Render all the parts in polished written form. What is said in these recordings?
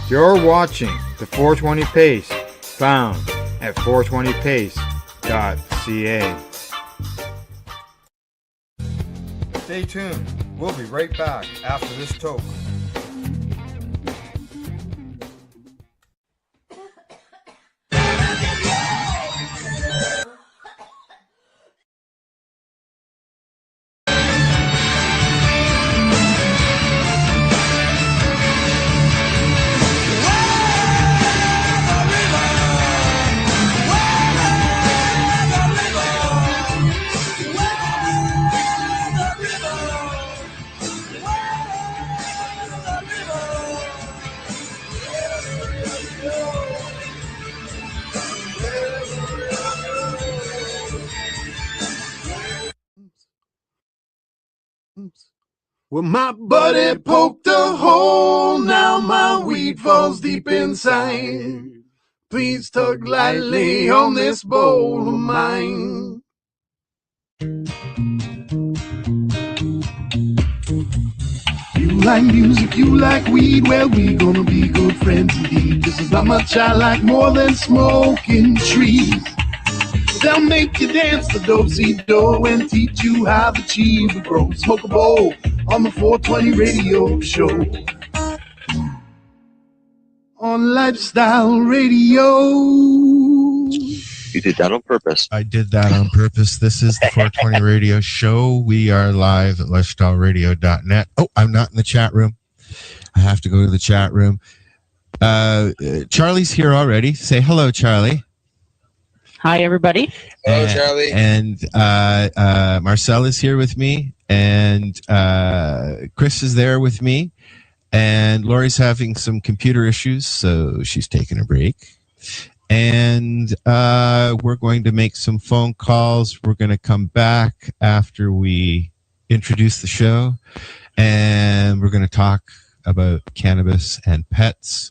You're watching the 420 Pace, found at 420pace.ca. Stay tuned. We'll be right back after this toke. Well, my buddy poked a hole, now my weed falls deep inside. Please tug lightly on this bowl of mine. You like music, you like weed, well, we gonna be good friends indeed. This is not much I like more than smoking trees. They'll make you dance the do-si-do and teach you how the cheese will grow. Smoke a bowl on the 420 radio show. On Lifestyle Radio. You did that on purpose. I did that on purpose. This is the 420 radio show. We are live at lifestyleradio.net. Oh, I'm not in the chat room. I have to go to the chat room. Charlie's here already. Say hello, Charlie. Hi, everybody. Hello, Charlie. And Marcel is here with me, and Chris is there with me, and Lori's having some computer issues, so she's taking a break. And we're going to make some phone calls. We're going to come back after we introduce the show, and we're going to talk about cannabis and pets,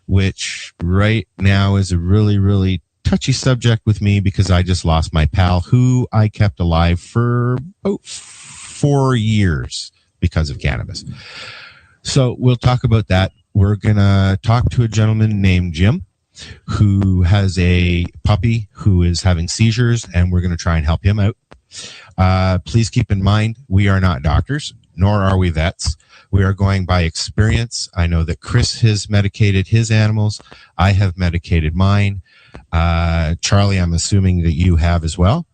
which right now is a really, really touchy subject with me because I just lost my pal who I kept alive for about 4 years because of cannabis. So we'll talk about that. We're going to talk to a gentleman named Jim who has a puppy who is having seizures, and we're going to try and help him out. Please keep in mind, we are not doctors, nor are we vets. We are going by experience. I know that Chris has medicated his animals. I have medicated mine. Charlie, I'm assuming that you have as well.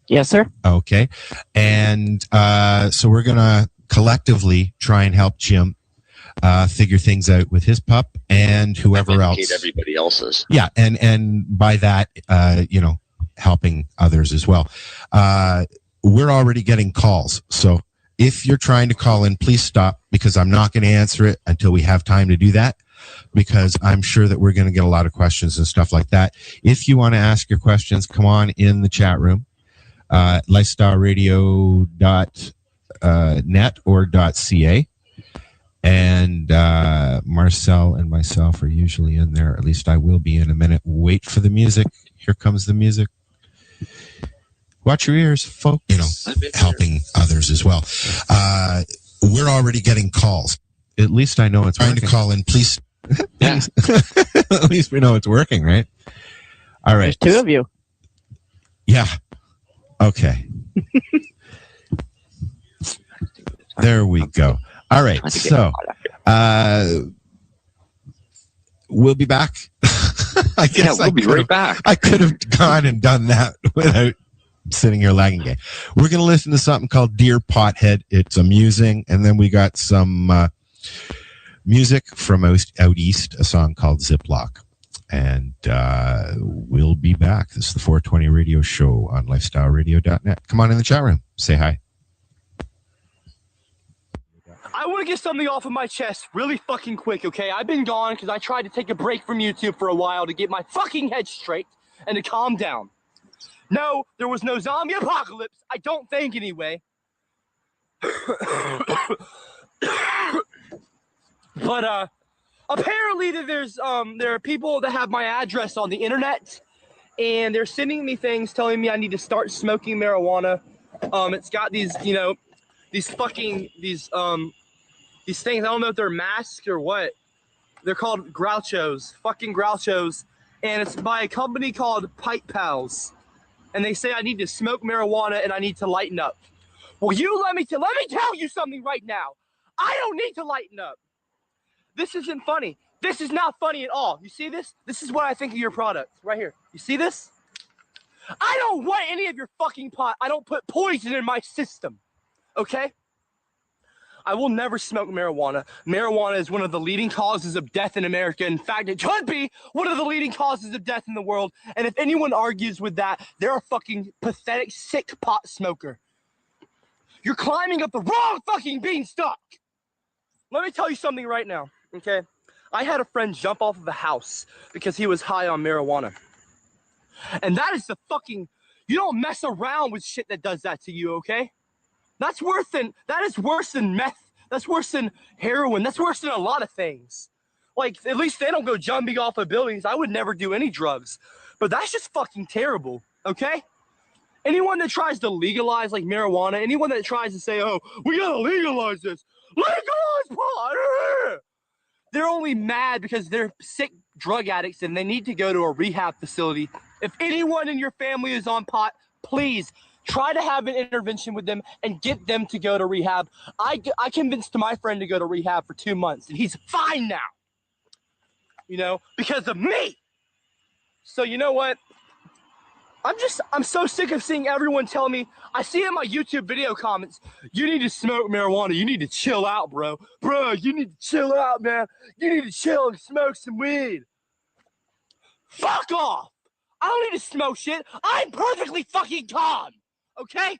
Yes, sir. Okay. And so we're going to collectively try and help Jim figure things out with his pup and whoever else. Everybody else's. Yeah. And by that, helping others as well. We're already getting calls. So if you're trying to call in, please stop, because I'm not going to answer it until we have time to do that, because I'm sure that we're going to get a lot of questions and stuff like that. If you want to ask your questions, come on in the chat room, lifestyleradio.net or .ca. And Marcel and myself are usually in there. At least I will be in a minute. Wait for the music. Here comes the music. Watch your ears, folks. Helping others as well. We're already getting calls. At least I know it's trying to call in. Please. Yeah. At least we know it's working, right? All right. There's two of you. Yeah. Okay. There we go. All right. So we'll be back. I guess we'll be right back. I could have gone and done that without sitting here lagging game. We're going to listen to something called Dear Pothead. It's amusing. And then we got some music from out east, a song called Ziploc. And we'll be back. This is the 420 radio show on lifestyleradio.net. Come on in the chat room. Say hi. I want to get something off of my chest really fucking quick, okay? I've been gone because I tried to take a break from YouTube for a while to get my fucking head straight and to calm down. No, there was no zombie apocalypse. I don't think, anyway. But apparently there are people that have my address on the internet, and they're sending me things telling me I need to start smoking marijuana. It's got these, these things. I don't know if they're masks or what, They're called Grouchos, fucking Grouchos, and it's by a company called Pipe Pals. And they say I need to smoke marijuana and I need to lighten up. Well, let me tell you something right now. I don't need to lighten up. This isn't funny. This is not funny at all. You see this? This is what I think of your product right here. You see this? I don't want any of your fucking pot. I don't put poison in my system. Okay? I will never smoke marijuana. Marijuana is one of the leading causes of death in America. In fact, it could be one of the leading causes of death in the world. And if anyone argues with that, they're a fucking pathetic, sick pot smoker. You're climbing up the wrong fucking beanstalk. Let me tell you something right now, okay? I had a friend jump off of a house because he was high on marijuana. And that is you don't mess around with shit that does that to you, okay? That is worse than meth. That's worse than heroin. That's worse than a lot of things. Like, at least they don't go jumping off of buildings. I would never do any drugs. But that's just fucking terrible, okay? Anyone that tries to legalize, like, marijuana, anyone that tries to say, oh, we gotta legalize this. Legalize pot! They're only mad because they're sick drug addicts and they need to go to a rehab facility. If anyone in your family is on pot, please try to have an intervention with them and get them to go to rehab. I convinced my friend to go to rehab for 2 months, and he's fine now. You know, because of me. So you know what? I'm so sick of seeing everyone tell me, I see in my YouTube video comments, you need to smoke marijuana. You need to chill out, bro. Bro, you need to chill out, man. You need to chill and smoke some weed. Fuck off. I don't need to smoke shit. I'm perfectly fucking calm. Okay?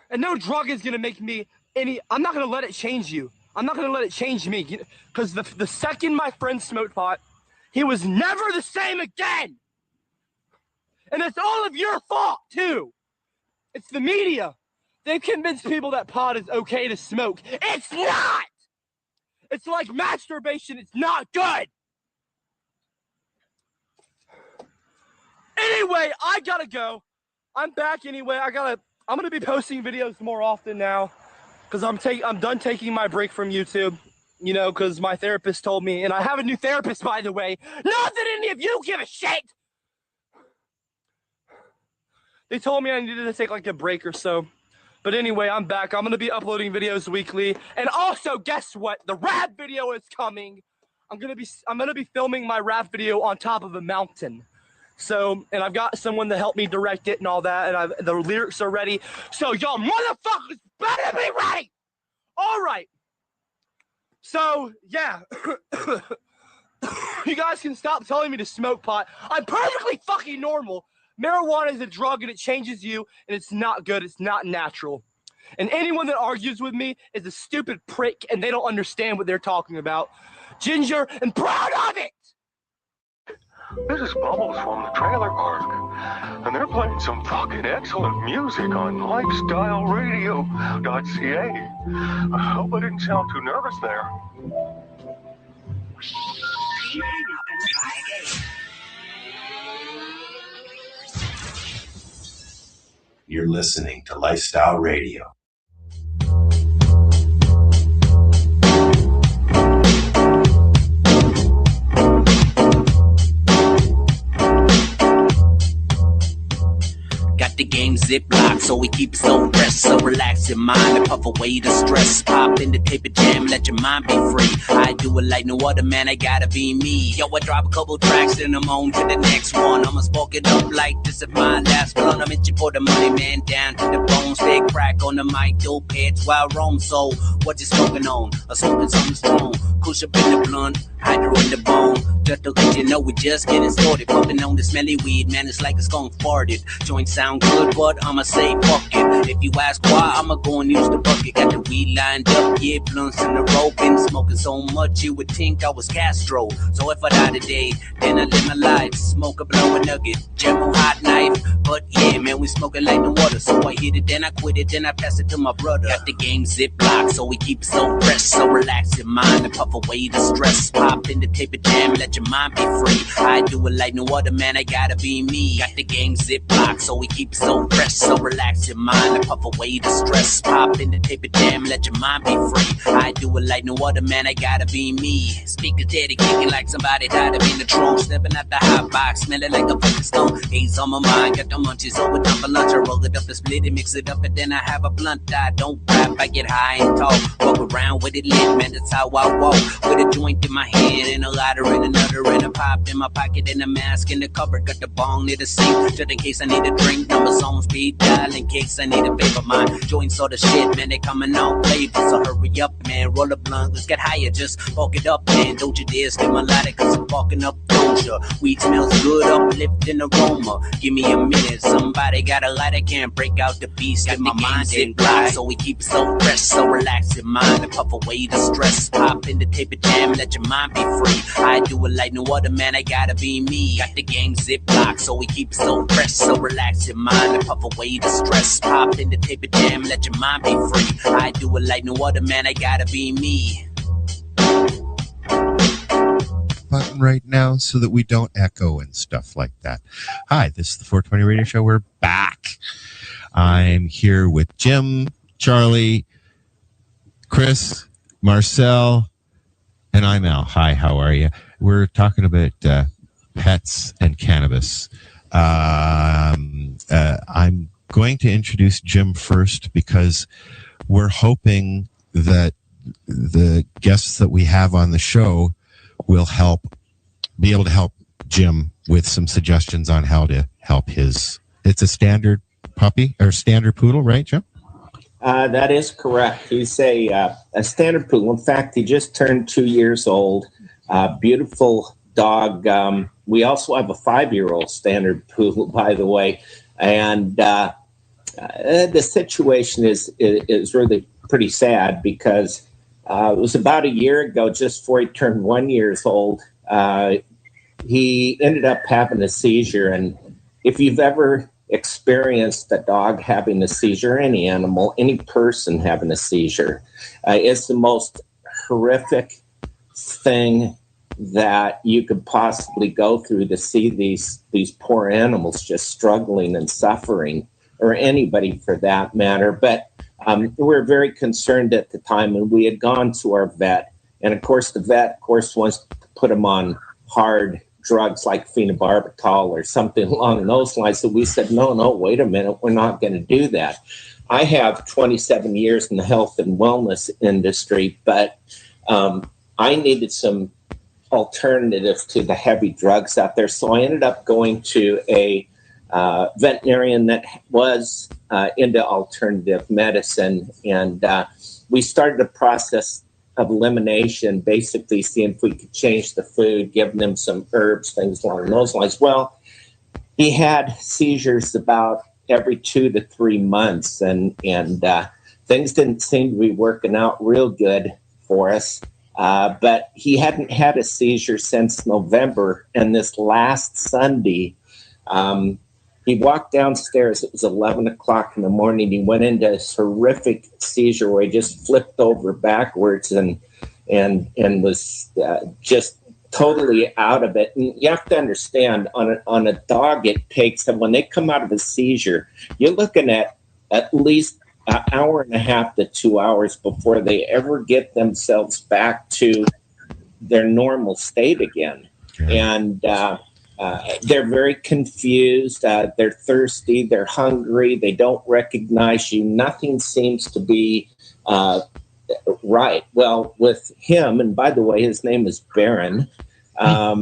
And no drug is going to make me I'm not going to let it change you. I'm not going to let it change me. Because the second my friend smoked pot, he was never the same again. And it's all of your fault, too. It's the media. They've convinced people that pot is okay to smoke. It's not! It's like masturbation. It's not good. Anyway, I gotta go. I'm back anyway. I'm gonna be posting videos more often now because I'm done taking my break from YouTube. You know, because my therapist told me, and I have a new therapist, by the way. Not that any of you give a shit. They told me I needed to take like a break or so. But anyway, I'm back. I'm gonna be uploading videos weekly. And also, guess what? The rap video is coming. I'm gonna be filming my rap video on top of a mountain. So, and I've got someone to help me direct it and all that, and the lyrics are ready. So y'all motherfuckers better be ready. All right. So, yeah. You guys can stop telling me to smoke pot. I'm perfectly fucking normal. Marijuana is a drug and it changes you, and it's not good. It's not natural. And anyone that argues with me is a stupid prick, and they don't understand what they're talking about. Ginger, and proud of it! This is Bubbles from the trailer park, and they're playing some fucking excellent music on lifestyleradio.ca. I hope I didn't sound too nervous there. You're listening to Lifestyle Radio. Got the game ziplock, so we keep it so fresh. So relax your mind and puff away the stress. Pop in the tape and jam, let your mind be free. I do it like no other man, I gotta be me. Yo, I drop a couple tracks, then I'm on to the next one. I'ma spark it up like this is my last blunt. I'm itching for the money, man, down to the bone. Stay crack on the mic, dope heads while roam. So, what you smoking on? I'm smoking something strong. Push up in the blunt, hydro in the bone. Just to let you know we just getting started. Puffing on the smelly weed, man, it's like it's gon' farted. Joint sound good, but I'ma say fuck it. If you ask why, I'ma go and use the bucket. Got the weed lined up, yeah, blunts in the rope. Been smoking so much you would think I was Castro. So if I die today, then I live my life. Smoke a blow a nugget, General hot knife. But yeah, man, we smoking like no water. So I hit it, then I quit it, then I pass it to my brother. Got the game ziplock, so we keep it so fresh. So relax your mind and puff away the stress. Pop Pop in the tape of jam, let your mind be free. I do it like no other, man, I gotta be me. Got the game ziplock, so we keep it so fresh. So relax your mind and puff away the stress. Pop in the tape of jam, let your mind be free. I do it like no other, man, I gotta be me. Speaker steady, kicking like somebody died of in the trunk. Stepping out the hot box, smelling like a fucking stone. Haze on my mind, got the munchies over time for lunch. I roll it up and split it, mix it up, and then I have a blunt. I don't rap, I get high and tall. Walk around with it lit, man, that's how I walk. With a joint in my hand and a lighter in another, and a pop in my pocket and a mask in the cupboard. Got the bong near the sink, just in case I need a drink. Numbers on speed dial in case I need a paper. My joints all the shit, man, they coming out flavor. So hurry up, man, roll a blunt, let's get higher. Just bulk it up, man, don't you dare steal my lighter, cause I'm walking up doja. Weed smells good, uplifting aroma. Give me a minute, somebody got a lighter, can't break out the beast. Got my mind in block, so we keep it so fresh. So relax your mind and puff away the stress. Pop in the tape of jam, let your mind be free. I do it like no other, man, I gotta be me. Got the game ziplock, so we keep it so fresh. So relax your mind and puff away the stress. Pop in the tape of jam, let your mind be free. I do it like no other, man, I gotta be me. Button right now so that we don't echo and stuff like that. Hi, this is the 420 Radio Show. We're back. I'm here with Jim, Charlie, Chris, Marcel, and I'm Al. Hi, how are you? We're talking about pets and cannabis. I'm going to introduce Jim first because we're hoping that the guests that we have on the show will be able to help Jim with some suggestions on how to help his. It's a standard puppy or standard poodle, right, Jim? That is correct. He's a standard poodle. In fact, he just turned 2 years old. Beautiful dog. We also have a 5-year-old standard poodle, by the way. And the situation is really pretty sad because it was about a year ago, just before he turned 1 year old, he ended up having a seizure. And if you've ever experienced a dog having a seizure, any animal, any person having a seizure, it's the most horrific thing that you could possibly go through, to see these poor animals just struggling and suffering, or anybody for that matter. But we were very concerned at the time, and we had gone to our vet. And of course, the vet, wants to put him on hard drugs like phenobarbital or something along those lines. So we said, no, wait a minute, we're not going to do that. I have 27 years in the health and wellness industry, but I needed some alternatives to the heavy drugs out there. So I ended up going to a veterinarian that was into alternative medicine, and we started a process of elimination, basically seeing if we could change the food, giving them some herbs, things along those lines. Well, he had seizures about every 2 to 3 months, and things didn't seem to be working out real good for us. But he hadn't had a seizure since November, and this last Sunday, he walked downstairs. It was 11 o'clock in the morning. He went into this horrific seizure where he just flipped over backwards and was just totally out of it. And you have to understand, on a dog, it takes, and when they come out of a seizure, you're looking at least an hour and a half to 2 hours before they ever get themselves back to their normal state again. And they're very confused. They're thirsty. They're hungry. They don't recognize you. Nothing seems to be right. Well, with him, and by the way, his name is Baron, at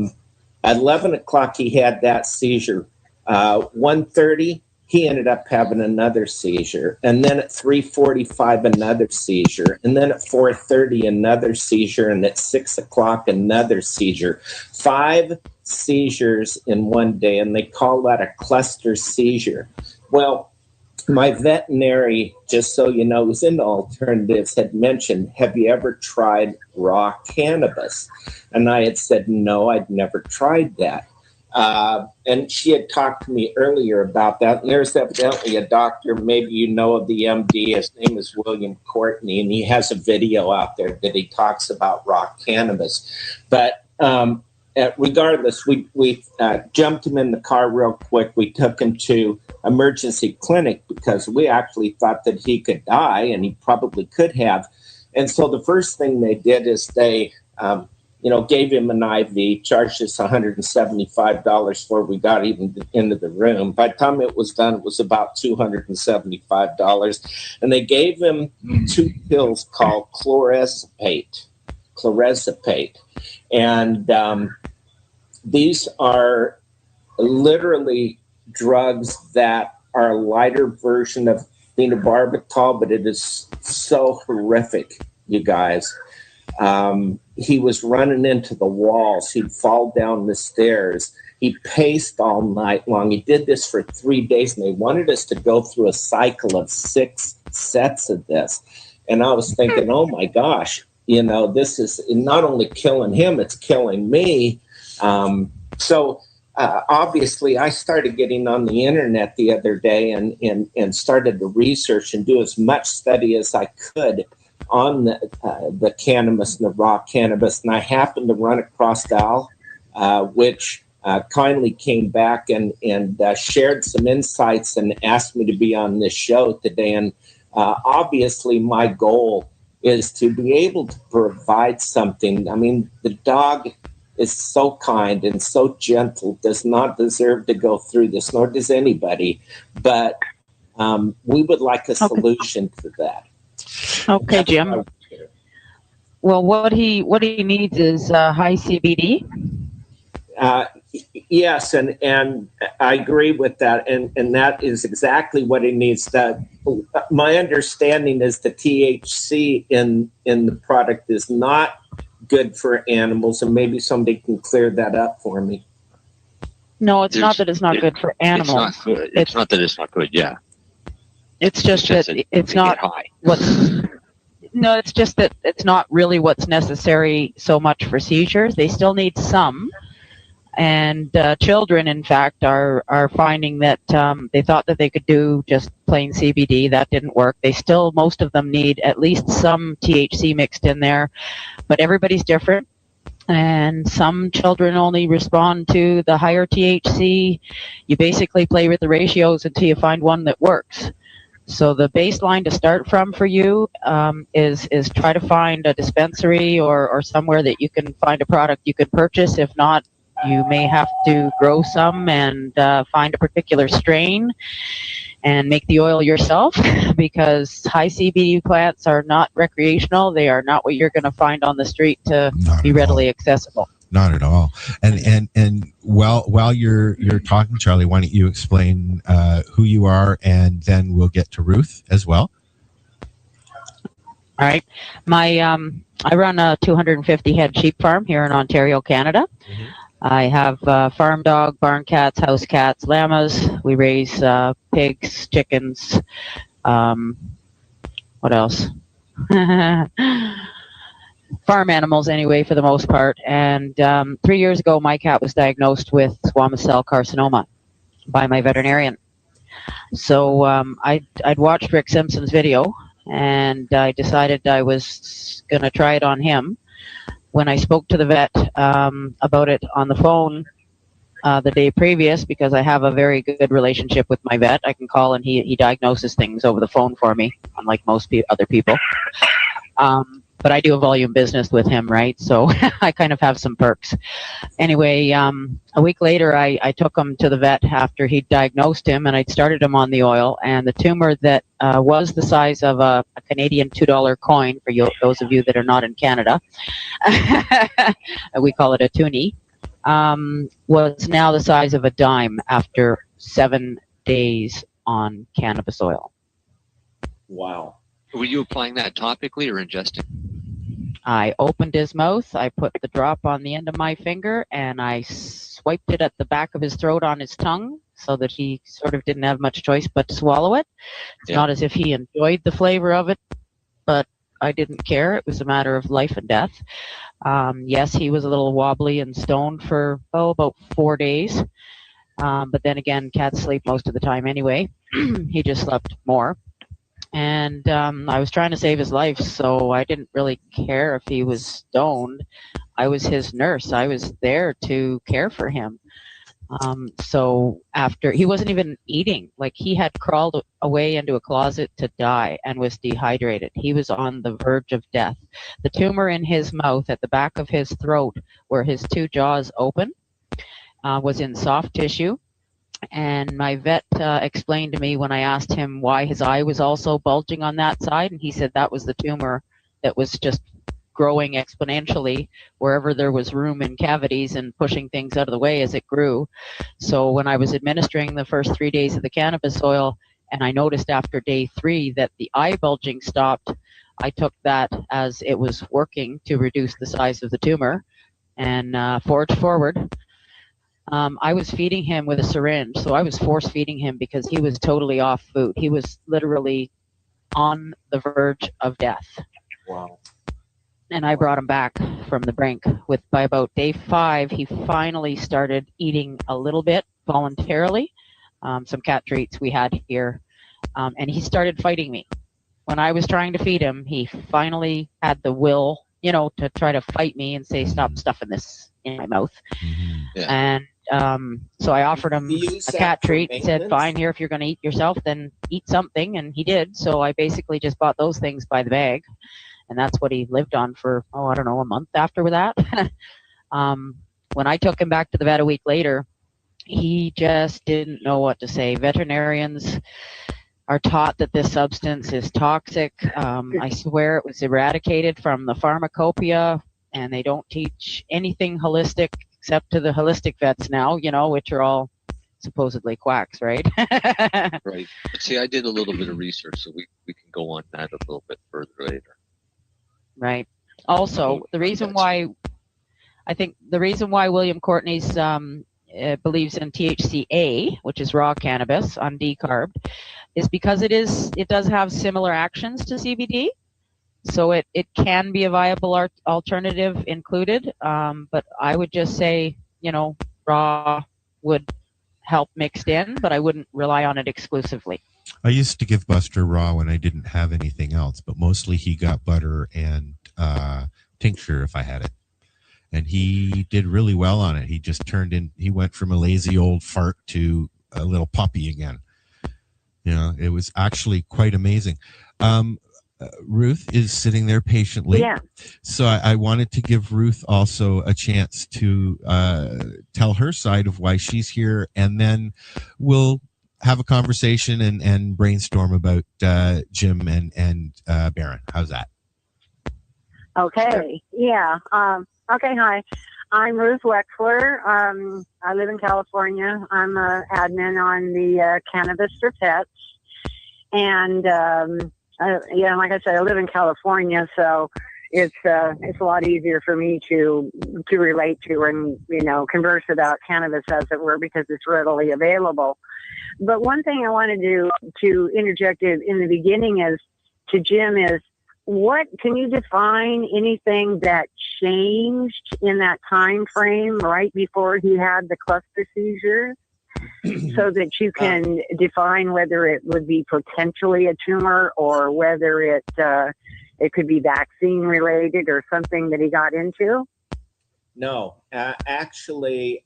11 o'clock, he had that seizure. 1:30, he ended up having another seizure. And then at 3:45, another seizure. And then at 4:30, another seizure. And at 6 o'clock, another seizure. 5 seizures in one day, and they call that a cluster seizure. Well, my veterinary, just so you know, who's into alternatives, had mentioned, have you ever tried raw cannabis? And I had said, no, I'd never tried that. And she had talked to me earlier about that. And there's evidently a doctor, maybe you know of the MD. His name is William Courtney, and he has a video out there that he talks about raw cannabis. But regardless, we jumped him in the car real quick. We took him to emergency clinic because we actually thought that he could die, and he probably could have. And so the first thing they did is they gave him an IV, charged us $175 before we got even into the room. By the time it was done, it was about $275. And they gave him 2 pills called chlorezepate. And these are literally drugs that are a lighter version of phenobarbital, but it is so horrific, you guys. He was running into the walls. He'd fall down the stairs. He paced all night long. He did this for 3 days, and they wanted us to go through a cycle of 6 sets of this. And I was thinking, oh my gosh, this is not only killing him, it's killing me. So obviously, I started getting on the internet the other day and started to research and do as much study as I could on the cannabis and the raw cannabis. And I happened to run across Al, which kindly came back and shared some insights and asked me to be on this show today. And obviously, my goal is to be able to provide something. I mean, the dog is so kind and so gentle, does not deserve to go through this, nor does anybody. But we would like a solution to that. Okay, Jim. Well, what he needs is high CBD. Yes, and I agree with that, and that is exactly what he needs. That my understanding is the THC in the product is not good for animals, and maybe somebody can clear that up for me. No, it's not that it's not good for animals. It's not good. It's not that it's not good. Yeah. It's just that it's not what's. No, it's just that it's not really what's necessary so much for seizures. They still need some. And children, in fact, are finding that they thought that they could do just plain CBD. That didn't work. Most of them need at least some THC mixed in there. But everybody's different. And some children only respond to the higher THC. You basically play with the ratios until you find one that works. So the baseline to start from for you is try to find a dispensary or somewhere that you can find a product you can purchase. If not, you may have to grow some and find a particular strain and make the oil yourself, because high CBD plants are not recreational. They are not what you're going to find on the street to be readily accessible. Not at all. And while you're talking, Charlie, why don't you explain who you are, and then we'll get to Ruth as well. All right. I run a 250 head sheep farm here in Ontario, Canada. Mm-hmm. I have farm dog, barn cats, house cats, llamas. We raise pigs, chickens. What else? Farm animals, anyway, for the most part. And 3 years ago, my cat was diagnosed with squamous cell carcinoma by my veterinarian. So I'd watched Rick Simpson's video, and I decided I was going to try it on him. When I spoke to the vet about it on the phone the day previous, because I have a very good relationship with my vet, I can call and he diagnoses things over the phone for me, unlike most other people. But I do a volume business with him, right? So I kind of have some perks. Anyway, a week later, I took him to the vet after he diagnosed him, and I'd started him on the oil. And the tumor that was the size of a Canadian $2 coin, for those of you that are not in Canada, we call it a toonie, was now the size of a dime after 7 days on cannabis oil. Wow. Were you applying that topically or ingesting? I opened his mouth, I put the drop on the end of my finger, and I swiped it at the back of his throat on his tongue so that he sort of didn't have much choice but to swallow it. It's not as if he enjoyed the flavor of it, but I didn't care. It was a matter of life and death. Yes, he was a little wobbly and stoned for about 4 days. But then again, cats sleep most of the time anyway. He just slept more. And I was trying to save his life, so I didn't really care if he was stoned. I was his nurse. I was there to care for him. So after, he wasn't even eating. Like, he had crawled away into a closet to die and was dehydrated. He was on the verge of death. The tumor in his mouth at the back of his throat, where his two jaws open, was in soft tissue. And my vet explained to me when I asked him why his eye was also bulging on that side, and he said that was the tumor that was just growing exponentially wherever there was room in cavities and pushing things out of the way as it grew. So when I was administering the first 3 days of the cannabis oil, and I noticed after day 3 that the eye bulging stopped, I took that as it was working to reduce the size of the tumor and forged forward. I was feeding him with a syringe, so I was force feeding him because he was totally off food. He was literally on the verge of death. Wow. And I brought him back from the brink. By about day 5, he finally started eating a little bit voluntarily, some cat treats we had here, and he started fighting me. When I was trying to feed him, he finally had the will, to try to fight me and say, "Stop stuffing this in my mouth." Yeah. And so I offered him a cat treat and said, "Fine, here, if you're going to eat yourself, then eat something." And he did. So I basically just bought those things by the bag. And that's what he lived on for, I don't know, a month after that. When I took him back to the vet a week later, he just didn't know what to say. Veterinarians are taught that this substance is toxic. I swear it was eradicated from the pharmacopoeia, and they don't teach anything holistic except to the holistic vets now, which are all supposedly quacks, right? Right. But see, I did a little bit of research, so we can go on that a little bit further later. Right. Also, the reason why William Courtney's believes in THCA, which is raw cannabis, undecarbed, is because it does have similar actions to CBD. So it can be a viable alternative included. But I would just say, raw would help mixed in, but I wouldn't rely on it exclusively. I used to give Buster raw when I didn't have anything else, but mostly he got butter and tincture if I had it. And he did really well on it. He just he went from a lazy old fart to a little puppy again. It was actually quite amazing. Ruth is sitting there patiently. Yeah. So I wanted to give Ruth also a chance to tell her side of why she's here, and then we'll have a conversation and brainstorm about Jim and Baron. How's that? Okay. Yeah. Okay. Hi. I'm Ruth Wexler. I live in California. I'm an admin on the Cannabis for Pets. And, like I said, I live in California, so it's a lot easier for me to relate to and, converse about cannabis, as it were, because it's readily available. But one thing I wanted to interject in the beginning to Jim is, what can you define anything that changed in that time frame right before he had the cluster seizures, so that you can define whether it would be potentially a tumor or whether it could be vaccine related or something that he got into? No, actually,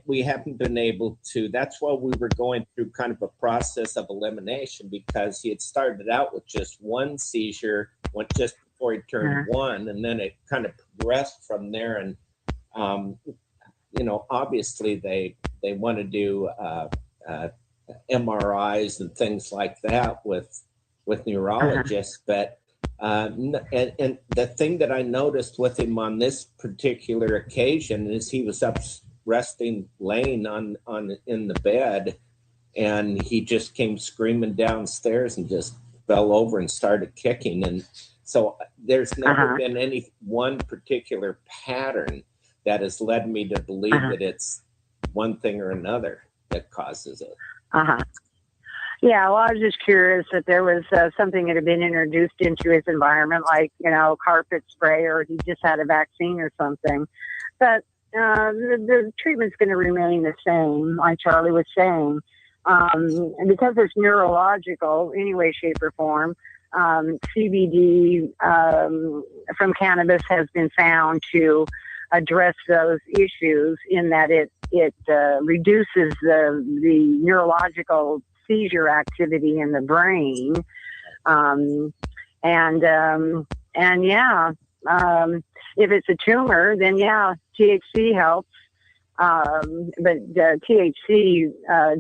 we haven't been able to. That's why we were going through kind of a process of elimination, because he had started out with just one seizure, went just before he turned one, and then it kind of progressed from there. And obviously they want to do MRIs and things like that with neurologists, but and the thing that I noticed with him on this particular occasion is he was up laying in the bed, and he just came screaming downstairs and just fell over and started kicking. And so there's never been any one particular pattern that has led me to believe that it's one thing or another that causes it. Yeah, well, I was just curious that there was something that had been introduced into his environment, like, carpet spray, or he just had a vaccine or something. But the treatment's going to remain the same, like Charlie was saying. And because it's neurological, any way, shape, or form, CBD from cannabis has been found to address those issues in that it reduces the neurological seizure activity in the brain, if it's a tumor, then THC helps, but THC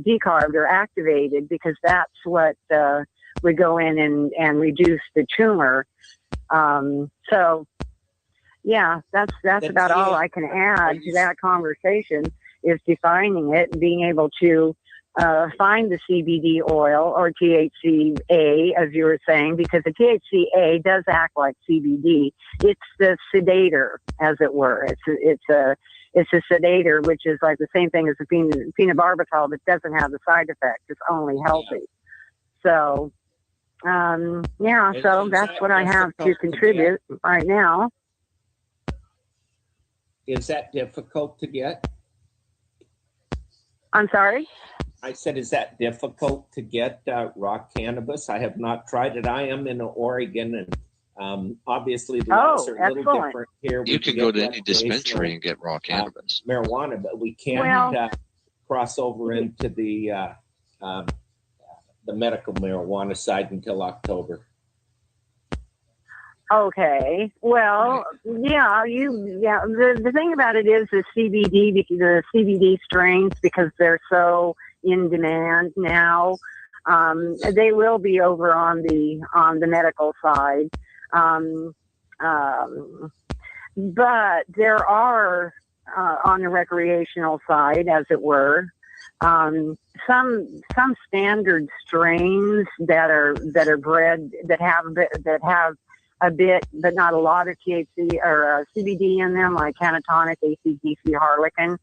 decarbed or activated, because that's what would go in and reduce the tumor. So that's about all I can add to that conversation, is defining it and being able to find the CBD oil or THCA, as you were saying, because the THCA does act like CBD. It's the sedator, as it were. It's a sedator, which is like the same thing as the phenobarbital, but doesn't have the side effects. It's only healthy. So, so that's what I have to contribute right now. Is that difficult to get? I'm sorry? I said, is that difficult to get raw cannabis? I have not tried it. I am in Oregon, and obviously the laws are a little different here. You can go to any dispensary and get raw cannabis. Marijuana, but we can't cross over into the medical marijuana side until October. Okay. Well, the thing about it is the CBD strains, because they're so in demand now, they will be over on the medical side. But there are on the recreational side, as it were, some standard strains that are bred that have a bit, but not a lot of THC or CBD in them, like Canatonic, ACDC, Harlequin.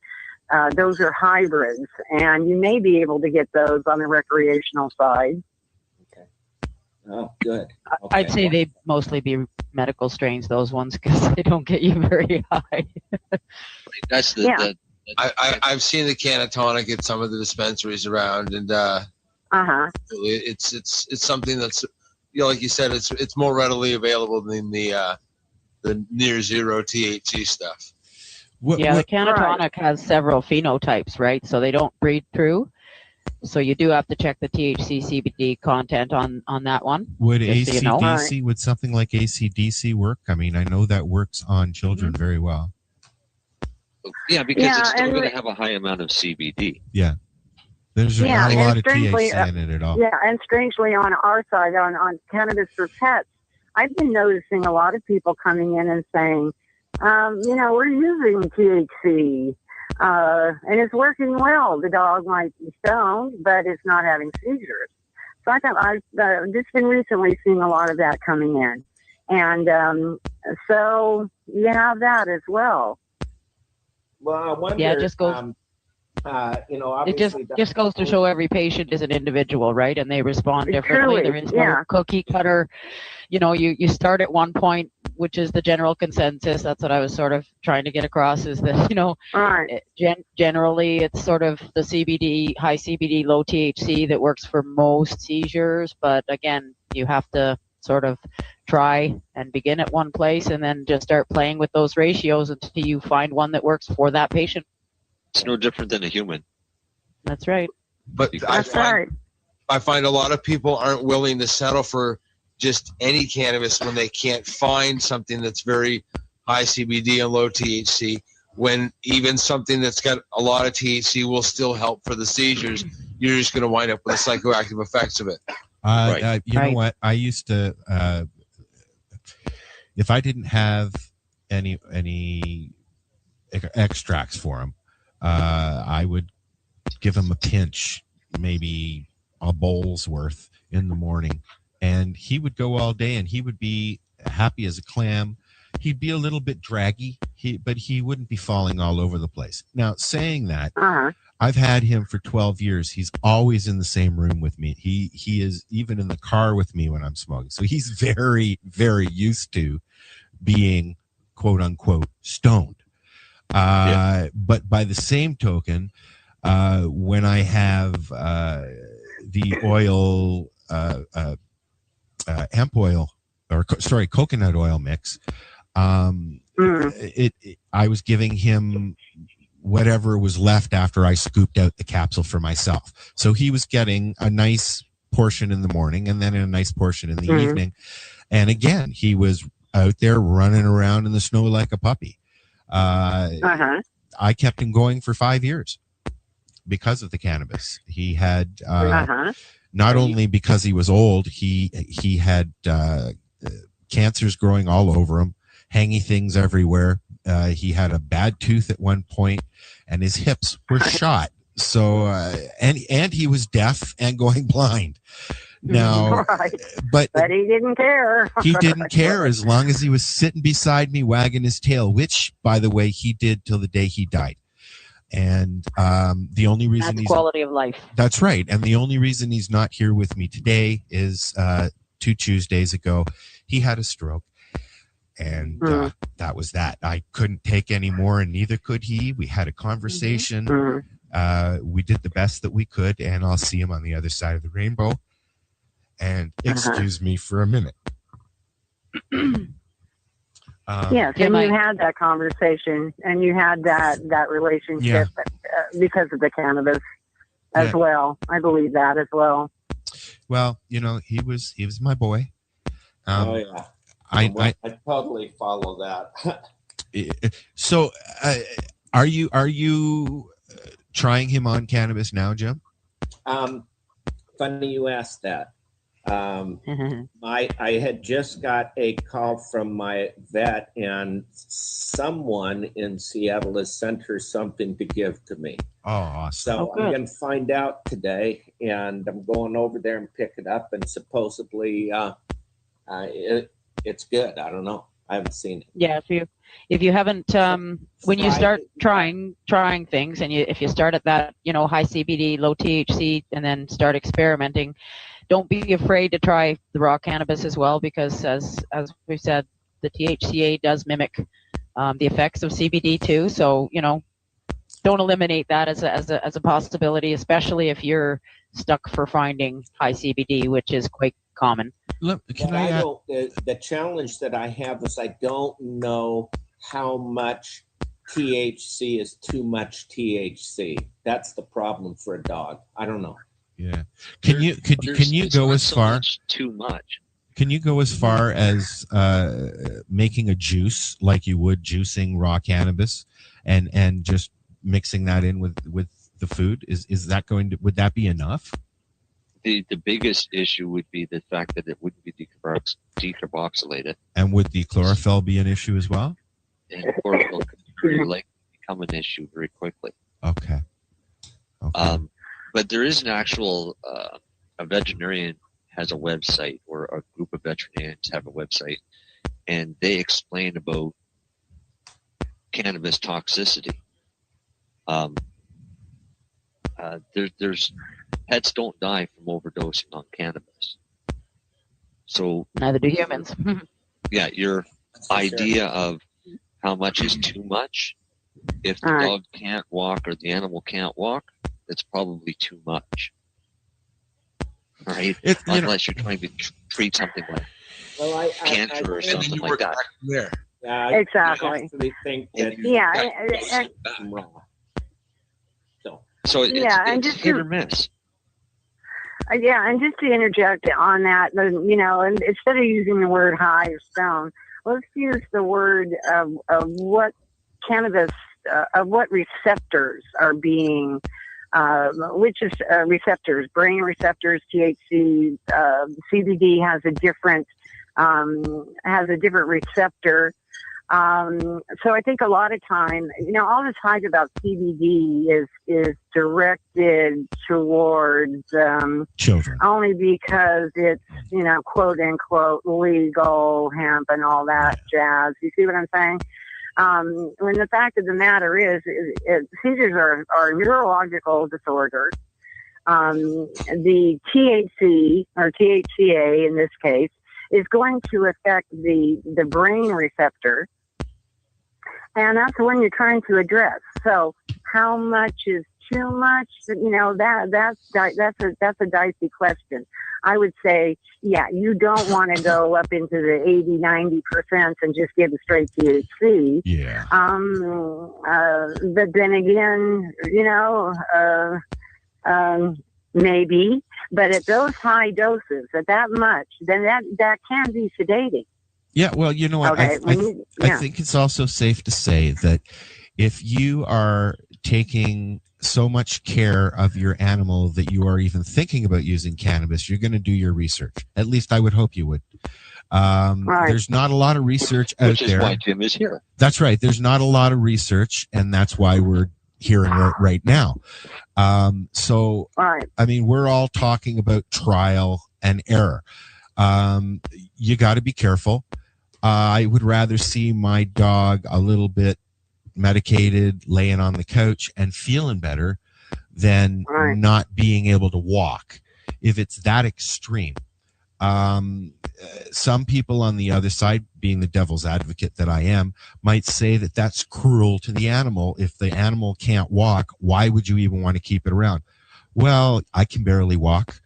Those are hybrids, and you may be able to get those on the recreational side. Okay. Oh, good. Okay. I'd say they'd mostly be medical strains, those ones, because they don't get you very high. That's the I've seen the Canatonic at some of the dispensaries around, and it's something that's, like you said, it's more readily available than the near zero THC stuff. The Canatonic has several phenotypes, right? So they don't breed through. So you do have to check the THC CBD content on that one. Would ACDC, would something like ACDC work? I mean, I know that works on children very well. Yeah, because it's still going to have a high amount of CBD. Yeah. There's not a lot of THC in it at all. Yeah, and strangely on our side, on Cannabis for Pets, I've been noticing a lot of people coming in and saying, we're using THC, and it's working well. The dog might be stoned, but it's not having seizures. So I thought I've just been recently seeing a lot of that coming in. And so you have that as well. Well, I wonder. Yeah, it just goes. Obviously it just goes to show every patient is an individual, right? And they respond differently. There is no cookie cutter. You start at one point, which is the general consensus. That's what I was sort of trying to get across, is that, generally it's sort of the CBD, high CBD, low THC that works for most seizures. But again, you have to sort of try and begin at one place and then just start playing with those ratios until you find one that works for that patient. It's no different than a human. That's right. But I find a lot of people aren't willing to settle for just any cannabis when they can't find something that's very high CBD and low THC, when even something that's got a lot of THC will still help for the seizures. You're just going to wind up with the psychoactive effects of it. You know what? I used to, if I didn't have any extracts for them, I would give him a pinch, maybe a bowl's worth in the morning, and he would go all day and he would be happy as a clam. He'd be a little bit draggy, but he wouldn't be falling all over the place. Now, saying that, I've had him for 12 years. He's always in the same room with me. He is even in the car with me when I'm smoking. So he's very, very used to being quote unquote stoned. But by the same token, when I have the oil, hemp oil, coconut oil mix, I was giving him whatever was left after I scooped out the capsule for myself. So he was getting a nice portion in the morning and then a nice portion in the evening. And again, he was out there running around in the snow like a puppy. I kept him going for 5 years because of the cannabis. He had not only because he was old, he had cancers growing all over him, hangy things everywhere. He had a bad tooth at one point, and his hips were shot. So, and he was deaf and going blind. Now, but he didn't care. He didn't care as long as he was sitting beside me, wagging his tail. Which, by the way, he did till the day he died. And the only reason that's quality of life. That's right. And the only reason he's not here with me today is 2 Tuesdays ago, he had a stroke. And that was that. I couldn't take any more, and neither could he. We had a conversation. We did the best that we could, and I'll see him on the other side of the rainbow. And excuse me for a minute. Yes, and you had that conversation, and you had that relationship because of the cannabis as well. I believe that as well. Well, you know, he was my boy. I totally follow that. So, are you trying him on cannabis now, Jim? Funny you asked that. I had just got a call from my vet, and someone in Seattle has sent her something to give to me. Oh, awesome. So I'm going to find out today, and I'm going over there and pick it up, and supposedly it's good. I don't know. I haven't seen it. Yeah, if you haven't, when you start trying things, and if you start at that, high CBD, low THC, and then start experimenting, don't be afraid to try the raw cannabis as well, because as we said, the THCA does mimic the effects of CBD too. So don't eliminate that as a possibility, especially if you're stuck for finding high CBD, which is quite common. The challenge that I have is I don't know how much THC is too much THC. That's the problem for a dog. I don't know. Yeah. Can you go as far? Too much. Can you go as far as making a juice like you would juicing raw cannabis, and just mixing that in with the food? Is that would that be enough? The biggest issue would be the fact that it wouldn't be decarboxylated. And would the chlorophyll be an issue as well? And chlorophyll could very likely become an issue very quickly. Okay. But there is an actual, a veterinarian has a website, or a group of veterinarians have a website, and they explain about cannabis toxicity. There's pets don't die from overdosing on cannabis. So neither do humans. Yeah, your idea of how much is too much, if the dog can't walk or the animal can't walk, it's probably too much, right? Unless you're trying to treat something like cancer or something like that. Yeah, exactly. Think that So it's hit or miss. And just to interject on that, and instead of using the word high or stone, let's use the word of what cannabis, of what receptors are being, which is receptors, brain receptors, THC, CBD has a different receptor. So I think a lot of time, all this hype about CBD is directed towards children, only because it's quote unquote legal hemp and all that jazz. You see what I'm saying? When the fact of the matter is seizures are neurological disorders. The THC or THCA in this case is going to affect the brain receptor, and that's the one you're trying to address. So, how much is too much? You know, that's a dicey question. I would say, yeah, you don't want to go up into the 80-90% and just give a straight THC. Yeah. But then again, you know, maybe. But at those high doses, at that much, then that can be sedating. Yeah, well, you know what? Okay, I think it's also safe to say that if you are taking so much care of your animal that you are even thinking about using cannabis, you're going to do your research. At least I would hope you would. Right. There's not a lot of research out there. Which is why Jim is here. That's right. There's not a lot of research, and that's why we're here and right now. So, right. I mean, we're all talking about trial and error. You got to be careful. I would rather see my dog a little bit medicated, laying on the couch and feeling better than not being able to walk, if it's that extreme. Some people on the other side, being the devil's advocate that I am, might say that that's cruel to the animal. If the animal can't walk, why would you even want to keep it around? Well, I can barely walk.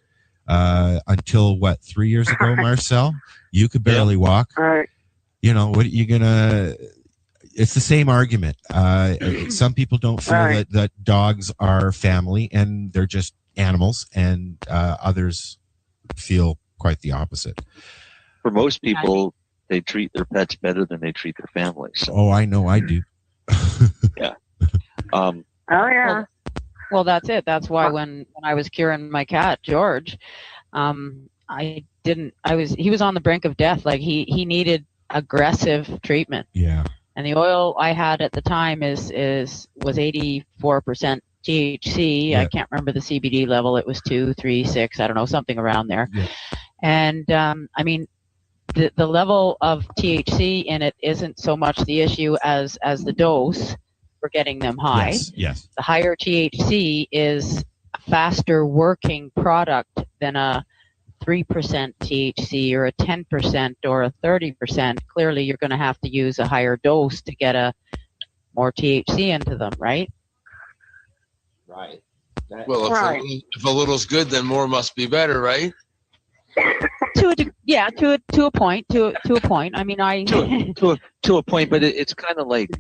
Until 3 years ago, Marcel, you could barely walk. You know, what are you gonna? It's the same argument. Some people don't feel that dogs are family and they're just animals, and others feel quite the opposite. For most people, they treat their pets better than they treat their families. So. Oh, I know, I do. Yeah. Oh yeah. Well, that's it. That's why when I was curing my cat George, he was on the brink of death. Like he needed aggressive treatment. Yeah. And the oil I had at the time was 84% THC. Yeah. I can't remember the CBD level. It was 2, 3, 6. I don't know, something around there. Yeah. And I mean, the level of THC in it isn't so much the issue as the dose for getting them high. Yes. The higher THC is a faster working product than a 3% THC or a 10% or a 30%. Clearly, you're going to have to use a higher dose to get more THC into them, right? Right. Well, if a little's good, then more must be better, right? To a point. I mean, to a point, but it's kind of like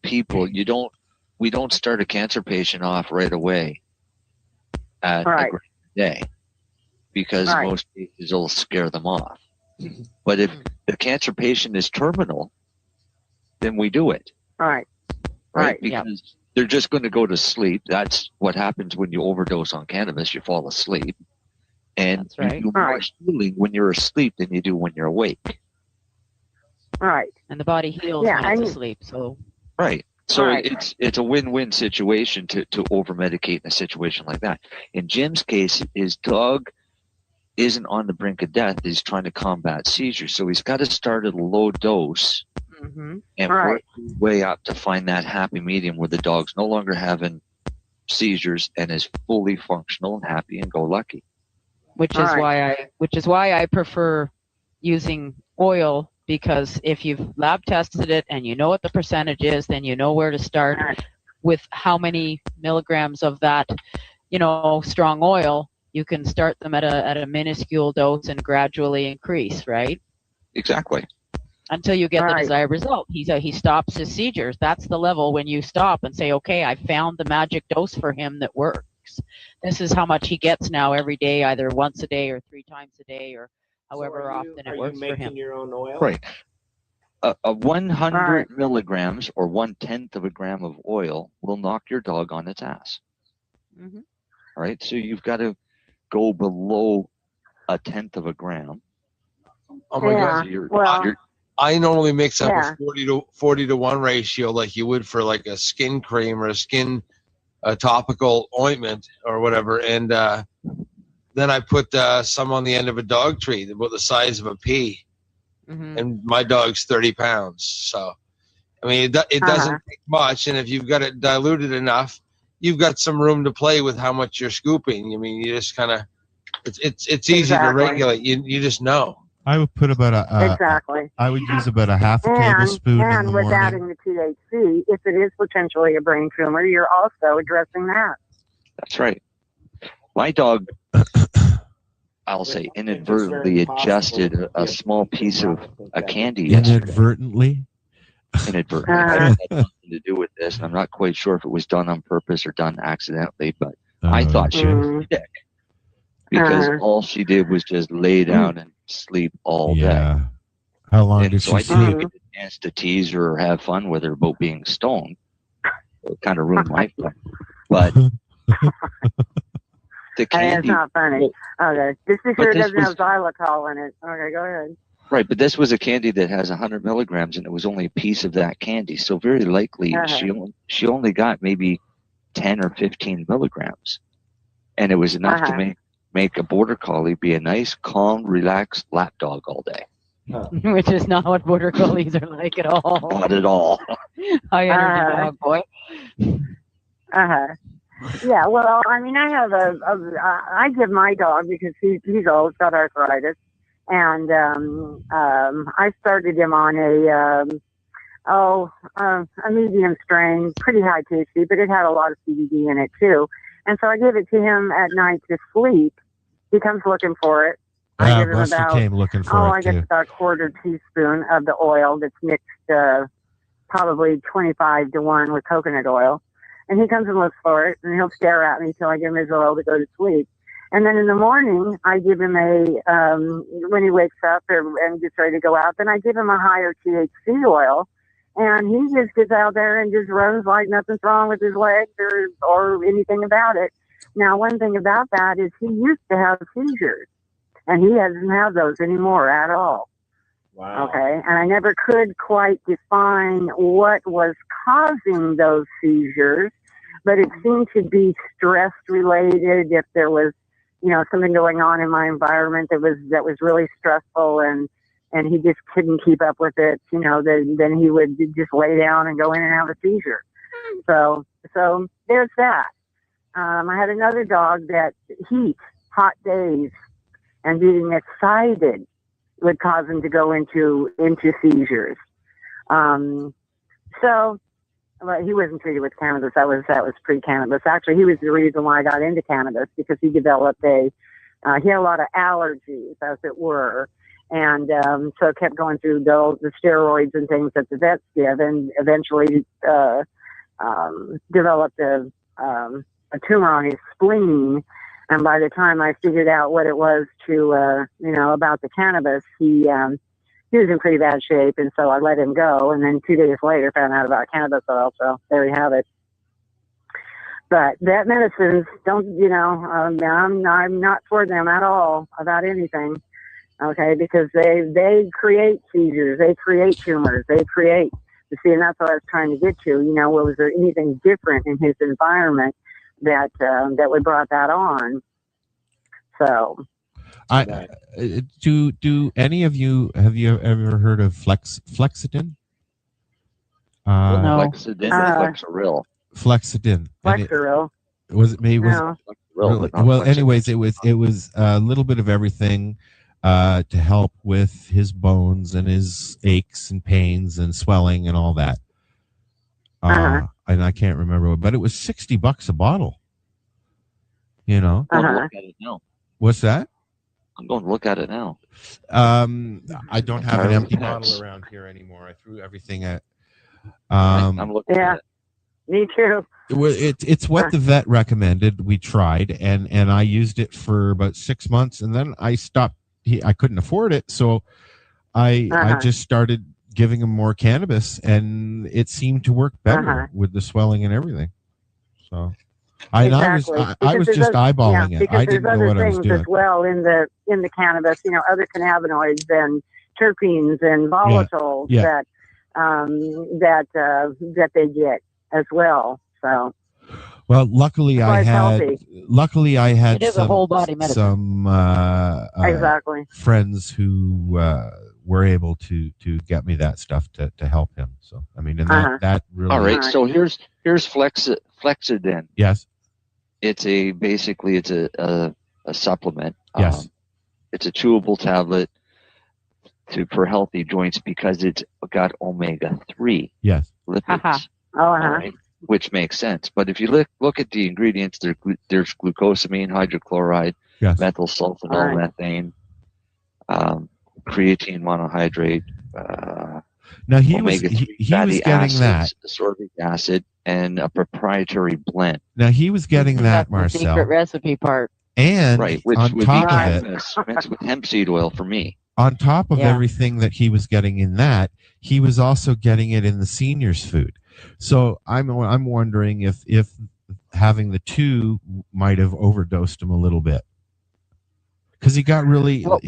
people. We don't start a cancer patient off right away at a grand day, because most cases will scare them off. But if the cancer patient is terminal, then we do it. Right. Because they're just going to go to sleep. That's what happens when you overdose on cannabis. You fall asleep. And you do more healing when you're asleep than you do when you're awake. Right. And the body heals when it's asleep. So. Right. So it's a win-win situation to over-medicate in a situation like that. In Jim's case, his dog isn't on the brink of death. He's trying to combat seizures. So he's got to start at a low dose and work his way up to find that happy medium where the dog's no longer having seizures and is fully functional and happy and go lucky. Which is why I prefer using oil, because if you've lab tested it and you know what the percentage is, then you know where to start with how many milligrams of that, strong oil. You can start them at a minuscule dose and gradually increase, right? Exactly. Until you get the desired result. He stops his seizures. That's the level when you stop and say, okay, I found the magic dose for him that works. This is how much he gets now every day, either once a day or 3 times a day, or however often it works for him. Are you making your own oil? Right. A 100 milligrams or 1/10 of a gram of oil will knock your dog on its ass. Mm-hmm. All right. So you've got to go below 1/10 of a gram. Oh my God! I normally mix up a 40 to 1 ratio, like you would for like a skin cream or a topical ointment or whatever, and then I put some on the end of a dog treat about the size of a pea, and my dog's 30 pounds. So, I mean, it doesn't take much, and if you've got it diluted enough, you've got some room to play with how much you're scooping. I mean, you just kind of, it's easy to regulate. You just know. I would put about exactly. I would use about a half a tablespoon in the and with morning. adding the THC, if it is potentially a brain tumor, you're also addressing that. That's right. My dog, I'll say, inadvertently ingested a small piece of a candy yesterday. Inadvertently? Inadvertently. It had nothing to do with this, and I'm not quite sure if it was done on purpose or done accidentally, but I thought she was sick because all she did was just lay down and sleep all day. How long did so she I didn't sleep? get a chance to tease her or have fun with her about being stoned. It kind of ruined my fun. But the candy... It's not funny. Okay. Just be sure it doesn't have xylitol in it. Okay, go ahead. Right, but this was a candy that has 100 milligrams, and it was only a piece of that candy. So very likely she only got maybe 10 or 15 milligrams. And it was enough to make a border collie be a nice, calm, relaxed lap dog all day. Which is not what border collies are like at all. Not at all. High energy dog, boy. Yeah, well, I mean, I have I give my dog, because he's old, got arthritis, and I started him on a medium strain, pretty high THC, but it had a lot of CBD in it too. And so I give it to him at night to sleep. He comes looking for it. I give him about, came looking for it I guess too. about a quarter teaspoon of the oil that's mixed probably 25 to 1 with coconut oil. And he comes and looks for it, and he'll stare at me till I give him his oil to go to sleep. And then in the morning, I give him when he wakes up and gets ready to go out, then I give him a higher THC oil. And he just gets out there and just runs like nothing's wrong with his legs or anything about it. Now, one thing about that is he used to have seizures, and he doesn't have those anymore at all. Wow. Okay, and I never could quite define what was causing those seizures, but it seemed to be stress related. If there was, something going on in my environment that was really stressful, and he just couldn't keep up with it, then he would just lay down and go in and have a seizure. So there's that. I had another dog that hot days, and being excited would cause him to go into seizures. Well, he wasn't treated with cannabis. That was pre-cannabis. Actually, he was the reason why I got into cannabis, because he developed he had a lot of allergies, as it were. And so kept going through the steroids and things that the vets give, and eventually developed a tumor on his spleen. And by the time I figured out what it was about the cannabis, he was in pretty bad shape, and so I let him go. And then 2 days later, found out about cannabis oil. So there you have it. But vet medicines I'm not for them at all about anything. Okay, because they create seizures, they create tumors, and that's what I was trying to get to. Was there anything different in his environment that would brought that on? So, do any of you have you ever heard of Flexidin? No. Flexeril. Flexidin. Flexeril. Was it maybe? No. Well, anyways, it was a little bit of everything to help with his bones and his aches and pains and swelling and all that. And I can't remember, but it was $60 a bottle. I'm going to look at it now. What's that? I'm going to look at it now. I don't have an empty bottle around here anymore. I threw everything at. I'm looking at it. Me too. It's what the vet recommended. We tried, and I used it for about 6 months, and then I stopped. I couldn't afford it, so I just started giving him more cannabis, and it seemed to work better with the swelling and everything. So I was just eyeballing it. I didn't know what I was doing. As well in the cannabis, other cannabinoids and terpenes and volatiles that they get as well. So. Well, luckily I had it is a whole body medicine. some exactly friends who were able to get me that stuff to help him. So I mean, and that really. All right. So here's Flexidin. Yes. It's basically a supplement. Yes. It's a chewable tablet for healthy joints because it's got omega-3 yes lipids. Right, which makes sense. But if you look at the ingredients, there's glucosamine, hydrochloride, yes. methyl sulfonol, methane, creatine monohydrate. Now he was getting acids, that ascorbic acid, and a proprietary blend. Now he was getting that, Marcel. The secret recipe part. And which on would top be of cannabis mixed with hemp seed oil for me. On top of everything that he was getting in that, he was also getting it in the seniors' food. So I'm wondering if having the two might have overdosed him a little bit, because he got really. What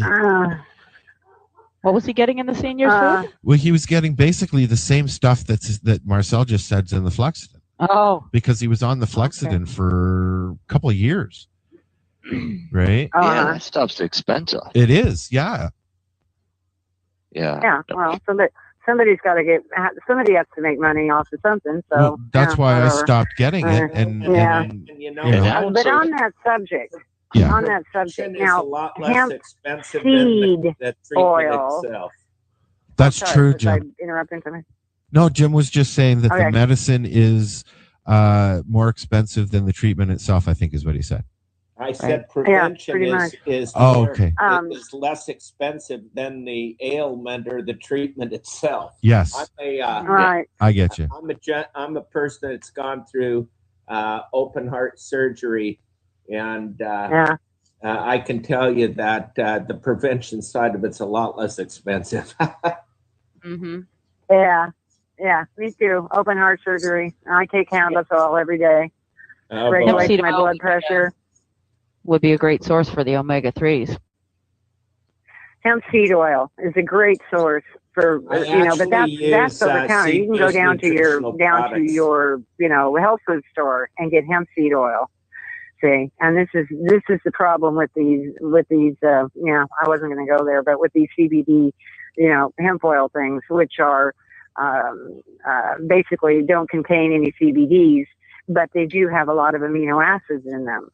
was he getting in the seniors' food? Well, he was getting basically the same stuff that Marcel just said's in the Flexidin. Oh. Because he was on the Flexidin for a couple of years. Right? Yeah, that stuff's expensive. It is, yeah. Yeah. Yeah. Well, somebody has to make money off of something. So well, that's why I stopped getting it. And you know, but on that subject, now, now, a lot less hemp expensive seed than the treatment oil. itself. That's true, Was I Jim. interrupting something? No, Jim was just saying that Okay. the medicine is more expensive than the treatment itself, I think is what he said. I said prevention is less expensive than the ailment or the treatment itself. Yes. I get you. I'm a person that's gone through open heart surgery, and I can tell you that the prevention side of it's a lot less expensive. Mm-hmm. Yeah, me too. Open heart surgery. I take cannabis oil every day. Regulates my blood pressure. Would be a great source for the omega-3s. Hemp seed oil is a great source for but that's over counter. You can go down to your health food store and get hemp seed oil. See, and this is the problem with these I wasn't going to go there, but with these CBD hemp oil things, which are basically don't contain any CBDs, but they do have a lot of amino acids in them.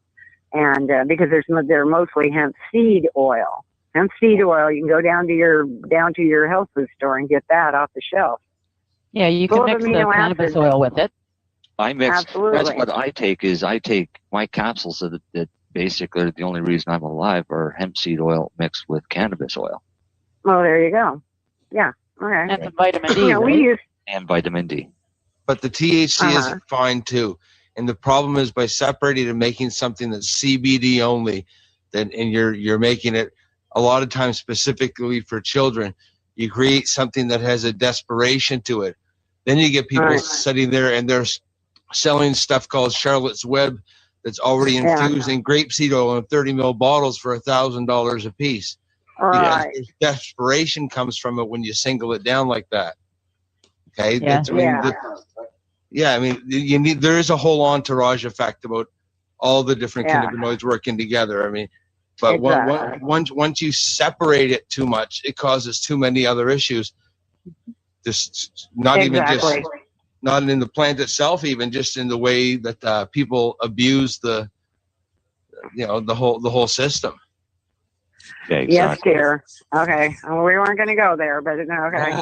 And because they're mostly hemp seed oil. Hemp seed oil, you can go down to your health food store and get that off the shelf. Yeah, you can mix the cannabis oil with it. I mix. Absolutely. That's what I take. I take my capsules that basically are the only reason I'm alive are hemp seed oil mixed with cannabis oil. Well, there you go. Yeah. Okay. And some vitamin D. And vitamin D. But the THC is fine too. And the problem is by separating and making something that's CBD only, and you're making it a lot of times specifically for children, you create something that has a desperation to it. Then you get people sitting there and they're selling stuff called Charlotte's Web that's already infused in grapeseed oil in 30 ml bottles for $1,000 a piece. Right. Because desperation comes from it when you single it down like that. Okay. There is a whole entourage effect about all the different cannabinoids working together. I mean, but once you separate it too much, it causes too many other issues. Just not in the plant itself, even just in the way that people abuse the whole system. Yeah, exactly. Yes, dear. Okay. Well, we weren't going to go there, but okay.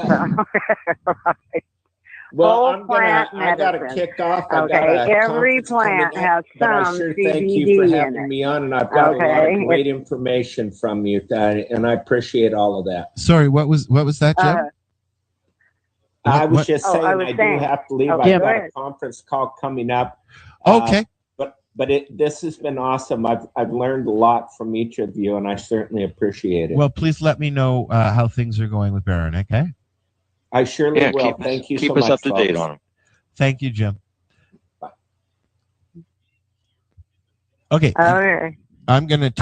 Well, I got to kick off. Every plant has some CBD thank you for having me on, and I've got a lot of great information from you, and I appreciate all of that. Sorry, what was that, Jim? I was just saying I do have to leave. I've got a conference call coming up. Okay. But this has been awesome. I've learned a lot from each of you, and I certainly appreciate it. Well, please let me know how things are going with Baron, okay? I surely will. Thank you so much. Keep us up to date on them. Thank you, Jim. Bye. Okay. I'm gonna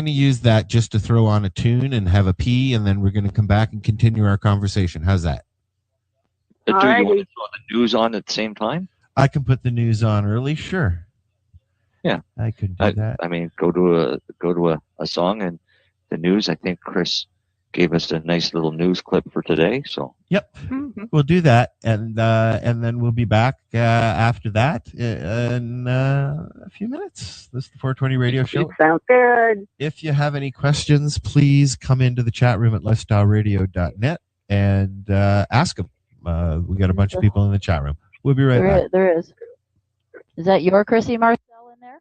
use that just to throw on a tune and have a pee, and then we're gonna come back and continue our conversation. How's that? Do you want to throw the news on at the same time? I can put the news on early, sure. Yeah, I could do that. I mean, go to a song and the news. I think Chris gave us a nice little news clip for today. So yep, we'll do that, and then we'll be back after that in a few minutes. This is the 420 Radio Show. Sounds good. If you have any questions, please come into the chat room at lifestyleradio.net and ask them. We got a bunch of people in the chat room. We'll be right back. There is. Is that your Chrissy Marcel in there?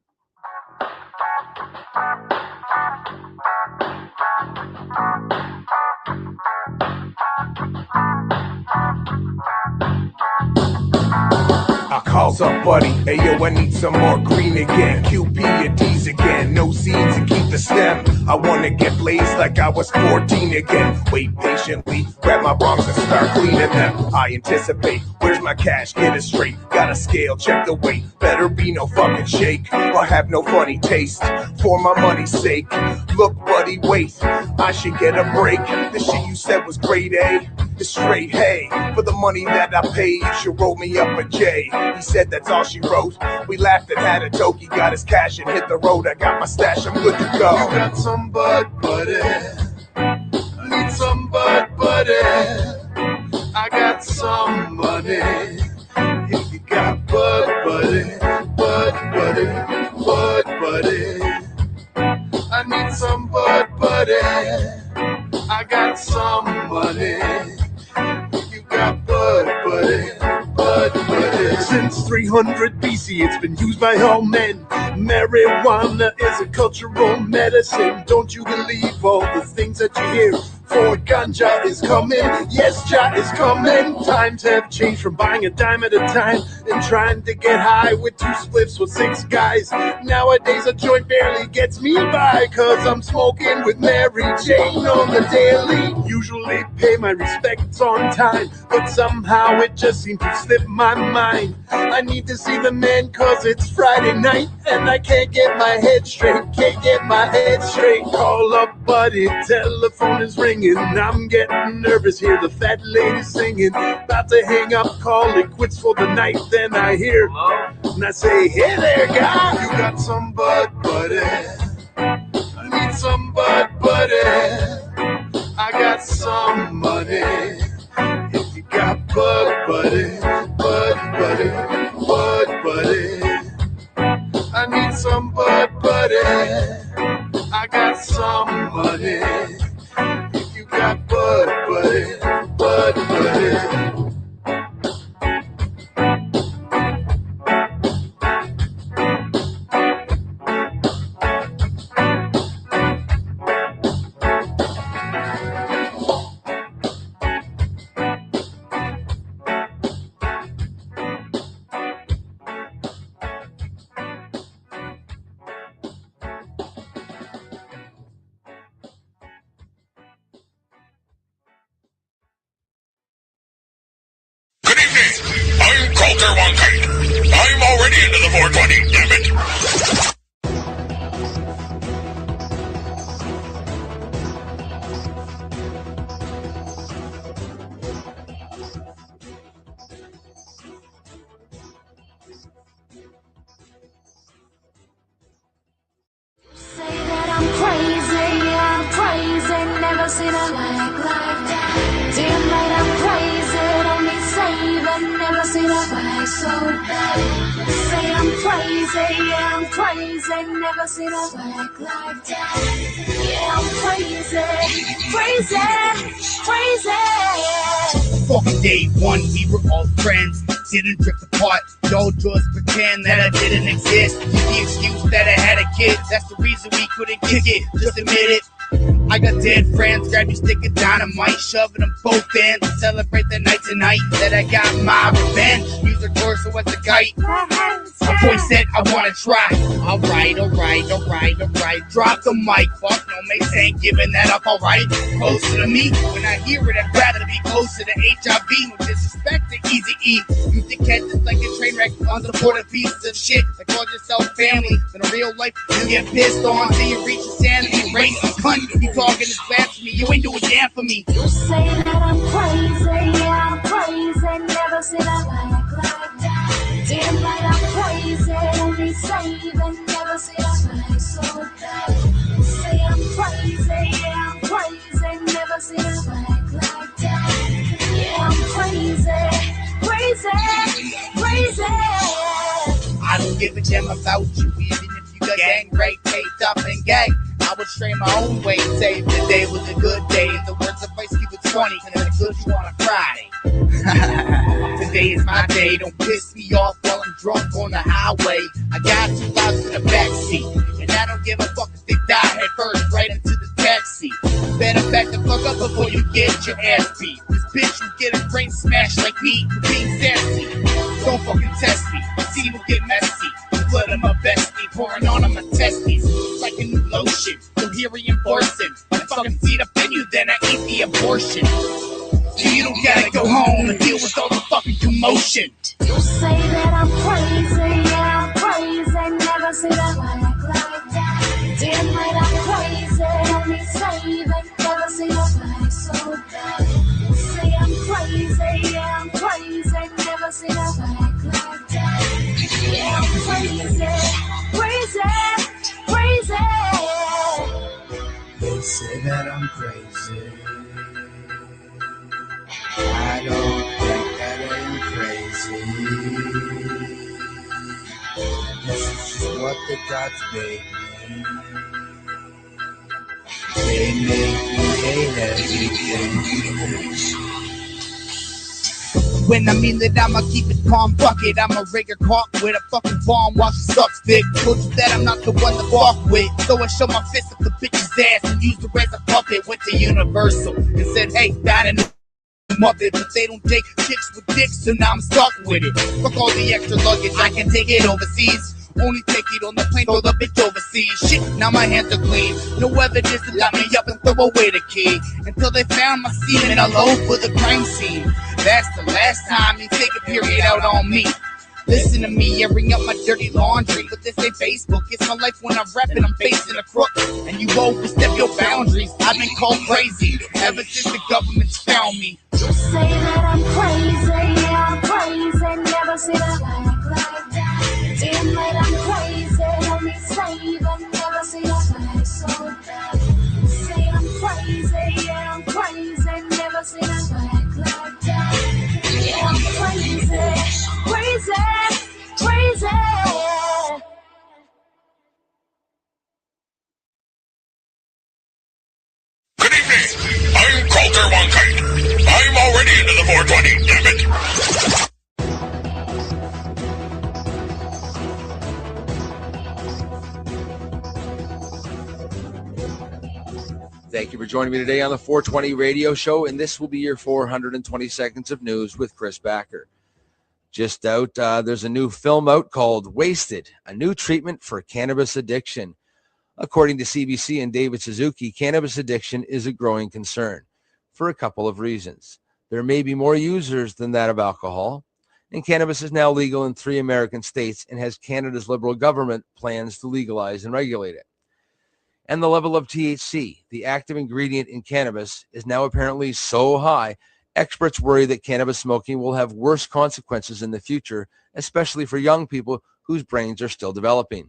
I calls up buddy, hey yo, I need some more green again. QP and D's again, no seeds and keep the stem. I wanna get blazed like I was 14 again. Wait patiently, grab my broncs and start cleaning them. I anticipate, where's my cash, get it straight. Got a scale, check the weight, better be no fucking shake. Or have no funny taste, for my money's sake. Look buddy, wait, I should get a break. The shit you said was grade A. It's straight hay. For the money that I pay, you should roll me up a J. He said that's all she wrote. We laughed and had a toke. He got his cash and hit the road. I got my stash, I'm good to go. You got some bud, buddy. I need some bud, buddy. I got some money. If you got bud, buddy, bud, buddy, bud, buddy. I need some bud, buddy. I got some money. You got bud, buddy, bud, buddy. Since 300 BC, it's been used by all men. Marijuana is a cultural medicine. Don't you believe all the things that you hear? For ganja is coming, yes, Jah is coming. Times have changed from buying a dime at a time and trying to get high with 2 spliffs with 6 guys. Nowadays a joint barely gets me by, cause I'm smoking with Mary Jane on the daily. Usually pay my respects on time, but somehow it just seems to slip my mind. I need to see the man cause it's Friday night and I can't get my head straight, can't get my head straight. Call up buddy, telephone is ringing. I'm getting nervous, hear the fat lady singing. About to hang up, call it quits for the night. Then I hear, and I say, hey there, guy. You got some bud, buddy. I need some bud, buddy. I got some money. If you got bud, buddy, bud, buddy, bud, buddy. I need some bud, buddy. I got some money. Got bud, buddy, bud, buddy. I'm already into the 420, damn it! Say that I'm crazy, never seen a like that. Damn right I'm crazy, don't need saving, never seen a swag so bad. Say I'm crazy, never seen a swag like that. Yeah, I'm crazy. Fucking day one, we were all friends, didn't drift apart. Y'all just pretend that I didn't exist. Use the excuse that I had a kid, that's the reason we couldn't kick it. Just admit it. I got dead friends, grab your stick of dynamite, shoving them both in to celebrate the night tonight that I got my revenge. Use the torso as a guide. My boy said I wanna try. Alright. Drop the mic, fuck no mates ain't giving that up, alright. Closer to me, when I hear it, I'd rather be closer to HIV. No disrespect to Easy E. You think catch this like a train wreck, unsupported pieces of shit that call yourself family. In a real life, you get pissed on till you reach your sanity rate. Cunt, you talking this blasphemy, you ain't doing damn for me. You say that I'm crazy, never seen a like that. Damn right I'm crazy, only saving, never seen a like so bad. Say I'm crazy, never give a damn about you, even if you got gang rape, taped up and gang. I would stray my own way, say the day was a good day. In the words of Ice Cube, it's funny, cause it's good you on a Friday. Today is my day, don't piss me off while I'm drunk on the highway. I got 2 lives in the backseat, and I don't give a fuck if they die head first right into the taxi. Better back the fuck up before you get your ass beat. This bitch will get a brain smashed like me for being sassy. Don't fucking test me, see you get messy. Blood of my bestie, pouring on my testes like a new lotion. So here reinforcing, I fucking feed up in you, then I eat the abortion. So you don't gotta go home and deal with all the fucking commotion. You say that I'm crazy, yeah, I'm crazy. Never see that like that. Damn right, I'm crazy. Only saving, never see that like so bad. You say I'm crazy, yeah, I'm crazy. Never see that like that. Yeah, I'm crazy, crazy, crazy. You say that I'm crazy. I don't think that I'm crazy. This is just what the gods made me. They make me hate everything. When I mean that I'ma keep it calm, fuck it. I'ma rig her cock with a fucking bomb while she sucks dick. Told you that I'm not the one to fuck with, so I show my fist up the bitch's ass and used her as a puppet. Went to Universal and said, hey, that and Muppet, but they don't take chicks with dicks, so now I'm stuck with it. Fuck all the extra luggage, I can take it overseas. Only take it on the plane, throw the bitch overseas. Shit, now my hands are clean. No evidence to lock me up and throw away the key. Until they found my semen all over the crime scene. That's the last time you take a period out on me. Listen to me, airing up my dirty laundry. But this ain't Facebook, it's my life when I'm rapping, I'm facing a crook. And you overstep your boundaries, I've been called crazy ever since the government's found me. You say that I'm crazy, yeah, I'm crazy. Never see that like that. Damn right, I'm crazy. Only saving, never see that like so bad. You say I'm crazy, yeah, I'm crazy. Never see that like that. Yeah, I'm crazy, crazy, crazy. Good evening. I'm Coulter Wonkite. I'm already into the 420, damn it. Thank you for joining me today on the 420 radio show, and this will be your 420 seconds of news with Chris Backer. Just out, there's a new film out called Wasted, a new treatment for cannabis addiction. According to CBC and David Suzuki, cannabis addiction is a growing concern for a couple of reasons. There may be more users than that of alcohol, and cannabis is now legal in 3 American states and has Canada's Liberal government plans to legalize and regulate it. And the level of THC, the active ingredient in cannabis, is now apparently so high, experts worry that cannabis smoking will have worse consequences in the future, especially for young people whose brains are still developing.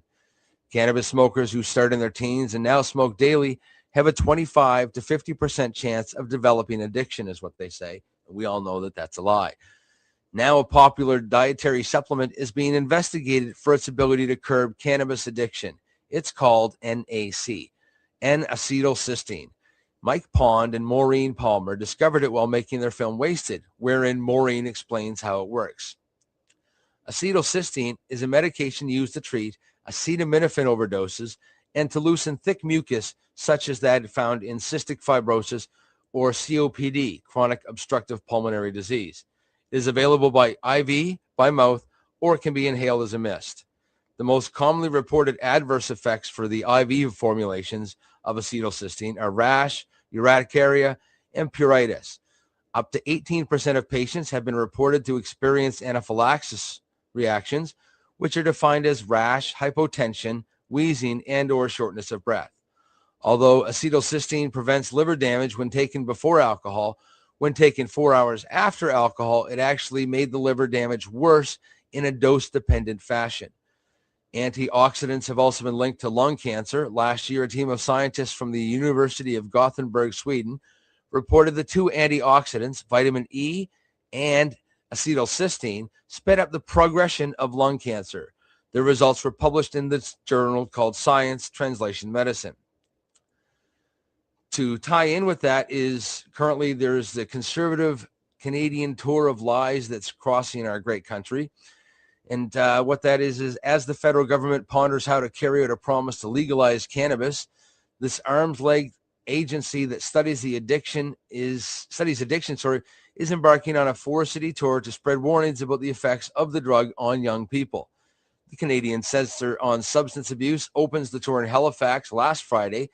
Cannabis smokers who start in their teens and now smoke daily have a 25 to 50% chance of developing addiction, is what they say. We all know that that's a lie. Now a popular dietary supplement is being investigated for its ability to curb cannabis addiction. It's called NAC, N-acetylcysteine. Mike Pond and Maureen Palmer discovered it while making their film Wasted, wherein Maureen explains how it works. Acetylcysteine is a medication used to treat acetaminophen overdoses and to loosen thick mucus, such as that found in cystic fibrosis or COPD, chronic obstructive pulmonary disease. It is available by IV, by mouth, or it can be inhaled as a mist. The most commonly reported adverse effects for the IV formulations of acetylcysteine are rash, urticaria, and pruritus. Up to 18% of patients have been reported to experience anaphylaxis reactions, which are defined as rash, hypotension, wheezing, and or shortness of breath. Although acetylcysteine prevents liver damage when taken before alcohol, when taken 4 hours after alcohol, it actually made the liver damage worse in a dose-dependent fashion. Antioxidants have also been linked to lung cancer. Last year, a team of scientists from the University of Gothenburg, Sweden, reported the 2 antioxidants, vitamin E and acetylcysteine, sped up the progression of lung cancer. The results were published in this journal called Science Translation Medicine. To tie in with that is currently there's the conservative Canadian tour of lies that's crossing our great country. And what that is as the federal government ponders how to carry out a promise to legalize cannabis, this arm's-length agency that studies addiction is embarking on a 4-city tour to spread warnings about the effects of the drug on young people. The Canadian Center on Substance Abuse opens the tour in Halifax last Friday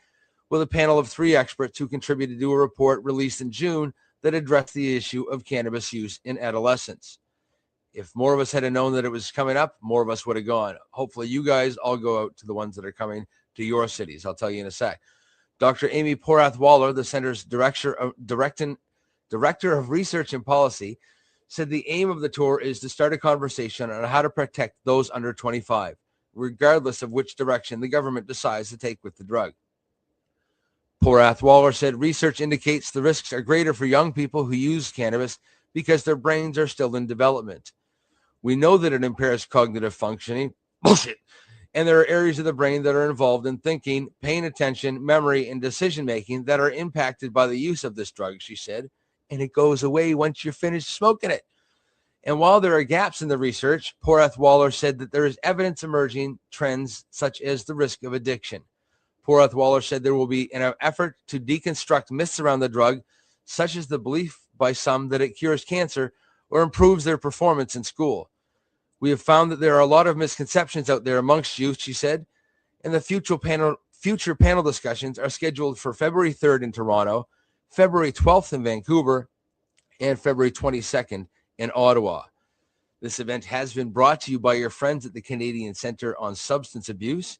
with a panel of 3 experts who contributed to a report released in June that addressed the issue of cannabis use in adolescents. If more of us had known that it was coming up, more of us would have gone. Hopefully you guys all go out to the ones that are coming to your cities. I'll tell you in a sec. Dr. Amy Porath-Waller, the center's director of research and policy, said the aim of the tour is to start a conversation on how to protect those under 25, regardless of which direction the government decides to take with the drug. Porath-Waller said research indicates the risks are greater for young people who use cannabis because their brains are still in development. We know that it impairs cognitive functioning, bullshit, and there are areas of the brain that are involved in thinking, paying attention, memory, and decision-making that are impacted by the use of this drug, she said, and it goes away once you're finished smoking it. And while there are gaps in the research, Porath-Waller said that there is evidence emerging trends such as the risk of addiction. Porath-Waller said there will be an effort to deconstruct myths around the drug, such as the belief by some that it cures cancer or improves their performance in school. We have found that there are a lot of misconceptions out there amongst youth, she said, and the future panel discussions are scheduled for February 3rd in Toronto, February 12th in Vancouver, and February 22nd in Ottawa. This event has been brought to you by your friends at the Canadian Centre on Substance Abuse,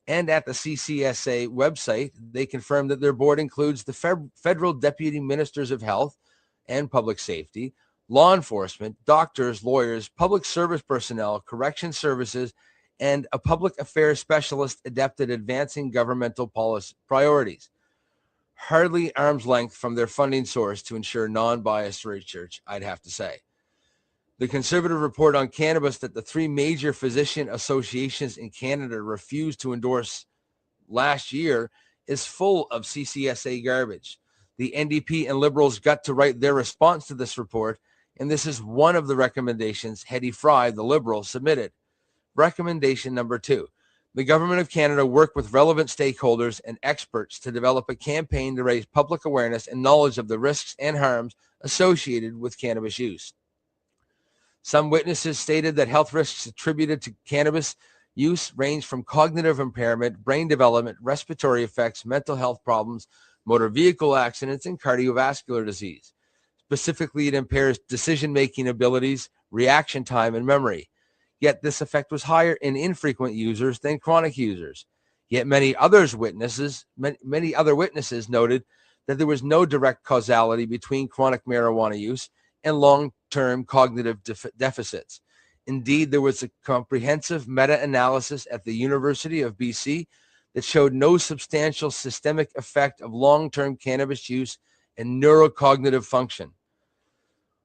and at the CCSA website, they confirm that their board includes the federal deputy ministers of health and public safety, law enforcement, doctors, lawyers, public service personnel, correction services, and a public affairs specialist adept at advancing governmental policy priorities. Hardly arm's length from their funding source to ensure non-biased research, I'd have to say. The Conservative report on cannabis that the 3 major physician associations in Canada refused to endorse last year is full of CCSA garbage. The NDP and Liberals got to write their response to this report, and this is one of the recommendations Hetty Fry, the Liberal, submitted. Recommendation number 2. The Government of Canada work with relevant stakeholders and experts to develop a campaign to raise public awareness and knowledge of the risks and harms associated with cannabis use. Some witnesses stated that health risks attributed to cannabis use range from cognitive impairment, brain development, respiratory effects, mental health problems, motor vehicle accidents, and cardiovascular disease. Specifically, it impairs decision-making abilities, reaction time, and memory. Yet this effect was higher in infrequent users than chronic users. Yet many other witnesses noted that there was no direct causality between chronic marijuana use and long-term cognitive deficits. Indeed, there was a comprehensive meta-analysis at the University of BC that showed no substantial systemic effect of long-term cannabis use and neurocognitive function.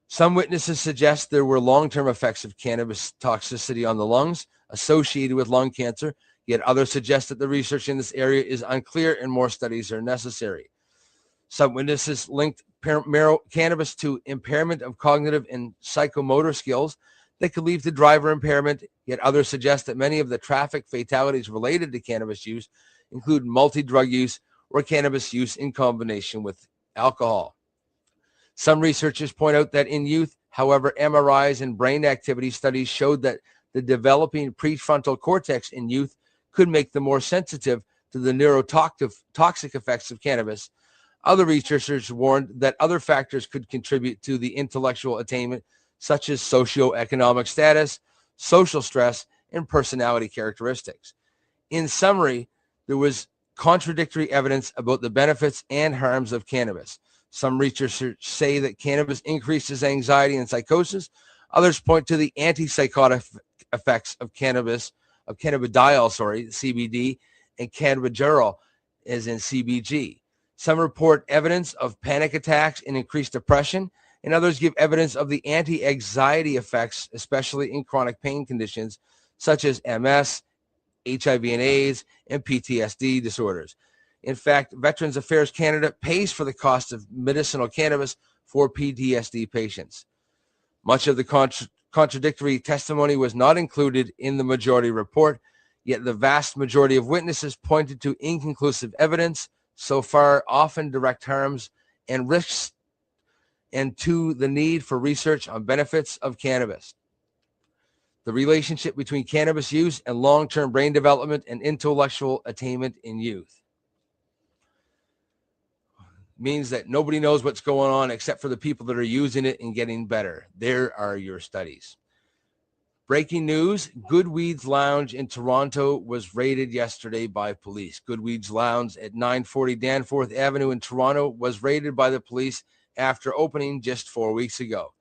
Some witnesses suggest there were long-term effects of cannabis toxicity on the lungs associated with lung cancer, yet others suggest that the research in this area is unclear and more studies are necessary. Some witnesses linked cannabis to impairment of cognitive and psychomotor skills that could lead to driver impairment, yet others suggest that many of the traffic fatalities related to cannabis use include multi-drug use or cannabis use in combination with alcohol. Some researchers point out that in youth, however, MRIs and brain activity studies showed that the developing prefrontal cortex in youth could make them more sensitive to the neurotoxic effects of cannabis. Other researchers warned that other factors could contribute to the intellectual attainment, such as socioeconomic status, social stress, and personality characteristics. In summary, there was contradictory evidence about the benefits and harms of cannabis. Some researchers say that cannabis increases anxiety and psychosis. Others point to the antipsychotic effects of cannabidiol, CBD, and cannabigerol, as in CBG. Some report evidence of panic attacks and increased depression, and others give evidence of the anti-anxiety effects, especially in chronic pain conditions such as MS, HIV and AIDS, and PTSD disorders. In fact, Veterans Affairs Canada pays for the cost of medicinal cannabis for PTSD patients. Much of the contradictory testimony was not included in the majority report, yet the vast majority of witnesses pointed to inconclusive evidence so far, often direct harms and risks, and to the need for research on benefits of cannabis. The relationship between cannabis use and long-term brain development and intellectual attainment in youth means that nobody knows what's going on except for the people that are using it and getting better. There are your studies. Breaking news, Goodweeds Lounge in Toronto was raided yesterday by police. Goodweeds Lounge at 940 Danforth Avenue in Toronto was raided by the police after opening just 4 weeks ago.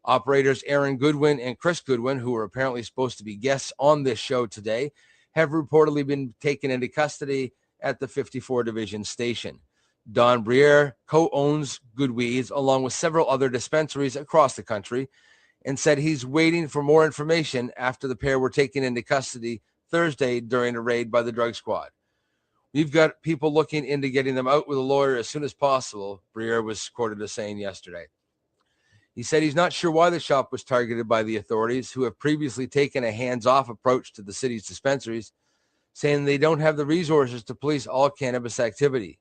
Operators Aaron Goodwin and Chris Goodwin, who are apparently supposed to be guests on this show today, have reportedly been taken into custody at the 54 Division Station. Don Briere co-owns Goodweeds along with several other dispensaries across the country and said he's waiting for more information after the pair were taken into custody Thursday during a raid by the drug squad. We've got people looking into getting them out with a lawyer as soon as possible, Briere was quoted as saying yesterday. He said he's not sure why the shop was targeted by the authorities, who have previously taken a hands-off approach to the city's dispensaries, saying they don't have the resources to police all cannabis activity.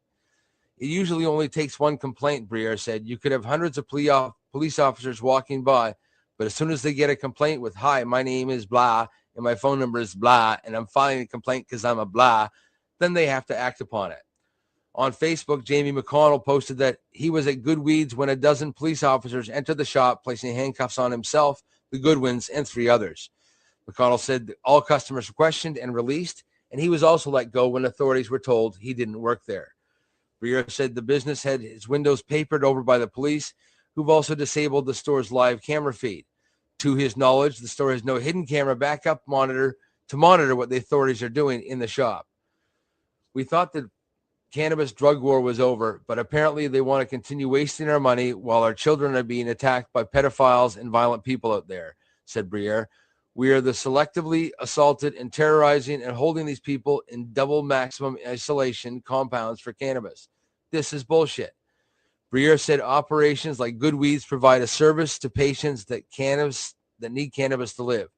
It usually only takes one complaint, Briere said. You could have hundreds of police officers walking by, but as soon as they get a complaint with, "Hi, my name is blah, and my phone number is blah, and I'm filing a complaint because I'm a blah," then they have to act upon it. On Facebook, Jamie McConnell posted that he was at Goodweeds when a dozen police officers entered the shop, placing handcuffs on himself, the Goodwins, and 3 others. McConnell said that all customers were questioned and released, and he was also let go when authorities were told he didn't work there. Briere said the business had its windows papered over by the police, who've also disabled the store's live camera feed. To his knowledge, the store has no hidden camera backup monitor to monitor what the authorities are doing in the shop. We thought that cannabis drug war was over, but apparently they want to continue wasting our money while our children are being attacked by pedophiles and violent people out there, said Briere. We are the selectively assaulted and terrorizing and holding these people in double maximum isolation compounds for cannabis. This is bullshit. Briere said operations like Goodweeds provide a service to patients that need cannabis to live.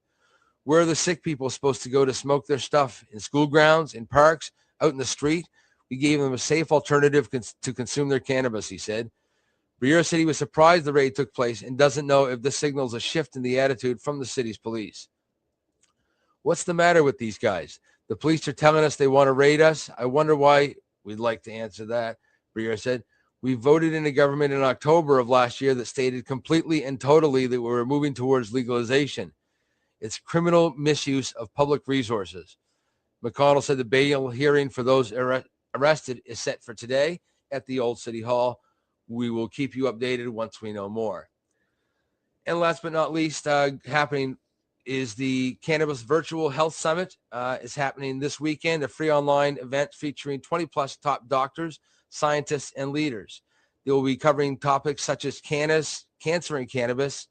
Where are the sick people supposed to go to smoke their stuff? In school grounds, in parks, out in the street? We gave them a safe alternative to consume their cannabis, he said. Briere said he was surprised the raid took place and doesn't know if this signals a shift in the attitude from the city's police. What's the matter with these guys? The police are telling us they want to raid us. I wonder why. We'd like to answer that, Briere said. We voted in a government in October of last year that stated completely and totally that we were moving towards legalization. It's criminal misuse of public resources. McConnell said the bail hearing for those arrested is set for today at the Old City Hall. We will keep you updated once we know more. And last but not least, happening is the Cannabis Virtual Health Summit. Is happening this weekend, a free online event featuring 20-plus top doctors, scientists, and leaders. They will be covering topics such as cancer and cannabis,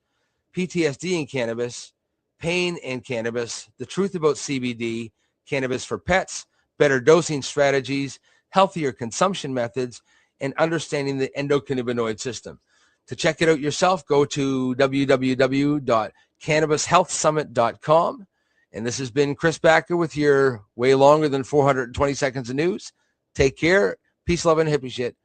PTSD and cannabis, pain and cannabis, the truth about CBD, cannabis for pets, better dosing strategies, healthier consumption methods, and understanding the endocannabinoid system. To check it out yourself, go to www.cannabishealthsummit.com. And this has been Chris Backer with your way longer than 420 seconds of news. Take care. Peace, love, and hippie shit.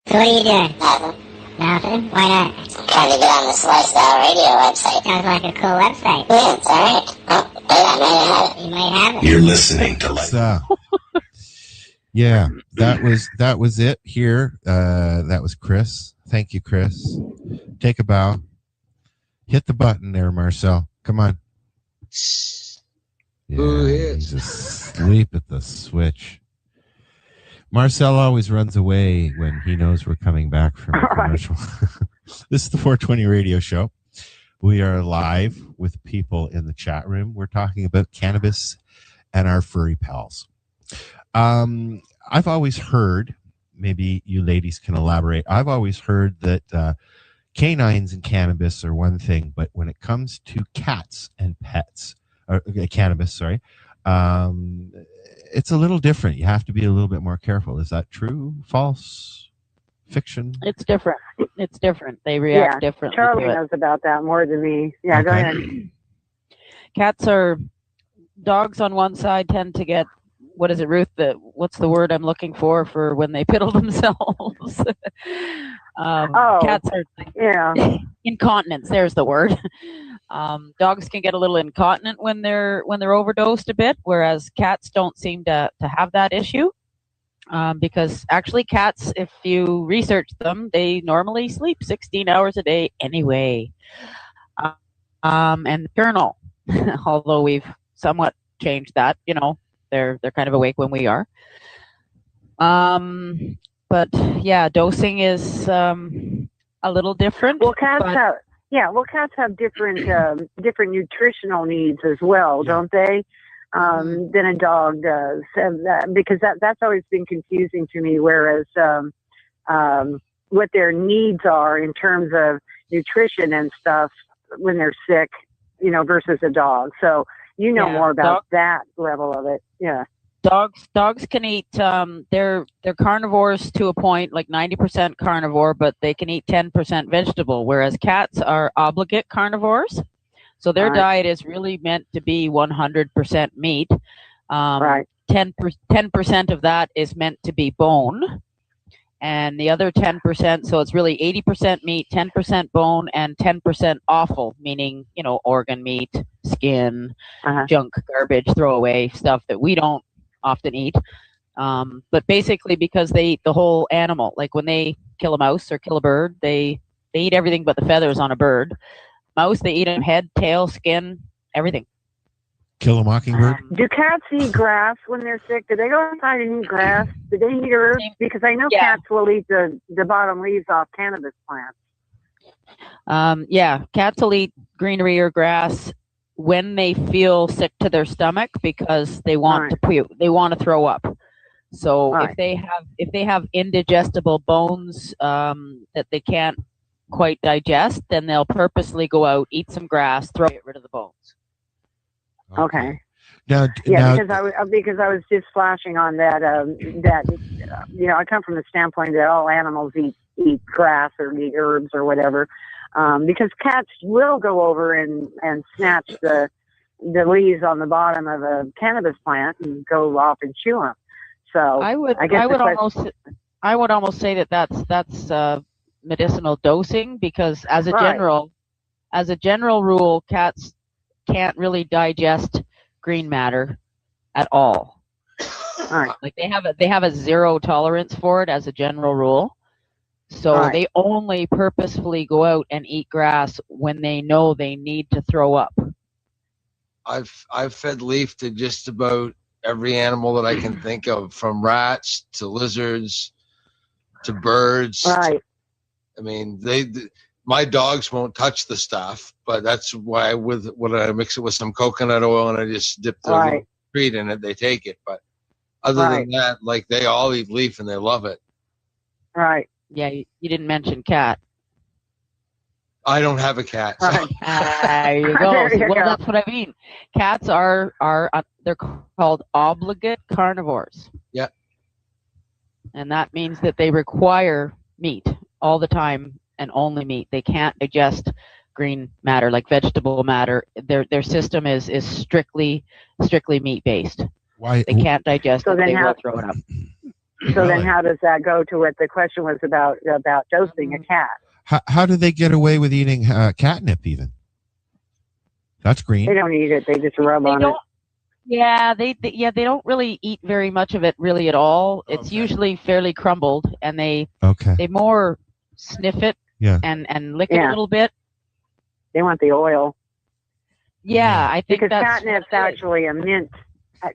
So what are you doing? Nothing. Nothing? Why not? I'm trying to get on this Lifestyle Radio website. Sounds like a cool website. Yeah, it's alright. Oh, I might have it. You might have it. You're listening to Lifestyle. Yeah, that was it here. That was Chris. Thank you, Chris. Take a bow. Hit the button there, Marcel. Come on. Yeah, he's asleep at the switch. Marcel always runs away when he knows we're coming back from a commercial. This is the 420 radio show. We are live with people in the chat room. We're talking about cannabis and our furry pals. I've always heard, maybe you ladies can elaborate, I've always heard that canines and cannabis are one thing, but when it comes to cats and pets, or cannabis, sorry, it's a little different. You have to be a little bit more careful. Is that true? False? Fiction? It's different. It's different. They react differently. Charlie to it. knows about that more than me. Yeah, go ahead. Dogs on one side tend to get, what is it, Ruth? What's the word I'm looking for when they piddle themselves? Cats are incontinence. There's the word. Dogs can get a little incontinent when they're overdosed a bit, whereas cats don't seem to have that issue. Because actually cats, if you research them, they normally sleep 16 hours a day anyway. And nocturnal, although we've somewhat changed that, they're kind of awake when we are. But yeah, dosing is a little different. Well, cats have different different nutritional needs as well, don't they? Than a dog does, because that's always been confusing to me. Whereas what their needs are in terms of nutrition and stuff when they're sick, versus a dog. So more about that level of it. Yeah. Dogs can eat. They're carnivores to a point, like 90% carnivore, but they can eat 10% vegetable. Whereas cats are obligate carnivores. So their diet is really meant to be 100% meat. 10% of that is meant to be bone. And the other 10%, so it's really 80% meat, 10% bone, and 10% offal, meaning, organ meat, skin, junk, garbage, throwaway stuff that we don't often eat. But basically because they eat the whole animal. Like when they kill a mouse or kill a bird, they eat everything but the feathers on a bird. Mouse, they eat them head, tail, skin, everything. Kill a mockingbird? Do cats eat grass when they're sick? Do they go outside and eat grass? Do they eat herbs? Because I know cats will eat the bottom leaves off cannabis plants. Cats will eat greenery or grass when they feel sick to their stomach because they want to puke. They want to throw up. So if they have indigestible bones that they can't quite digest, then they'll purposely go out, eat some grass, get rid of the bones. Okay. Now, because I was just flashing on that. I come from the standpoint that all animals eat grass or eat herbs or whatever, because cats will go over and snatch the leaves on the bottom of a cannabis plant and go off and chew them. So I would almost say that's medicinal dosing, because as a general rule, cats can't really digest green matter at all. Like they have a zero tolerance for it as a general rule. So they only purposefully go out and eat grass when they know they need to throw up. I've fed leaf to just about every animal that I can think of, from rats to lizards to birds. I mean, my dogs won't touch the stuff, but that's why when I mix it with some coconut oil and I just dip the little treat in it, they take it. But other than that, like, they all eat leaf and they love it. Right. Yeah, you didn't mention cat. I don't have a cat. So. There you go. That's what I mean. Cats are they're called obligate carnivores. Yeah. And that means that they require meat all the time and only meat. They can't digest green matter like vegetable matter. Their system is strictly meat based. Why they can't digest it? They will throw it up. So then, how does that go to what the question was about dosing a cat? How do they get away with eating catnip? Even that's green. They don't eat it; they just rub on it. Yeah, they don't really eat very much of it really at all. It's usually fairly crumbled, and they more sniff it and lick it a little bit. They want the oil. Yeah, I think because that's catnip's actually a mint.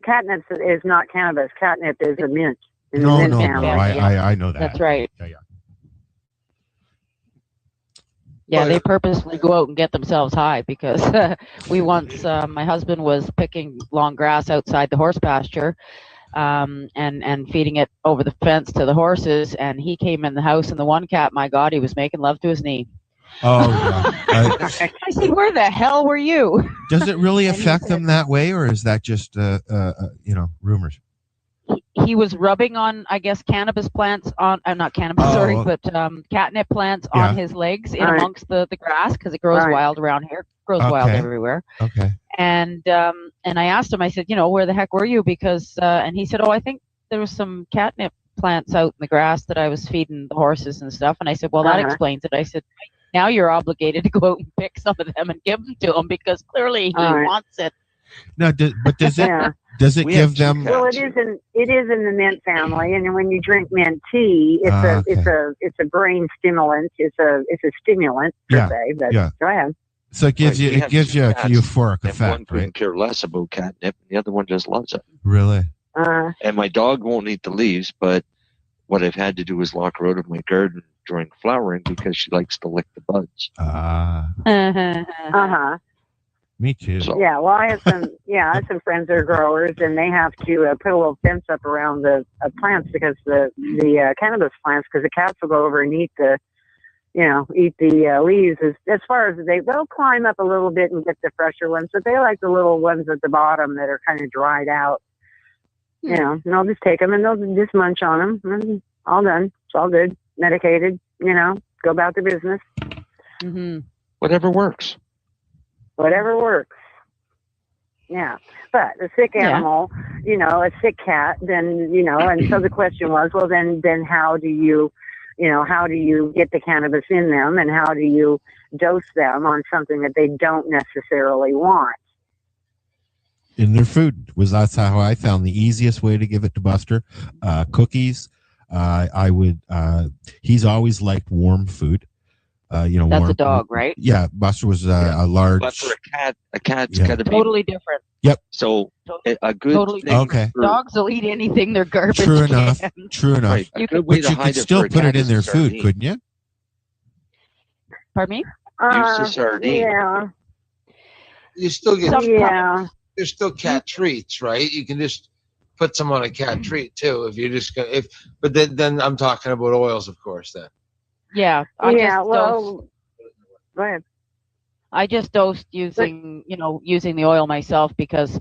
Catnip is not cannabis. Catnip is a mint. No, I know that. That's right. Yeah. Yeah, they purposely go out and get themselves high because we once, my husband was picking long grass outside the horse pasture and feeding it over the fence to the horses, and he came in the house, and the one cat, my God, he was making love to his knee. Oh, yeah. I said, where the hell were you? Does it really affect them that way, or is that just rumors? He was rubbing on, I guess, cannabis plants on, not cannabis, but catnip plants on his legs in amongst the grass, because it grows wild around here. It grows wild everywhere. Okay. And I asked him, I said, where the heck were you? Because and he said, oh, I think there was some catnip plants out in the grass that I was feeding the horses and stuff. And I said, well, that explains it. I said, now you're obligated to go out and pick some of them and give them to him, because clearly he wants it. No, but does it does it give them? Well, it is in the mint family, and when you drink mint tea, it's a brain stimulant. It's a stimulant per se. But go ahead. So it gives you a euphoric effect, one couldn't care less about catnip, and the other one just loves it. Really? And my dog won't eat the leaves, but what I've had to do is lock her out of my garden during flowering because she likes to lick the buds. Me too. So. Yeah, well, I have some friends that are growers, and they have to put a little fence up around the plants, because the cannabis plants, because the cats will go over and eat the leaves. As far as they'll climb up a little bit and get the fresher ones, but they like the little ones at the bottom that are kind of dried out. And they'll just take them and they'll just munch on them. And all done. It's all good. Medicated. Go about their business. Whatever works. Whatever works. Yeah. But a sick animal, a sick cat, then, and so the question was, well, then how do you get the cannabis in them, and how do you dose them on something that they don't necessarily want? In their food. That's how I found the easiest way to give it to Buster. Cookies. I would. He's always liked warm food. That's warm, a dog, right? Yeah, Buster was a large. But for a cat's got to be totally different. Yep. So a good totally thing. Okay. Dogs will eat anything they're garbage. True enough. Can. True enough. Right. But you could still put it in their food, couldn't you? Pardon me? Use the sardine. Yeah. You still get Yeah. There's still cat treats, right? You can just put some on a cat treat too, if you're just gonna. But then I'm talking about oils, of course. Then. Yeah. Go ahead. I just dosed using the oil myself, because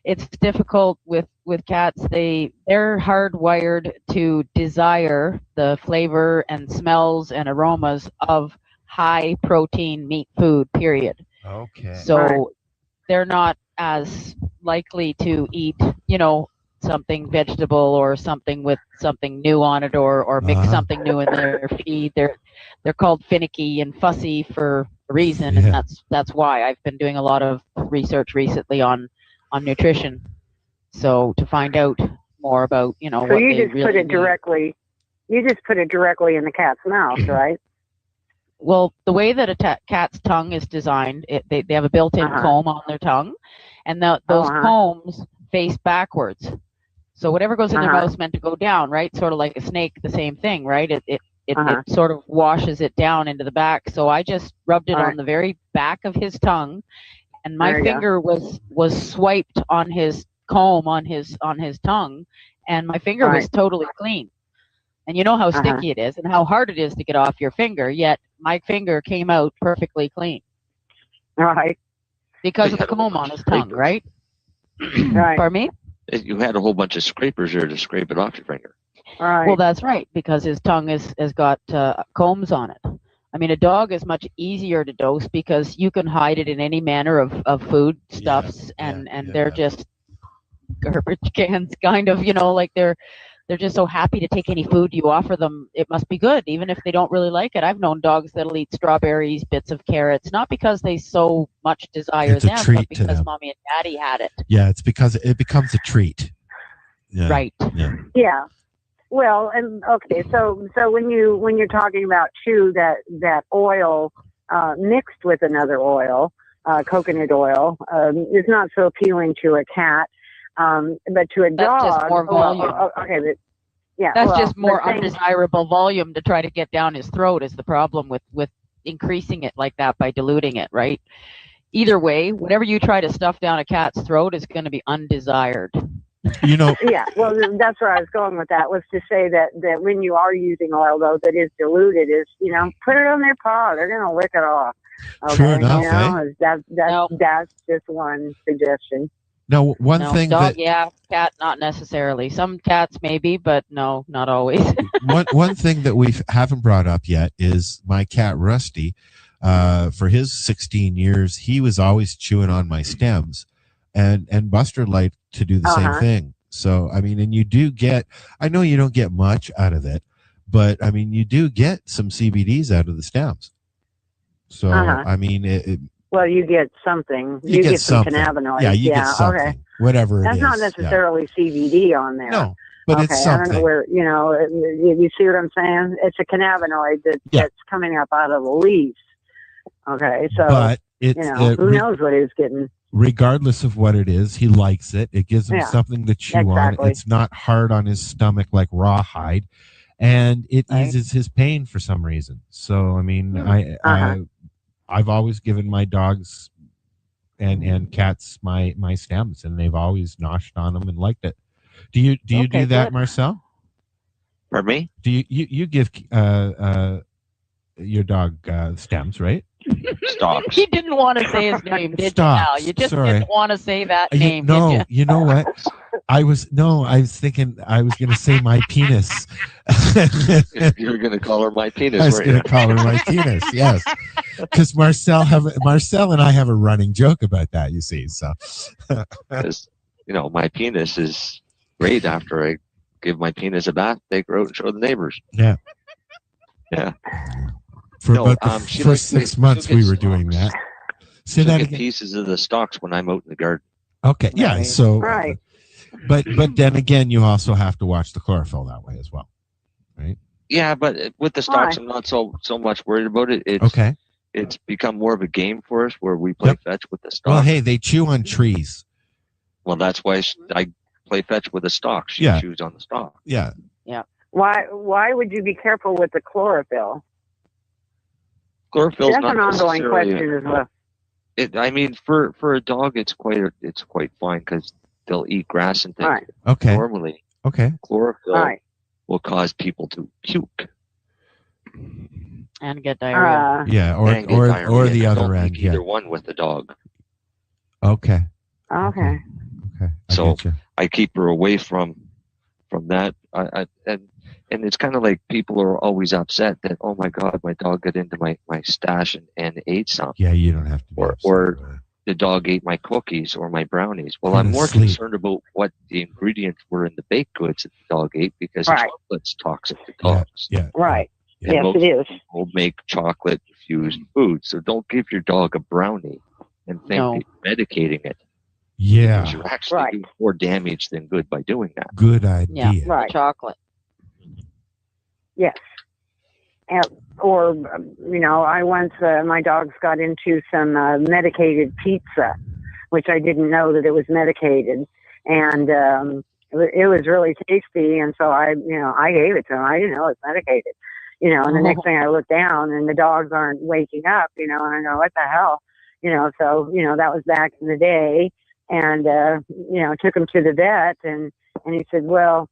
it's difficult with cats. They're hardwired to desire the flavor and smells and aromas of high protein meat food, period. Okay. So they're not as likely to eat, something vegetable or something with something new on it, or mix something new in their feed. They're called finicky and fussy for a reason, and that's why I've been doing a lot of research recently on nutrition. So to find out more about, So what you they just really put it need. directly. You just put it directly in the cat's mouth, right? Well, the way that a cat's tongue is designed, they have a built-in comb on their tongue, and those combs face backwards. So whatever goes in their mouth is meant to go down, right? Sort of like a snake, the same thing, right? It sort of washes it down into the back. So I just rubbed it on the very back of his tongue, and my finger was swiped on his comb on his tongue, and my finger was totally clean. And you know how sticky it is and how hard it is to get off your finger, yet my finger came out perfectly clean. Right. Because of the comb on his tongue, right? Right. Pardon me? You had a whole bunch of scrapers there to scrape it off your finger. Right. Well, that's right, because his tongue has got combs on it. I mean, a dog is much easier to dose because you can hide it in any manner of food stuffs, and they're just garbage cans, kind of, like they're just so happy to take any food you offer them. It must be good, even if they don't really like it. I've known dogs that'll eat strawberries, bits of carrots, not because they so much desire It's a them, treat but to because them. mommy and daddy had it. Yeah, it's because it becomes a treat. Yeah. Right. Yeah. Yeah. Well, and okay, so when you're talking about too that oil mixed with another oil, coconut oil, is not so appealing to a cat, but to a dog. That's just more volume. Okay, but yeah, That's just more undesirable volume to try to get down his throat is the problem with increasing it like that by diluting it, right? Either way, whatever you try to stuff down a cat's throat is going to be undesired. You know. Yeah, well, that's where I was going with that, was to say that when you are using oil, though, that is diluted, is, put it on their paw. They're going to lick it off. Okay? True enough, That's just one suggestion. Now, one thing dog, that yeah, cat, not necessarily. Some cats maybe, but no, not always. one thing that we haven't brought up yet is my cat Rusty. For his 16 years, he was always chewing on my stems, and Buster liked to do the same thing. So, I mean, and you do get, I know you don't get much out of it, but I mean, you do get some CBDs out of the stems. So, I mean, well, you get something. You get some cannabinoids. Yeah, you get something. Okay. Whatever That's it is. not necessarily CBD on there. No, but it's something. I don't know where, you see what I'm saying? It's a cannabinoid that's coming up out of the leaves. Okay, so, but who knows what he's getting. Regardless of what it is, he likes it. It gives him something to chew on. It's not hard on his stomach like rawhide, and it eases his pain for some reason. So, I mean, I've always given my dogs and cats my stems, and they've always noshed on them and liked it. Do you do that, good. Marcel? Pardon me? Do you give your dog stems, right? Stocks. He didn't want to say his name, did you? Now you just didn't want to say that name. No, did you? You know what? I was thinking I was going to say my penis. You're going to call her my penis. I was going to call her my penis. Yes, because Marcel and I have a running joke about that. You see, so my penis is great after I give my penis a bath, take her out and show the neighbors. Yeah. Yeah. For about the first 6 months, we were doing that. Say that again. Pieces of the stalks when I'm out in the garden. Okay, yeah. So, but then again, you also have to watch the chlorophyll that way as well, right? Yeah, but with the stalks, I'm not so much worried about it. It's become more of a game for us where we play fetch with the stalks. Well, hey, they chew on trees. Well, that's why I play fetch with the stalk. She chews on the stalk. Yeah. Yeah. Why would you be careful with the chlorophyll? Chlorophyll's That's not an ongoing necessarily question as well. I mean, for a dog, it's quite fine because they'll eat grass and things. Right. Okay. Normally, chlorophyll will cause people to puke and get diarrhea. Yeah, or the other end. Either one with the dog. Okay. Okay. So I keep her away from that. And it's kind of like people are always upset that, oh my God, my dog got into my stash and ate some. Yeah, you don't have to. Or the dog ate my cookies or my brownies. Well, I'm more concerned about what the ingredients were in the baked goods that the dog ate because chocolate's toxic to dogs. Yeah. Right. And yes, it is. People make chocolate-infused food, so don't give your dog a brownie and think that you're medicating it. Yeah. Because you're actually doing more damage than good by doing that. Good idea. Yeah, right. Chocolate. Yes. Or, I once, my dogs got into some medicated pizza, which I didn't know that it was medicated. And it was really tasty. And so I gave it to them. I didn't know it was medicated. And the next thing I look down and the dogs aren't waking up, and I go, what the hell? So, that was back in the day. And, took them to the vet and he said, well,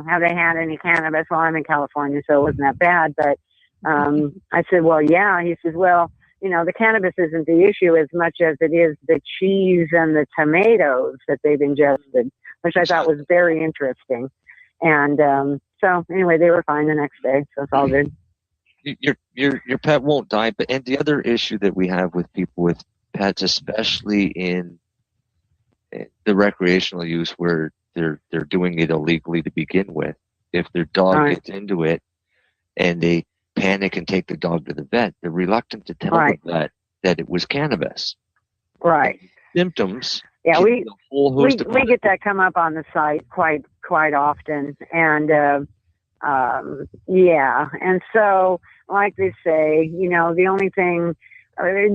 have they had any cannabis? Well, I'm in California, so it wasn't that bad. But I said, well, yeah. He says, well, the cannabis isn't the issue as much as it is the cheese and the tomatoes that they've ingested, which I thought was very interesting. And so anyway, they were fine the next day, so it's all good. Your pet won't die. And the other issue that we have with people with pets, especially in the recreational use where they're doing it illegally to begin with. If their dog gets into it and they panic and take the dog to the vet, they're reluctant to tell the vet that it was cannabis. Right. Symptoms. Yeah, we get that come up on the site quite often, and and so like they say, the only thing.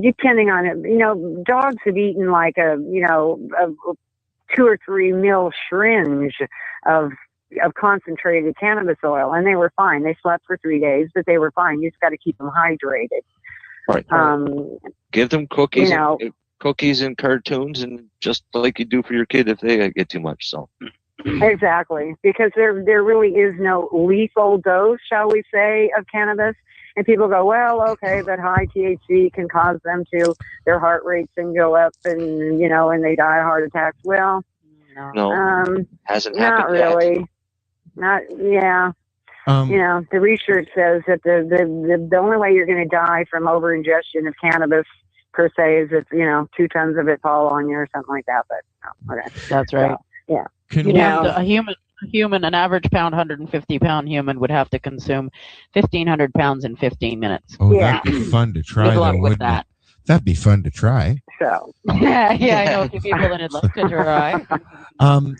Depending on it, dogs have eaten like a 2 or 3 mil syringe of concentrated cannabis oil, and they were fine. They slept for 3 days, but they were fine. You just got to keep them hydrated. Right. Give them cookies, cookies and cartoons, and just like you do for your kid if they get too much. So. Exactly, because there really is no lethal dose, shall we say, of cannabis. And people go, well, okay, but high THC can cause them to, their heart rates can go up and, and they die of heart attacks. Well, No, hasn't not happened yet. really. Yeah. The research says that the only way you're going to die from overingestion of cannabis per se is if 2 tons of it fall on you or something like that. But okay, that's right. So, yeah, an average 150-pound human would have to consume 1,500 pounds in 15 minutes. Oh, that'd be fun to try. Good luck though, with wouldn't that. It? That'd be fun to try. So yeah, I know a few people that'd like to try.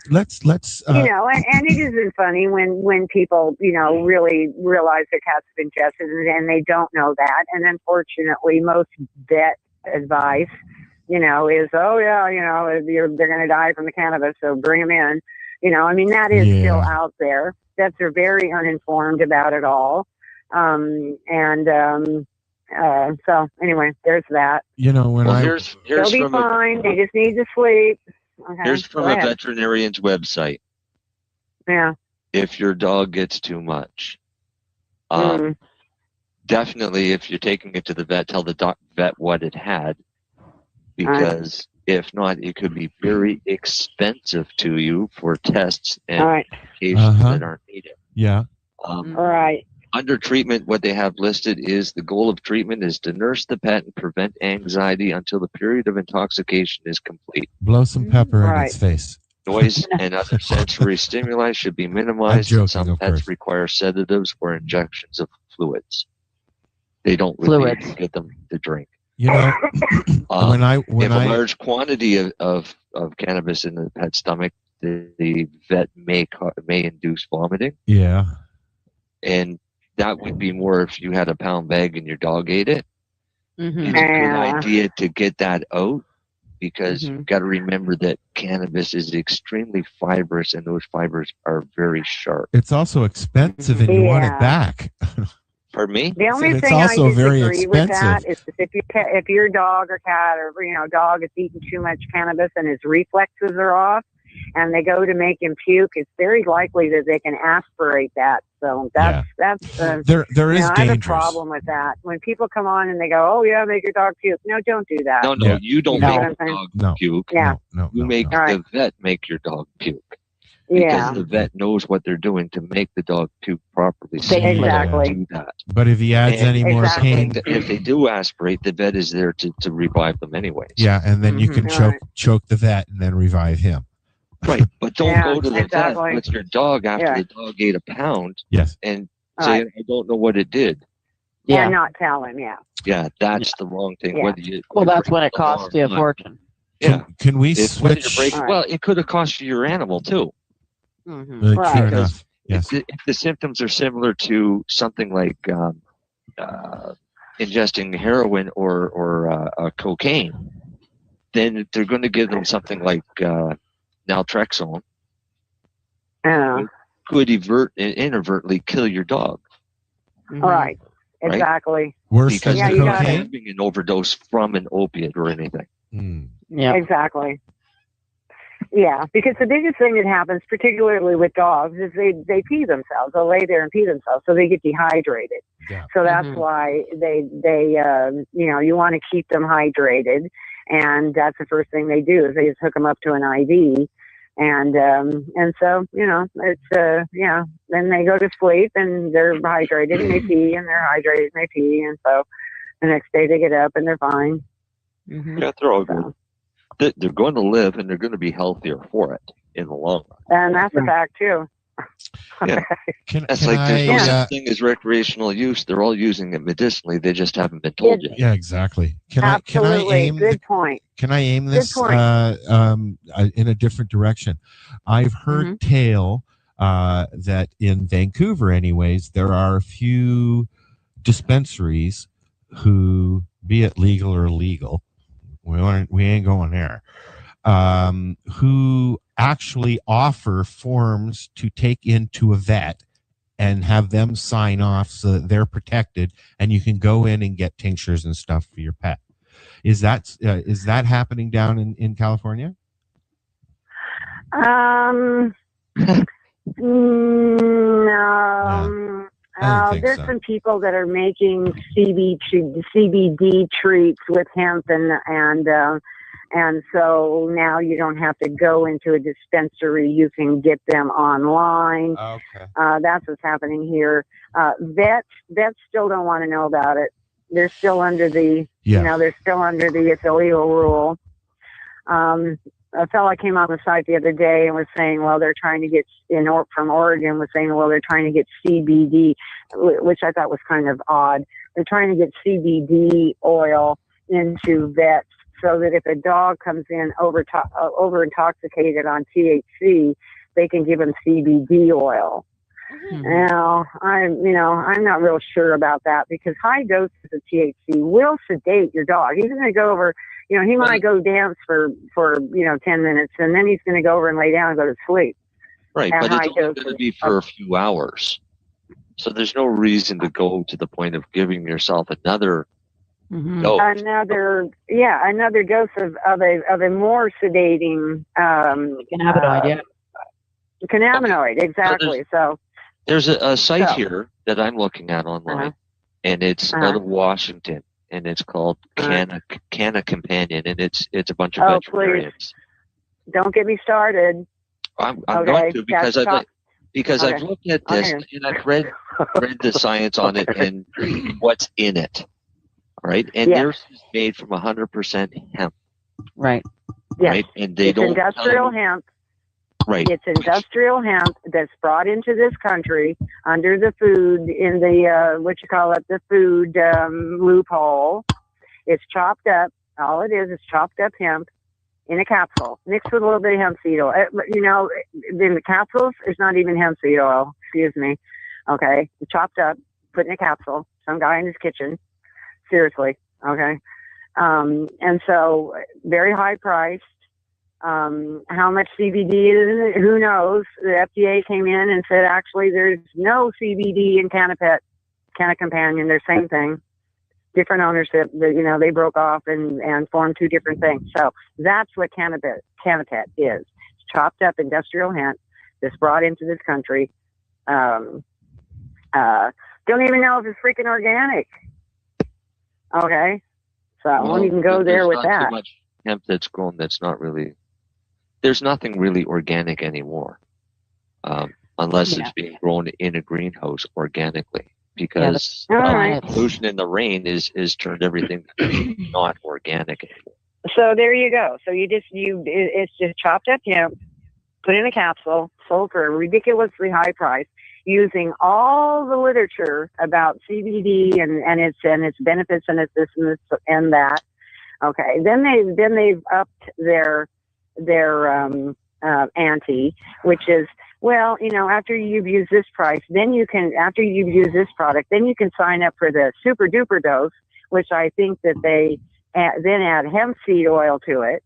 Let's. And it isn't funny when people really realize their cat's been ingested and they don't know that. And unfortunately, most vet advice, is they're going to die from the cannabis, so bring them in. That is still out there. Vets are very uninformed about it all. So anyway, there's that. Here's they'll be fine. They just need to sleep. Okay. Here's from a veterinarian's website. Yeah. If your dog gets too much, definitely if you're taking it to the vet, tell the vet what it had, because if not, it could be very expensive to you for tests and medications that aren't needed. Yeah. All right. Under treatment, what they have listed is the goal of treatment is to nurse the pet and prevent anxiety until the period of intoxication is complete. Blow some pepper in its face. Noise and other sensory stimuli should be minimized. I'm joking, Some of pets course. require sedatives or injections of fluids. They don't really get them to drink. When I if a large quantity of cannabis in the pet's stomach, the vet may induce vomiting. Yeah. And that would be more if you had a pound bag and your dog ate it. Mm-hmm. It's a good idea to get that out, because you've got to remember that cannabis is extremely fibrous and those fibers are very sharp. It's also expensive and you want it back. Pardon me? The only It's thing also I very disagree with that expensive. is if your dog or cat or dog is eating too much cannabis and his reflexes are off and they go to make him puke, it's very likely that they can aspirate that. So that's there is I have a dangerous. problem with that. When people come on and they go, "Oh yeah, make your dog puke." No, don't do that. No, you don't make your dog puke. Yeah. You make the vet make your dog puke. Because the vet knows what they're doing to make the dog puke properly. So Exactly. do that. But if he adds any more pain, if they do aspirate, the vet is there to revive them anyways. yeah, and then you can choke the vet and then revive him. Right, but don't go to the vet with your dog after the dog ate a pound. Yes. And say, I don't know what it did. Yeah, not tell him. Yeah. Yeah, that's the wrong thing. Yeah. Whether you, Well, that's when it costs you a fortune. Yeah. Can we It's whether you switch? Well, it could have cost you your animal too. Fair enough. Yes. If the symptoms are similar to something like ingesting heroin or cocaine, then they're going to give them something like naltrexone. Could inadvertently kill your dog. Right. Exactly. Worse because than they're not cocaine? having an overdose from an opiate or anything. Yeah. Exactly. Yeah, because the biggest thing that happens, particularly with dogs, is they pee themselves. They'll lay there and pee themselves, so they get dehydrated. Yeah. So that's why they you want to keep them hydrated, and that's the first thing they do is they just hook them up to an IV, and so it's then they go to sleep and they're hydrated and they pee and they're hydrated and they pee, and so the next day they get up and they're fine. Yeah, they're all good. They're going to live and they're going to be healthier for it in the long run. And that's a fact too. Yeah. There's no such thing as recreational use. They're all using it medicinally. They just haven't been told yet. Yeah, exactly. Can Absolutely. I aim? Good point. Can I aim this Good point. in a different direction? I've heard tale that in Vancouver, anyways, there are a few dispensaries who, be it legal or illegal, we ain't going there, who actually offer forms to take into a vet and have them sign off so that they're protected and you can go in and get tinctures and stuff for your pet. Is that happening down in California? No. There's some people that are making CBD treats with hemp, and so now you don't have to go into a dispensary. You can get them online. Okay. That's what's happening here. Vets still don't want to know about it. They're still under the, they're still under the it's illegal rule. A fellow came on the site the other day and was saying, well, they're trying to get from Oregon was saying, well, they're trying to get CBD, which I thought was kind of odd. They're trying to get CBD oil into vets so that if a dog comes in over intoxicated on THC, they can give him CBD oil. Now, I'm not real sure about that because high doses of THC will sedate your dog. He's going to go over, he might go dance for 10 minutes and then he's going to go over and lay down and go to sleep. Right, but it's only going to be for a few hours. So there's no reason to go to the point of giving yourself another dose. Another dose of a more sedating cannabinoid, cannabinoid, exactly. So there's a site here that I'm looking at online, and it's out of Washington, and it's called Canna Companion, and it's a bunch of veterinarians. Please. Don't get me started. I'm going to because I've looked at this and I've read the science on it and what's in it. All right, and theirs is made from 100% hemp. Right. Yes. Right, and it's industrial hemp. Right. It's industrial hemp that's brought into this country under the food in the the food loophole. It's chopped up. All it is chopped up hemp in a capsule mixed with a little bit of hemp seed oil. In the capsules, it's not even hemp seed oil. Excuse me. Okay, chopped up, put in a capsule. Some guy in his kitchen. Seriously. Okay. And so very high priced. How much CBD is it? Who knows? The FDA came in and said, actually, there's no CBD in Canna Companion. They're same thing. Different ownership. They broke off and formed two different things. So that's what Canna Pet is. It's chopped up industrial hemp that's brought into this country. Don't even know if it's freaking organic. Okay. So I won't even go there with that. Too much hemp that's grown that's not really, there's nothing really organic anymore, unless it's being grown in a greenhouse organigally, because pollution in the rain is turned everything not organic anymore. So there you go. So it's just chopped up hemp, put in a capsule, sold for a ridiculously high price, using all the literature about CBD and its benefits and its this and that. Okay, then they've upped their ante, which is, well, after you've used this price, after you've used this product, then you can sign up for the super duper dose, which I think that they then add hemp seed oil to it,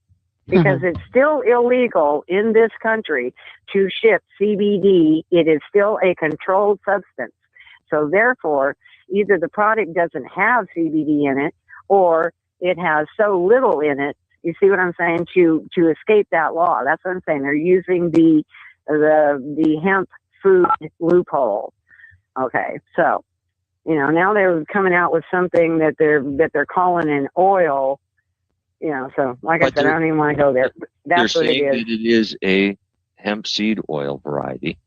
because it's still illegal in this country to ship CBD. It is still a controlled substance. So therefore, either the product doesn't have CBD in it, or it has so little in it. You see what I'm saying? To escape that law. That's what I'm saying. They're using the hemp food loophole. Okay, so now they're coming out with something that they're calling an oil. So like I said, I don't even want to go there. That's what it is. They're saying that it is a hemp seed oil variety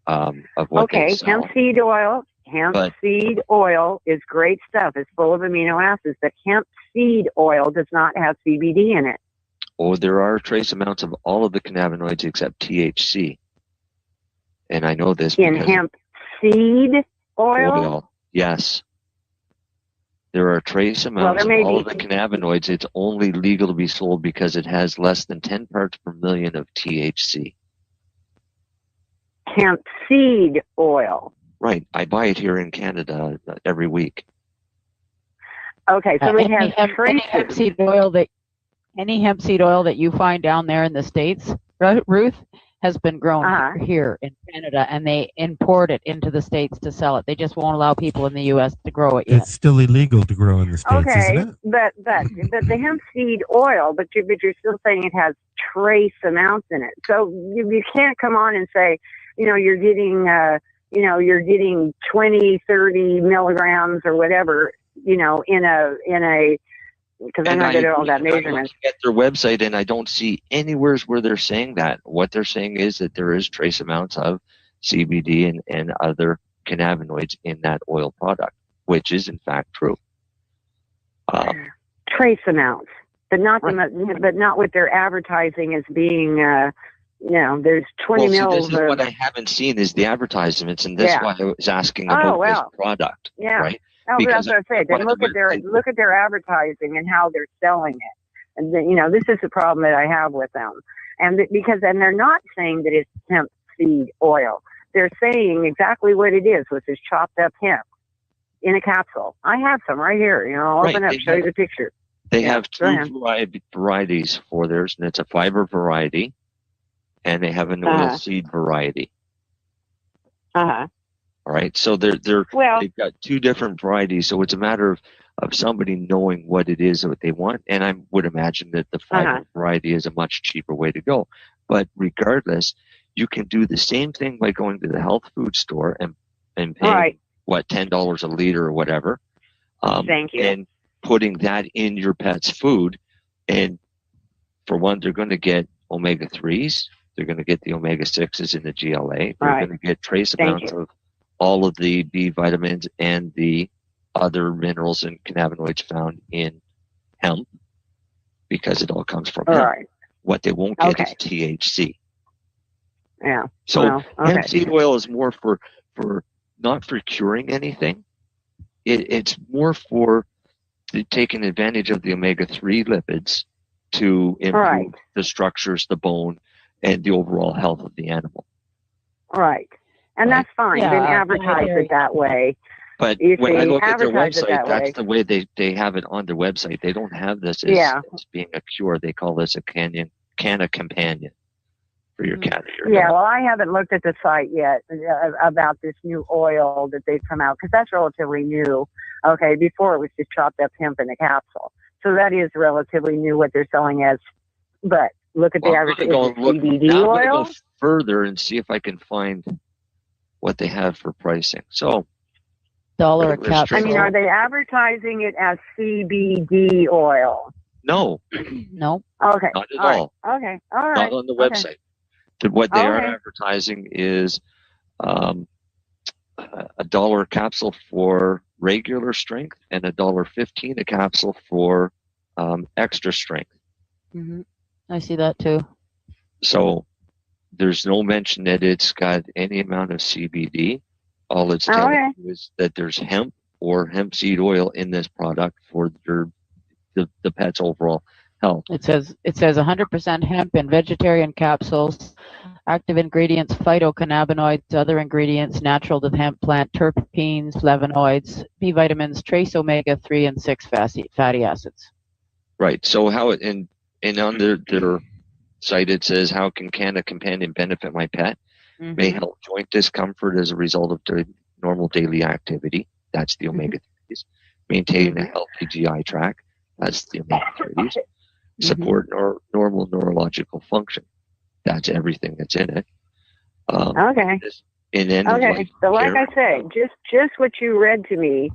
of what they sell. Hemp seed oil. Hemp seed oil is great stuff. It's full of amino acids, but hemp seed oil does not have CBD in it. Oh, there are trace amounts of all of the cannabinoids except THC. And I know this in hemp seed oil. Yes. There are trace amounts of all of the cannabinoids. It's only legal to be sold because it has less than 10 parts per million of THC. Hemp seed oil. Right. I buy it here in Canada every week. Okay, so it has any hemp seed oil that you find down there in the States, Ruth, has been grown here in Canada, and they import it into the States to sell it. They just won't allow people in the U.S. to grow it yet. It's still illegal to grow in the States, isn't it? but the hemp seed oil, but you're still saying it has trace amounts in it. So you can't come on and say, you're getting you're getting 20, 30 milligrams or whatever, in a because I'm not good at all that measurement. At their website, and I don't see anywhere where they're saying that. What they're saying is that there is trace amounts of CBD and other cannabinoids in that oil product, which is in fact true. Trace amounts, but not but not what they're advertising as being. There's 20 mils. This is what I haven't seen is the advertisements, and this is why I was asking about this product. Yeah. Right? Oh, that's what I said. Then look at their advertising and how they're selling it, and then, this is the problem that I have with them, and they're not saying that it's hemp seed oil. They're saying exactly what it is, which is chopped up hemp in a capsule. I have some right here. I'll open up, show you the picture. They have two varieties for theirs, and it's a fiber variety, and they have an oil seed variety. All right, so they've got two different varieties, so it's a matter of somebody knowing what it is that they want, and I would imagine that the fiber variety is a much cheaper way to go. But regardless, you can do the same thing by going to the health food store and paying $10 a liter or whatever. Thank you. And putting that in your pet's food, and for one, they're going to get omega-3s, they're going to get the omega-6s in the GLA, they're going to get trace amounts of all of the B vitamins and the other minerals and cannabinoids found in hemp, because it all comes from hemp. What they won't get is THC. Yeah. So hemp seed oil is more for not for curing anything. It's more for taking advantage of the omega-3 lipids to improve the structures, the bone, and the overall health of the animal. Right. And that's fine. Then advertise it that way. But when I look at their website, that's the way they have it on their website. They don't have this as being a cure. They call this a canna companion for your cat or your dog. Well, I haven't looked at the site yet about this new oil that they've come out, because that's relatively new. Okay, before it was just chopped up hemp in a capsule. So that is relatively new what they're selling as. But look at the advertisement. CBD oil. I'm going to go further and see if I can find what they have for pricing. So, $1 a capsule. I mean, are they advertising it as CBD oil? No. No. Okay. Not at all. Okay. All right. Not on the website. What they are advertising is $1 a capsule for regular strength and $1.15 a capsule for extra strength. Mm-hmm. I see that too. So there's no mention that it's got any amount of CBD. All it's telling you is that there's hemp or hemp seed oil in this product for the pet's overall health. It says 100% hemp in vegetarian capsules. Active ingredients: phytocannabinoids, other ingredients natural to the hemp plant, terpenes, flavonoids, B vitamins, trace omega-3 and 6 fatty acids. Right. So how it and on their site it says, how can Canna Companion benefit my pet? May help joint discomfort as a result of normal daily activity. That's the omega-3s. Maintain a healthy GI tract. That's the omega-3s. Support normal neurological function. That's everything that's in it. So like I say, just what you read to me,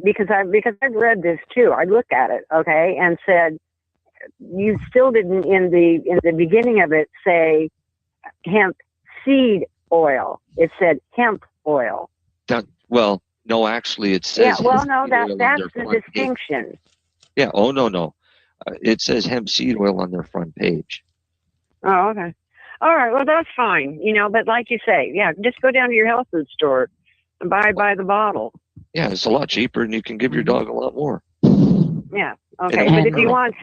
because I've read this too. I looked at it, and said you still didn't in the beginning of it say hemp seed oil. It said hemp oil. No, actually it says. That's the distinction. Page. Yeah. Oh no. It says hemp seed oil on their front page. Oh, okay. All right. Well, that's fine. But like you say, just go down to your health food store and buy by the bottle. Yeah, it's a lot cheaper, and you can give your dog a lot more. Yeah. Okay. But if you want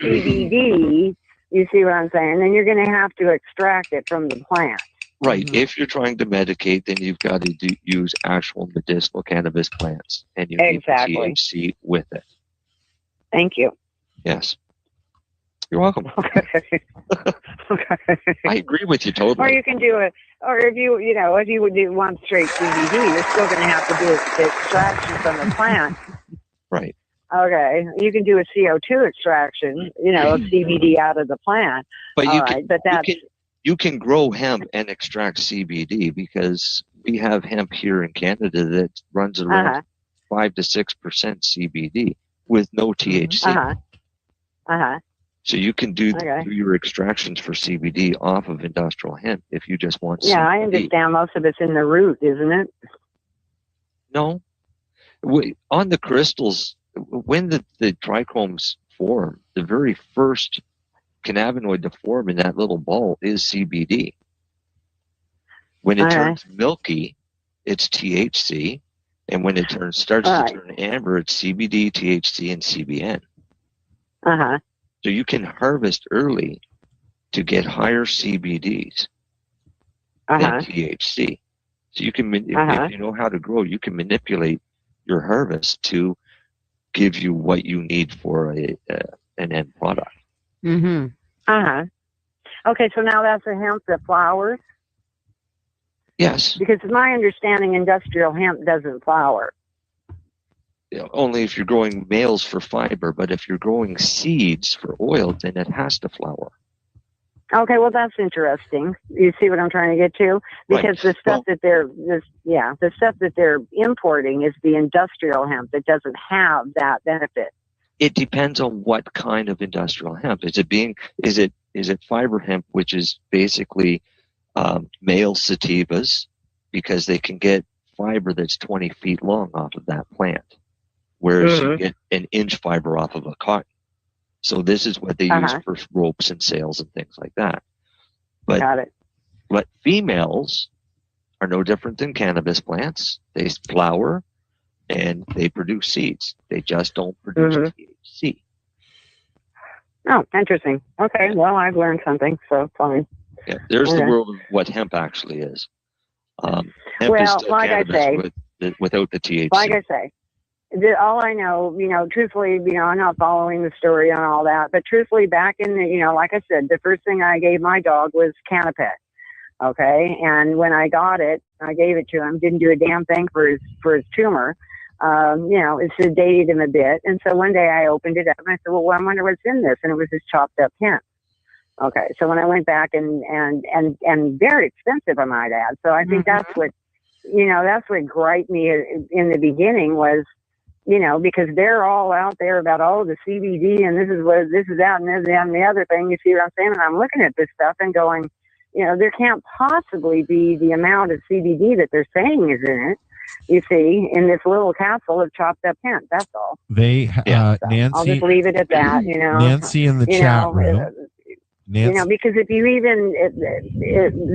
CBD, you see what I'm saying? Then you're going to have to extract it from the plant. Right. If you're trying to medicate, then you've got to use actual medicinal cannabis plants, and you need THC with it. Thank you. Yes. You're welcome. Okay. Okay. I agree with you totally. Or you can do it, or if you would do one straight CBD, you're still going to have to do the extraction from the plant. Right. Okay. You can do a CO2 extraction, of CBD out of the plant. But you can grow hemp and extract CBD because we have hemp here in Canada that runs around 5 to 6% CBD with no THC. So you can do your extractions for CBD off of industrial hemp if you just want CBD. Yeah, I understand most of it's in the root, isn't it? No. On the crystals, when the trichomes form, the very first cannabinoid to form in that little ball is CBD. When it turns milky, it's THC. And when it starts to turn amber, it's CBD, THC, and CBN. So you can harvest early to get higher CBDs than THC. So you can, if you know how to grow, you can manipulate your harvest to give you what you need for an end product. Okay, so now that's a hemp that flowers? Yes. Because it's my understanding industrial hemp doesn't flower. Only if you're growing males for fiber, but if you're growing seeds for oil, then it has to flower. Okay, well that's interesting. You see what I'm trying to get to? Because the stuff that the stuff that they're importing is the industrial hemp that doesn't have that benefit. It depends on what kind of industrial hemp. Is it fiber hemp, which is basically male sativas, because they can get fiber that's 20 feet long off of that plant, whereas you get an inch fiber off of a cotton. So this is what they use for ropes and sails and things like that. But, Got it. But females are no different than cannabis plants. They flower and they produce seeds. They just don't produce THC. Oh, interesting. Okay, well, I've learned something, so fine. Yeah, there's the world of what hemp actually is. Hemp is still like cannabis I say, without the THC. Like I say, all I know, truthfully, I'm not following the story on all that, but truthfully, back in the, like I said, the first thing I gave my dog was Canapet. Okay, and when I got it, I gave it to him. Didn't do a damn thing for his tumor. It sedated him a bit. And so one day I opened it up and I said, well, I wonder what's in this. And it was this chopped up hemp. Okay. So when I went back and very expensive, I might add. So I think that's what griped me in the beginning was, because they're all out there about, the CBD and this is that and this and the other thing. You see what I'm saying? And I'm looking at this stuff and going, there can't possibly be the amount of CBD that they're saying is in it. You see, in this little capsule of chopped up hemp. That's all. Nancy. I'll just leave it at that. Nancy in the chat room. Nancy. Because if you even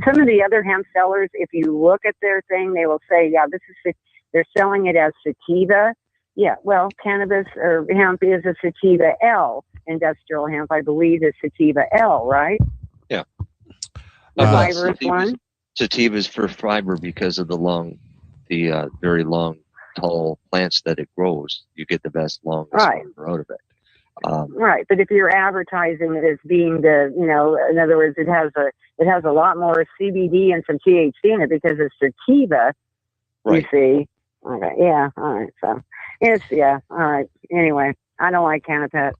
some of the other hemp sellers, if you look at their thing, they will say, they're selling it as sativa. Yeah, well, cannabis or hemp is a sativa L. Industrial hemp, I believe, is sativa L, right? Yeah. The fibrous one. Sativa is for fiber because of the very long, tall plants that it grows. You get the best longest fiber out of it. Right, but if you're advertising it as being in other words, it has a lot more CBD and some THC in it because it's sativa. Right. You see. Okay. Yeah. All right. So all right. Anyway, I don't like Canapet.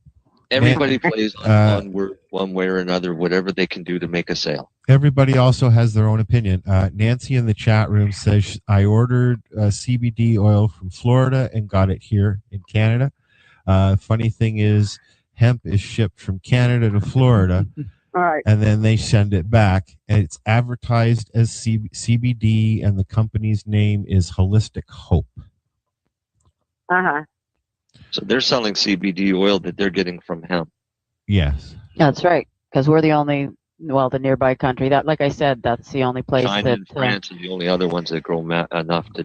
Everybody plays on one way or another, whatever they can do to make a sale. Everybody also has their own opinion. Nancy in the chat room says, I ordered CBD oil from Florida and got it here in Canada. Funny thing is, hemp is shipped from Canada to Florida, and then they send it back. And it's advertised as CBD, and the company's name is Holistic Hope. So they're selling CBD oil that they're getting from hemp. Yes. That's right, because we're the only, the nearby country that, like I said, that's the only place China and France are the only other ones that grow enough to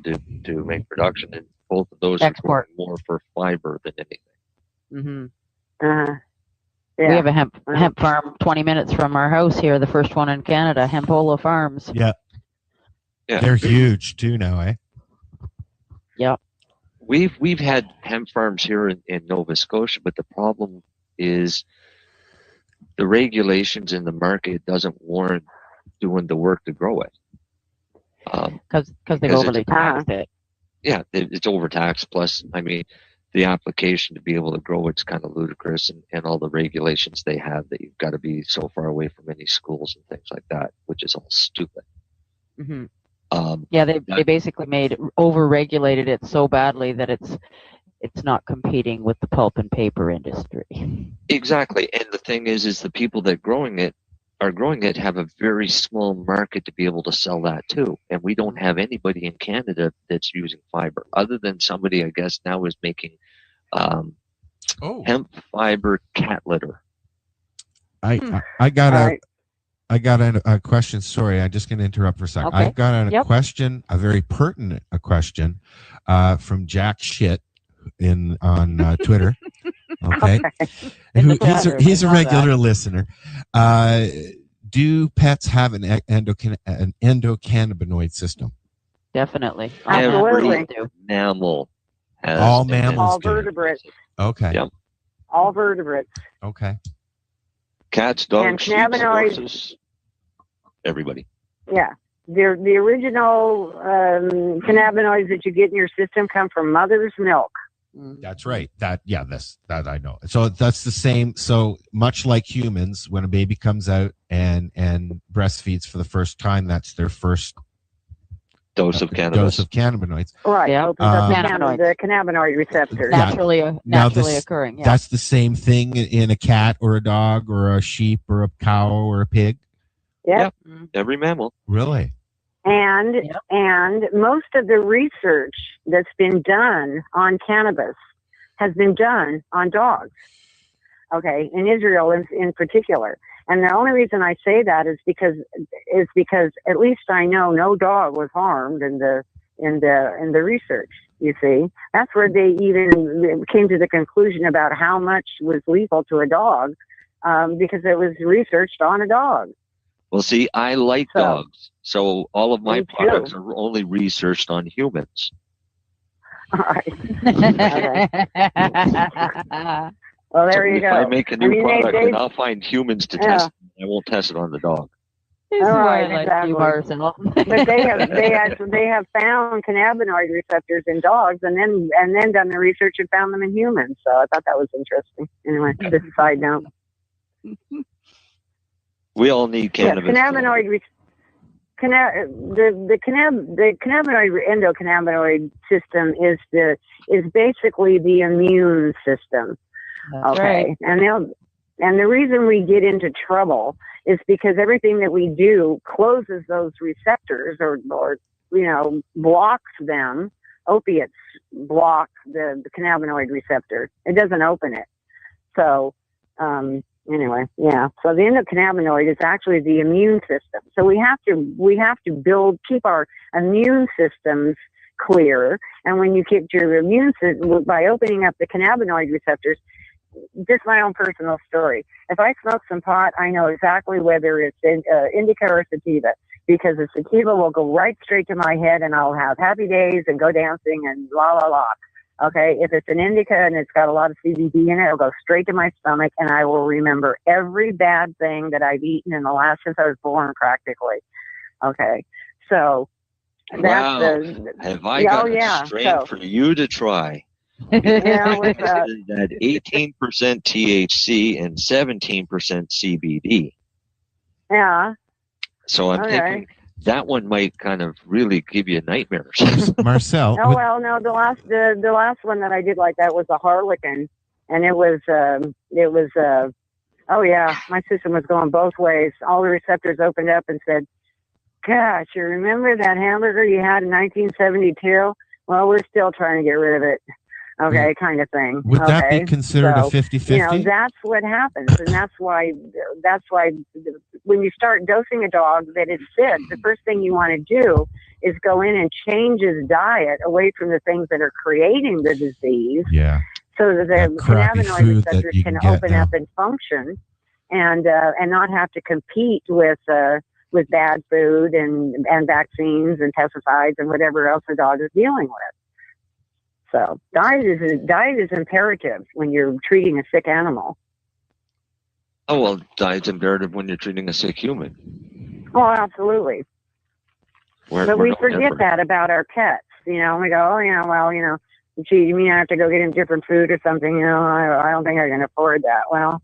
make production, and both of those are growing more for fiber than anything. Yeah. We have a hemp farm 20 minutes from our house here, the first one in Canada, Hempola Farms. Yeah. They're huge too now, eh? Yep. We've had hemp farms here in Nova Scotia, but the problem is the regulations in the market doesn't warrant doing the work to grow it. Because they've overly taxed it. Yeah, it's overtaxed. Plus, I mean, the application to be able to grow it's kind of ludicrous, and all the regulations they have that you've got to be so far away from any schools and things like that, which is all stupid. Mm-hmm. They basically over-regulated it so badly that it's not competing with the pulp and paper industry. Exactly, and the thing is the people that are growing it have a very small market to be able to sell that too, and we don't have anybody in Canada that's using fiber, other than somebody I guess now is making hemp fiber cat litter. I got a question. Sorry, I'm just going to interrupt for a second. Okay. I've got a question, a very pertinent question from Jack Shit on Twitter. Okay, he's a regular listener. Do pets have an endocannabinoid system? Definitely. Every mammal has all mammals. All do. vertebrates. Okay. Yep. All vertebrates. Okay. Cats, dogs, sheep, cannabinoids. horses, everybody. Yeah. The original cannabinoids that you get in your system come from mother's milk. That's right. That I know. So that's the same. So much like humans, when a baby comes out and breastfeeds for the first time, that's their first dose of cannabinoids. Right. The cannabinoid receptors. Naturally occurring. Yeah. That's the same thing in a cat or a dog or a sheep or a cow or a pig. Yep. Every mammal. Really? And most of the research that's been done on cannabis has been done on dogs. Okay, in Israel in particular. And the only reason I say that is because at least I know no dog was harmed in the research. You see, that's where they even came to the conclusion about how much was lethal to a dog, because it was researched on a dog. Well, see, I like dogs, so all of my products are only researched on humans. All right. Well, there you go. If I make a new product, and I'll find humans to test it. I won't test it on the dog. All right, exactly. But they have found cannabinoid receptors in dogs, and then done the research and found them in humans. So I thought that was interesting. Anyway, just a side note. We all need cannabis. Yeah, the cannabinoid endocannabinoid system is basically the immune system. That's okay, right. And the reason we get into trouble is because everything that we do closes those receptors or blocks them. Opiates block the cannabinoid receptor. It doesn't open it. So anyway, yeah. So the endocannabinoid is actually the immune system. So we have to keep our immune systems clear. And when you keep your immune system by opening up the cannabinoid receptors, just my own personal story. If I smoke some pot, I know exactly whether it's indica or sativa, because the sativa will go right straight to my head, and I'll have happy days and go dancing and la la la. Okay, if it's an indica and it's got a lot of CBD in it, it'll go straight to my stomach, and I will remember every bad thing that I've eaten since I was born, practically. Okay, so that's have I got a strain for you to try? That 18% THC and 17% CBD. Yeah. So I'm thinking that one might kind of really give you nightmares. Marcel. Oh well, no. The last one that I did like that was a Harlequin, and it was. Oh yeah, my system was going both ways. All the receptors opened up and said, "Gosh, you remember that hamburger you had in 1972? Well, we're still trying to get rid of it." Okay, kind of thing. Would that be considered a 50-50? That's what happens, and that's why when you start dosing a dog that is sick, the first thing you want to do is go in and change his diet away from the things that are creating the disease. Yeah. So that the cannabinoid receptors can open up and function, and not have to compete with bad food and vaccines and pesticides and whatever else the dog is dealing with. So diet is imperative when you're treating a sick animal. Oh, well, diet's imperative when you're treating a sick human. Oh, absolutely. But we forget that about our pets. We go, oh, yeah, well, gee, you mean I have to go get him different food or something? I don't think I can afford that. Well,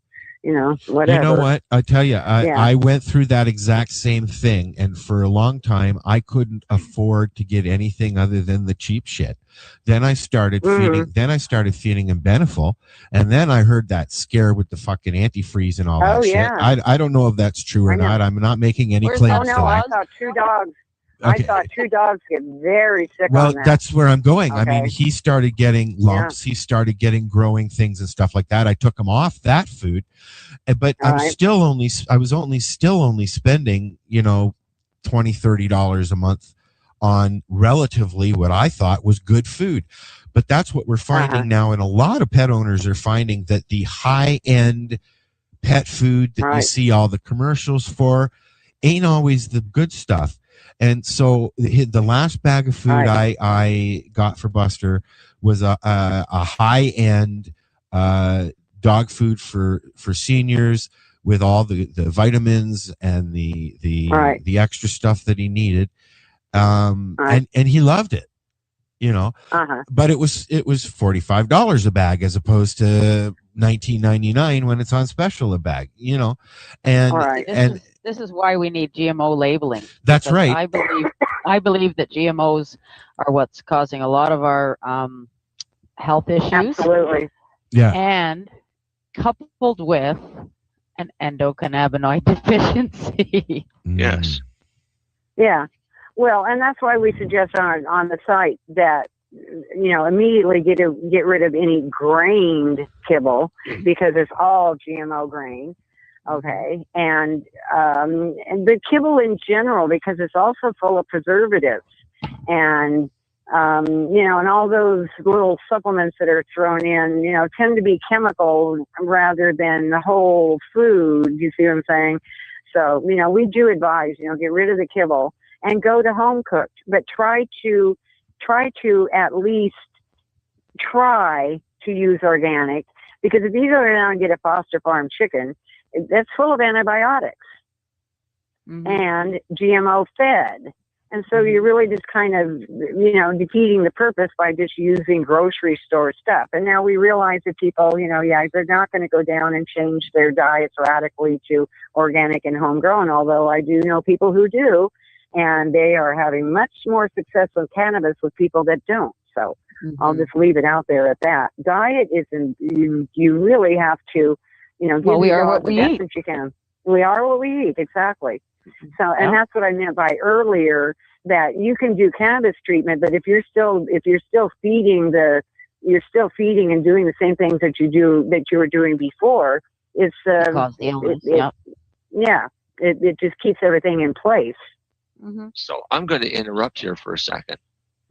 whatever. You know what? I tell you, I went through that exact same thing, and for a long time, I couldn't afford to get anything other than the cheap shit. Then I started feeding. Then I started feeding him Beneful, and then I heard that scare with the fucking antifreeze and all that shit. I don't know if that's true or not. I'm not making any claims to that. I saw 2 dogs. Okay. I saw 2 dogs get very sick on that. That's where I'm going. Okay. I mean, he started getting lumps. Yeah. He started getting growing things and stuff like that. I took him off that food, but I was still only spending, $20-$30 a month on relatively what I thought was good food. But that's what we're finding now. And a lot of pet owners are finding that the high end pet food that you see all the commercials for ain't always the good stuff. And so the last bag of food I got for Buster was a high-end dog food for seniors with all the vitamins and the extra stuff that he needed. And he loved it, But it was $45 a bag as opposed to $19.99 when it's on special a bag, And this is why we need GMO labeling. That's right. I believe that GMOs are what's causing a lot of our health issues. Absolutely. Yeah. And coupled with an endocannabinoid deficiency. Yes. Yeah. Well, and that's why we suggest on the site that immediately get rid of any grained kibble because it's all GMO grain. Okay, and the kibble in general, because it's also full of preservatives, and and all those little supplements that are thrown in, tend to be chemical rather than the whole food. You see what I'm saying? So we do advise get rid of the kibble and go to home cooked, but try to at least try to use organic, because if you go down and get a Foster Farm chicken, that's full of antibiotics and GMO fed. And so you're really just kind of, defeating the purpose by just using grocery store stuff. And now we realize that people, they're not going to go down and change their diets radically to organic and homegrown, although I do know people who do, and they are having much more success with cannabis with people that don't. So I'll just leave it out there at that. Diet isn't, you really have to, we are what we eat. You can. We are what we eat, exactly. So, and that's what I meant by earlier, that you can do cannabis treatment, but if you're still feeding and doing the same things that you were doing before, it's cause the illness. It just keeps everything in place. So I'm going to interrupt here for a second.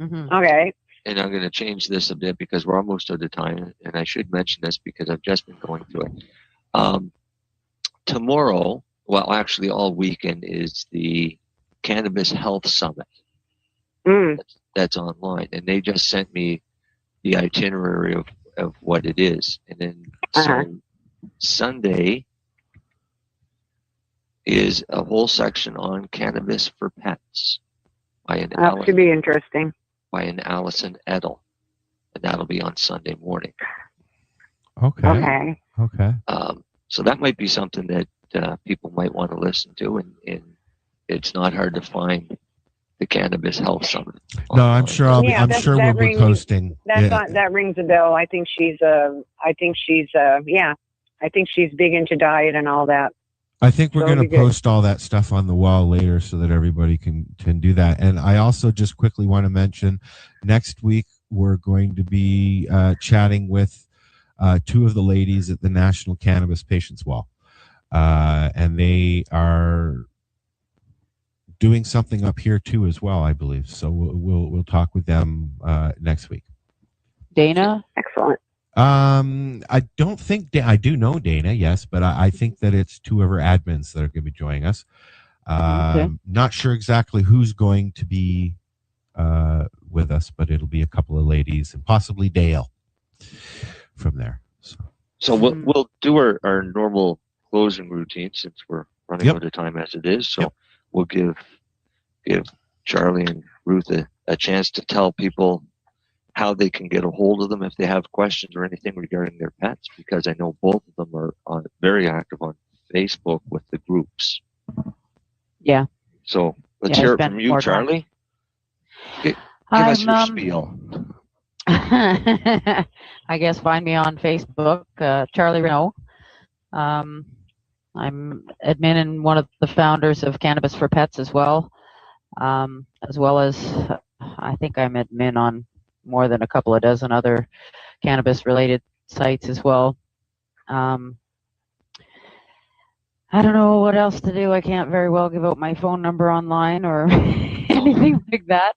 Okay. And I'm going to change this a bit because we're almost out of time, and I should mention this because I've just been going through it. Tomorrow, well, actually all weekend, is the Cannabis Health Summit. That's online, and they just sent me the itinerary of what it is. And then so Sunday is a whole section on cannabis for pets by an that should be interesting. By an Allison Edel, and that'll be on Sunday morning. Okay. So that might be something that people might want to listen to, and it's not hard to find the Cannabis Health Summit. No, I'm sure. I'm sure we'll be posting. That rings a bell. I think she's big into diet and all that. I think we're going to post all that stuff on the wall later so that everybody can do that. And I also just quickly want to mention next week we're going to be chatting with two of the ladies at the National Cannabis Patients Wall. And they are doing something up here too as well, I believe. So we'll talk with them next week. Dana? Excellent. I don't think I do know Dana, yes, but I think that it's two of her admins that are going to be joining us. Not sure exactly who's going to be with us, but it'll be a couple of ladies and possibly Dale from there. So we'll do our normal closing routine since we're running out of time as it is. So we'll give Charlie and Ruth a chance to tell people how they can get a hold of them if they have questions or anything regarding their pets, because I know both of them are very active on Facebook with the groups. Yeah. So let's hear it from you, Charlie. Give us your spiel. I guess find me on Facebook, Charlie Renault. I'm admin and one of the founders of Cannabis for Pets as well as I think I'm admin on more than a couple of dozen other cannabis-related sites as well. I don't know what else to do. I can't very well give out my phone number online or anything like that,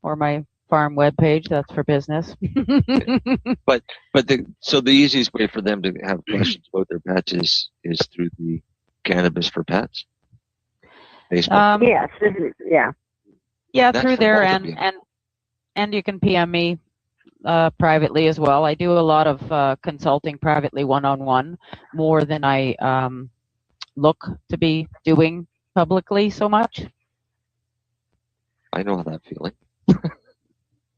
or my farm webpage. That's for business. So the easiest way for them to have questions about their pets is through the Cannabis for Pets Facebook. Yes. Yeah, That's through for there, both of you. and you can PM me privately as well. I do a lot of consulting privately, one-on-one, more than I look to be doing publicly so much. I know that feeling.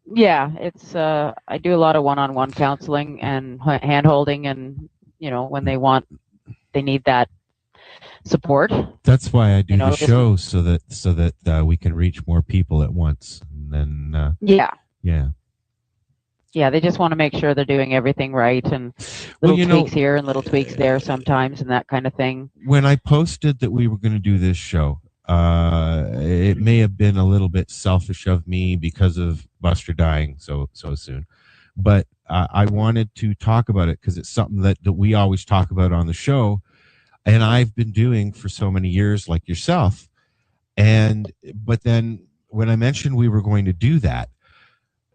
Yeah, it's I do a lot of one-on-one counseling and hand-holding, and when they need that support. That's why I do the show, so that we can reach more people at once. And then yeah, they just want to make sure they're doing everything right, and little tweaks here and little tweaks there sometimes, and that kind of thing. When I posted that we were going to do this show, it may have been a little bit selfish of me because of Buster dying so soon, but I wanted to talk about it because it's something that we always talk about on the show, and I've been doing for so many years, like yourself. But then when I mentioned we were going to do that,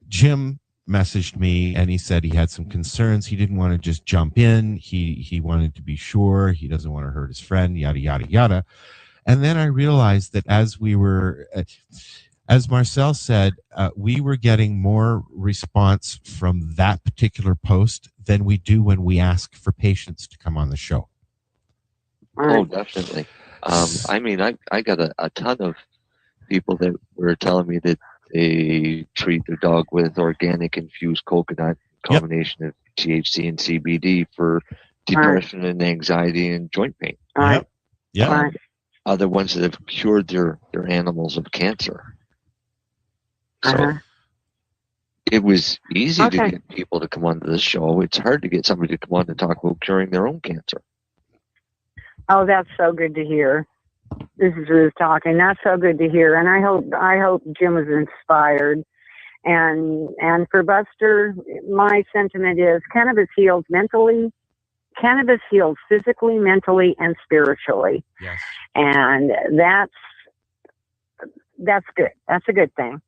Jim messaged me and he said he had some concerns. He didn't want to just jump in. He wanted to be sure. He doesn't want to hurt his friend, yada, yada, yada. And then I realized that as Marcel said, we were getting more response from that particular post than we do when we ask for patients to come on the show. Oh, definitely. I mean, I got a ton of people that were telling me that they treat their dog with organic infused coconut, combination of THC and CBD for depression and anxiety and joint pain. Other ones that have cured their animals of cancer. So it was easy to get people to come onto the show. It's hard to get somebody to come on and talk about curing their own cancer. Oh, that's so good to hear. This is Ruth talking. That's so good to hear, and I hope Jim was inspired. And for Buster, my sentiment is cannabis heals mentally. Cannabis heals physically, mentally, and spiritually. Yes. And that's good. That's a good thing.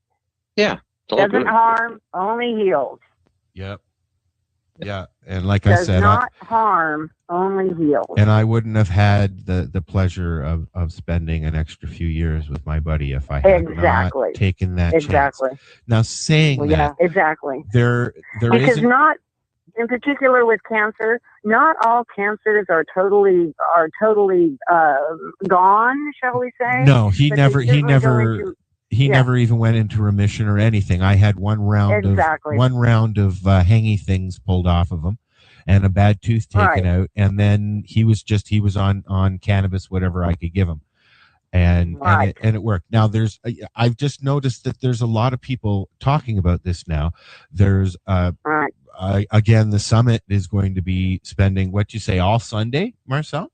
Yeah. Doesn't harm, only heals. Yep. Yeah, and like I said, does not harm, only heals. And I wouldn't have had the pleasure of spending an extra few years with my buddy if I had not taken that chance. Now, saying that, exactly. There because not, in particular with cancer, not all cancers are totally gone, shall we say? No, he never even went into remission or anything. I had one round of hangy things pulled off of him, and a bad tooth taken out, and then he was on cannabis, whatever I could give him, and it worked. Now I've just noticed that there's a lot of people talking about this now. There's again, the summit is going to be spending what you say all Sunday, Marcel.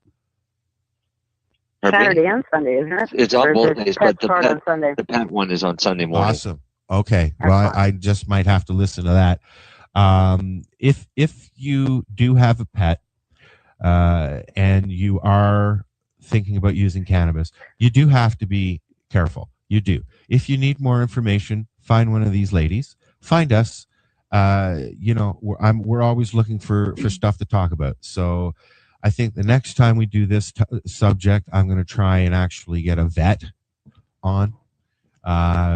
Saturday and Sunday, isn't it? It's on both days, but the pet one is on Sunday morning. Awesome. Okay. Well, I just might have to listen to that. If you do have a pet and you are thinking about using cannabis, you do have to be careful. You do. If you need more information, find one of these ladies. Find us. We're always looking for stuff to talk about. So I think the next time we do this subject, I'm going to try and actually get a vet on.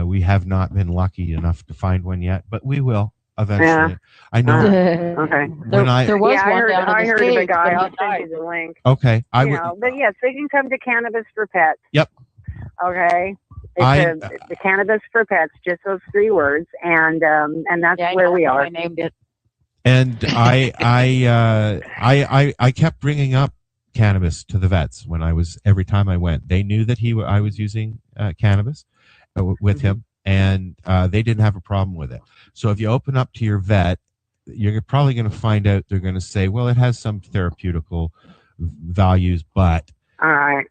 We have not been lucky enough to find one yet, but we will. eventually. I know. Okay. There was I one heard, down in I the heard of a States, guy. but he I'll send died. you the link. Okay. I You would. know, but yes, they can come to Cannabis for Pets. Yep. Okay. It's the Cannabis for Pets, just those 3 words, and that's where we are. I named it. And I kept bringing up cannabis to the vets every time I went. They knew that I was using cannabis with him, and they didn't have a problem with it. So if you open up to your vet, you're probably going to find out they're going to say, well, it has some therapeutical values, but all right,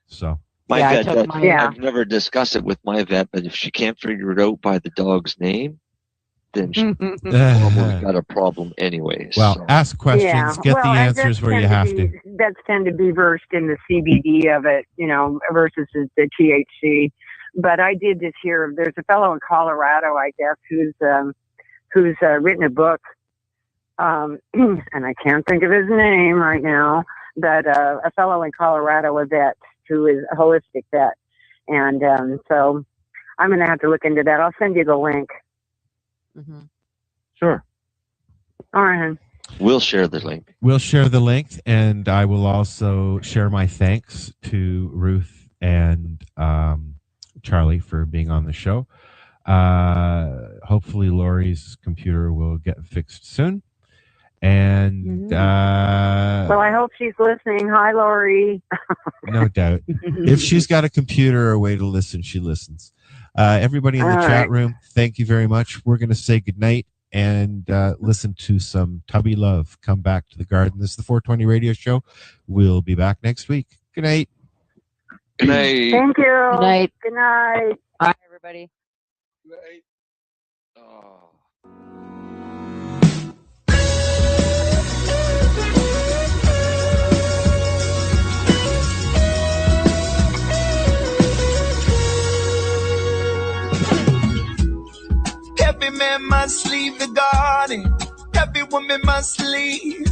so. My vet, I've never discussed it with my vet, but if she can't figure it out by the dog's name, then she probably got a problem anyway. Well, ask questions, get the answers where you have to. Vets tend to be versed in the CBD of it, versus the THC. But I did just hear there's a fellow in Colorado, I guess, who's written a book, and I can't think of his name right now, but a fellow in Colorado, a vet, who is a holistic vet. And so I'm going to have to look into that. I'll send you the link. Mm-hmm. Sure. All right. We'll share the link. We'll share the link, and I will also share my thanks to Ruth and Charlie for being on the show. Hopefully Lori's computer will get fixed soon. And well, I hope she's listening. Hi, Lori. No doubt. If she's got a computer or a way to listen, she listens. Everybody in the chat room, thank you very much. We're going to say goodnight and listen to some Tubby Love. Come back to the garden. This is the 420 Radio Show. We'll be back next week. Good night. Good night. Thank you. Good night. Good night. Bye, everybody. Good night. Oh. Every man must leave the garden. Every woman must leave.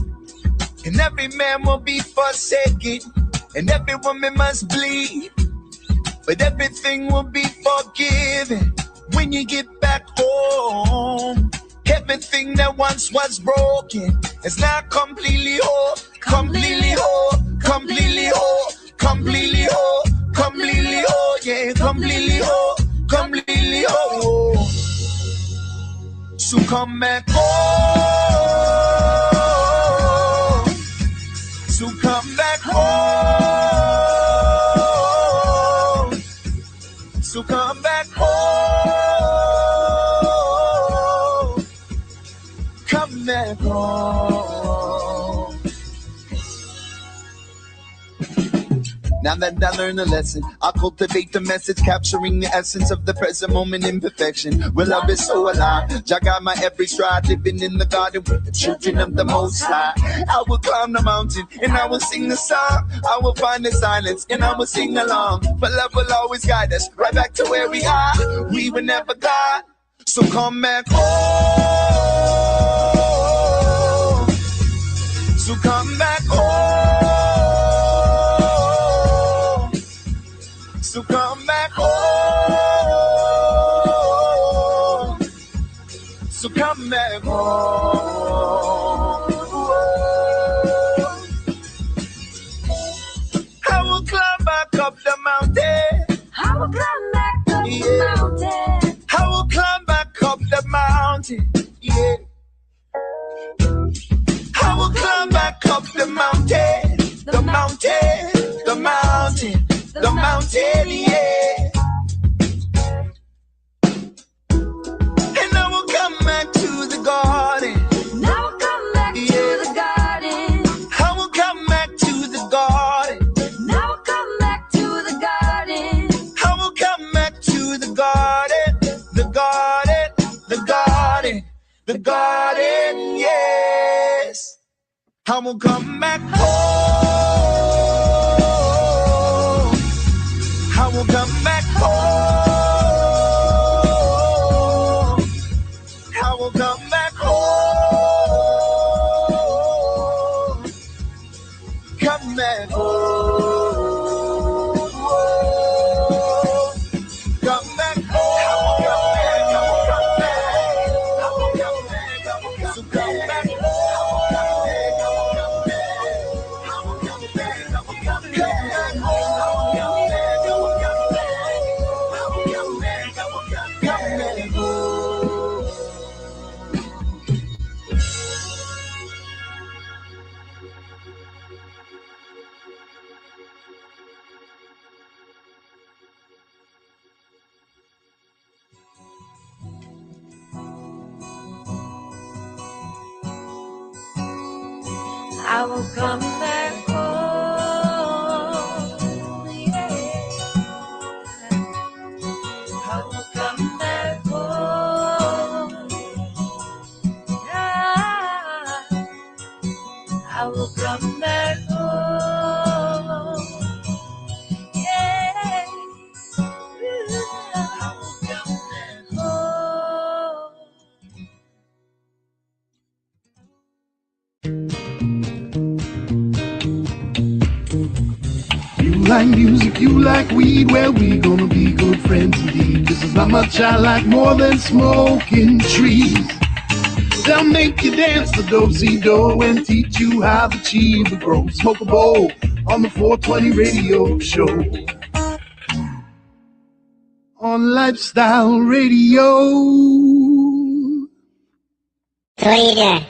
And every man will be forsaken. And every woman must bleed. But everything will be forgiven when you get back home. Everything that once was broken is now completely whole. Completely whole. Completely whole. Completely whole. Completely whole. Yeah, completely whole. Completely whole. So come back home. So come back home. So come back home. Come back home. Now that I learned a lesson, I cultivate the message, capturing the essence of the present moment in perfection. Well, love is so alive. Jah got my every stride, living in the garden with the children of the Most High. I will climb the mountain and I will sing the song. I will find the silence and I will sing along. But love will always guide us right back to where we are. We were never gone, so come back home. So come back home. So come back home. So come back home. I will climb back up the mountain. I will climb back up the mountain. I will climb back up the mountain. Yeah. I will climb back up the mountain. The mountain. The mountain. The mountain, yeah. And I will come back to the garden. And I will come back to the garden. I will come back to the garden. And I will come back to the garden. I will come back to the garden. The garden, the garden, the garden, yes. I will come back home. I will come back home. I will come back home. Come back home. Come back home. I will come back. I will come back. I will come back home. Yeah. I will come back home. Yeah. I will come back home. Yeah. I will come back home. You like music, you like weed, well, we gonna be good friends indeed. 'Cause there's not much I like more than smoking trees. They'll make you dance the do-si-do and teach you how the chiva grows. Smoke a bowl on the 420 radio show. On Lifestyle Radio. So what are you doing?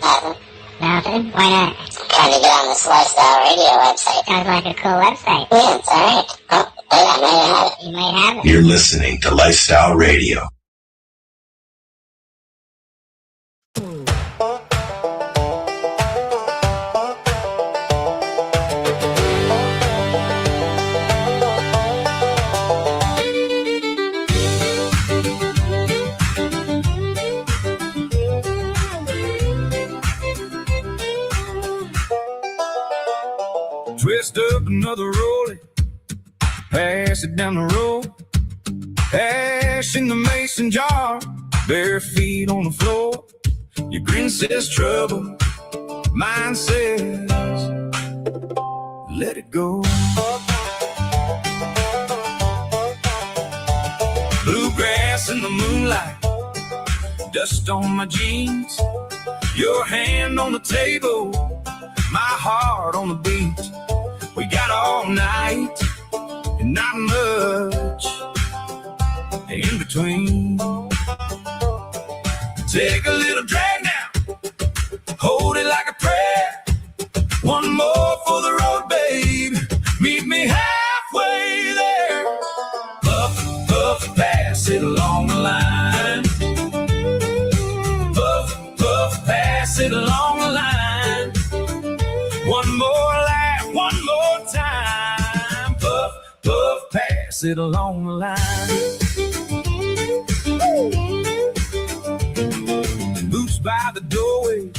Nothing. Why not? Trying to get on this Lifestyle Radio website. Sounds like a cool website. Yeah, it's alright. Oh, wait, I might have it. You might have it. You're listening to Lifestyle Radio. Twist up another rollie, pass it down the road, ash in the mason jar, bare feet on the floor. Your grin says trouble, mine says let it go. Bluegrass in the moonlight, dust on my jeans, your hand on the table, my heart on the beat. We got all night and not much in between. Take a little drag now, hold it like a prayer. One more for the road, babe. Meet me halfway there. Puff, puff, pass it along the line. Puff, puff, pass it along the line. One more laugh, one more time. Puff, puff, pass it along the line. Boots by the doorway,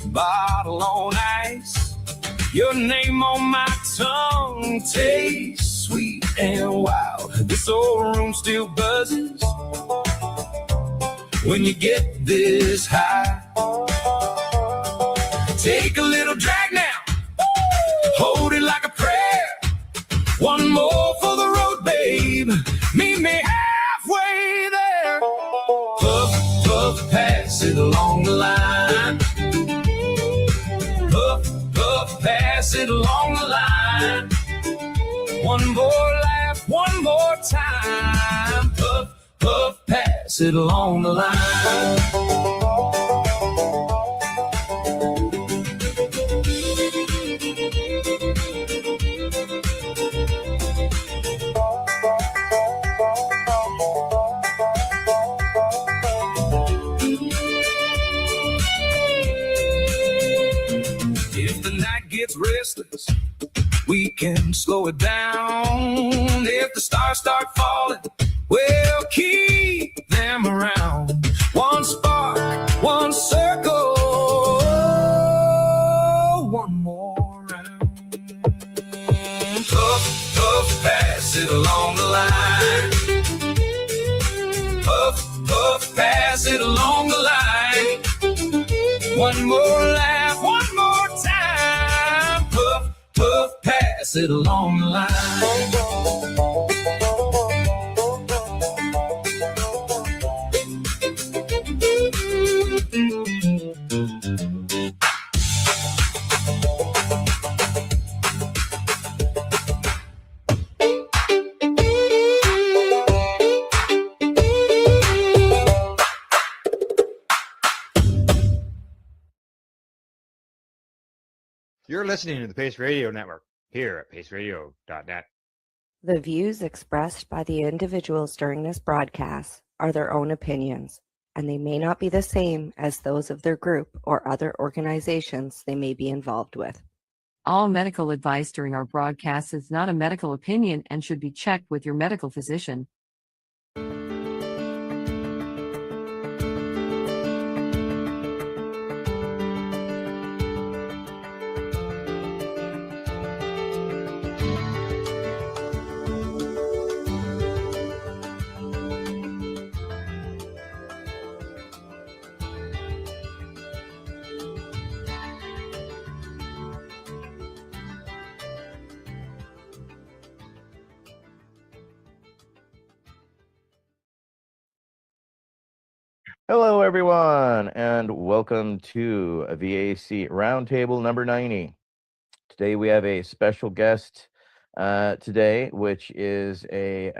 bottle on ice. Your name on my tongue tastes sweet and wild. This old room still buzzes when you get this high. Take a little drag now, hold it like a prayer. One more for the road, babe. Meet me halfway there. Puff, puff, pass it along the line. Puff, puff, pass it along the line. One more laugh, one more time. Puff, puff, pass it along the line. Gets restless, we can slow it down. If the stars start falling, we'll keep them around. One spark, one circle, one more round. Puff, puff, pass it along the line. Puff, puff, pass it along the line. One more laugh, one more time. Puff, pass it along the line. You're listening to the Pace Radio Network here at paceradio.net. The views expressed by the individuals during this broadcast are their own opinions and they may not be the same as those of their group or other organizations they may be involved with. All medical advice during our broadcast is not a medical opinion and should be checked with your medical physician. Hello, everyone, and welcome to VAC Roundtable number 90. Today we have a special guest today, which is a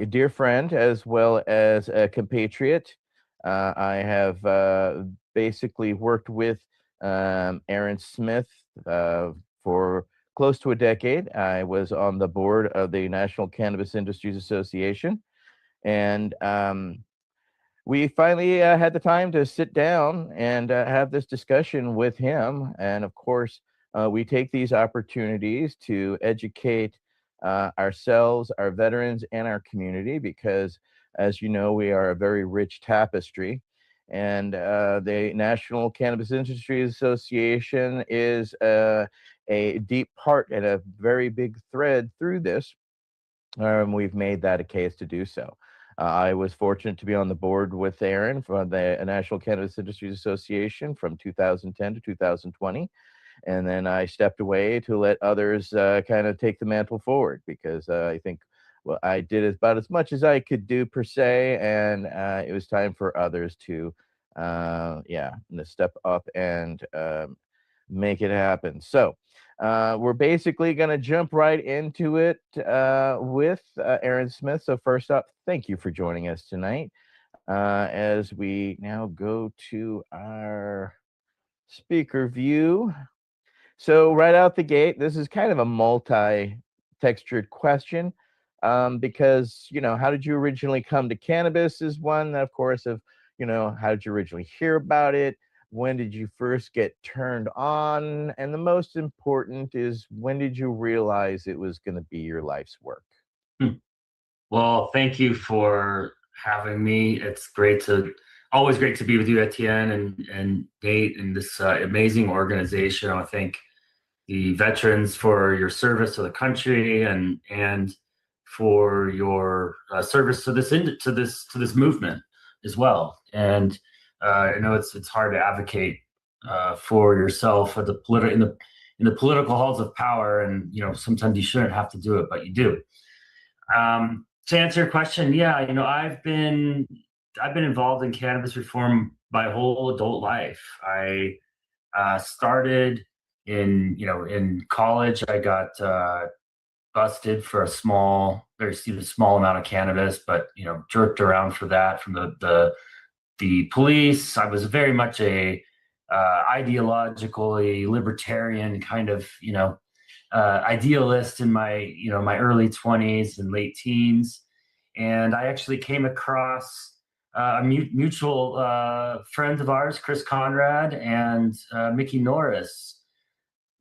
dear friend as well as a compatriot. I have basically worked with Aaron Smith for close to a decade. I was on the board of the National Cannabis Industries Association, and we finally had the time to sit down and have this discussion with him. And of course, we take these opportunities to educate ourselves, our veterans, and our community, because as you know, we are a very rich tapestry. And the National Cannabis Industries Association is a deep part and a very big thread through this. We've made that a case to do so. I was fortunate to be on the board with Aaron for the National Cannabis Industries Association from 2010 to 2020. And then I stepped away to let others kind of take the mantle forward, because I think, well, I did about as much as I could do per se. And it was time for others to, step up and make it happen. So we're basically going to jump right into it with Aaron Smith. So first up, thank you for joining us tonight. As we now go to our speaker view. So right out the gate, this is kind of a multi-textured question, because, how did you originally come to cannabis is one, of course, of, how did you originally hear about it? When did you first get turned on? And the most important is, when did you realize it was going to be your life's work? Well, thank you for having me. It's always great to be with you, Etienne and Nate, and this amazing organization. I want to thank the veterans for your service to the country and for your service to this movement as well. And I know it's hard to advocate for yourself in the political halls of power, and sometimes you shouldn't have to do it, but you do. To answer your question, yeah, I've been involved in cannabis reform my whole adult life. I started in college. I got busted for a very small amount of cannabis, but jerked around for that from the police. I was very much a ideologically libertarian kind of idealist in my my early 20s and late teens, and I actually came across a mutual friend of ours, Chris Conrad and Mickey Norris.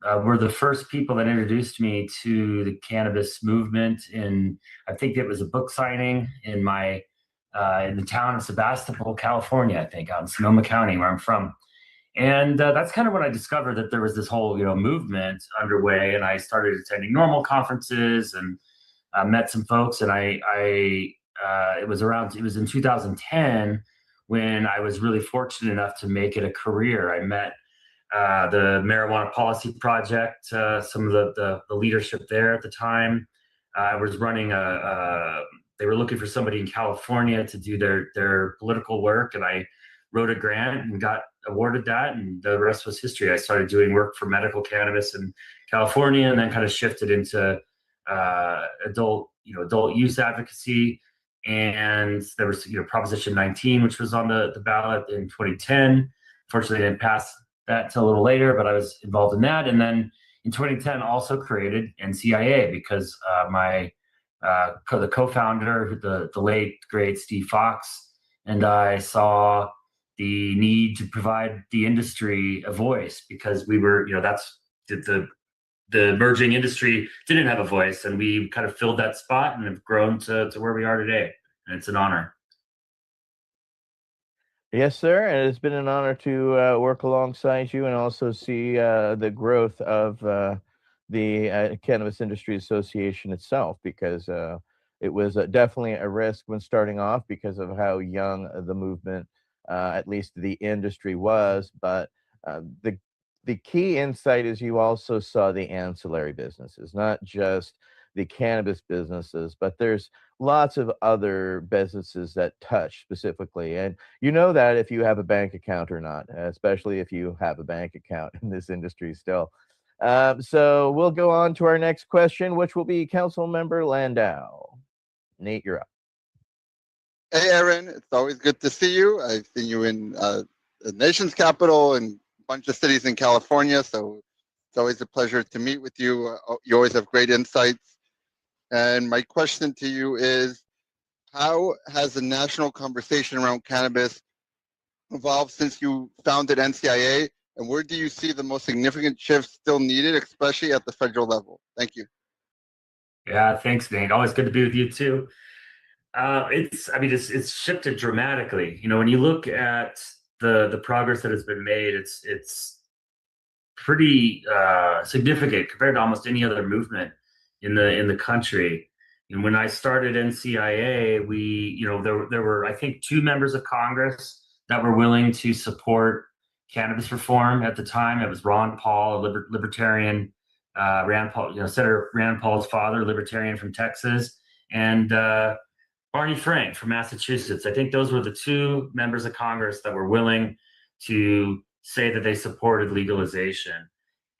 Were the first people that introduced me to the cannabis movement. I think it was a book signing in the town of Sebastopol, California, I think, out in Sonoma County, where I'm from. And that's kind of when I discovered that there was this whole movement underway, and I started attending normal conferences and met some folks. And it was in 2010 when I was really fortunate enough to make it a career. I met the Marijuana Policy Project, some of the leadership there at the time. I was running they were looking for somebody in California to do their political work, and I wrote a grant and got awarded that, and the rest was history. I started doing work for medical cannabis in California, and then kind of shifted into adult use advocacy. And there was Proposition 19, which was on the ballot in 2010. Fortunately, I didn't pass that till a little later, but I was involved in that. And then in 2010, also created NCIA because the co-founder, the late great Steve Fox, and I saw the need to provide the industry a voice, because we were, that's the emerging industry didn't have a voice, and we kind of filled that spot and have grown to where we are today. And it's an honor. Yes, sir. And it's been an honor to work alongside you and also see the growth of the Cannabis Industry Association itself, because it was definitely a risk when starting off because of how young the movement, at least the industry, was. But the key insight is you also saw the ancillary businesses, not just the cannabis businesses, but there's lots of other businesses that touch specifically. And you know that if you have a bank account or not, especially if you have a bank account in this industry still. So we'll go on to our next question, which will be Council Member Landau. Nate, you're up. Hey, Aaron. It's always good to see you. I've seen you in the nation's capital and a bunch of cities in California, so it's always a pleasure to meet with you. You always have great insights. And my question to you is, how has the national conversation around cannabis evolved since you founded NCIA? And where do you see the most significant shifts still needed, especially at the federal level? Thank you. Yeah, thanks, Nate. Always good to be with you too. It's shifted dramatically. When you look at the progress that has been made, it's pretty significant compared to almost any other movement in the country. And when I started NCIA, there were, I think, 2 members of Congress that were willing to support cannabis reform at the time. It was Ron Paul, a libertarian, Rand Paul, Senator Rand Paul's father, libertarian from Texas, and Barney Frank from Massachusetts. I think those were the 2 members of Congress that were willing to say that they supported legalization.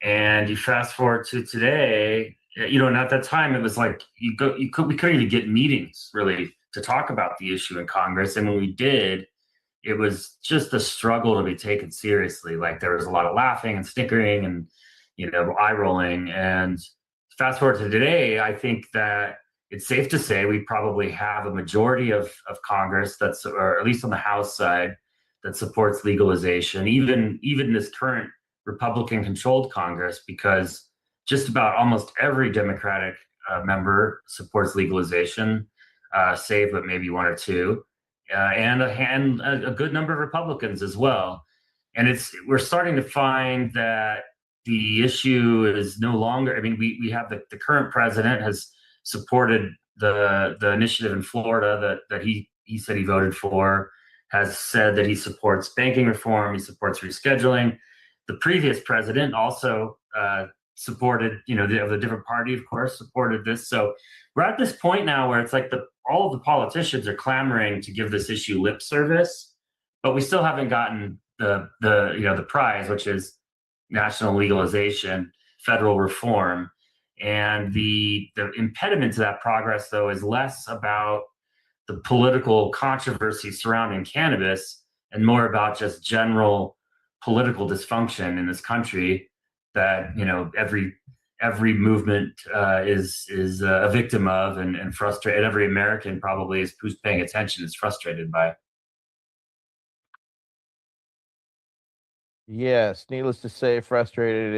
And you fast forward to today, and at that time it was like we couldn't even get meetings really to talk about the issue in Congress. And when we did, it was just a struggle to be taken seriously. Like, there was a lot of laughing and snickering and eye rolling. And fast forward to today, I think that it's safe to say we probably have a majority of Congress or at least on the House side, that supports legalization, even this current Republican-controlled Congress, because just about almost every Democratic member supports legalization, save but maybe 1 or 2, and a good number of Republicans as well. And we're starting to find that the issue is no longer. We have the current president has supported the initiative in Florida that he said he voted for, has said that he supports banking reform, he supports rescheduling. The previous president also supported, the different party, of course, supported this. So we're at this point now where it's like all of the politicians are clamoring to give this issue lip service, but we still haven't gotten the prize, which is national legalization, federal reform. And the impediment to that progress, though, is less about the political controversy surrounding cannabis and more about just general political dysfunction in this country that every movement is a victim of and frustrated. Every American probably who's paying attention is frustrated by. Yes, needless to say, frustrated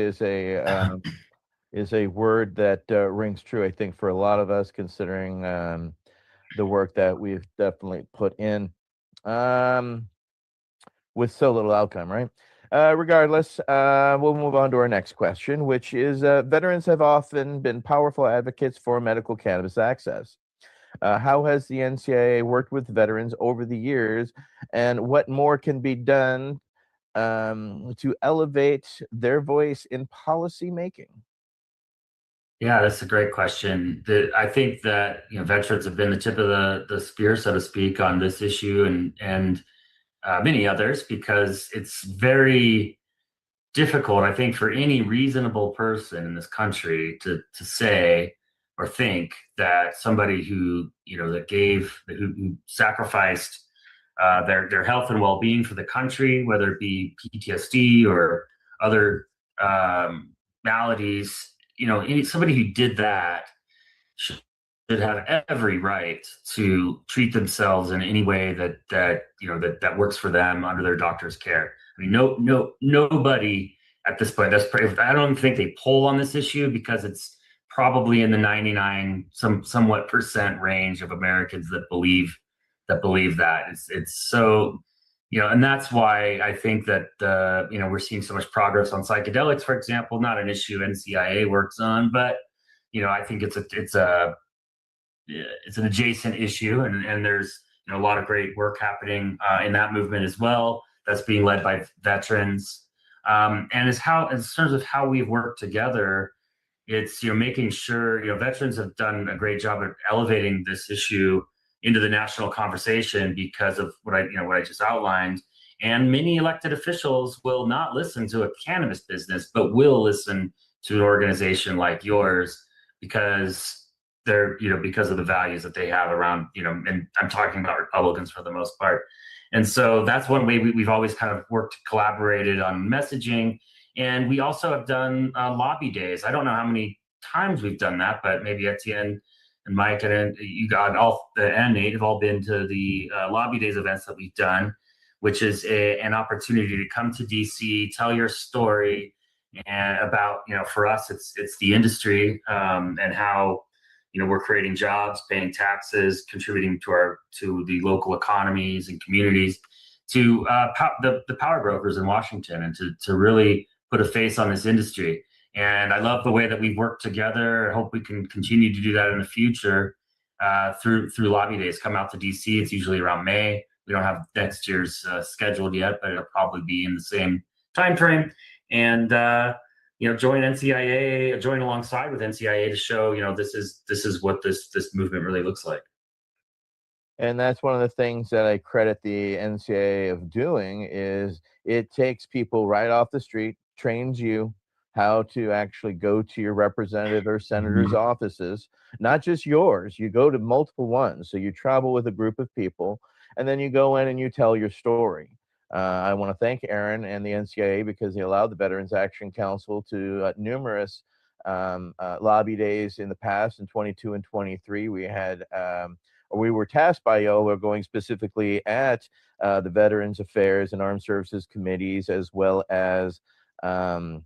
is a word that rings true, I think, for a lot of us, considering the work that we've definitely put in with so little outcome, right? Regardless, we'll move on to our next question, which is veterans have often been powerful advocates for medical cannabis access. How has the NCIA worked with veterans over the years, and what more can be done to elevate their voice in policy making? Yeah, that's a great question. I think that veterans have been the tip of the spear, so to speak, on this issue and many others, because it's very difficult, I think, for any reasonable person in this country to say or think that somebody who who sacrificed their health and well-being for the country, whether it be PTSD or other maladies, somebody who did that should have every right to treat themselves in any way that works for them under their doctor's care. I mean, nobody at this point. I don't think they poll on this issue because it's probably in the 99 somewhat percent range of Americans that believe that. It's so, and that's why I think that we're seeing so much progress on psychedelics, for example. Not an issue NCIA works on, but I think it's an adjacent issue, and there's a lot of great work happening in that movement as well. That's being led by veterans, and in terms of how we've worked together, it's making sure veterans have done a great job at elevating this issue into the national conversation because of what I just outlined. And many elected officials will not listen to a cannabis business, but will listen to an organization like yours because because of the values that they have around, and I'm talking about Republicans for the most part. And so that's one way we've always kind of collaborated on messaging. And we also have done lobby days. I don't know how many times we've done that, but maybe Etienne and Mike and Nate have all been to the lobby days events that we've done, which is an opportunity to come to DC, tell your story, and about, for us, it's the industry and how we're creating jobs, paying taxes, contributing to the local economies and communities, to the power brokers in Washington, and to really put a face on this industry. And I love the way that we've worked together. I hope we can continue to do that in the future through lobby days. Come out to DC. It's usually around May. We don't have next year's scheduled yet, but it'll probably be in the same time frame. And join NCIA, join alongside with NCIA to show, this is what this movement really looks like. And that's one of the things that I credit the NCAA of doing is it takes people right off the street, trains you how to actually go to your representative or senator's offices, not just yours. You go to multiple ones. So you travel with a group of people, and then you go in and you tell your story. I want to thank Aaron and the NCAA because they allowed the Veterans Action Council to numerous lobby days in the past. In 22 and 23, we had we were tasked by y'all going specifically at the Veterans Affairs and Armed Services Committees, as well as the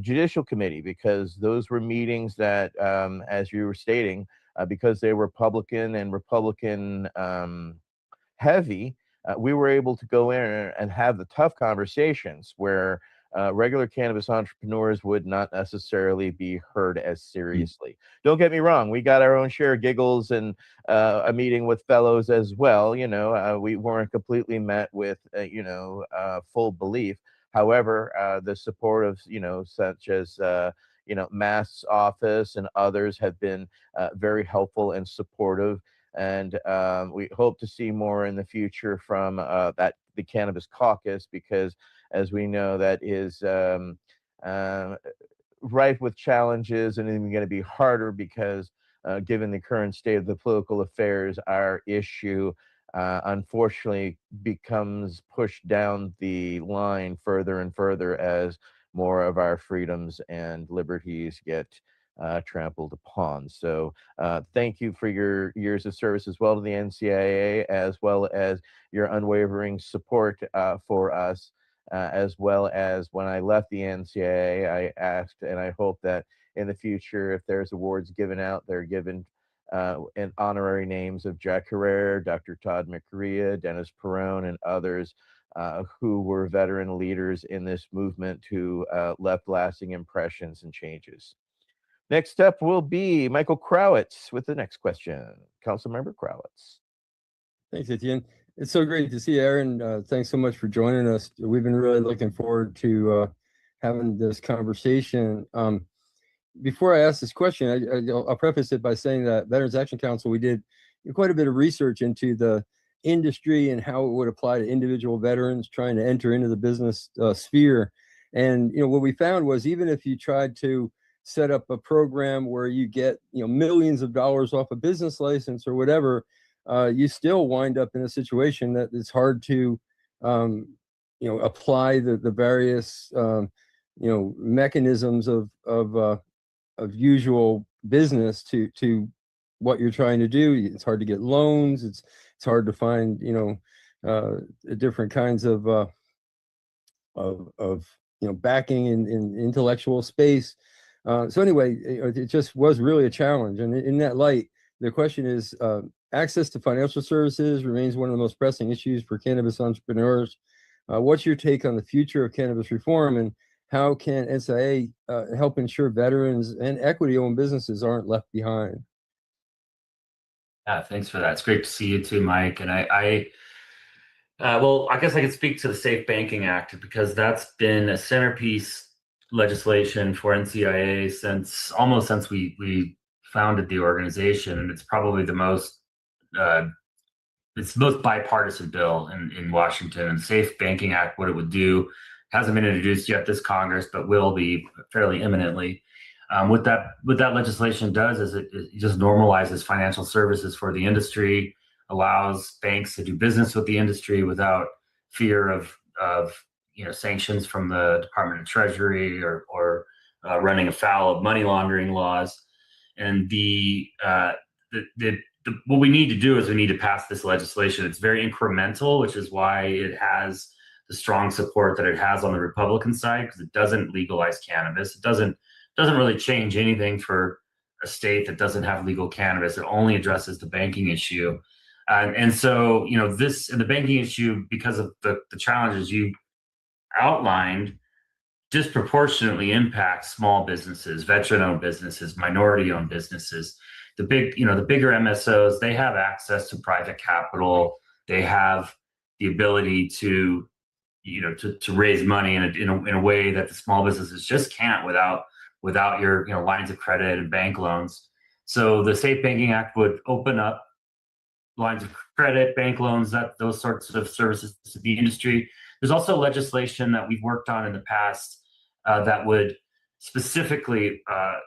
Judicial Committee, because those were meetings that, as you were stating, because they were Republican and Republican heavy, we were able to go in and have the tough conversations where regular cannabis entrepreneurs would not necessarily be heard as seriously. Don't get me wrong, we got our own share of giggles and a meeting with fellows as well. We weren't completely met with full belief. However, the support of such as Mast's office and others have been very helpful and supportive. And we hope to see more in the future from the Cannabis Caucus, because as we know, that is rife with challenges and even going to be harder because given the current state of the political affairs, our issue unfortunately becomes pushed down the line further and further as more of our freedoms and liberties get trampled upon. So thank you for your years of service as well to the NCIA, as well as your unwavering support for us, as well as when I left the NCIA, I asked, and I hope that in the future, if there's awards given out, they're given in honorary names of Jack Herrera, Dr. Todd McCrea, Dennis Perone, and others who were veteran leaders in this movement who left lasting impressions and changes. Next up will be Michael Crowitz with the next question. Councilmember Crowitz. Thanks, Etienne. It's so great to see Aaron. Thanks so much for joining us. We've been really looking forward to having this conversation. Before I ask this question, I'll preface it by saying that Veterans Action Council, we did quite a bit of research into the industry and how it would apply to individual veterans trying to enter into the business sphere. And what we found was, even if you tried to set up a program where you get millions of dollars off a business license or whatever, you still wind up in a situation that it's hard to apply the various mechanisms of usual business to what you're trying to do. It's hard to get loans. It's hard to find, different kinds of backing in intellectual space. So anyway, it just was really a challenge. And in that light, the question is, access to financial services remains one of the most pressing issues for cannabis entrepreneurs. What's your take on the future of cannabis reform, and how can SIA help ensure veterans and equity-owned businesses aren't left behind? Yeah, thanks for that. It's great to see you too, Mike. And well, I guess I could speak to the Safe Banking Act, because that's been a centerpiece legislation for NCIA since we founded the organization, and it's probably the most bipartisan bill in Washington. And Safe Banking Act, what it would do, hasn't been introduced yet this Congress, but will be fairly imminently. What that legislation does is it just normalizes financial services for the industry, allows banks to do business with the industry without fear of sanctions from the Department of Treasury or running afoul of money laundering laws. And what we need to do is we need to pass this legislation. It's very incremental, which is why it has the strong support that it has on the Republican side, because it doesn't legalize cannabis. It doesn't really change anything for a state that doesn't have legal cannabis. It only addresses the banking issue. And so, the banking issue, because of the challenges you outlined, disproportionately impacts small businesses, veteran-owned businesses, minority-owned businesses. The bigger MSOs, they have access to private capital. They have the ability to raise money in a way that the small businesses just can't without your lines of credit and bank loans. So the Safe Banking Act would open up lines of credit, bank loans, those sorts of services to the industry. There's also legislation that we've worked on in the past that would specifically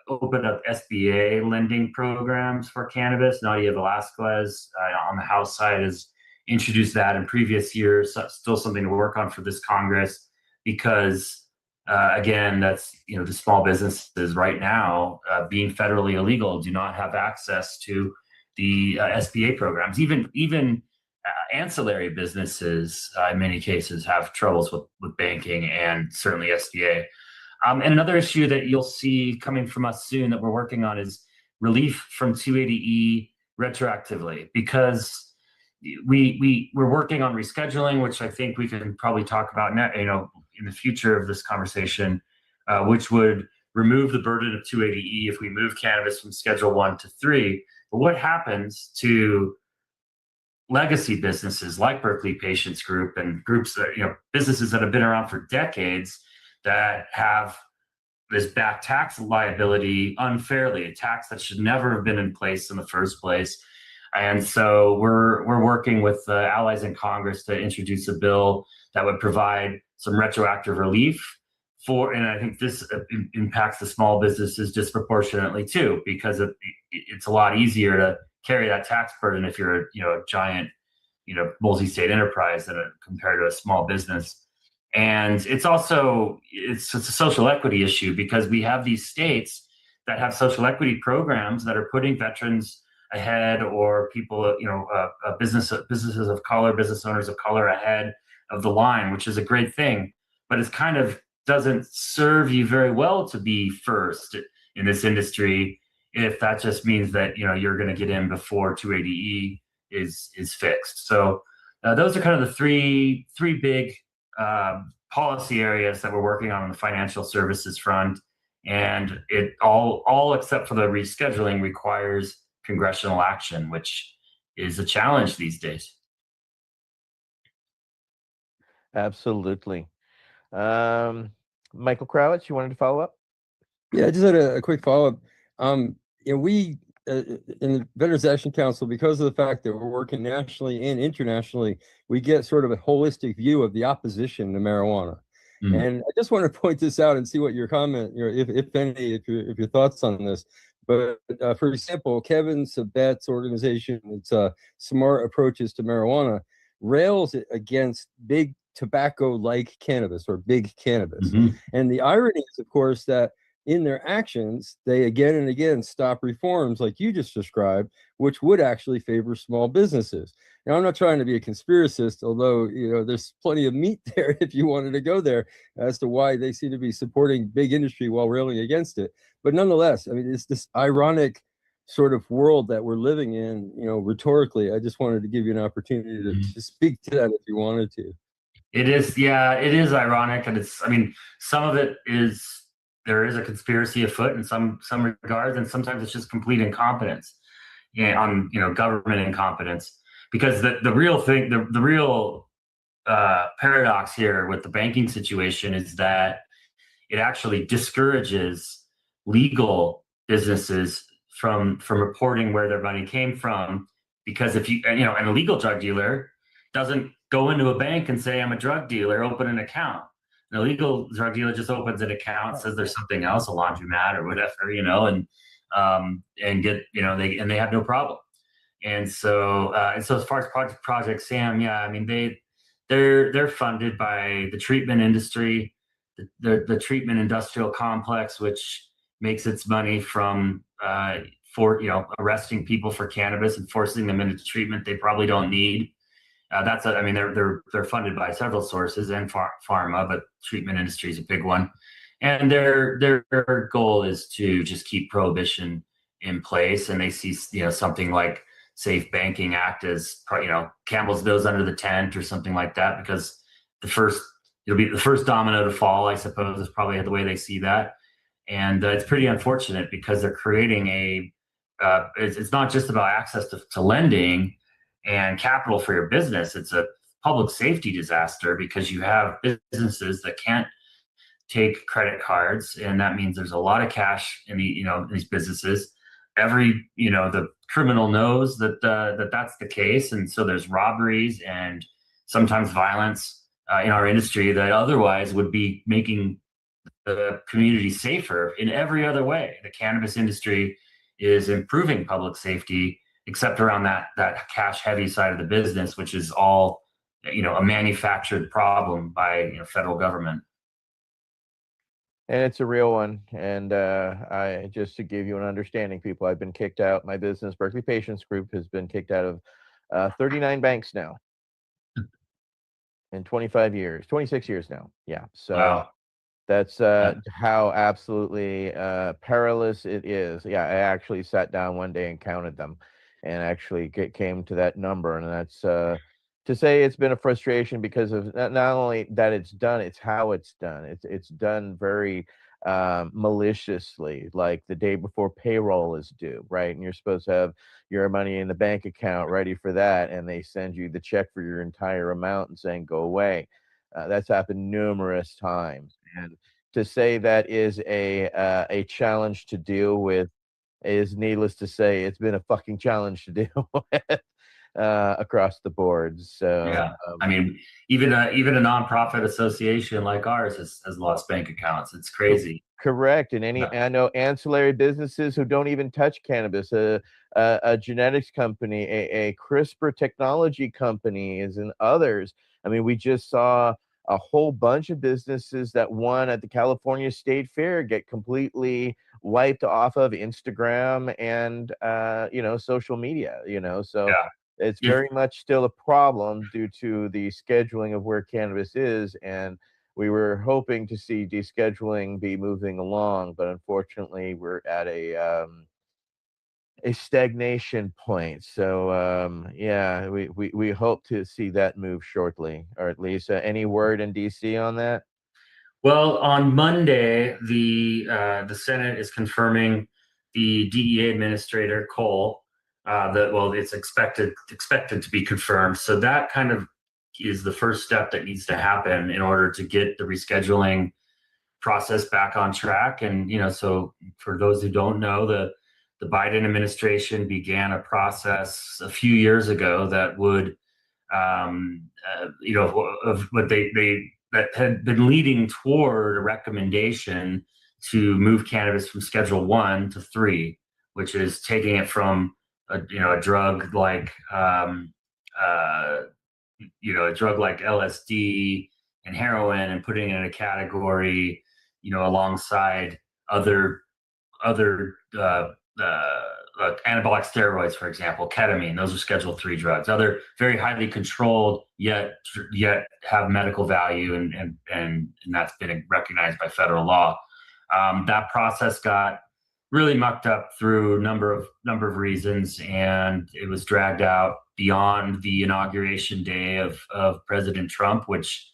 open up SBA lending programs for cannabis. Nadia Velasquez on the House side has introduced that in previous years. So still something to work on for this Congress, because again, that's the small businesses right now being federally illegal do not have access to the SBA programs. Even ancillary businesses in many cases have troubles with banking, and certainly SBA. And another issue that you'll see coming from us soon that we're working on is relief from 280E retroactively, because we're working on rescheduling, which I think we can probably talk about now, in the future of this conversation, which would remove the burden of 280E if we move cannabis from Schedule 1 to 3. But what happens to legacy businesses like Berkeley Patients Group and groups that, businesses that have been around for decades that have this back tax liability unfairly, a tax that should never have been in place in the first place? And so we're working with allies in Congress to introduce a bill that would provide some retroactive relief and I think this impacts the small businesses disproportionately too, because it's a lot easier to carry that tax burden if you're a giant, multi-state enterprise compared to a small business. And it's a social equity issue, because we have these states that have social equity programs that are putting veterans ahead, or people, businesses of color, business owners of color ahead of the line, which is a great thing. But it's kind of doesn't serve you very well to be first in this industry if that just means that you're going to get in before 280E is fixed. So those are kind of the three big policy areas that we're working on the financial services front, and it all except for the rescheduling requires congressional action, which is a challenge these days. Absolutely. Michael Krawitz, you wanted to follow up? Yeah, I just had a quick follow-up. We in the Veterans Action Council, because of the fact that we're working nationally and internationally, we get sort of a holistic view of the opposition to marijuana. And I just want to point this out and see what your comment, if any, if your thoughts on this. But for example, Kevin Sabet's organization, it's Smart Approaches to Marijuana, rails against big tobacco-like cannabis, or big cannabis. And the irony is, of course, that in their actions, they again and again stop reforms like you just described, which would actually favor small businesses. Now, I'm not trying to be a conspiracist, although there's plenty of meat there if you wanted to go there as to why they seem to be supporting big industry while railing against it. But nonetheless, I mean, it's this ironic sort of world that we're living in, rhetorically. I just wanted to give you an opportunity to speak to that if you wanted to. It is, yeah, it is ironic, and I mean, some of it is, there is a conspiracy afoot in some regards, and sometimes it's just complete incompetence, on government incompetence. Because the real thing, the real paradox here with the banking situation is that it actually discourages legal businesses from reporting where their money came from, because if an illegal drug dealer doesn't go into a bank and say, I'm a drug dealer, open an account. An illegal drug dealer just opens an account, says there's something else, a laundromat or whatever, and get, they have no problem. And so as far as Project Sam, yeah, I mean, they're funded by the treatment industry, the treatment industrial complex, which makes its money from arresting people for cannabis and forcing them into treatment they probably don't need. They're funded by several sources and pharma, but treatment industry is a big one. And their goal is to just keep prohibition in place. And they see, something like Safe Banking Act as, Campbell's nose under the tent or something like that, because it'll be the first domino to fall, I suppose, is probably the way they see that. And it's pretty unfortunate because they're creating it's not just about access to lending and capital for your business. It's a public safety disaster because you have businesses that can't take credit cards, and that means there's a lot of cash in these businesses. The criminal knows that that's the case, and so there's robberies and sometimes violence in our industry that otherwise would be making the community safer in every other way. The cannabis industry is improving public safety, except around that cash heavy side of the business, which is all, a manufactured problem by federal government. And it's a real one. And I just to give you an understanding, people, I've been kicked out. My business, Berkeley Patients Group, has been kicked out of 39 banks now in 26 years now. Yeah. So wow. That's how absolutely perilous it is. Yeah, I actually sat down one day and counted them, and actually came to that number. And that's to say it's been a frustration because of not only that it's done, it's how it's done. It's done very maliciously, like the day before payroll is due, right? And you're supposed to have your money in the bank account ready for that, and they send you the check for your entire amount and saying go away. That's happened numerous times, and to say that is a challenge to deal with is, needless to say, it's been a fucking challenge to deal with across the board. So yeah, I mean, even a nonprofit association like ours has lost bank accounts. It's crazy. Correct. And I know ancillary businesses who don't even touch cannabis, a genetics company, a CRISPR technology companies, and others. I mean, we just saw a whole bunch of businesses that won at the California State Fair get completely wiped off of Instagram and social media. So yeah. It's very much still a problem due to the scheduling of where cannabis is, and we were hoping to see descheduling be moving along, but unfortunately we're at a stagnation point. So yeah, we hope to see that move shortly, or at least any word in DC on that? Well, on Monday, the Senate is confirming the DEA administrator Cole. It's expected to be confirmed. So that kind of is the first step that needs to happen in order to get the rescheduling process back on track. And so for those who don't know, the Biden administration began a process a few years ago that would, of what that had been leading toward a recommendation to move cannabis from Schedule 1 to 3, which is taking it from a drug like LSD and heroin and putting it in a category alongside other anabolic steroids, for example, ketamine. Those are Schedule III drugs. Other very highly controlled, yet have medical value, and that's been recognized by federal law. That process got really mucked up through a number of reasons, and it was dragged out beyond the inauguration day of President Trump, which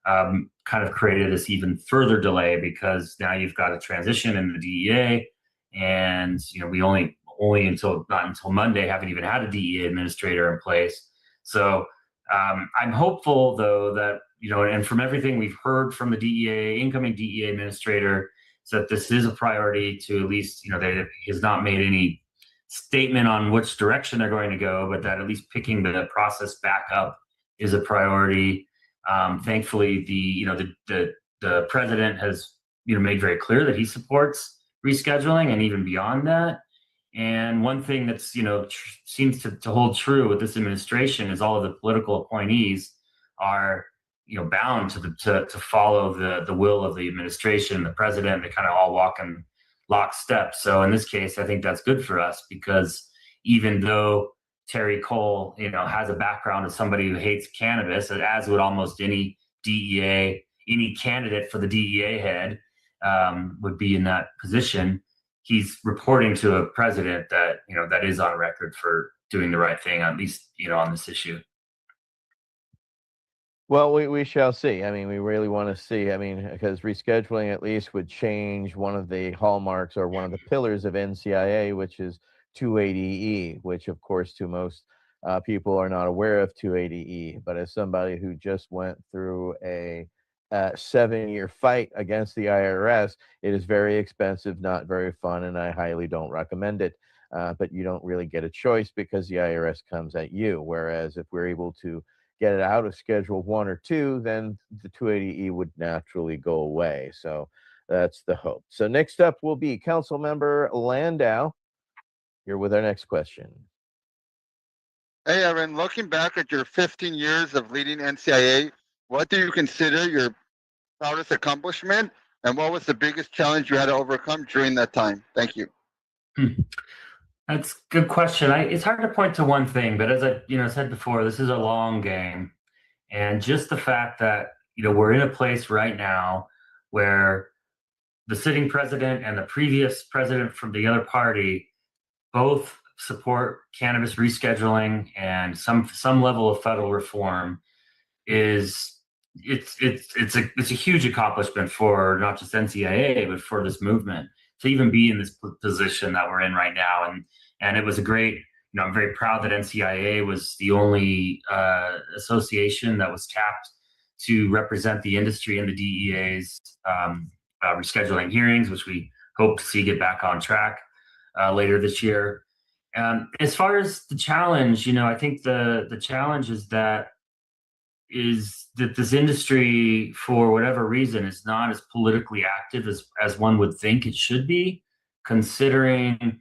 kind of created this even further delay, because now you've got a transition in the DEA, and we only not until Monday haven't even had a DEA administrator in place. So I'm hopeful, though, that and from everything we've heard from the incoming DEA administrator, is that this is a priority to at least, they has not made any statement on which direction they're going to go, but that at least picking the process back up is a priority. Thankfully, the president has made very clear that he supports rescheduling, and even beyond that. And one thing that's seems to hold true with this administration is all of the political appointees are bound to follow the will of the administration, the president. They kind of all walk in lockstep. So in this case, I think that's good for us, because even though Terry Cole, has a background as somebody who hates cannabis, as would almost any candidate for the DEA head would be in that position. He's reporting to a president that that is on record for doing the right thing, at least on this issue. Well, we shall see. I mean, we really want to see. I mean, because rescheduling at least would change one of the hallmarks or one of the pillars of NCIA, which is 280E, which, of course, to most people are not aware of 280E. But as somebody who just went through a 7-year fight against the IRS, it is very expensive, not very fun, and I highly don't recommend it. But you don't really get a choice, because the IRS comes at you. Whereas if we're able to get it out of Schedule 1 or 2, then the 280E would naturally go away. So that's the hope. So next up will be Council Member Landau. You're with our next question. Hey, Aaron, looking back at your 15 years of leading NCIA, what do you consider your proudest accomplishment, and what was the biggest challenge you had to overcome during that time? Thank you. That's a good question. It's hard to point to one thing, but as I said before, this is a long game, and just the fact that we're in a place right now where the sitting president and the previous president from the other party both support cannabis rescheduling and some level of federal reform it's a huge accomplishment for not just NCIA, but for this movement to even be in this position that we're in right now. And it was a great, I'm very proud that NCIA was the only association that was tapped to represent the industry in the DEA's rescheduling hearings, which we hope to see get back on track later this year. As far as the challenge, I think the challenge is that this industry, for whatever reason, is not as politically active as one would think it should be, considering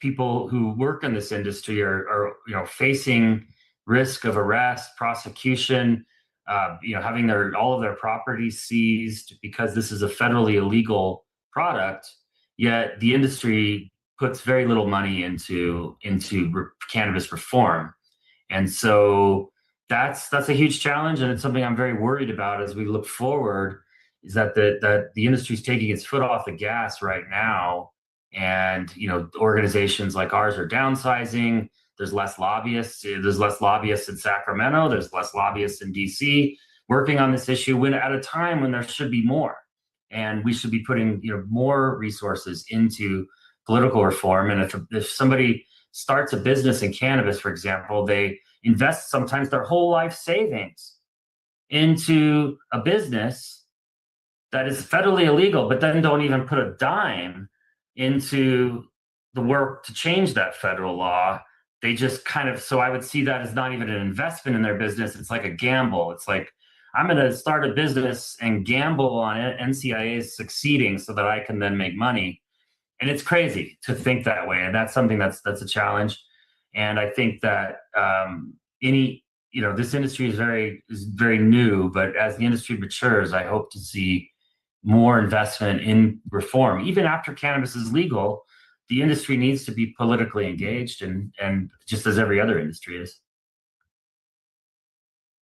people who work in this industry are facing risk of arrest, prosecution, having all of their properties seized because this is a federally illegal product. Yet the industry puts very little money into cannabis reform, and so that's a huge challenge, and it's something I'm very worried about as we look forward. Is that the industry is taking its foot off the gas right now, and organizations like ours are downsizing. There's less lobbyists. There's less lobbyists in Sacramento. There's less lobbyists in DC working on this issue. When at a time when there should be more, and we should be putting more resources into political reform. And if somebody starts a business in cannabis, for example, they invest sometimes their whole life savings into a business that is federally illegal, but then don't even put a dime into the work to change that federal law. They just so I would see that as not even an investment in their business. It's like a gamble. It's like, I'm going to start a business and gamble on it. NCIA is succeeding so that I can then make money. And it's crazy to think that way. And that's something that's a challenge. And I think that this industry is very new, but as the industry matures, I hope to see more investment in reform. Even after cannabis is legal, the industry needs to be politically engaged, and just as every other industry is.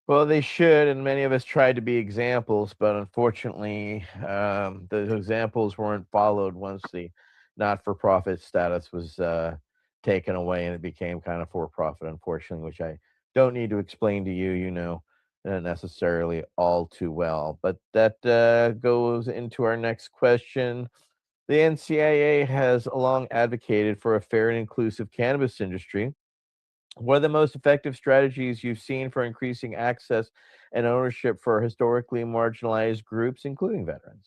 Well, they should, and many of us tried to be examples, but unfortunately, those examples weren't followed once the not-for-profit status was taken away, and it became kind of for-profit, unfortunately, which I don't need to explain to you, you know, necessarily all too well. But that goes into our next question. The NCIA has long advocated for a fair and inclusive cannabis industry. What are the most effective strategies you've seen for increasing access and ownership for historically marginalized groups, including veterans?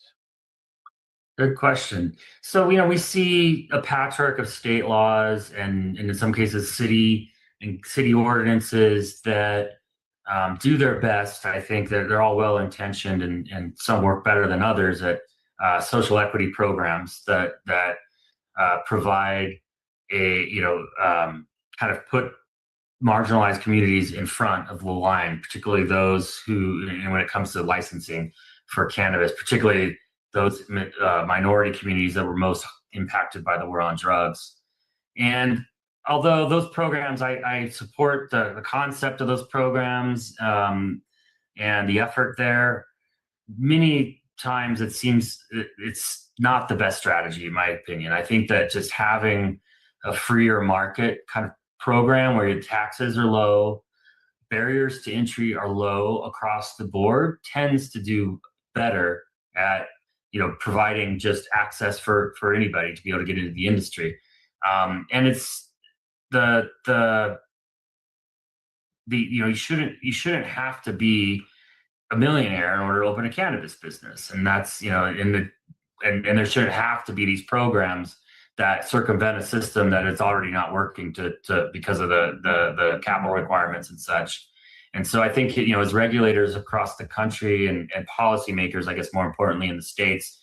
Good question. So, you know, we see a patchwork of state laws and in some cases city ordinances that do their best. I think that they're all well-intentioned and some work better than others at social equity programs that provide kind of put marginalized communities in front of the line, particularly those who, when it comes to licensing for cannabis, particularly those minority communities that were most impacted by the war on drugs. And although those programs, I support the concept of those programs and the effort there, many times it seems it's not the best strategy, in my opinion. I think that just having a freer market kind of program where your taxes are low, barriers to entry are low across the board tends to do better at providing just access for anybody to be able to get into the industry. And it's you shouldn't have to be a millionaire in order to open a cannabis business, and that's and there shouldn't have to be these programs that circumvent a system that it's already not working to because of the capital requirements and such. And so I think as regulators across the country and policymakers, I guess more importantly in the states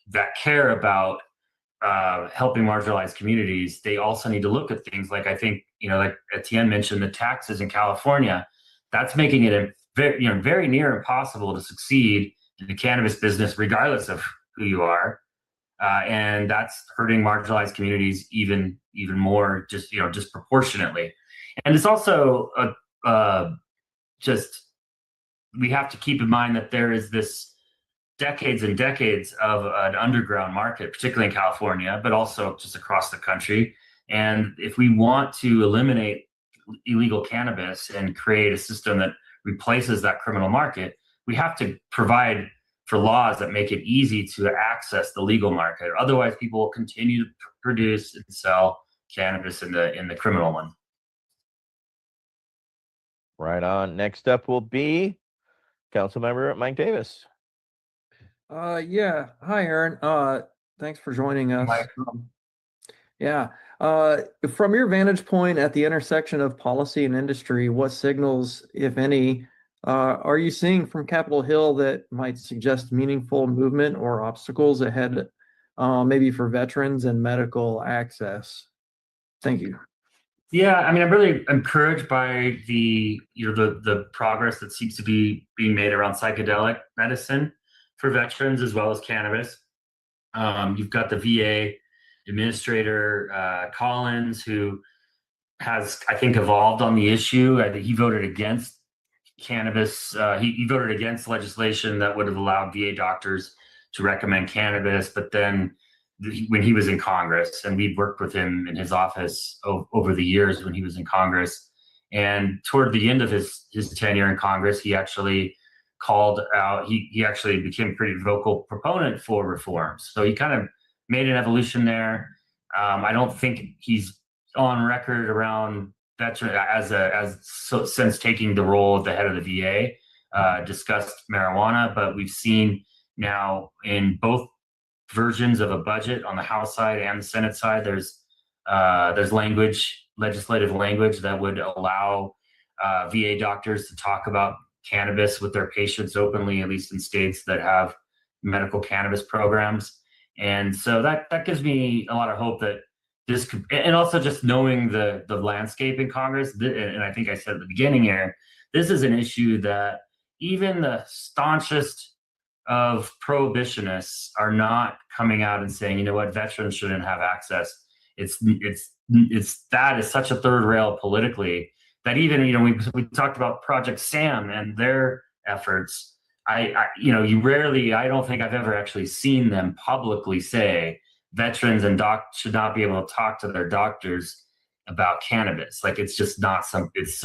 that care about helping marginalized communities, they also need to look at things like, I think like Etienne mentioned, the taxes in California. That's making it very near impossible to succeed in the cannabis business regardless of who you are. And that's hurting marginalized communities even more, just disproportionately. And it's also we have to keep in mind that there is this decades and decades of an underground market, particularly in California, but also just across the country. And if we want to eliminate illegal cannabis and create a system that replaces that criminal market, we have to provide for laws that make it easy to access the legal market. Otherwise, people will continue to produce and sell cannabis in the criminal one. Right on. Next up will be Councilmember Mike Davis. Yeah. Hi, Aaron. Thanks for joining us. Yeah. From your vantage point at the intersection of policy and industry, what signals, if any, are you seeing from Capitol Hill that might suggest meaningful movement or obstacles ahead, maybe for veterans and medical access? Thank you. Yeah, I mean, I'm really encouraged by the progress that seems to be being made around psychedelic medicine for veterans as well as cannabis. You've got the VA administrator Collins, who has, I think, evolved on the issue. I think he voted against cannabis. He voted against legislation that would have allowed VA doctors to recommend cannabis, but then when he was in Congress, and we'd worked with him in his office over the years when he was in Congress, and toward the end of his tenure in Congress, he actually called out, he actually became a pretty vocal proponent for reforms. So he kind of made an evolution there. I don't think he's on record around veteran since taking the role at the head of the VA, discussed marijuana, but we've seen now in both versions of a budget on the House side and the Senate side, there's legislative language that would allow VA doctors to talk about cannabis with their patients openly, at least in states that have medical cannabis programs. And so that gives me a lot of hope that this could, and also just knowing the landscape in Congress, and I think I said at the beginning here, this is an issue that even the staunchest of prohibitionists are not coming out and saying, you know what, veterans shouldn't have access. It's that is such a third rail politically that even, you know, we talked about Project Sam and their efforts. You know, I don't think I've ever actually seen them publicly say veterans and should not be able to talk to their doctors about cannabis. Like, it's just not it's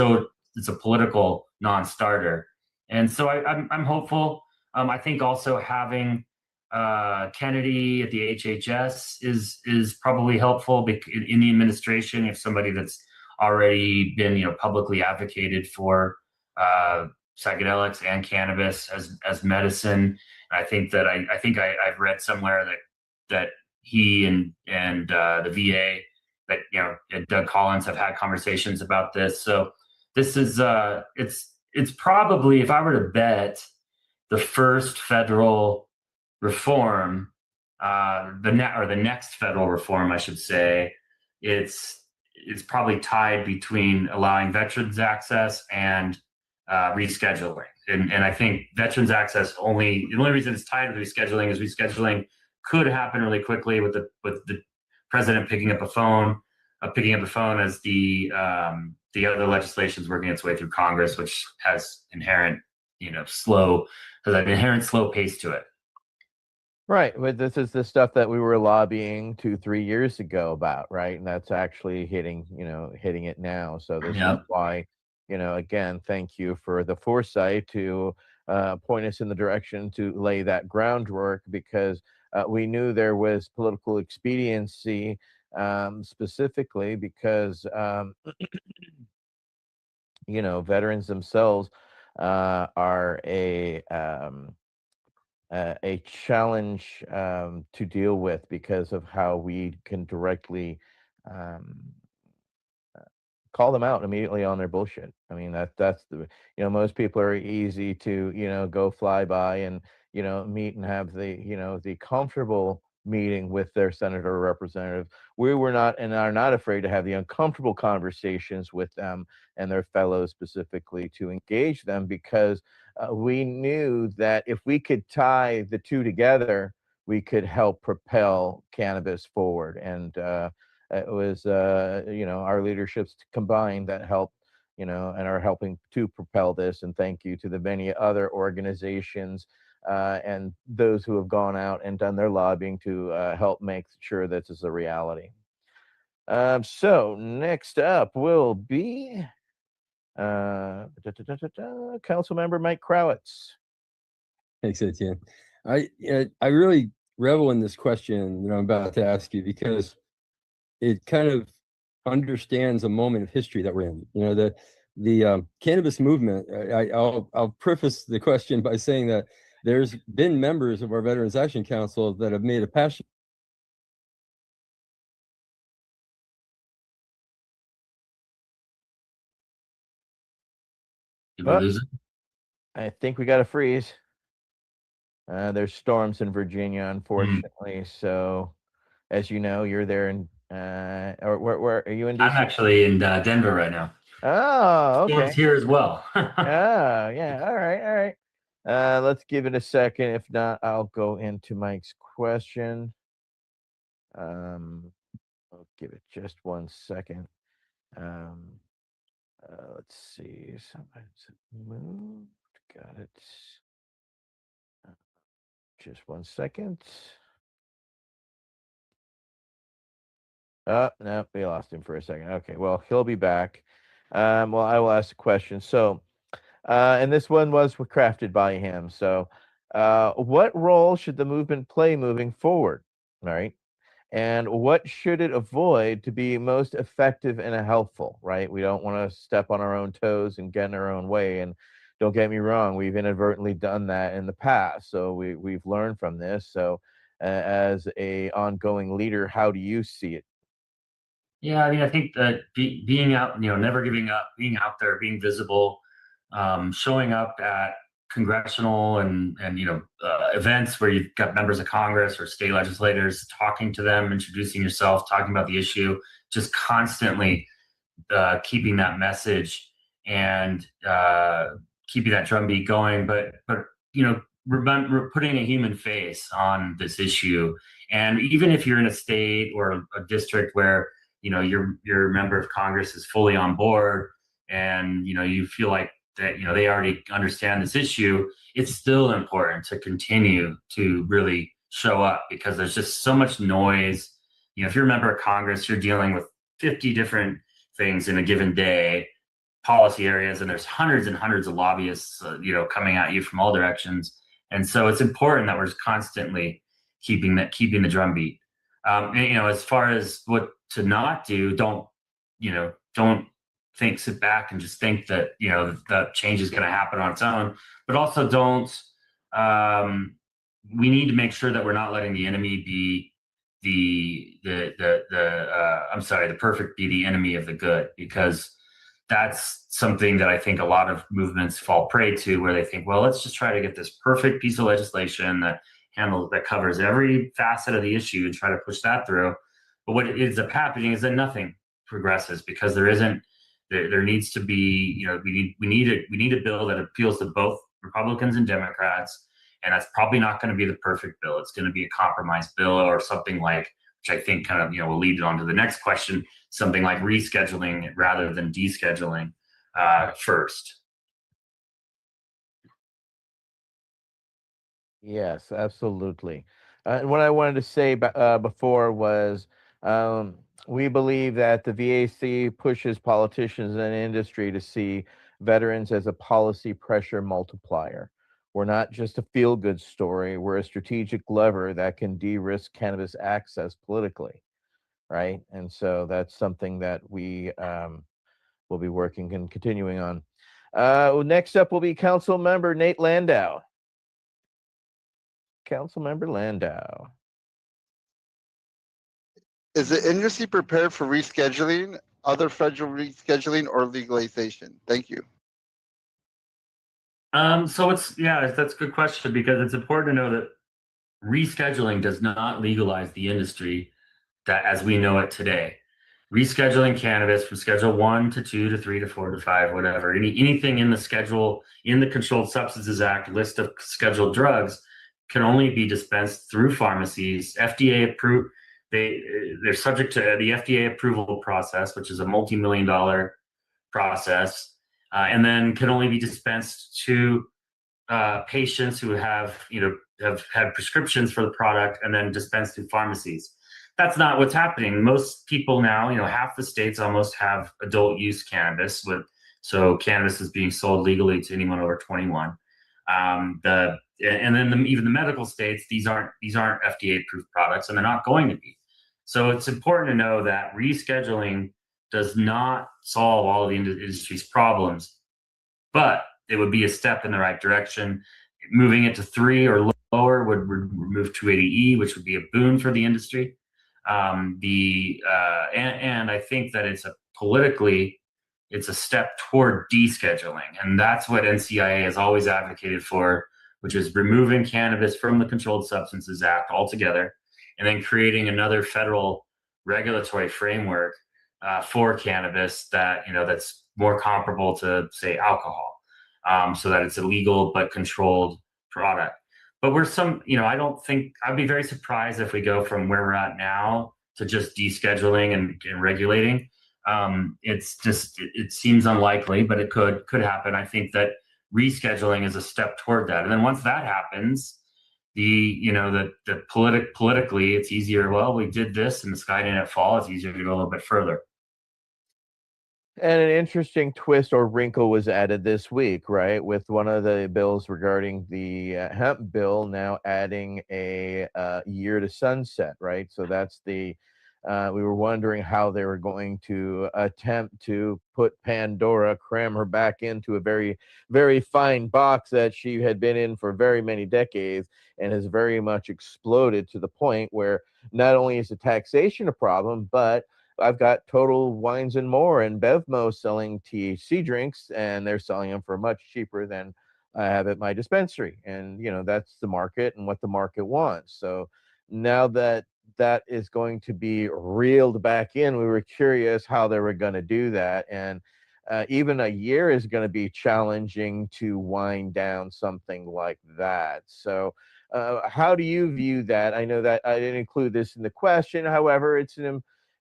a political non-starter. And so I'm hopeful. I think also having Kennedy at the HHS is probably helpful in the administration. If somebody that's already been, you know, publicly advocated for psychedelics and cannabis as medicine. I think that I've read somewhere that he and the VA, that, you know, Doug Collins have had conversations about this. So this is it's probably, if I were to bet, the first federal reform, the next federal reform, I should say. It's probably tied between allowing veterans access and rescheduling. And I think veterans access the only reason it's tied with rescheduling is rescheduling could happen really quickly with the president picking up the phone as the other legislation is working its way through Congress, which has an inherent slow pace to it. Right, but this is the stuff that we were lobbying 2-3 years ago about, right? And that's actually hitting it now. So this is why, again, thank you for the foresight to point us in the direction to lay that groundwork, because we knew there was political expediency, specifically because veterans themselves are a challenge to deal with because of how we can directly call them out immediately on their bullshit. I mean, that's the, most people are easy to, go fly by and, meet and have the comfortable meeting with their senator or representative. We were not and are not afraid to have the uncomfortable conversations with them and their fellows, specifically to engage them, because we knew that if we could tie the two together, we could help propel cannabis forward. And it was, our leaderships combined that helped, and are helping to propel this. And thank you to the many other organizations and those who have gone out and done their lobbying to help make sure this is a reality. So next up will be Council Member Mike Crowitz. Thanks, Etienne. I really revel in this question that I'm about to ask you, because it kind of understands a moment of history that we're in. The cannabis movement. I'll preface the question by saying that there's been members of our Veterans Action Council that have made a passion. I think we got a freeze. There's storms in Virginia, unfortunately. So, as you know, you're there in or where are you in DC? I'm actually in Denver right now. Oh, okay. Storms here as well. Oh, yeah. All right. Let's give it a second. If not, I'll go into Mike's question. I'll give it just 1 second. Let's see. Sometimes it moved. Got it. Just 1 second. Oh, no, we lost him for a second. Okay, well, he'll be back. Well, I will ask the question. So, and this one was crafted by him. So, what role should the movement play moving forward? All right. And what should it avoid to be most effective and helpful, right? We don't want to step on our own toes and get in our own way. And don't get me wrong, we've inadvertently done that in the past. So we've learned from this. So as a ongoing leader, how do you see it? Yeah, I mean, I think that being out, never giving up, being out there, being visible, showing up at congressional and events where you've got members of Congress or state legislators, talking to them, introducing yourself, talking about the issue, just constantly keeping that message and keeping that drumbeat going. But we're putting a human face on this issue. And even if you're in a state or a district where your member of Congress is fully on board, and you feel like that they already understand this issue, it's still important to continue to really show up, because there's just so much noise. If you're a member of Congress, you're dealing with 50 different things in a given day, policy areas, and there's hundreds and hundreds of lobbyists coming at you from all directions. And so it's important that we're constantly keeping the drumbeat. As far as what to not do, don't sit back and just think that that change is going to happen on its own. But also don't. We need to make sure that we're not letting the enemy be the perfect be the enemy of the good, because that's something that I think a lot of movements fall prey to, where they think, well, let's just try to get this perfect piece of legislation that covers every facet of the issue and try to push that through. But what ends up happening is that nothing progresses, because there needs to be, we need a bill that appeals to both Republicans and Democrats, and that's probably not going to be the perfect bill. It's going to be a compromise bill, or something like, which I think kind of will lead on to the next question, something like rescheduling rather than descheduling first. Yes, absolutely. What I wanted to say before was we believe that the VAC pushes politicians and industry to see veterans as a policy pressure multiplier. We're not just a feel-good story. We're a strategic lever that can de-risk cannabis access politically, right? And so that's something that we will be working and continuing on. Next up will be Council Member Nate Landau. Councilmember Landau. Is the industry prepared for rescheduling, other federal rescheduling, or legalization? Thank you. That's a good question, because it's important to know that rescheduling does not legalize the industry that as we know it today. Rescheduling cannabis from Schedule 1 to 2 to 3 to 4 to 5, whatever, anything in the Controlled Substances Act list of scheduled drugs can only be dispensed through pharmacies. FDA approved. They're subject to the FDA approval process, which is a multi-million-dollar process, and then can only be dispensed to patients who have had prescriptions for the product, and then dispensed through pharmacies. That's not what's happening. Most people now, half the states almost have adult use cannabis, so cannabis is being sold legally to anyone over 21. Even the medical states, these aren't FDA approved products, and they're not going to be. So it's important to know that rescheduling does not solve all of the industry's problems, but it would be a step in the right direction. Moving it to 3 or lower would remove 280E, which would be a boon for the industry. And I think that it's a step toward descheduling, and that's what NCIA has always advocated for, which is removing cannabis from the Controlled Substances Act altogether, and then creating another federal regulatory framework for cannabis that's more comparable to, say, alcohol, so that it's a legal but controlled product. But I'd be very surprised if we go from where we're at now to just descheduling and regulating. It seems unlikely, but it could happen. I think that rescheduling is a step toward that. And then once that happens, politically, it's easier. Well, we did this and the sky didn't fall. It's easier to go a little bit further. And an interesting twist or wrinkle was added this week, right? With one of the bills regarding the hemp bill now adding a year to sunset, right? So that's we were wondering how they were going to attempt to put Pandora, cram her back into a very, very fine box that she had been in for very many decades and has very much exploded to the point where not only is the taxation a problem, but I've got Total Wines and More and Bevmo selling THC drinks, and they're selling them for much cheaper than I have at my dispensary. And, that's the market and what the market wants. So now that is going to be reeled back in, we were curious how they were going to do that. And even a year is going to be challenging to wind down something like that. So, how do you view that? I know that I didn't include this in the question. However, it's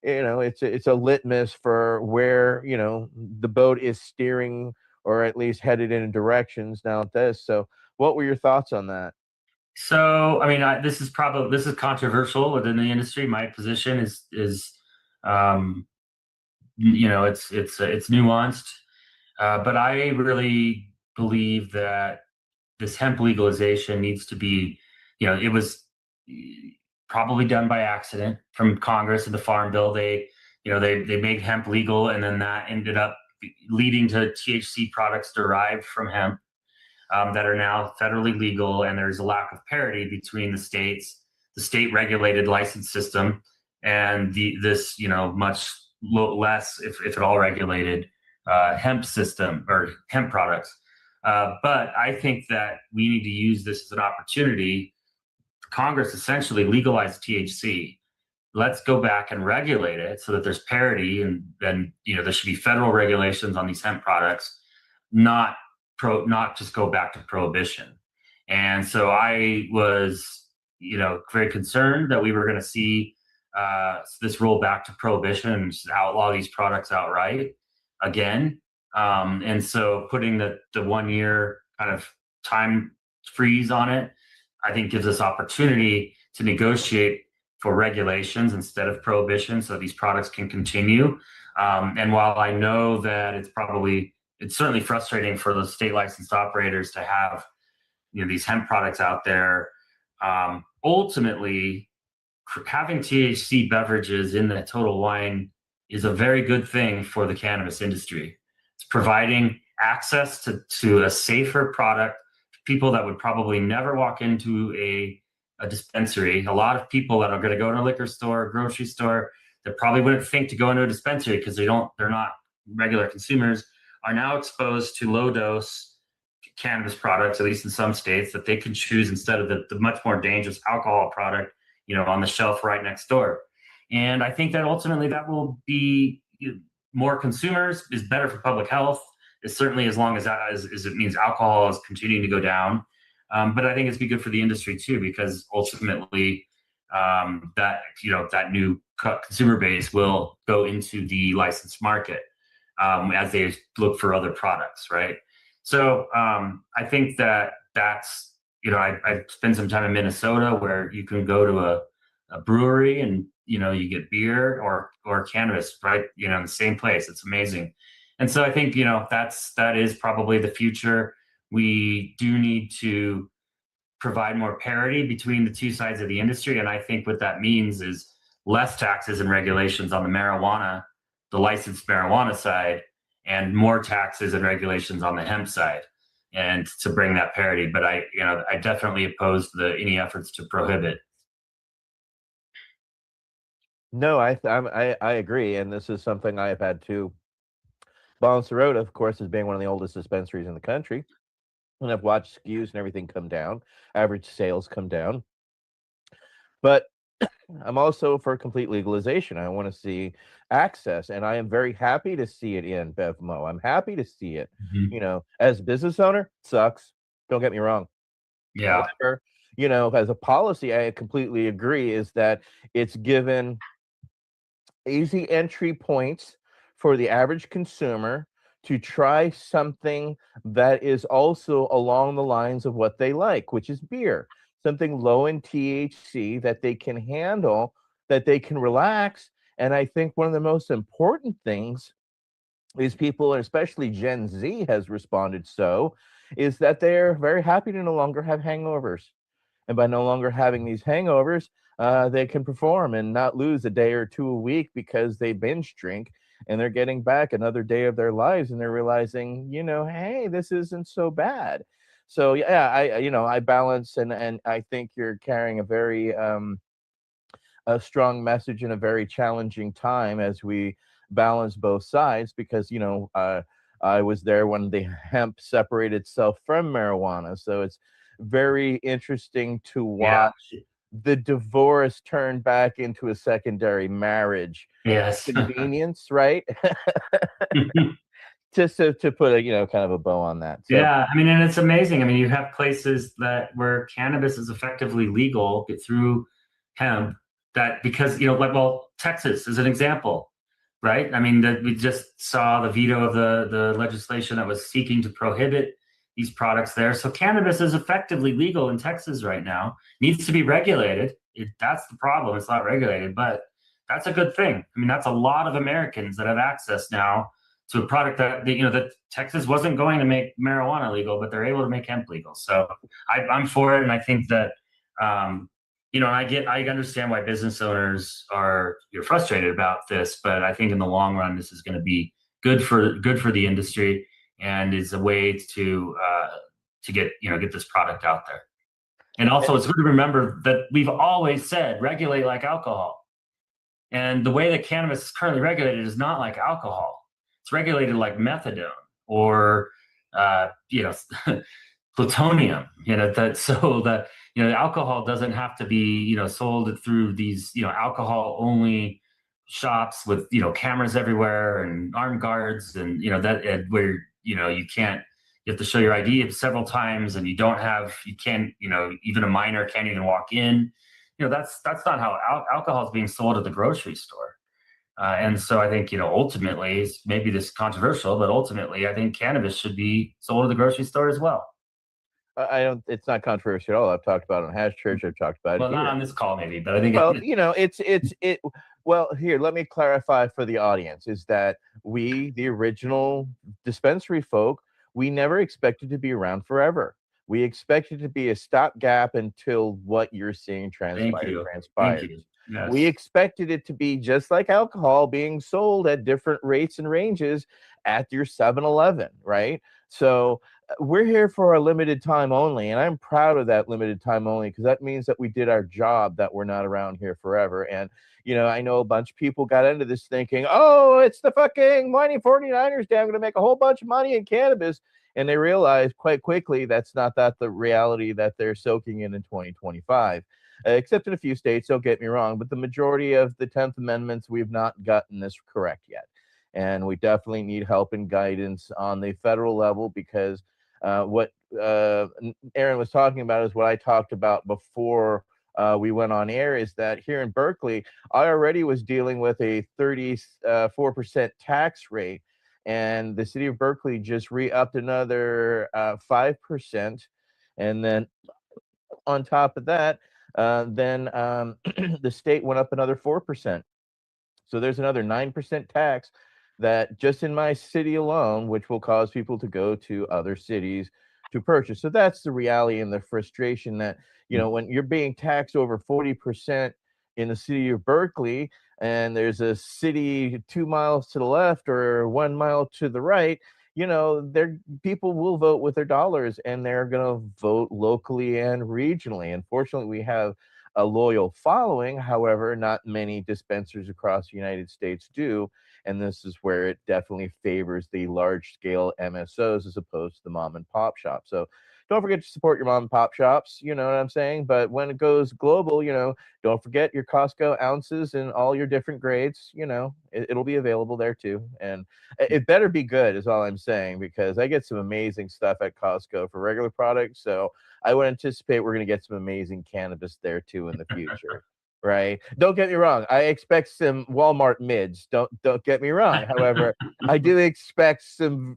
it's a litmus for where the boat is steering, or at least headed in directions now at this. So, what were your thoughts on that? So, I mean, this is controversial within the industry. My position is it's nuanced, but I really believe that this hemp legalization needs to be, it was probably done by accident from Congress and the Farm Bill. They made hemp legal, and then that ended up leading to THC products derived from hemp that are now federally legal, and there's a lack of parity between the states, the state regulated license system, and this much less, if at all, regulated hemp system or hemp products. But I think that we need to use this as an opportunity. Congress essentially legalized THC. Let's go back and regulate it so that there's parity, and then there should be federal regulations on these hemp products, not just go back to prohibition. And so I was very concerned that we were going to see this roll back to prohibition and just outlaw these products outright again. And so putting the 1 year kind of time freeze on it, I think gives us opportunity to negotiate for regulations instead of prohibition, so these products can continue. And while I know that it's certainly frustrating for the state licensed operators to have these hemp products out there, ultimately having THC beverages in the Total Wine is a very good thing for the cannabis industry. It's providing access to a safer product to people that would probably never walk into a dispensary. A lot of people that are going to go to a liquor store, a grocery store, that probably wouldn't think to go into a dispensary because they're not regular consumers, are now exposed to low dose cannabis products, at least in some states, that they can choose instead of the much more dangerous alcohol product, on the shelf right next door. And I think that ultimately that will be more consumers, is better for public health. It's certainly as long as it means alcohol is continuing to go down. But I think it's be good for the industry too, because ultimately that new consumer base will go into the licensed market as they look for other products, right? So I think that's I spent some time in Minnesota where you can go to a brewery and you get beer or cannabis right in the same place. It's amazing. And so I think that is probably the future. We do need to provide more parity between the two sides of the industry, and I think what that means is less taxes and regulations on the licensed marijuana side, and more taxes and regulations on the hemp side, and to bring that parity. But I definitely oppose any efforts to prohibit. No, I agree, and this is something I have had to balance the road. Of course, as being one of the oldest dispensaries in the country, and I've watched SKUs and everything come down, average sales come down. But I'm also for complete legalization. I want to see access, and I am very happy to see it in BevMo. I'm happy to see it. Mm-hmm. As a business owner, sucks. Don't get me wrong. Yeah. However, as a policy, I completely agree, is that it's given easy entry points for the average consumer to try something that is also along the lines of what they like, which is beer, something low in THC that they can handle, that they can relax. And I think one of the most important things is people, especially Gen Z has responded is that they're very happy to no longer have hangovers. And by no longer having these hangovers, they can perform and not lose a day or two a week because they binge drink, and they're getting back another day of their lives, and they're realizing, hey, this isn't so bad. So yeah, I balance, and I think you're carrying a very a strong message in a very challenging time as we balance both sides, because I was there when the hemp separated itself from marijuana, so it's very interesting to watch the divorce turn back into a secondary marriage. Yes. Convenience, right? just to put a kind of a bow on that. So, yeah, I mean, and it's amazing. I mean, you have places where cannabis is effectively legal through hemp, that because Texas is an example, right? I mean, that we just saw the veto of the legislation that was seeking to prohibit these products there. So cannabis is effectively legal in Texas right now. Needs to be regulated. That's the problem. It's not regulated, but that's a good thing. I mean, that's a lot of Americans that have access now to a product that Texas wasn't going to make marijuana legal, but they're able to make hemp legal. So I'm for it, and I think that I understand why business owners are frustrated about this, but I think in the long run, this is going to be good for the industry, and is a way to get this product out there. And also, it's good to remember that we've always said regulate like alcohol, and the way that cannabis is currently regulated is not like alcohol. It's regulated like methadone or plutonium. Alcohol doesn't have to be sold through these alcohol only shops with cameras everywhere and armed guards and where you can't. You have to show your ID several times, and even a minor can't even walk in. That's not how alcohol is being sold at the grocery store. And so I think, ultimately, maybe this is controversial, but ultimately, I think cannabis should be sold at the grocery store as well. It's not controversial at all. I've talked about it on Hash Church. I've talked about it Well, here. not on this call, maybe, but I think. Well, here, let me clarify for the audience: is that we, the original dispensary folk, we never expected to be around forever. We expected to be a stopgap until what you're seeing transpires. Thank you. Yes. We expected it to be just like alcohol being sold at different rates and ranges at your 7-Eleven, right? So we're here for a limited time only, and I'm proud of that limited time only, because that means that we did our job, that we're not around here forever. And I know a bunch of people got into this thinking, oh, it's the fucking whiny 49ers day, I'm going to make a whole bunch of money in cannabis. And they realized quite quickly that's not the reality that they're soaking in 2025. Except in a few states, don't get me wrong, but the majority of the 10th Amendments, we've not gotten this correct yet. And we definitely need help and guidance on the federal level, because what Aaron was talking about is what I talked about before we went on air, is that here in Berkeley, I already was dealing with a 34% tax rate, and the city of Berkeley just re-upped another 5%. And then on top of that, then the state went up another 4%. So there's another 9% tax that just in my city alone, which will cause people to go to other cities to purchase. So that's the reality and the frustration that, when you're being taxed over 40% in the city of Berkeley, and there's a city 2 miles to the left or 1 mile to the right, people will vote with their dollars, and they're going to vote locally and regionally. Unfortunately, we have a loyal following. However, not many dispensaries across the United States do. And this is where it definitely favors the large scale MSOs as opposed to the mom and pop shop. So don't forget to support your mom and pop shops. You know what I'm saying? But when it goes global, don't forget your Costco ounces and all your different grades. It'll be available there too. And it better be good is all I'm saying, because I get some amazing stuff at Costco for regular products. So I would anticipate we're going to get some amazing cannabis there too in the future. Right? Don't get me wrong. I expect some Walmart mids. Don't get me wrong. However, I do expect some,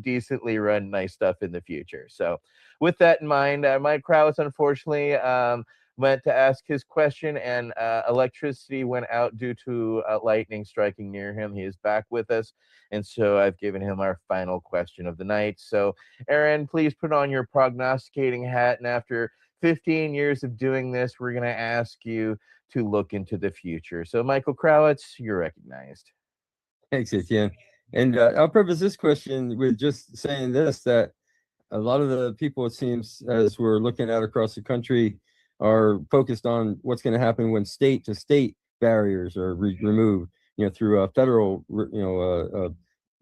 decently run nice stuff in the future. So with that in mind, Mike Krause, unfortunately, went to ask his question, and electricity went out due to lightning striking near him. He is back with us, and so I've given him our final question of the night. So Aaron, please put on your prognosticating hat, and after 15 years of doing this, we're going to ask you to look into the future. So Michael Krowitz, you're recognized. Thanks, Etienne. And I'll preface this question with just saying this, that a lot of the people, it seems, as we're looking at across the country, are focused on what's going to happen when state to state barriers are removed, through a federal,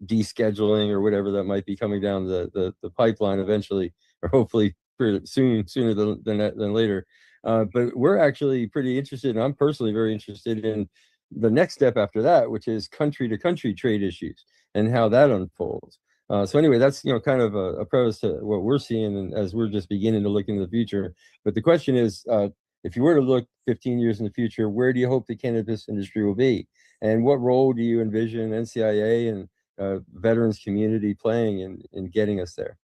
descheduling or whatever that might be coming down the pipeline eventually, or hopefully sooner than later. But we're actually pretty interested, and I'm personally very interested in the next step after that, which is country to country trade issues and how that unfolds. So anyway, that's kind of a preface to what we're seeing, and as we're just beginning to look into the future. But the question is, if you were to look 15 years in the future, where do you hope the cannabis industry will be, and what role do you envision NCIA and veterans community playing in getting us there?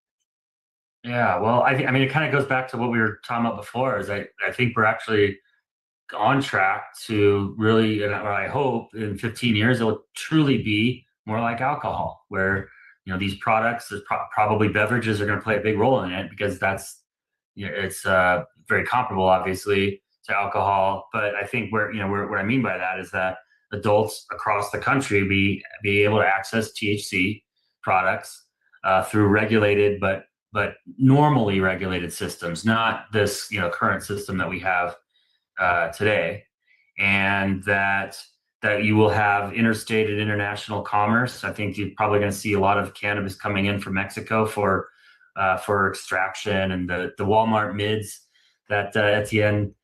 Yeah, well, I mean, it kind of goes back to what we were talking about before. Is I think we're actually on track to really, and I hope in 15 years it will truly be more like alcohol, where these products, probably beverages are going to play a big role in it, because that's it's very comparable, obviously, to alcohol. But I think what I mean by that is that adults across the country be able to access THC products through regulated but normally regulated systems, not this current system that we have today, and that you will have interstate and international commerce. I think you're probably going to see a lot of cannabis coming in from Mexico for extraction, and the Walmart mids that Etienne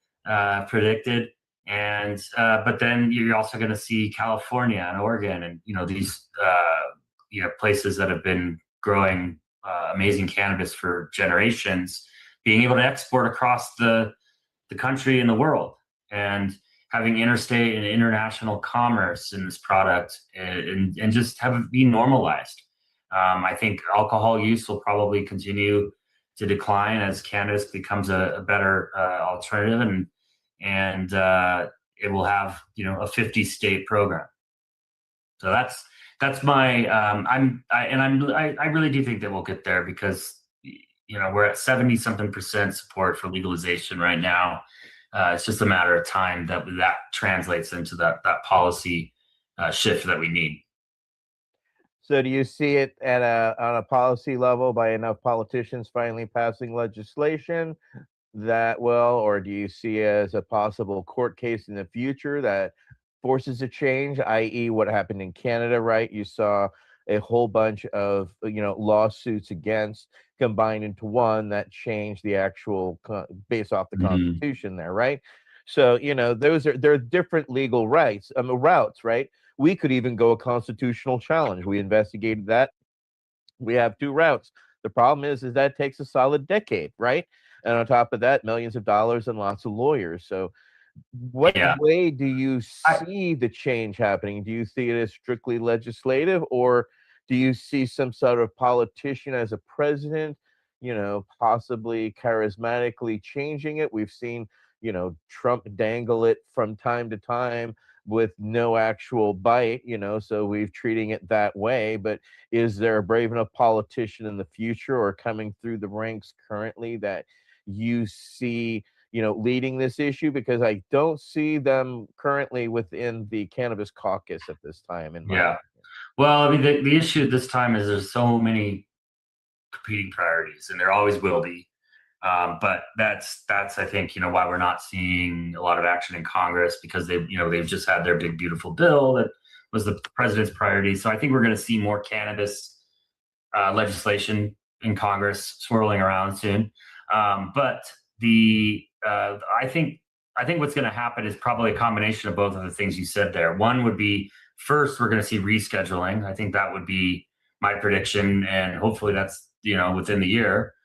predicted. And but then you're also going to see California and Oregon, and these places that have been growing amazing cannabis for generations, being able to export across the country and the world, and having interstate and international commerce in this product, and just have it be normalized. I think alcohol use will probably continue to decline as cannabis becomes a better alternative, and it will have a 50-state program. So that's my I really do think that we'll get there, because we're at 70-something% support for legalization right now. It's just a matter of time that translates into that policy shift that we need. So do you see it on a policy level by enough politicians finally passing legislation that or do you see it as a possible court case in the future that forces a change, i.e. what happened in Canada, right? You saw a whole bunch of lawsuits against combined into one that changed the actual based off the Constitution there, right? So there are different legal routes, right? We could even go a constitutional challenge. We investigated that. We have two routes. The problem is that it takes a solid decade, right? And on top of that, millions of dollars and lots of lawyers. So what way do you see the change happening? Do you see it as strictly legislative, or do you see some sort of politician as a president, possibly charismatically changing it? We've seen, Trump dangle it from time to time with no actual bite, so we're treating it that way. But is there a brave enough politician in the future or coming through the ranks currently that you see leading this issue? Because I don't see them currently within the cannabis caucus at this time. Well, I mean, the issue at this time is there's so many competing priorities, and there always will be. But that's I think why we're not seeing a lot of action in Congress, because they've just had their big beautiful bill that was the president's priority. So I think we're going to see more cannabis legislation in Congress swirling around soon. But I think what's going to happen is probably a combination of both of the things you said there. One would be, first, we're going to see rescheduling. I think that would be my prediction, and hopefully that's within the year.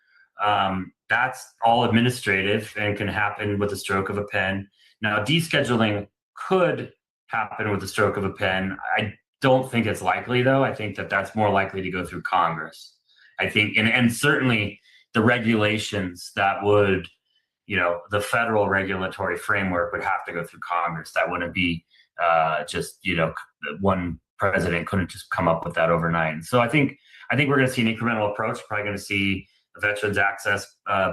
That's all administrative and can happen with the stroke of a pen. Now, descheduling could happen with the stroke of a pen. I don't think it's likely, though. I think that's more likely to go through Congress. I think, and certainly the regulations that would, the federal regulatory framework would have to go through Congress. That wouldn't be just, one president couldn't just come up with that overnight. And so I think we're going to see an incremental approach. Probably going to see the Veterans Access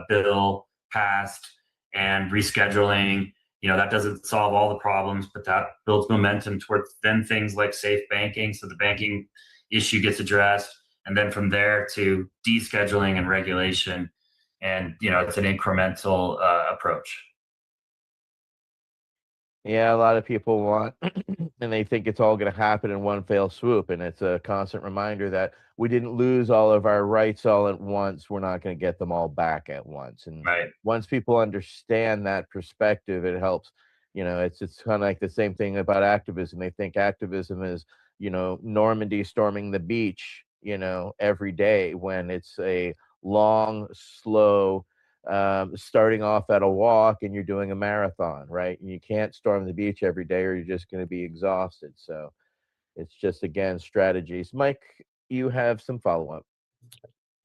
bill passed, and rescheduling. That doesn't solve all the problems, but that builds momentum towards then things like safe banking. So the banking issue gets addressed, and then from there to descheduling and regulation. And, it's an incremental approach. Yeah, a lot of people want, and they think it's all going to happen in one fell swoop. And it's a constant reminder that we didn't lose all of our rights all at once. We're not going to get them all back at once. And once people understand that perspective, it helps. It's kind of like the same thing about activism. They think activism is, Normandy storming the beach, every day, when it's a long, slow, starting off at a walk and you're doing a marathon, right? And you can't storm the beach every day or you're just going to be exhausted. So it's just, again, strategies. Mike, you have some follow-up.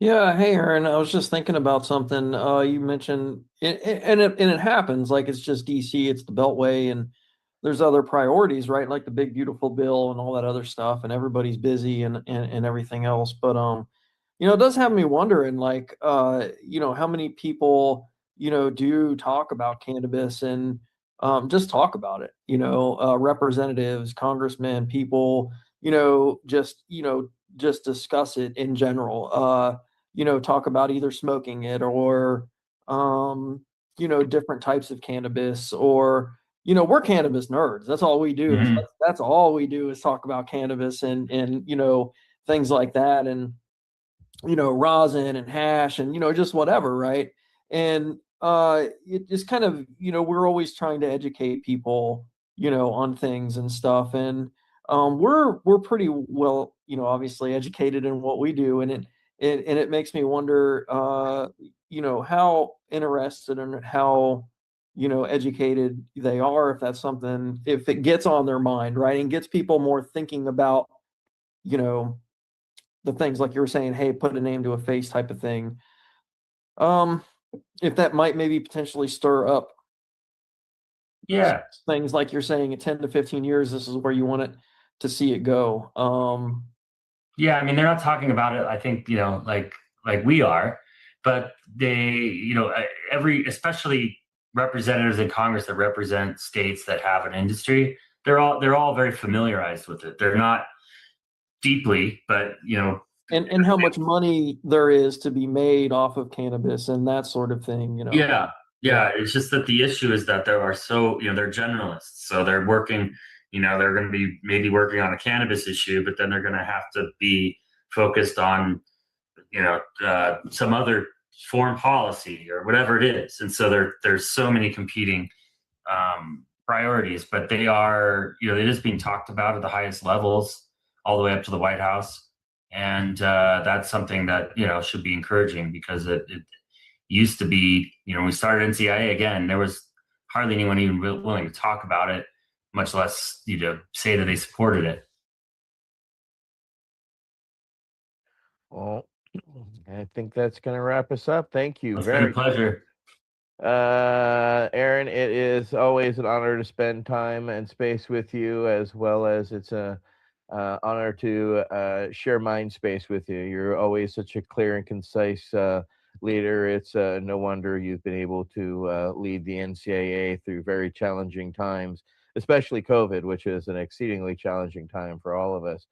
Yeah, hey Aaron, I was just thinking about something. You mentioned and it happens, like it's just DC, it's the Beltway, and there's other priorities, right? Like the big beautiful bill and all that other stuff, and everybody's busy and everything else. But it does have me wondering, like, how many people, do talk about cannabis and just talk about it, representatives, congressmen, people, just discuss it in general. Talk about either smoking it or, different types of cannabis, or, we're cannabis nerds. That's all we do. Mhm. That's all we do is talk about cannabis and things like that. And, rosin and hash and, just whatever. Right. And, it just kind of, we're always trying to educate people, on things and stuff. And, we're pretty well, obviously educated in what we do. And it makes me wonder, how interested and how, educated they are, if that's something, if it gets on their mind, right, and gets people more thinking about, the things like you were saying, hey, put a name to a face type of thing. If that might maybe potentially stir up Yeah. things like you're saying, in 10 to 15 years, this is where you want it to see it go. Yeah, I mean, they're not talking about it, I think, like we are, but they, especially representatives in Congress that represent states that have an industry, they're all very familiarized with it. They're not deeply, but and how much money there is to be made off of cannabis and that sort of thing, Yeah. It's just that the issue is that there are they're generalists. So they're working, they're going to be maybe working on a cannabis issue, but then they're going to have to be focused on, some other foreign policy or whatever it is. And so there's so many competing priorities, but they are, it is being talked about at the highest levels all the way up to the White House. And that's something that, should be encouraging, because it used to be, when we started NCIA, again, there was hardly anyone even willing to talk about it, much less, say that they supported it. Well, I think that's going to wrap us up. Thank you. It's very been a pleasure. Aaron, it is always an honor to spend time and space with you, as well as it's a honor to share mind space with you. You're always such a clear and concise leader. It's no wonder you've been able to lead the NCAA through very challenging times, especially COVID, which is an exceedingly challenging time for all of us.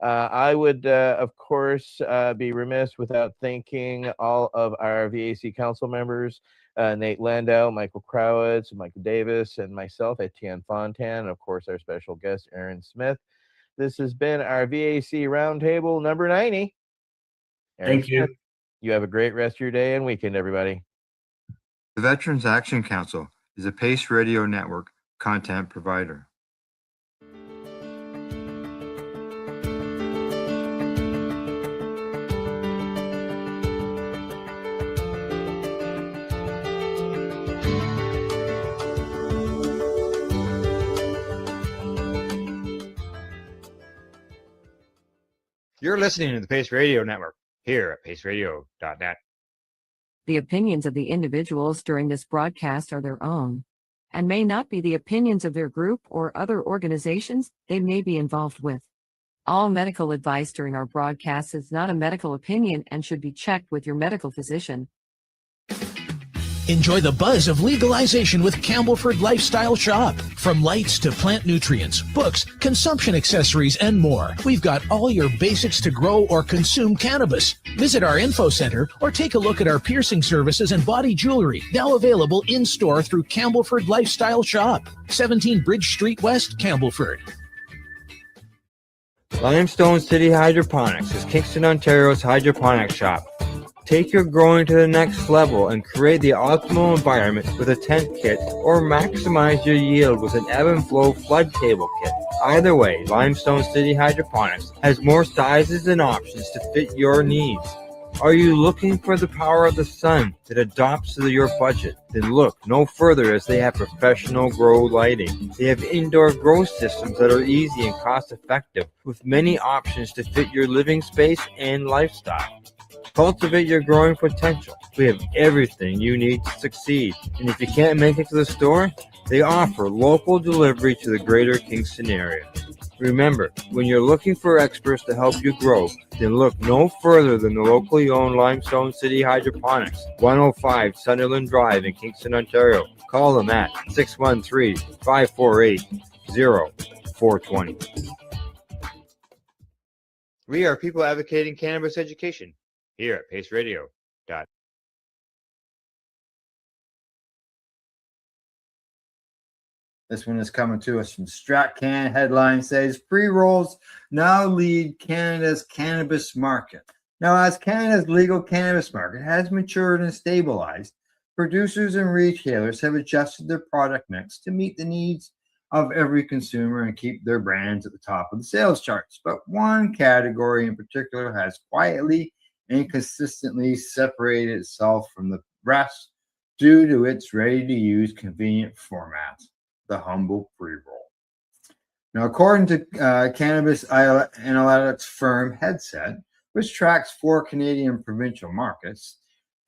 I would, of course, be remiss without thanking all of our VAC council members, Nate Landau, Michael Crowitz, Michael Davis, and myself, Etienne Fontan, and of course, our special guest, Aaron Smith. This has been our VAC Roundtable number 90. Aaron Thank you. Smith, you have a great rest of your day and weekend, everybody. The Veterans Action Council is a Pace Radio Network content provider. You're listening to the Pace Radio Network here at paceradio.net. The opinions of the individuals during this broadcast are their own and may not be the opinions of their group or other organizations they may be involved with. All medical advice during our broadcast is not a medical opinion and should be checked with your medical physician. Enjoy the buzz of legalization with Campbellford Lifestyle Shop. From lights to plant nutrients, books, consumption accessories, and more, we've got all your basics to grow or consume cannabis. Visit our info center or take a look at our piercing services and body jewelry, now available in-store through Campbellford Lifestyle Shop, 17 Bridge Street West, Campbellford. Limestone City Hydroponics is Kingston, Ontario's hydroponics shop. Take your growing to the next level and create the optimal environment with a tent kit, or maximize your yield with an ebb and flow flood table kit. Either way, Limestone City Hydroponics has more sizes and options to fit your needs. Are you looking for the power of the sun that adapts to your budget? Then look no further, as they have professional grow lighting. They have indoor grow systems that are easy and cost effective, with many options to fit your living space and lifestyle. Cultivate your growing potential. We have everything you need to succeed. And if you can't make it to the store, they offer local delivery to the greater Kingston area. Remember, when you're looking for experts to help you grow, then look no further than the locally owned Limestone City Hydroponics, 105 Sunderland Drive in Kingston, Ontario. Call them at 613-548-0420. We are people advocating cannabis education here at Pace Radio. This one is coming to us from StratCan. Headline says, pre-rolls now lead Canada's cannabis market. Now, as Canada's legal cannabis market has matured and stabilized, producers and retailers have adjusted their product mix to meet the needs of every consumer and keep their brands at the top of the sales charts. But one category in particular has quietly and consistently separated itself from the rest due to its ready-to-use convenient format: the humble pre-roll. Now, according to cannabis analytics firm Headset, which tracks 4 Canadian provincial markets,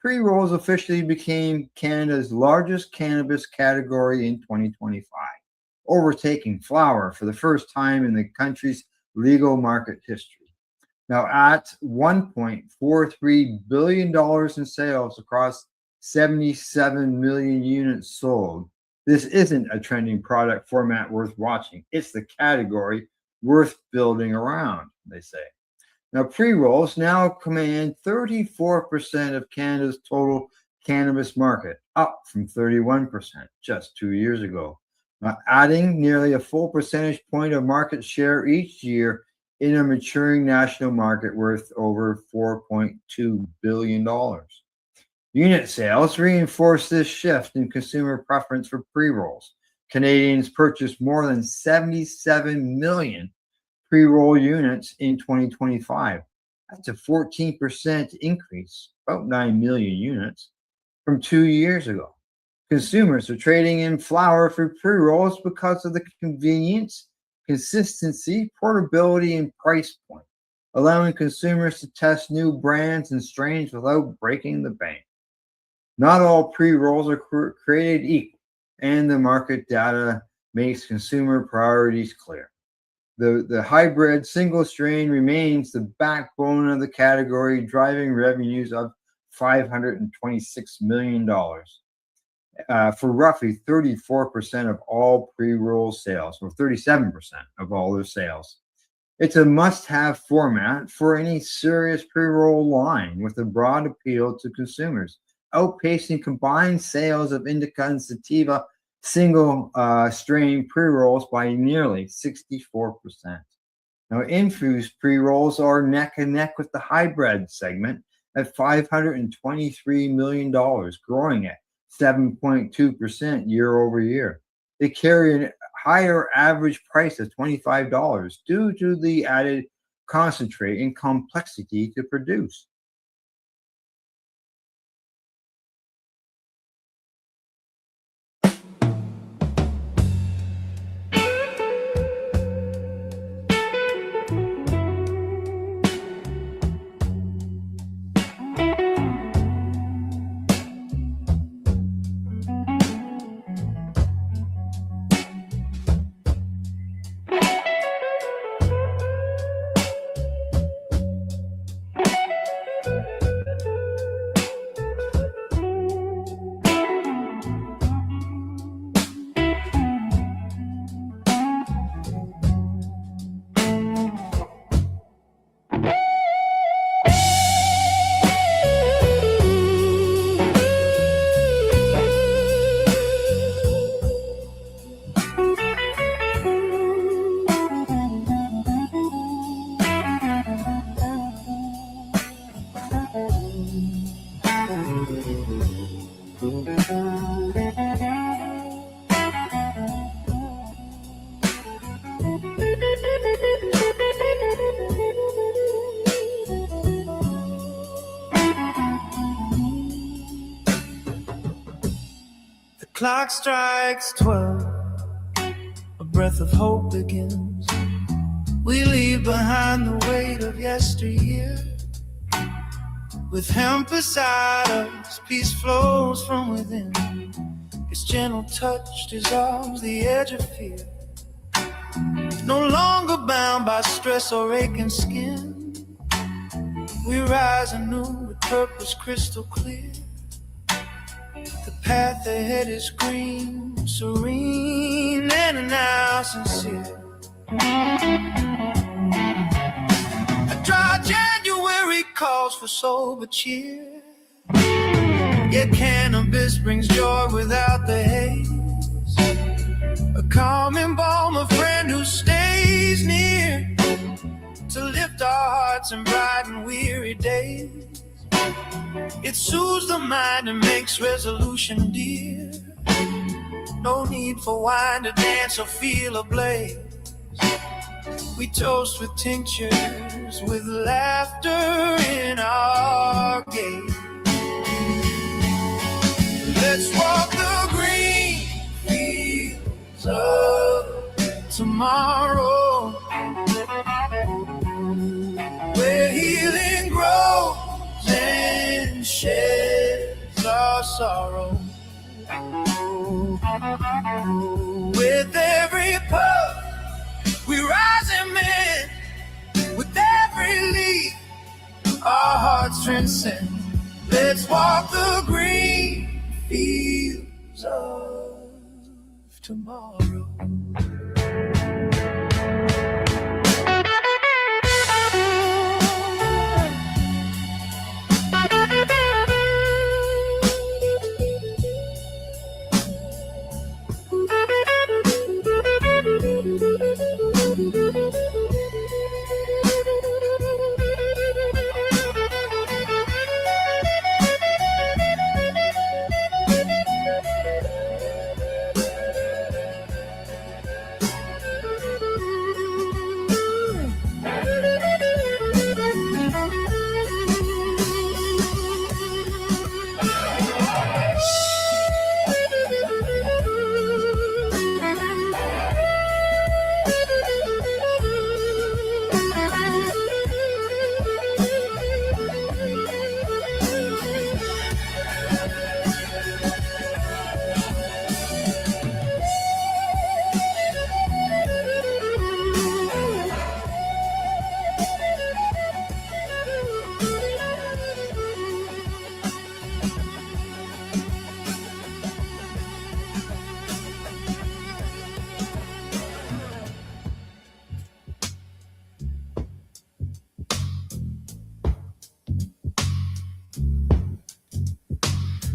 pre-rolls officially became Canada's largest cannabis category in 2025, overtaking flower for the first time in the country's legal market history. Now, at $1.43 billion in sales across 77 million units sold, this isn't a trending product format worth watching. It's the category worth building around, they say. Now, pre-rolls now command 34% of Canada's total cannabis market, up from 31% just 2 years ago. Now, adding nearly a full percentage point of market share each year in a maturing national market worth over $4.2 billion. Unit sales reinforce this shift in consumer preference for pre-rolls. Canadians purchased more than 77 million pre-roll units in 2025. That's a 14% increase, about 9 million units, from 2 years ago. Consumers are trading in flower for pre-rolls because of the convenience, consistency, portability, and price point, allowing consumers to test new brands and strains without breaking the bank. Not all pre-rolls are created equal, and the market data makes consumer priorities clear. The hybrid single strain remains the backbone of the category, driving revenues of $526 million for roughly 34% of all pre-roll sales, or 37% of all their sales. It's a must-have format for any serious pre-roll line with a broad appeal to consumers, outpacing combined sales of indica and sativa single strain pre-rolls by nearly 64%. Now, infused pre-rolls are neck and neck with the hybrid segment at $523 million, growing at 7.2% year over year. They carry a higher average price of $25 due to the added concentrate and complexity to produce. Clock strikes 12, a breath of hope begins. We leave behind the weight of yesteryear. With him beside us, peace flows from within. His gentle touch dissolves the edge of fear. No longer bound by stress or aching skin, we rise anew with purpose crystal clear. The path ahead is green, serene, and now sincere. A dry January calls for sober cheer, yet cannabis brings joy without the haze. A calming balm, a friend who stays near to lift our hearts in bright and weary days. It soothes the mind and makes resolution dear. No need for wine to dance or feel ablaze. We toast with tinctures, with laughter in our gaze. Let's walk the green fields of tomorrow, where healing grows and sheds our sorrow. With every puff we rise and mend, with every leaf our hearts transcend. Let's walk the green fields of tomorrow.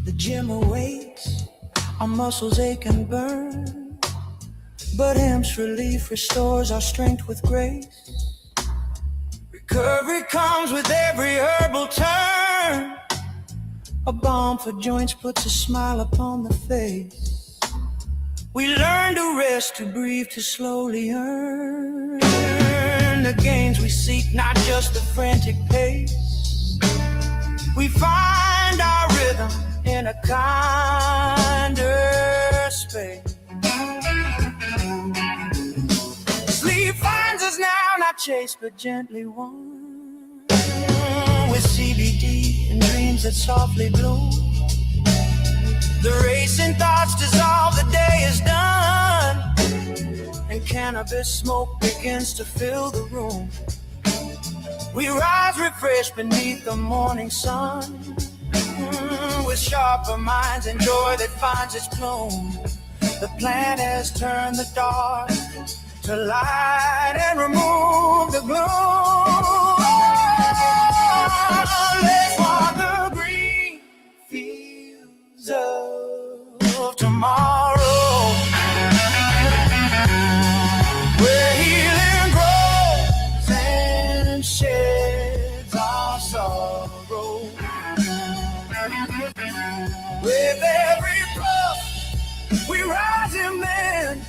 The gym awaits, our muscles ache and burn, but hemp's relief restores our strength with grace. Recovery comes with every herbal turn, a balm for joints puts a smile upon the face. We learn to rest, to breathe, to slowly earn the gains we seek, not just the frantic pace. We find our rhythm in a kinder space. Sleep finds us now, not chased but gently won, with CBD and dreams that softly bloom. The racing thoughts dissolve, the day is done, and cannabis smoke begins to fill the room. We rise refreshed beneath the morning sun, with sharper minds and joy that finds its bloom. The plant has turned the dark to light and remove the gloom. Let's walk the green fields of tomorrow, where healing grows and sheds our sorrow. With every puff we rise and mend,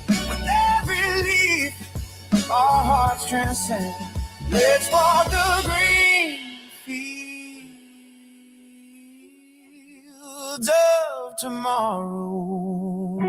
with every leaf our hearts transcend. Let's walk the green fields of tomorrow.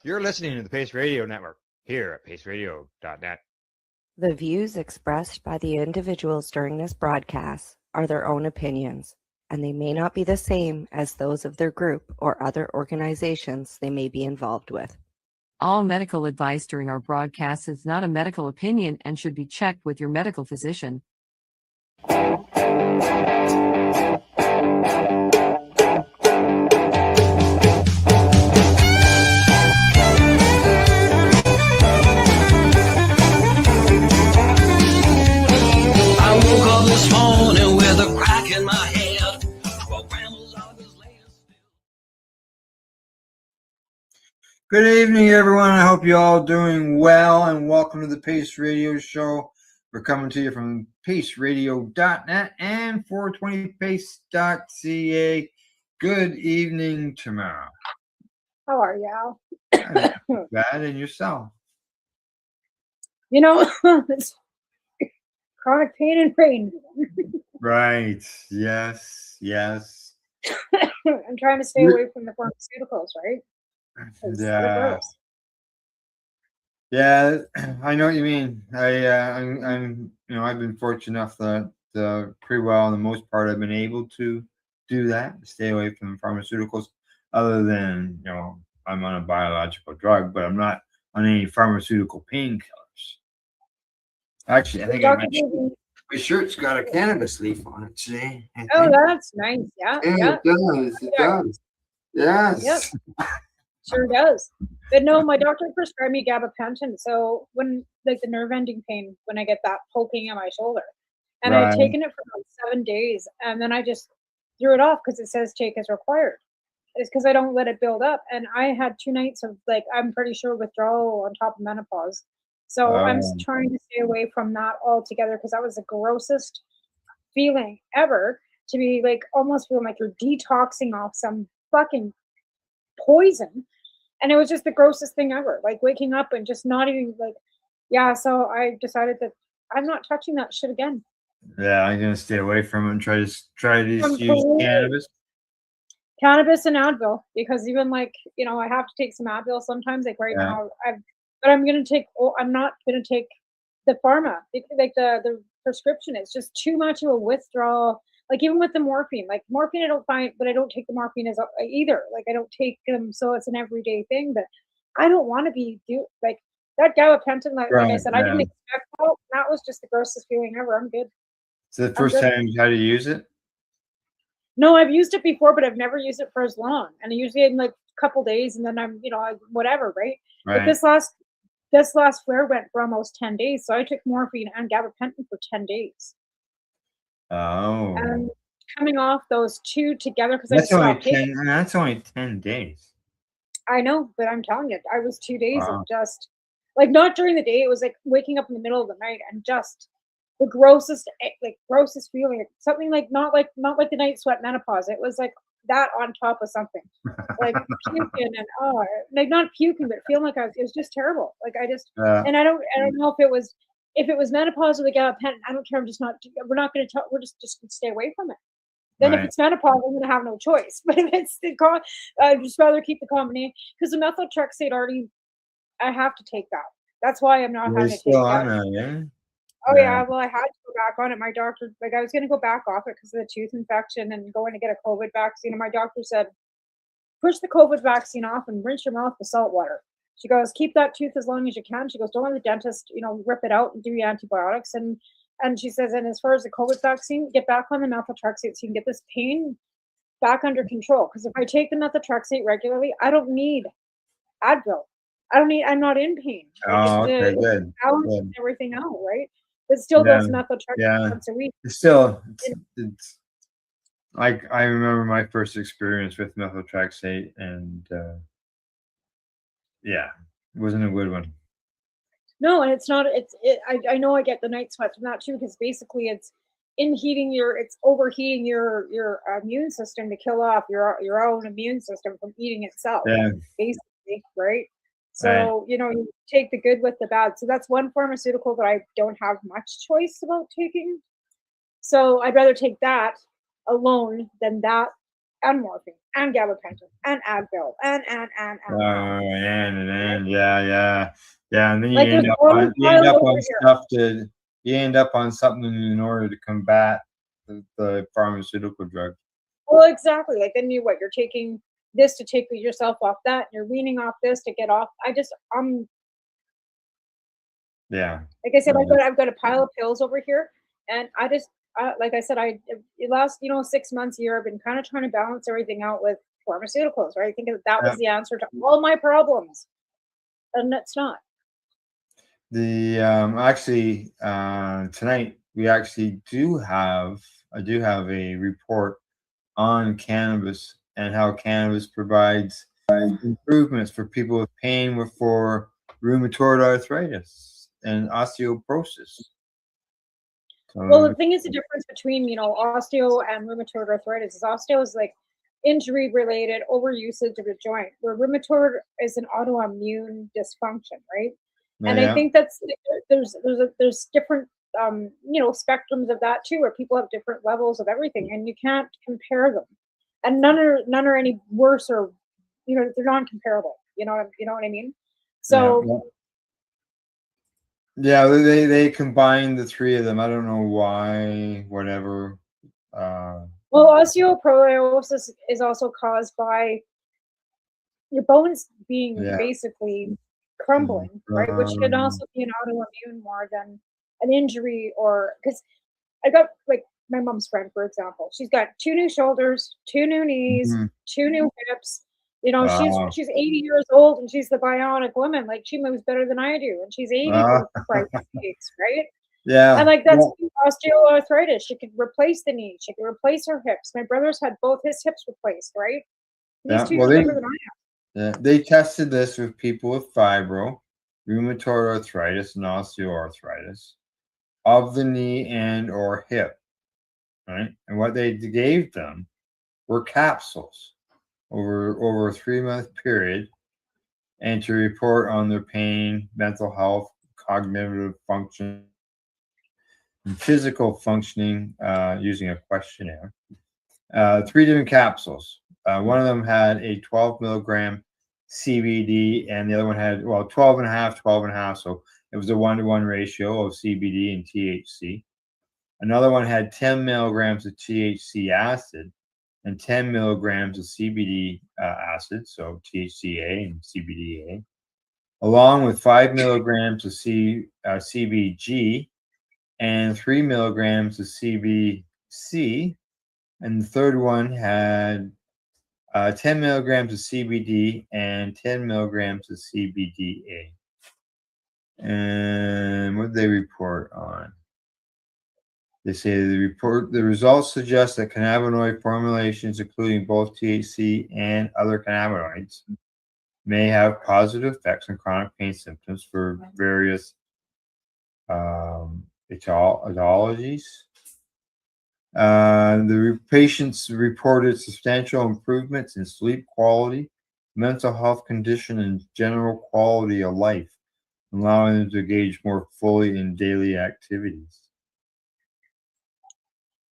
You're listening to the Pace Radio Network here at paceradio.net. The views expressed by the individuals during this broadcast are their own opinions, and they may not be the same as those of their group or other organizations they may be involved with. All medical advice during our broadcast is not a medical opinion and should be checked with your medical physician. I woke up this morning with a crack in my head. Good evening, everyone. I hope you're all doing well, and welcome to the Pace Radio Show. We're coming to you from paceradio.net and 420pace.ca. Good evening, Tamara. How are you, Al? Bad, and yourself? You know, it's chronic pain and pain. Right. Yes. Yes. I'm trying to stay away from the pharmaceuticals, right? Yeah. Yeah, I know what you mean. I'm I've been fortunate enough that pretty well, on the most part, I've been able to do that, stay away from pharmaceuticals. Other than I'm on a biological drug, but I'm not on any pharmaceutical painkillers. Actually, I think my shirt's got a cannabis leaf on it today. Oh, that's nice. Yeah. Yeah, it does. It does. Yes. Yep. Sure does. But no, my doctor prescribed me gabapentin. So when the nerve ending pain, when I get that poking on my shoulder, and Right. I've taken it for about 7 days, and then I just threw it off because it says take as required. It's because I don't let it build up. And I had 2 nights of I'm pretty sure withdrawal on top of menopause. So I'm trying to stay away from that altogether because that was the grossest feeling ever, to be almost feeling like you're detoxing off some fucking poison. And it was just the grossest thing ever, waking up and just not even so I decided that I'm not touching that shit again. Yeah, I'm gonna stay away from it and try to use cannabis. Cannabis and Advil, because even I have to take some Advil sometimes. Right now, but I'm gonna take. I'm not gonna take the pharma, the prescription. It's just too much of a withdrawal. Even with the morphine, morphine I don't find, but I don't take the morphine as either. I don't take them, so it's an everyday thing. But I don't want to be that gabapentin. Like I said, I didn't expect that. That was just the grossest feeling ever. I'm good. So the first time you had to use it? No, I've used it before, but I've never used it for as long. And I usually in a couple days, and then I'm whatever, right? But this last flare went for almost 10 days, so I took morphine and gabapentin for 10 days. Oh. And coming off those two together, because that's only 10. That's only 10 days. I know, but I'm telling you, I was 2 days of just Like not during the day. It was like waking up in the middle of the night and just the grossest, grossest feeling. Something like not like the night sweat menopause. It was like that on top of something, like puking and like not puking, but feeling like it was just terrible. Like I just and I don't know if it was menopause or the gabapentin. I don't care. I'm just not. We're not going to talk. We're just going to stay away from it. Then if it's menopause, I'm going to have no choice. But if it's I'd just rather keep the combination because the methotrexate already. I have to take that. That's why I'm not having to take that. Yeah. Oh yeah, well I had to go back on it. My doctor, like I was going to go back off it because of the tooth infection and going to get a COVID vaccine. And my doctor said, push the COVID vaccine off and rinse your mouth with salt water. She goes, keep that tooth as long as you can. She goes, don't let the dentist, rip it out and do your antibiotics. And she says, and as far as the COVID vaccine, get back on the methotrexate so you can get this pain back under control. Because if I take the methotrexate regularly, I don't need Advil. I'm not in pain. Okay, good. It's and everything out, right? But still those methotrexate once a week. Still, it's like I remember my first experience with methotrexate, and it wasn't a good one. No, and it's not. I know I get the night sweats from that too because basically it's overheating your immune system to kill off your own immune system from eating itself. Yeah. Basically, right? So, you take the good with the bad. So that's one pharmaceutical that I don't have much choice about taking. So I'd rather take that alone than that and morphine and gabapentin and Advil and. Yeah. And then you Like end up on stuff you end up on something in order to combat the pharmaceutical drug. Well, exactly. Like then you're taking this to take yourself off that, and you're weaning off this to get off. Yeah. Like I said, I've got a pile of pills over here, and I just like I said, the last 6 months, year, I've been kind of trying to balance everything out with pharmaceuticals. Right? I think that was the answer to all my problems, and it's not. Actually tonight we actually I do have a report on cannabis and how cannabis provides improvements for people with pain for rheumatoid arthritis and osteoporosis. Well, the thing is, the difference between osteo and rheumatoid arthritis is osteo is like injury related overusage of a joint, where rheumatoid is an autoimmune dysfunction, right? And I think that's there's different spectrums of that too, where people have different levels of everything, and you can't compare them. And none are any worse or they're non-comparable. You know what I mean? So they combined the three of them. I don't know why, whatever. Well, osteoporosis is also caused by your bones being basically crumbling, right? Which can also be an autoimmune more than an injury, or because I got like my mom's friend, for example, she's got 2 new shoulders, 2 new knees, 2 new hips. She's 80 years old and she's the bionic woman. Like she moves better than I do, and she's 80 for Christ's sakes, right? Yeah. And like that's osteoarthritis. She could replace the knee. She could replace her hips. My brother's had both his hips replaced, right? He's 2 years older than I am. Yeah, they tested this with people with fibro, rheumatoid arthritis, and osteoarthritis of the knee and or hip, right? And what they gave them were capsules over a 3-month period, and to report on their pain, mental health, cognitive function, and physical functioning using a questionnaire. 3 different capsules. One of them had a 12 milligram CBD, and the other one had 12 and a half. So it was a 1-to-1 ratio of CBD and THC. Another one had 10 milligrams of THC acid and 10 milligrams of CBD acid, so THCA and CBDA, along with 5 milligrams of CBG and 3 milligrams of CBC. And the third one had 10 milligrams of CBD and 10 milligrams of CBDA. And what did they report on? They say the results suggest that cannabinoid formulations, including both THC and other cannabinoids, may have positive effects on chronic pain symptoms for various etiologies. The patients reported substantial improvements in sleep quality, mental health condition, and general quality of life, allowing them to engage more fully in daily activities.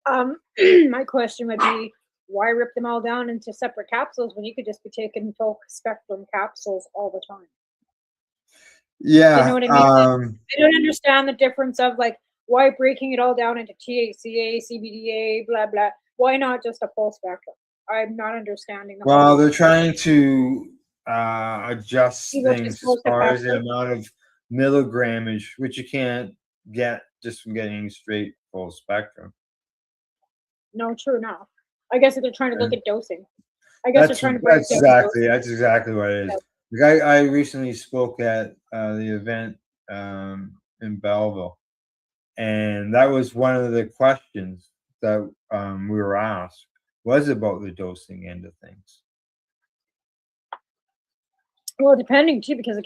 My question would be, why rip them all down into separate capsules when you could just be taking full spectrum capsules all the time? Yeah. You know what I mean? I don't understand the difference of like, why breaking it all down into THCA, CBDA, blah, blah. Why not just a full spectrum? I'm not understanding. Well, they're trying to adjust See which is things as most far as the effective. amount of milligrammage, which you can't get just from getting straight full spectrum. No, true, no. I guess if they're trying to look at dosing. I guess they're trying to break down dosing. That's exactly what it is. Like I recently spoke at the event in Belleville, and that was one of the questions that we were asked, was about the dosing end of things. Well, depending too, because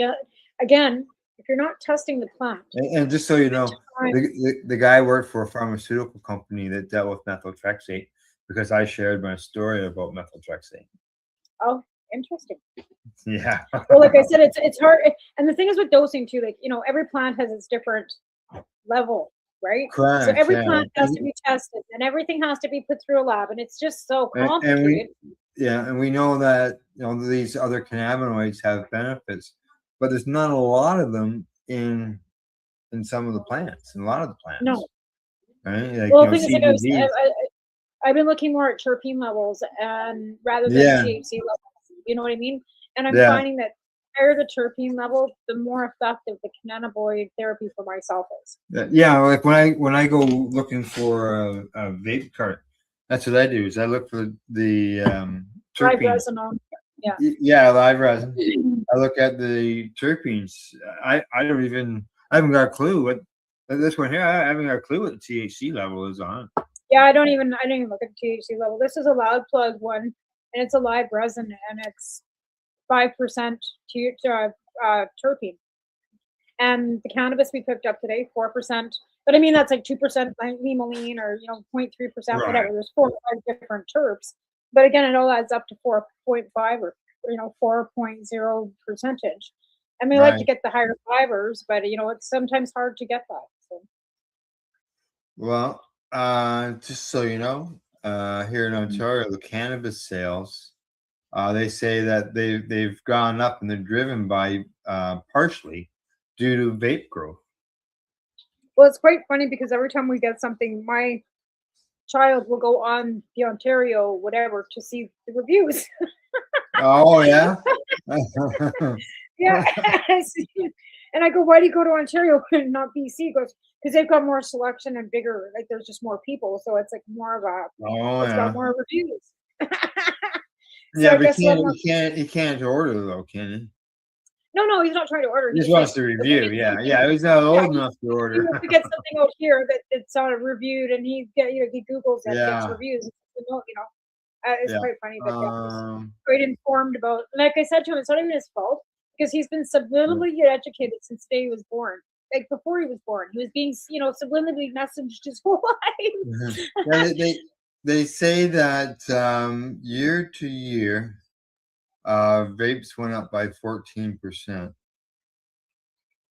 again, if you're not testing the plant, And just so you know, the guy worked for a pharmaceutical company that dealt with methotrexate because I shared my story about methotrexate. oh, interesting. Yeah. Well, like I said, it's hard, and the thing is with dosing too, like every plant has its different level, right? So Correct, every yeah. plant has to be tested, and everything has to be put through a lab, and it's just so And complicated. we know that these other cannabinoids have benefits, but there's not a lot of them in some of the plants, in a lot of the plants. No. Right? Like, Well, the thing is, like CBD. I've been looking more at terpene levels and rather than Yeah. THC levels. You know what I mean? And I'm Yeah. finding that the higher the terpene level, the more effective the cannabinoid therapy for myself is. Yeah, like when I go looking for a vape cart, that's what I do. Is I look for the Live terpenes. resin on. Yeah. Yeah, live resin. I look at the terpenes. I haven't got a clue what this one here. I haven't got a clue what the THC level is on. Yeah, I don't even look at the THC level. This is a loud plug one, and it's a live resin, and it's 5% terpene. And the cannabis we picked up today, 4%. But I mean, that's like 2% limonene or 0.3%, Right. whatever. There's 4 or 5 different terps. But again, it all adds up to 4.5 or 4.0 percentage. And we like to Right. get the higher fibers, but it's sometimes hard to get that. So. Well, just so you know, here in Ontario, the cannabis sales, they say that they've gone up and they're driven by partially due to vape growth. Well, it's quite funny because every time we get something, my child will go on the Ontario whatever to see the reviews. Oh yeah. Yeah. And I go, why do you go to Ontario and not BC? He goes, because they've got more selection and bigger, like there's just more people. So it's like more of it's got more reviews. Yeah, I but guess he can't order though, can he? No, he's not trying to order. He just wants to review. Yeah. He's not old enough to He order. wants to get something out here that it's reviewed, and he Googles it, gets Yeah. reviews. It's Yeah. quite funny, but he's quite informed about. Like I said to him, it's not even his fault because he's been subliminally educated since the day he was born. Like before he was born, he was being subliminally messaged his whole life. Yeah, they say that year to year, vapes went up by 14%.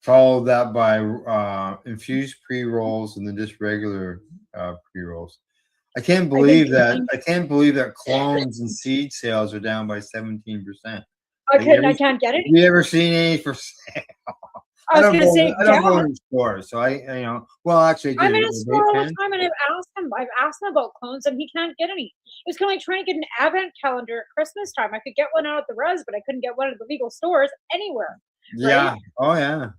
Followed that by infused pre-rolls and then just regular pre-rolls. I can't believe that clones and seed sales are down by 17%. I can't get it. Have you ever seen any for sale? I was gonna say, I don't go in stores, so well, actually, I'm in a store all the time, and I've asked him about clones, and he can't get any. It was kind of like trying to get an advent calendar at Christmas time. I could get one out at the res, but I couldn't get one at the legal stores anywhere. Yeah. Right? Oh yeah.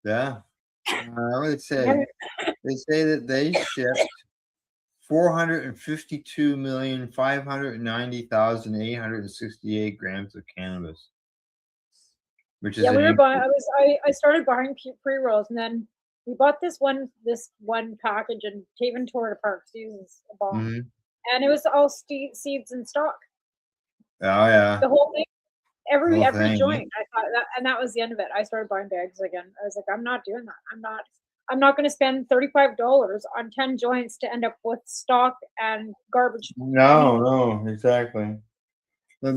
Yeah. I would say they say that they shipped 452,590,868 grams of cannabis, which is we were buying. I started buying pre-rolls, and then we bought this one package, and Taven tore it apart because he uses a bomb, and it was all seeds in stock. Oh yeah. The whole thing. Every thank you. joint. I thought that, and that was the end of it. I started buying bags again. I was like, I'm not doing that. I'm not going to spend $35 on 10 joints to end up with stock and garbage. No, exactly. So,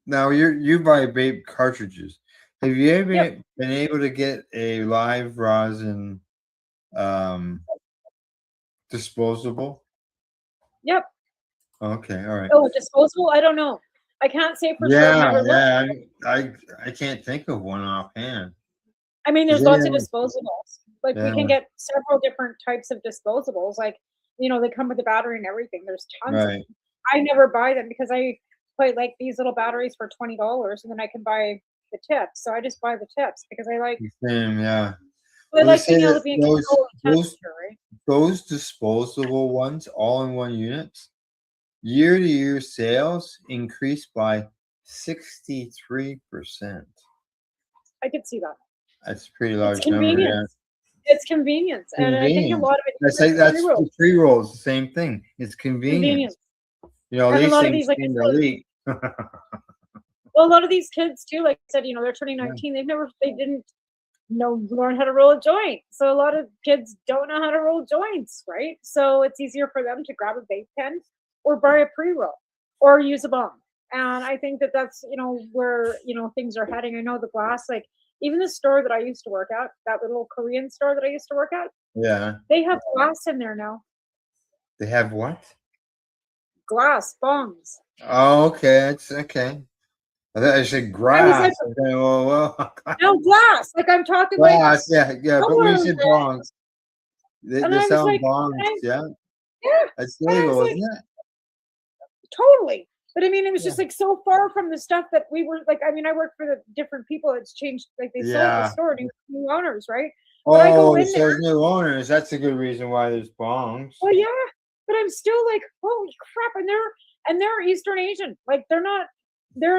Now you buy vape cartridges. Have you ever been able to get a live rosin disposable? Yep. Okay, all right. Oh, disposable? I don't know. I can't say for sure. I've never looked. I can't think of one offhand. I mean, there's Yeah. lots of disposables. Like we Yeah. can get several different types of disposables. Like, they come with the battery and everything. There's tons of Right. them. I never buy them because I quite like these little batteries for $20, and then I can buy the tips. So I just buy the tips because I like Same, yeah. I They like say being able that to be in control of the temperature, right? those disposable ones, all-in-one units, year-to-year sales increased by 63%. I could see that. That's a pretty large It's number. Yeah. convenience. It's convenience. And I think a lot of it That's is like that's pre-rolls. the pre-rolls, the same thing. It's convenience. And These a lot of things these, like I seem to said, leak. well, a lot of these kids too, like I said, they're turning 19. They didn't learn how to roll a joint. So a lot of kids don't know how to roll joints, right? So it's easier for them to grab a vape pen or buy a pre-roll or use a bomb. And I think that that's, where, things are heading. I know the glass, like even the store that I used to work at, that little Korean store that I used to work at, Yeah. they have glass in there now. They have what? Glass bongs. Oh, okay. It's okay. I thought I said grass. Okay, well. No, glass. Like I'm talking Glass, like yeah. But when you said bongs, they And I was sell like, bongs, yeah. Yeah. That's And I was legal, like, isn't it? Totally. But I mean, it was just like so far from the stuff that we were like. I mean, I work for the different people. It's changed. Like they sold the Yeah. store, new owners, right? But I go Oh, in so there. new owners. That's a good reason why there's bongs. Well, yeah, but I'm still like, holy crap! And they're Eastern Asian. Like they're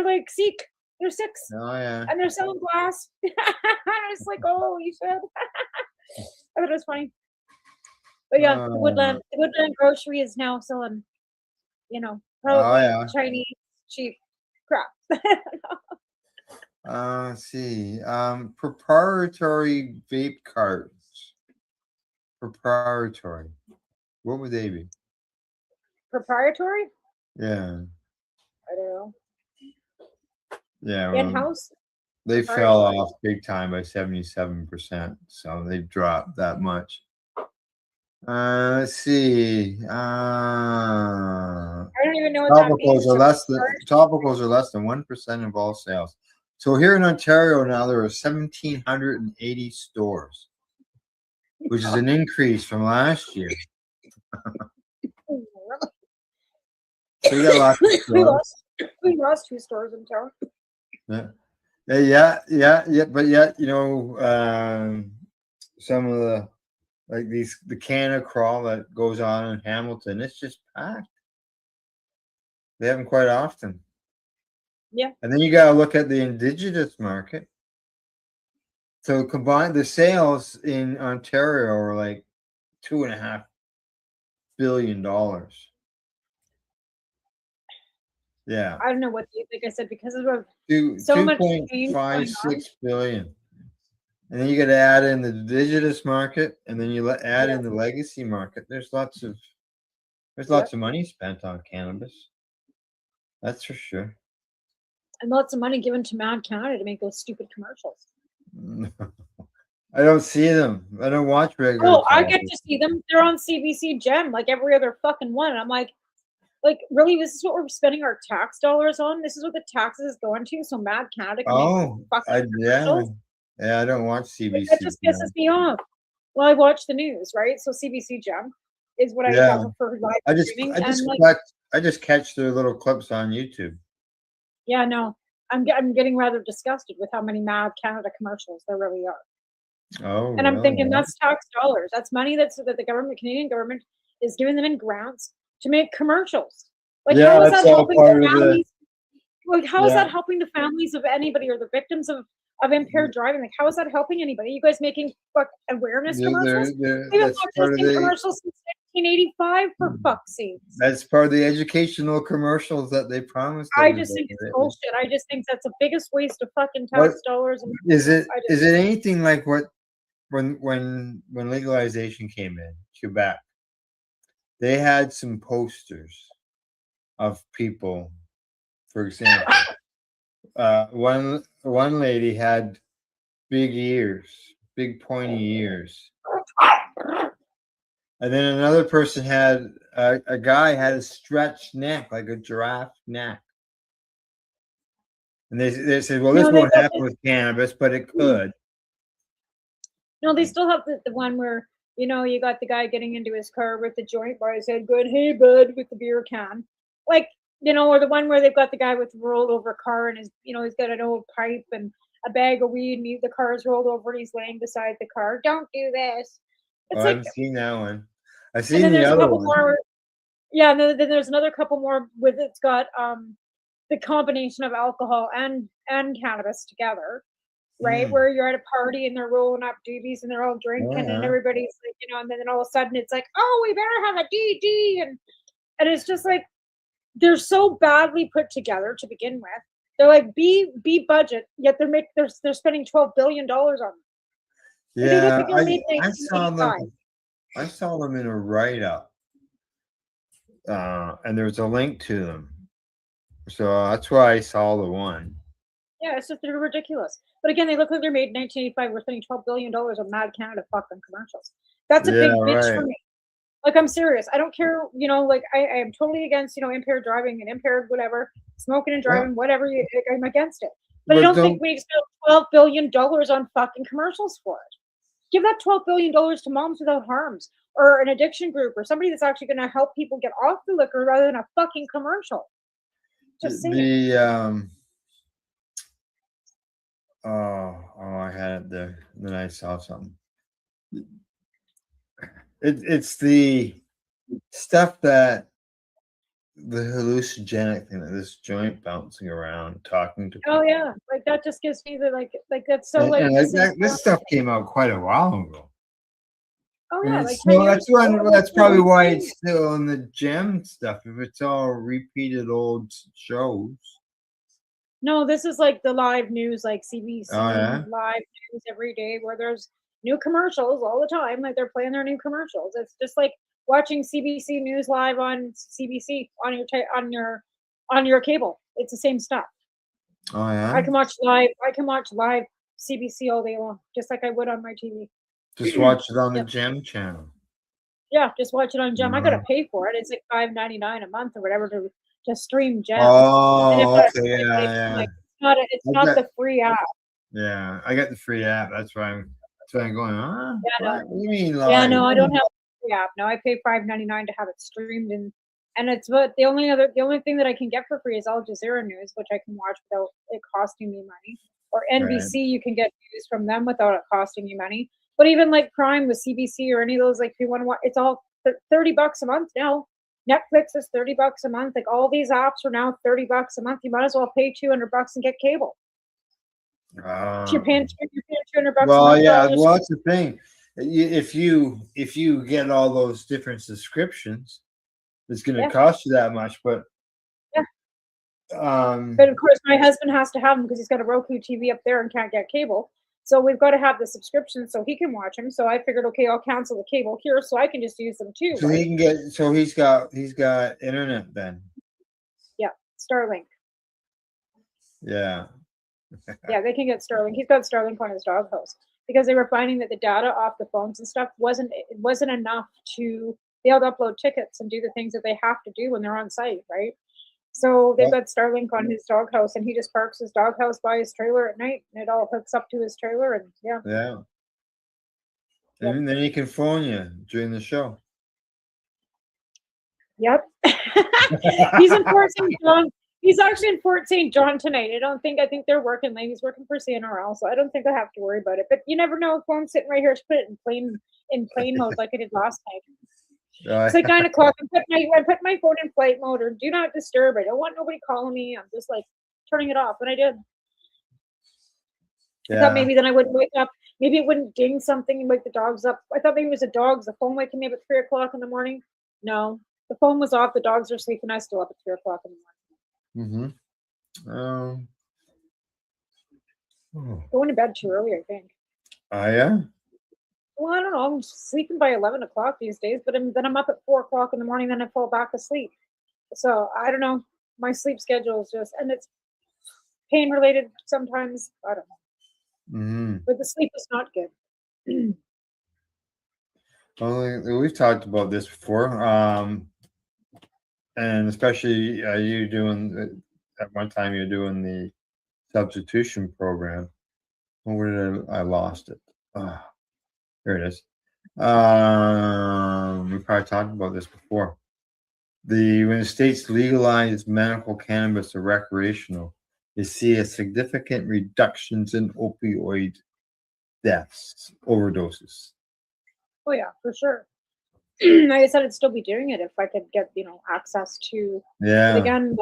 like Sikh. They're Sikhs. Oh yeah. And they're selling glass. It's like, oh, you should. I thought it was funny. But yeah, the Woodland Grocery is now selling, probably yeah. Chinese cheap crap. Let's see. Proprietary vape cards. Proprietary. What would they be? Proprietary? Yeah. I don't know. Yeah. In-house? They fell off big time by 77%. So they dropped that much. Let's see. I don't even know what that means. Topicals are less than 1% of all sales. So here in Ontario now there are 1,780 stores, which is an increase from last year. So we got lots of stores. We lost 2 stores in town. Yeah. But yet, some of the the Canada crawl that goes on in Hamilton, it's just packed. They have them quite often. Yeah. And then you got to look at the Indigenous market. So combined, the sales in Ontario are like $2.5 billion. Yeah. I don't know what, like I said, because of so much change going on. 2.56 billion. And then you got to add in the Indigenous market, and then you add in the legacy market. There's lots of money spent on cannabis. That's for sure. And lots of money given to Mad Canada to make those stupid commercials. I don't see them. I don't watch regular. Oh, I get to see them. They're on CBC Gem like every other fucking one. And I'm like, really, this is what we're spending our tax dollars on? This is what the taxes is going to? So Mad Canada can make fucking commercials? Yeah, I don't watch CBC. That just pisses me off. Well, I watch the news, right? So CBC Gem is what I have for live streaming. I just catch their little clips on YouTube. Yeah, no, I'm getting rather disgusted with how many Mad Canada commercials there really are. Oh, and I'm thinking that's tax dollars. That's money that the Canadian government is giving them in grants to make commercials. Like, how is that helping the families? Like, how is that helping the families of anybody or the victims of impaired driving? Like, how is that helping anybody? You guys making awareness commercials? We've been watching the same commercials since 1985 for fuck's sake. That's part of the educational commercials that they promised. I just think it's bullshit. I just think that's the biggest waste of fucking tax dollars. And Is it anything like what when legalization came in Quebec? They had some posters of people. For example, one lady had big ears, big pointy ears, and then another person had a guy had a stretched neck like a giraffe neck. And they said, well, this won't happen with cannabis, but it could. No, they still have the one where, you know, you got the guy getting into his car with the joint by his head going, hey, bud, with the beer can. Like, you know, or the one where they've got the guy with the rolled over car and his, you know, he's got an old pipe and a bag of weed and the car's rolled over and he's laying beside the car. Don't do this. It's I haven't seen that one. I've and then seen the there's a other couple one. more. Yeah, and then there's another couple more with it's got the combination of alcohol and cannabis together, right? Mm. Where you're at a party and they're rolling up doobies and they're all drinking and Uh-huh. everybody's like, you know, and then all of a sudden it's like, oh, we better have a DD and it's just like they're so badly put together to begin with. They're like B budget, yet they're spending $12 billion on them. Yeah, They're made I saw 1985. them. I saw them in a write-up, and there's a link to them. So that's why I saw the one. Yeah, it's just they're ridiculous. But again, they look like they're made in 1985. We're spending $12 billion on Mad Canada fucking commercials. That's a big Yeah, bitch for right. me. Like, I'm serious. I don't care, you know, like, I am totally against, you know, impaired driving and impaired whatever, smoking and driving, whatever, I'm against it. But I But don't think we spend $12 billion on fucking commercials for it. Give that $12 billion to Moms Without Harms or an addiction group or somebody that's actually going to help people get off the liquor rather than a fucking commercial. Just saying. I had it there. Then I saw something. It's the stuff that the hallucinogenic thing, that this joint bouncing around, talking to people. Oh yeah, like that just gives me the like that's so like And this stuff came out quite a while ago. Oh And yeah, it's like 10 still, years ago, that's probably why like, it's still in the gem stuff. If it's all repeated old shows. no, this is like the live news, like CBC Oh, yeah? live news every day, where there's new commercials all the time. Like they're playing their new commercials. It's just like watching CBC News live on CBC on your cable. It's the same stuff. Oh yeah. I can watch live CBC all day long, just like I would on my TV. Just watch it on the Gem channel. Yeah, just watch it on Gem. I gotta Mhm. pay for it. It's like $5.99 a month or whatever to stream Gem. Oh, okay, yeah. Like, it's I not got- the free app. Yeah, I got the free app. That's why I'm going, huh? Yeah, no. What do you mean Yeah, no, I live? don't have the free app. No, I pay $5.99 to have it streamed and it's but the only thing that I can get for free is Al Jazeera News, which I can watch without it costing me money. Or NBC, you can get news from them without it costing you money. But even like Prime with CBC or any of those, like if you want to watch, it's all $30 a month now. Netflix is $30 a month. Like all these apps are now $30 a month. You might as well pay $200 and get cable. You're paying $200 a Well, month. yeah. for all your Well, that's the thing. If you get all those different subscriptions, it's going to Yeah. cost you that much. But Yeah. um, But of course, my husband has to have them because he's got a Roku TV up there and can't get cable. So we've got to have the subscription so he can watch them. So I figured, okay, I'll cancel the cable here so I can just use them too. so right? he can get. So he's got internet then. Yeah, Starlink. Yeah. Yeah, they can get Starlink. He's got Starlink on his doghouse because they were finding that the data off the phones and stuff wasn't enough to be able to upload tickets and do the things that they have to do when they're on site, right? So they've got Starlink on his doghouse, and he just parks his doghouse by his trailer at night, and it all hooks up to his trailer, and yeah. Yeah. And then he can phone you during the show. Yep. He's in Fort St. John. He's actually in Fort St. John tonight. I think they're working late. He's working for CNRL, so I don't think I have to worry about it. But you never know if I'm sitting right here to put it in plane mode like I did last night. It's like 9 o'clock. I put my phone in flight mode or do not disturb. I don't want nobody calling me. I'm just like turning it off, and I did. I thought maybe then I wouldn't wake up. Maybe it wouldn't ding something and wake the dogs up. I thought maybe it was the dogs. The phone waking me up at 3 o'clock in the morning. No, the phone was off. The dogs are sleeping. I still up at 3 o'clock in the morning. Going to bed too early, I think. Yeah. Well, I don't know. I'm sleeping by 11 o'clock these days, but then I'm up at 4 o'clock in the morning. Then I fall back asleep. So I don't know. My sleep schedule is just, and it's pain related sometimes. I don't know. But the sleep is not good. Well, we've talked about this before, and especially you doing at one time you're doing the substitution program. Where did I lost it? Here it is. We probably talked about this before. When the states legalize medical cannabis or recreational, you see a significant reductions in opioid deaths, overdoses. Oh yeah, for sure. Like I said, I'd still be doing it if I could get, access to. Yeah. But again,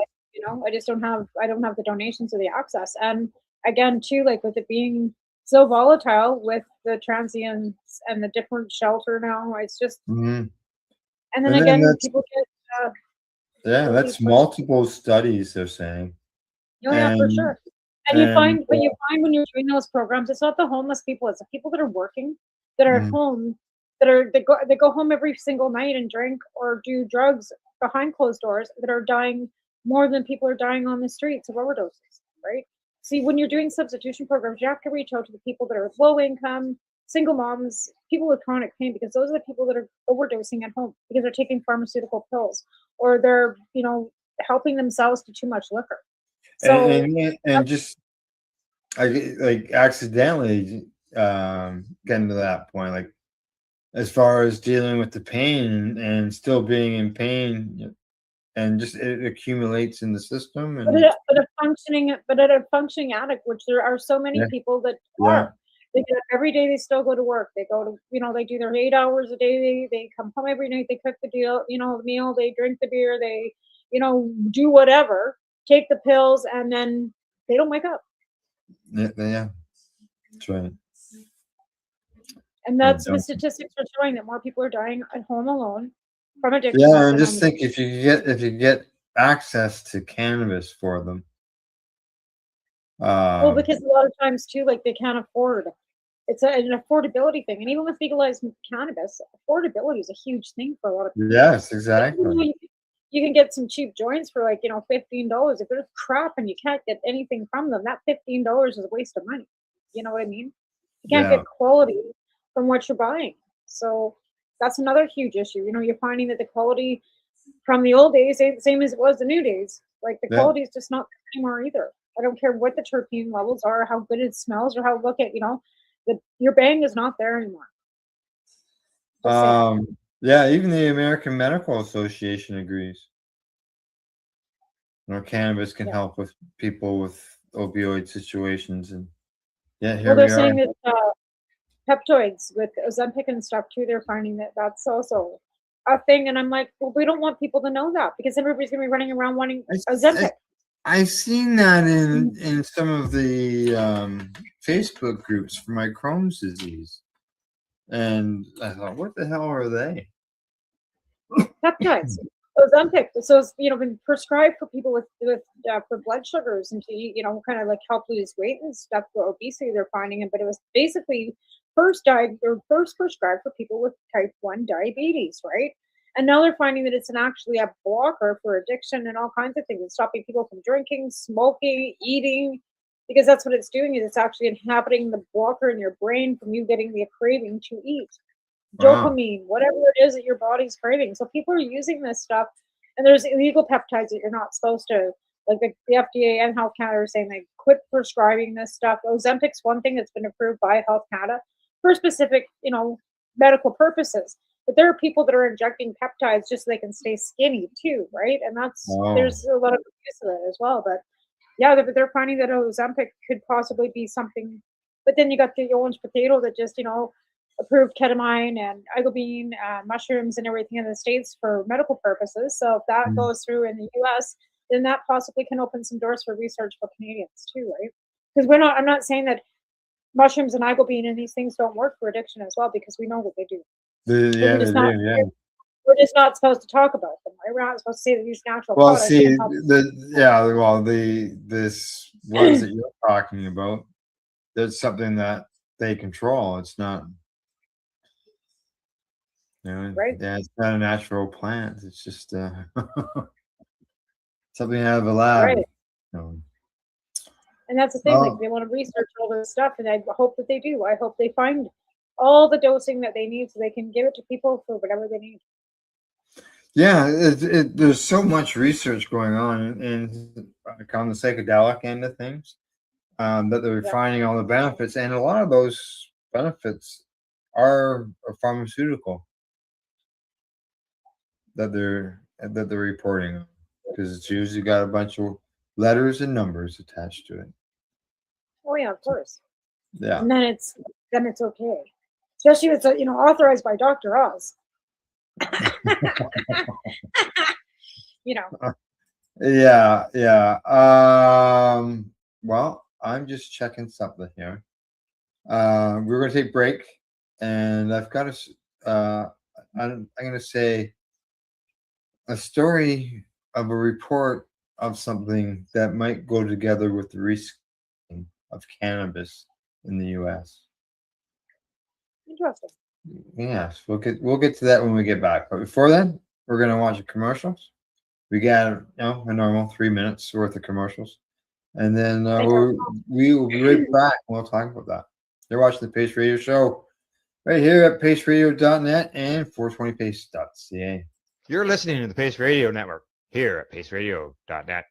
I just don't have. I don't have the donations or the access. And again, too, like with it being so volatile with the transients and the different shelter now, it's just. And then again, people get. That's multiple studies they're saying. Oh yeah, for sure. And you find when you're doing those programs, it's not the homeless people; it's the people that are working, that are at home, they go home every single night and drink or do drugs behind closed doors that are dying more than people are dying on the streets of overdoses. Right? See, when you're doing substitution programs, you have to reach out to the people that are low income, single moms, people with chronic pain, because those are the people that are overdosing at home because they're taking pharmaceutical pills or they're helping themselves to too much liquor. So and just like accidentally getting to that point, like as far as dealing with the pain and still being in pain, and just it accumulates in the system. And but a functioning addict, which there are so many people that are. They get up every day. They still go to work. They go to they do their 8 hours a day. They come home every night. They cook the meal. They drink the beer. They do whatever. Take the pills, and then they don't wake up. Yeah, that's right. And that's the statistics are showing that more people are dying at home alone from addiction. Yeah, and just think if you get access to cannabis for them. Well, because a lot of times too, like they can't afford. It's an affordability thing, and even with legalized cannabis, affordability is a huge thing for a lot of people. Yes, exactly. You can get some cheap joints for like $15. If they're crap and you can't get anything from them, that $15 is a waste of money. You know what I mean? You can't get quality from what you're buying, so that's another huge issue. You're finding that the quality from the old days ain't the same as it was the new days. Like the quality is just not there anymore either. I don't care what the terpene levels are, how good it smells, or how your bang is not there anymore. Yeah, even the American Medical Association agrees. Cannabis can help with people with opioid situations, and here they're we saying are. that peptoids with Ozempic and stuff too. They're finding that that's also a thing, and I'm like, well, we don't want people to know that because everybody's gonna be running around wanting Ozempic. I've seen that in some of the Facebook groups for my Crohn's disease, and I thought, what the hell are they? Peptides, Ozempic. So it's been prescribed for people with for blood sugars and to kind of like help lose weight and stuff for obesity. They're finding it, but it was basically first prescribed for people with type 1 diabetes, right? And now they're finding that it's actually a blocker for addiction and all kinds of things. It's stopping people from drinking, smoking, eating, because that's what it's doing. Is it's actually inhibiting the blocker in your brain from you getting the craving to eat. Dopamine, whatever it is that your body's craving. So people are using this stuff, and there's illegal peptides that you're not supposed to. Like the FDA and Health Canada are saying they quit prescribing this stuff. Ozempic's one thing that's been approved by Health Canada for specific, medical purposes. But there are people that are injecting peptides just so they can stay skinny too, right? And there's a lot of use of it as well. But yeah, they're finding that Ozempic could possibly be something. But then you got the orange potato that just, approved ketamine and ibogaine, mushrooms and everything in the States for medical purposes. So if that goes through in the US, then that possibly can open some doors for research for Canadians too, right? Because I'm not saying that mushrooms and ibogaine and these things don't work for addiction as well, because we know what they do. They do. we're just not supposed to talk about them, right? We're not supposed to say that these natural Well, products. see, can help- this ones that you're talking about, there's something that they control. It's not, Right. yeah, it's not a natural plant. It's just something out of a lab. Right. So, And that's the thing, like they want to research all this stuff, and I hope that they do. I hope they find all the dosing that they need so they can give it to people for whatever they need. yeah, there's so much research going on on the psychedelic end of things, that they're finding all the benefits, and a lot of those benefits are pharmaceutical that they're reporting, because it's usually got a bunch of letters and numbers attached to it. Oh yeah, of course. Yeah. And then it's okay, especially if it's authorized by Dr. Oz. Yeah. Well, I'm just checking something here. We're going to take a break, and I've got I'm going to say a story of a report of something that might go together with the risk of cannabis in the U.S. Interesting. Yes, we'll get to that when we get back. But before then, we're going to watch the commercials. We got a normal 3 minutes worth of commercials, and then we will be right back. We'll talk about that. You're watching the Pace Radio Show right here at paceradio.net and 420pace.ca. You're listening to the Pace Radio Network here at paceradio.net.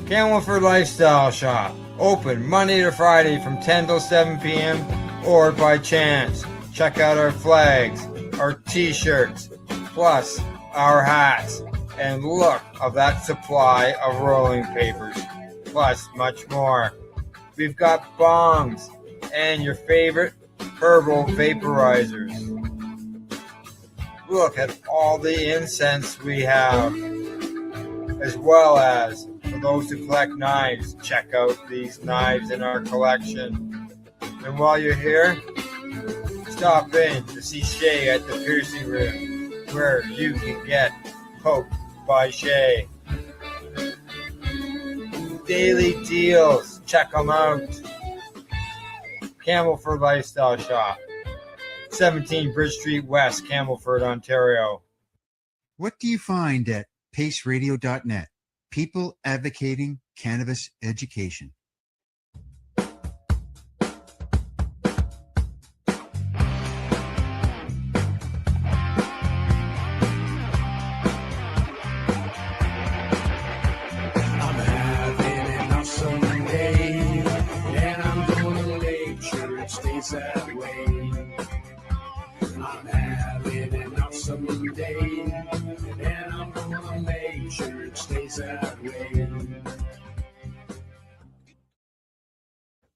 Camelford Lifestyle Shop, open Monday to Friday from 10 till 7 p.m. or by chance. Check out our flags, our t-shirts, plus our hats, and look of that supply of rolling papers, plus much more. We've got bongs and your favorite herbal vaporizers. Look at all the incense we have, as well as for those who collect knives, check out these knives in our collection. And while you're here, stop in to see Shay at the Piercing Room, where you can get poked by Shay. Daily deals, check them out. Camelford Lifestyle Shop, 17 Bridge Street West, Camelford, Ontario. What do you find at paceradio.net? People advocating cannabis education. I'm having an awesome day, and I'm gonna make sure it stays that way. I'm having an awesome day, and I'm gonna make sure it stays that way.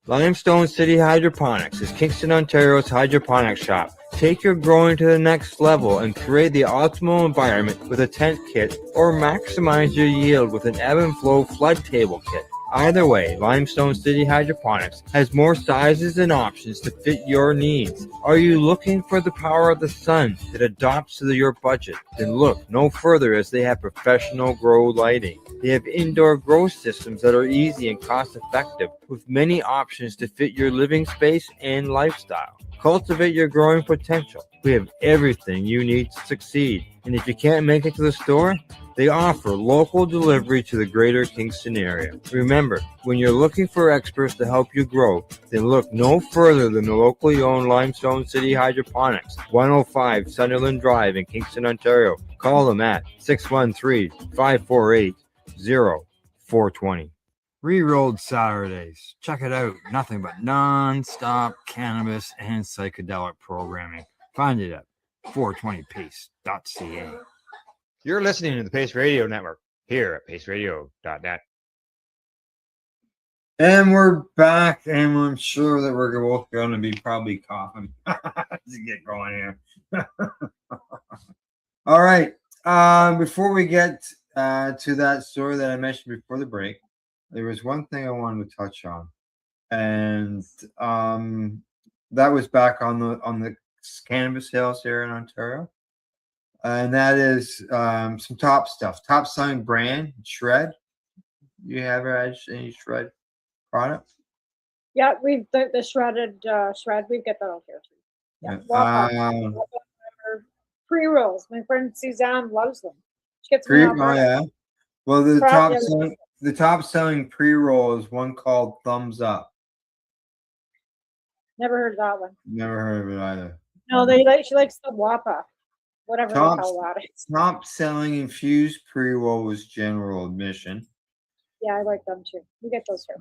Limestone City Hydroponics is Kingston, Ontario's hydroponics shop. Take your growing to the next level and create the optimal environment with a tent kit, or maximize your yield with an ebb and flow flood table kit. Either way, Limestone City Hydroponics has more sizes and options to fit your needs. Are you looking for the power of the sun that adapts to your budget? Then look no further, as they have professional grow lighting. They have indoor grow systems that are easy and cost effective, with many options to fit your living space and lifestyle. Cultivate your growing potential. We have everything you need to succeed. And if you can't make it to the store, they offer local delivery to the greater Kingston area. Remember, when you're looking for experts to help you grow, then look no further than the locally owned Limestone City Hydroponics, 105 Sunderland Drive in Kingston, Ontario. Call them at 613-548-0420. Rerolled Saturdays. Check it out. Nothing but non-stop cannabis and psychedelic programming. Find it at 420pace.ca. You're listening to the Pace Radio Network here at paceradio.net. And we're back, and I'm sure that we're both going to be probably coughing to get going here. All right. Before we get to that story that I mentioned before the break, there was one thing I wanted to touch on, and that was back on the cannabis sales here in Ontario. And that is some top stuff. Top selling brand, Shred. You have any Shred product? Yeah, we've the shredded shred. We get that out here too. Yeah, Wapa. Pre-rolls. My friend Suzanne loves them. She gets them in Alberta. Yeah. Well, the Yeah, top selling pre-roll is one called Thumbs Up. never heard of that one. Never heard of it either. No, she likes the Wapa, whatever the hell that is. Top selling infused pre-roll was General Admission. Yeah, I like them too. We get those here.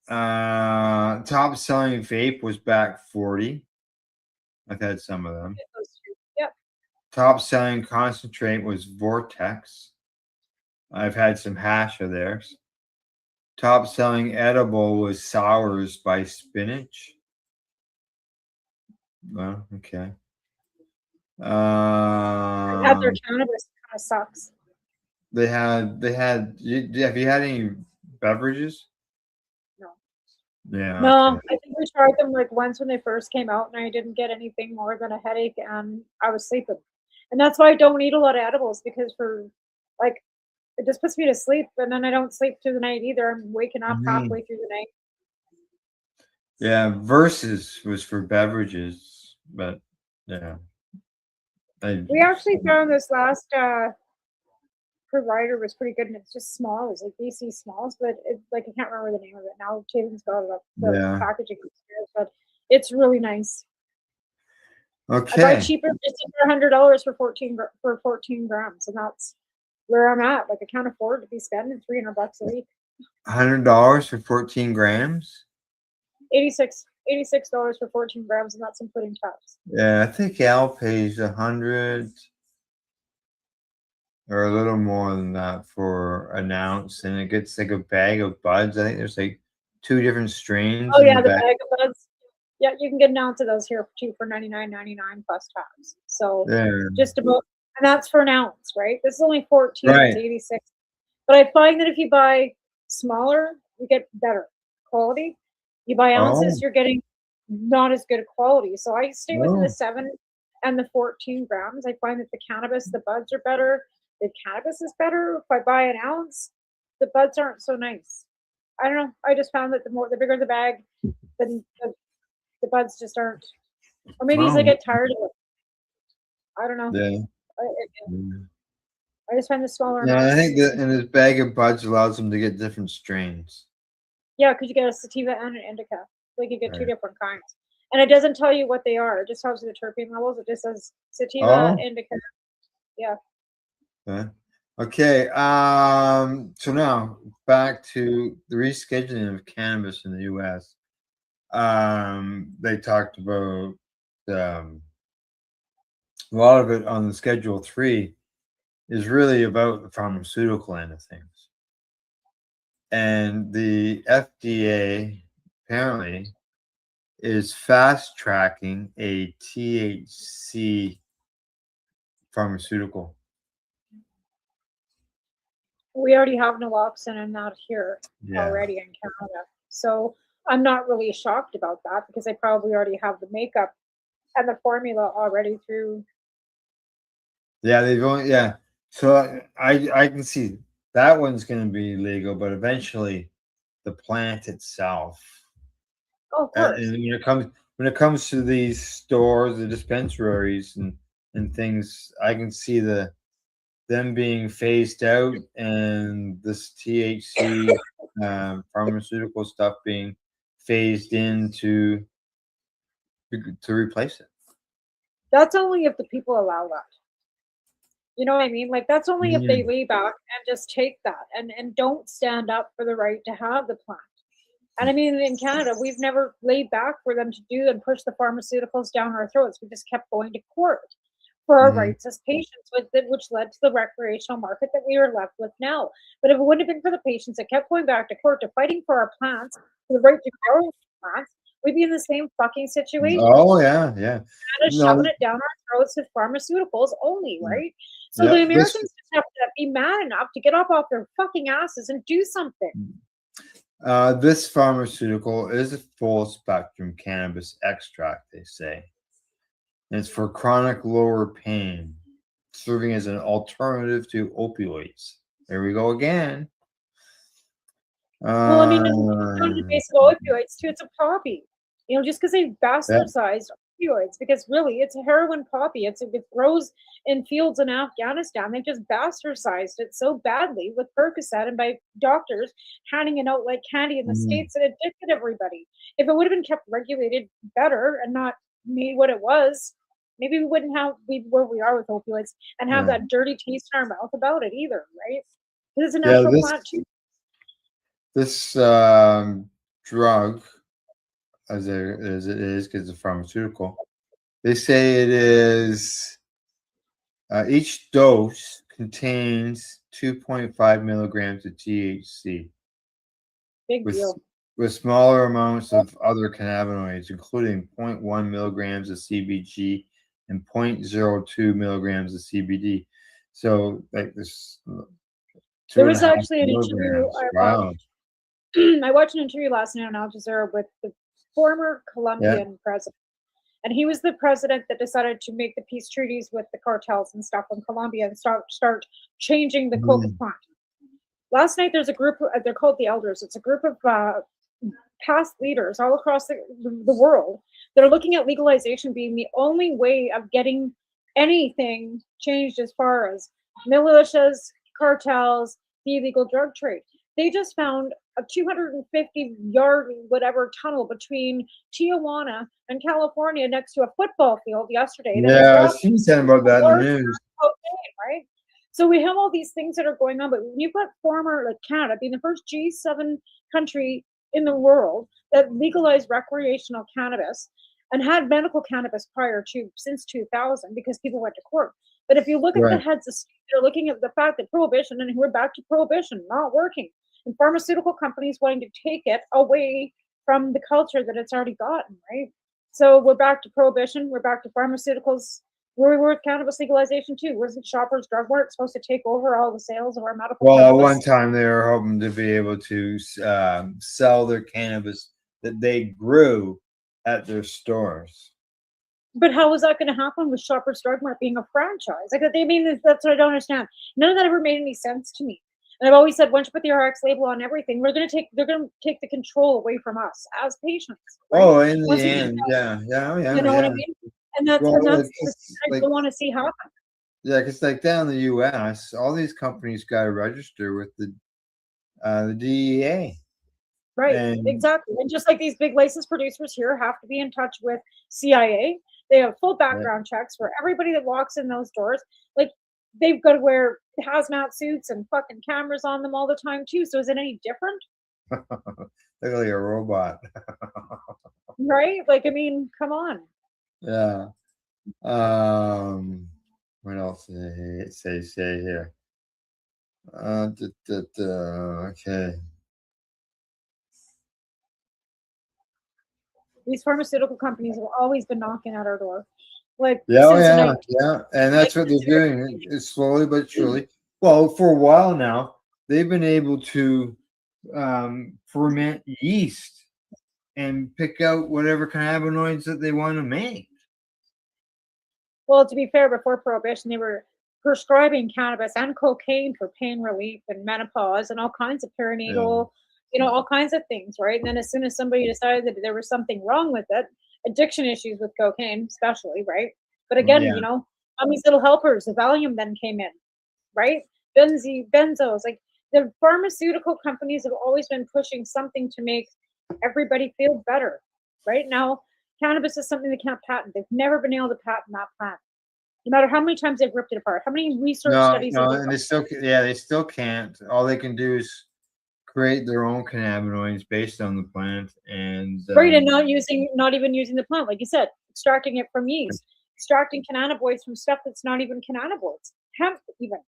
Top selling vape was Back 40. I've had some of them. Yep. Top selling concentrate was Vortex. I've had some hash of theirs. Top selling edible was Sours by Spinach. Well, okay. Had their cannabis kind of sucks. Have you had any beverages? No. Yeah. No, Okay. I think we tried them like once when they first came out, and I didn't get anything more than a headache, and I was sleeping. And that's why I don't eat a lot of edibles, because it just puts me to sleep, and then I don't sleep through the night either. I'm waking up halfway through the night. Yeah, Versus was for beverages, but yeah. We actually found this last provider was pretty good, and it's just small. It's like BC Smalls, but I can't remember the name of it now. Taven's got it up the packaging upstairs, but it's really nice. Okay. I buy cheaper. It's under $100 for 14 grams, and that's where I'm at. Like, I can't afford to be spending $300 a week. $100 for 14 grams. $86 for 14 grams, and that's including tax. Yeah, I think Al pays 100 or a little more than that for an ounce, and it gets like a bag of buds. I think there's like 2 different strains. Oh yeah, the bag of buds. Yeah, you can get an ounce of those here for $99.99 plus tax. So just about, and that's for an ounce, right? This is only 14. Right. It's 86. But I find that if you buy smaller, you get better quality. You buy ounces, you're getting not as good a quality. So I stay within the 7 and the 14 grams. I find that the cannabis, the buds are better. The cannabis is better. If I buy an ounce, the buds aren't so nice. I don't know. I just found that the bigger the bag, then the buds just aren't. Or maybe I get tired of it. I don't know. Yeah. I just find the smaller. No, I think that in this bag of buds allows them to get different strains. Yeah, because you get a sativa and an indica. Like, you get 2 different kinds. And it doesn't tell you what they are. It just tells you the terpene levels. It just says sativa, indica. Yeah. Okay. So now back to the rescheduling of cannabis in the U.S. They talked about a lot of it on the Schedule 3 is really about the pharmaceutical end of things. And the FDA apparently is fast tracking a THC pharmaceutical. We already have naloxone and that here already in Canada. So I'm not really shocked about that, because I probably already have the makeup and the formula already through. Yeah, they've only So I can see that one's going to be legal, but eventually the plant itself. Oh, of course. And when it comes to these stores, the dispensaries and things, I can see them being phased out, and this THC pharmaceutical stuff being phased in to replace it. That's only if the people allow that. You know what I mean? Like, that's only if they lay back and just take that and don't stand up for the right to have the plant. And I mean, in Canada, we've never laid back for them to do and push the pharmaceuticals down our throats. We just kept going to court for our rights as patients, which led to the recreational market that we are left with now. But if it wouldn't have been for the patients that kept going back to court to fighting for our plants, for the right to grow plants, we'd be in the same fucking situation. Oh, yeah. Shoving it down our throats with pharmaceuticals only, right? So the Americans just have to be mad enough to get up off their fucking asses and do something. This pharmaceutical is a full spectrum cannabis extract, they say. And it's for chronic lower pain. serving as an alternative to opioids. There we go again. Well, I mean, it's not the base of opioids too. It's a poppy. You know, just because they bastardized opioids, because really it's a heroin poppy. It grows in fields in Afghanistan. They just bastardized it so badly with Percocet and by doctors handing it out like candy in the States, that addicted everybody. If it would have been kept regulated better and not made what it was, maybe we wouldn't be where we are with opioids and have that dirty taste in our mouth about it either, right? Because it's a natural plant too. This drug, as it is, because it's a pharmaceutical, they say it is each dose contains 2.5 milligrams of THC. Big deal. With smaller amounts of other cannabinoids, including 0.1 milligrams of CBG and 0.02 milligrams of CBD. So, like this. There was actually an interview. I watched an interview last night on Al Jazeera with the former Colombian president. And he was the president that decided to make the peace treaties with the cartels and stuff in Colombia and start changing the coca plant. Last night, there's a group, they're called the Elders. It's a group of past leaders all across the world that are looking at legalization being the only way of getting anything changed as far as militias, cartels, the illegal drug trade. They just found a 250-yard whatever tunnel between Tijuana and California next to a football field yesterday. Yeah, I seen something about that in the news. Right? So we have all these things that are going on, but when you've got like Canada being the first G7 country in the world that legalized recreational cannabis and had medical cannabis since 2000 because people went to court. But if you look at the heads of state, they're looking at the fact that prohibition, and we're back to prohibition, not working. And pharmaceutical companies wanting to take it away from the culture that it's already gotten, right? So we're back to prohibition. We're back to pharmaceuticals. We're with cannabis legalization too. Wasn't Shoppers Drug Mart supposed to take over all the sales of our medical cannabis? Well, one time they were hoping to be able to sell their cannabis that they grew at their stores. But how is that going to happen with Shoppers Drug Mart being a franchise? Like, they mean, that's what I don't understand. None of that ever made any sense to me. And I've always said, once you put the RX label on everything, they're going to take the control away from us as patients. Right? Oh, in the end, yeah. You know what I mean? And that's what I don't want to see happen. Yeah, because like down in the U.S., all these companies got to register with the DEA. Right, exactly. And just like these big licensed producers here have to be in touch with CIA. They have full background checks for everybody that walks in those doors. Like, they've got to wear hazmat suits and fucking cameras on them all the time too. So is it any different? Look like a robot. Right? Like, I mean, come on. Yeah. What else did they say here? Okay. These pharmaceutical companies have always been knocking at our door. Like, yeah, and that's what they're doing. It's slowly but surely. Well, for a while now, they've been able to ferment yeast and pick out whatever cannabinoids that they want to make. Well, to be fair, before Prohibition, they were prescribing cannabis and cocaine for pain relief and menopause and all kinds of perinatal, all kinds of things, right? And then as soon as somebody decided that there was something wrong with it, addiction issues with cocaine, especially, right? But again, on these little helpers, the Valium then came in, right? Benzos, like the pharmaceutical companies have always been pushing something to make everybody feel better. Right now, cannabis is something they can't patent. They've never been able to patent that plant, no matter how many times they've ripped it apart. How many research studies? No, and they still can't. All they can do is create their own cannabinoids based on the plant, and right, and not even using the plant, like you said, extracting it from yeast, extracting cannabinoids from stuff that's not even cannabinoids, hemp even.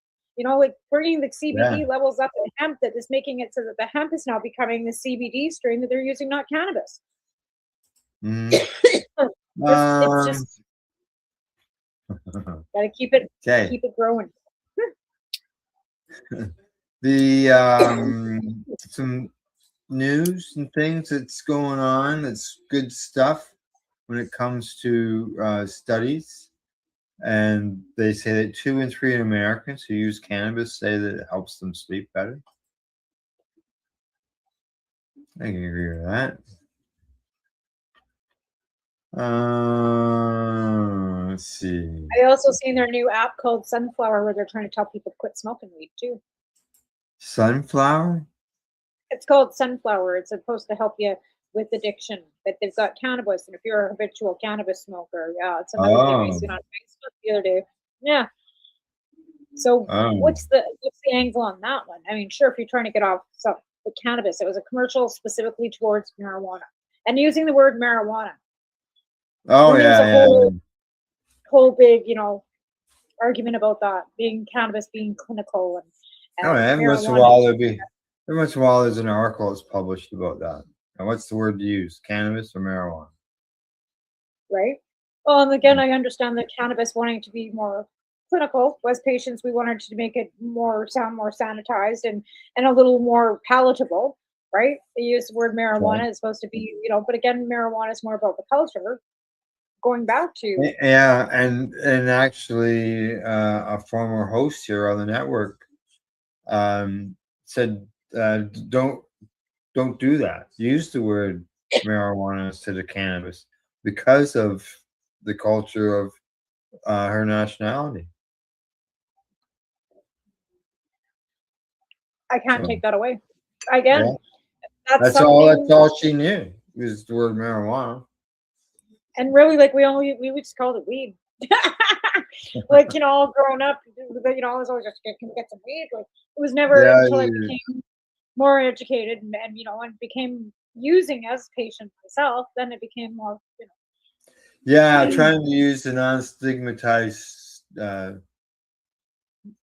Like bringing the CBD levels up in hemp, that is making it so that the hemp is now becoming the CBD strain that they're using, not cannabis. It's just gotta keep it growing. The some news and things that's going on, that's good stuff when it comes to studies. And they say that 2 in 3 Americans who use cannabis say that it helps them sleep better. I can agree with that. Let's see. I also seen their new app called Sunflower where they're trying to tell people to quit smoking weed too. Sunflower? It's called Sunflower. It's supposed to help you with addiction. But they've got cannabis, and if you're a habitual cannabis smoker, yeah, it's another thing I seen on Facebook the other day. Yeah. So what's the angle on that one? I mean, sure, if you're trying to get off the cannabis, it was a commercial specifically towards marijuana and using the word marijuana. Oh And yeah, there's a whole big, argument about that being cannabis being clinical and every once in a while there's an article that's published about that. And what's the word to use? Cannabis or marijuana? Right. Well, and again, I understand that cannabis wanting to be more clinical was patients. We wanted to make it sound more sanitized and a little more palatable. Right. They use the word marijuana. It's supposed to be, but again, marijuana is more about the culture. Going back to and actually a former host here on the network said don't do that. Use the word marijuana instead of cannabis because of the culture of her nationality. I can't take that away. Again, that's all she knew was the word marijuana. And really, like we would just call it weed. Like, all growing up, I was always just can get some weed. Like it was never until I became more educated and and became using as a patient myself, then it became more, Yeah, trying to use the non-stigmatized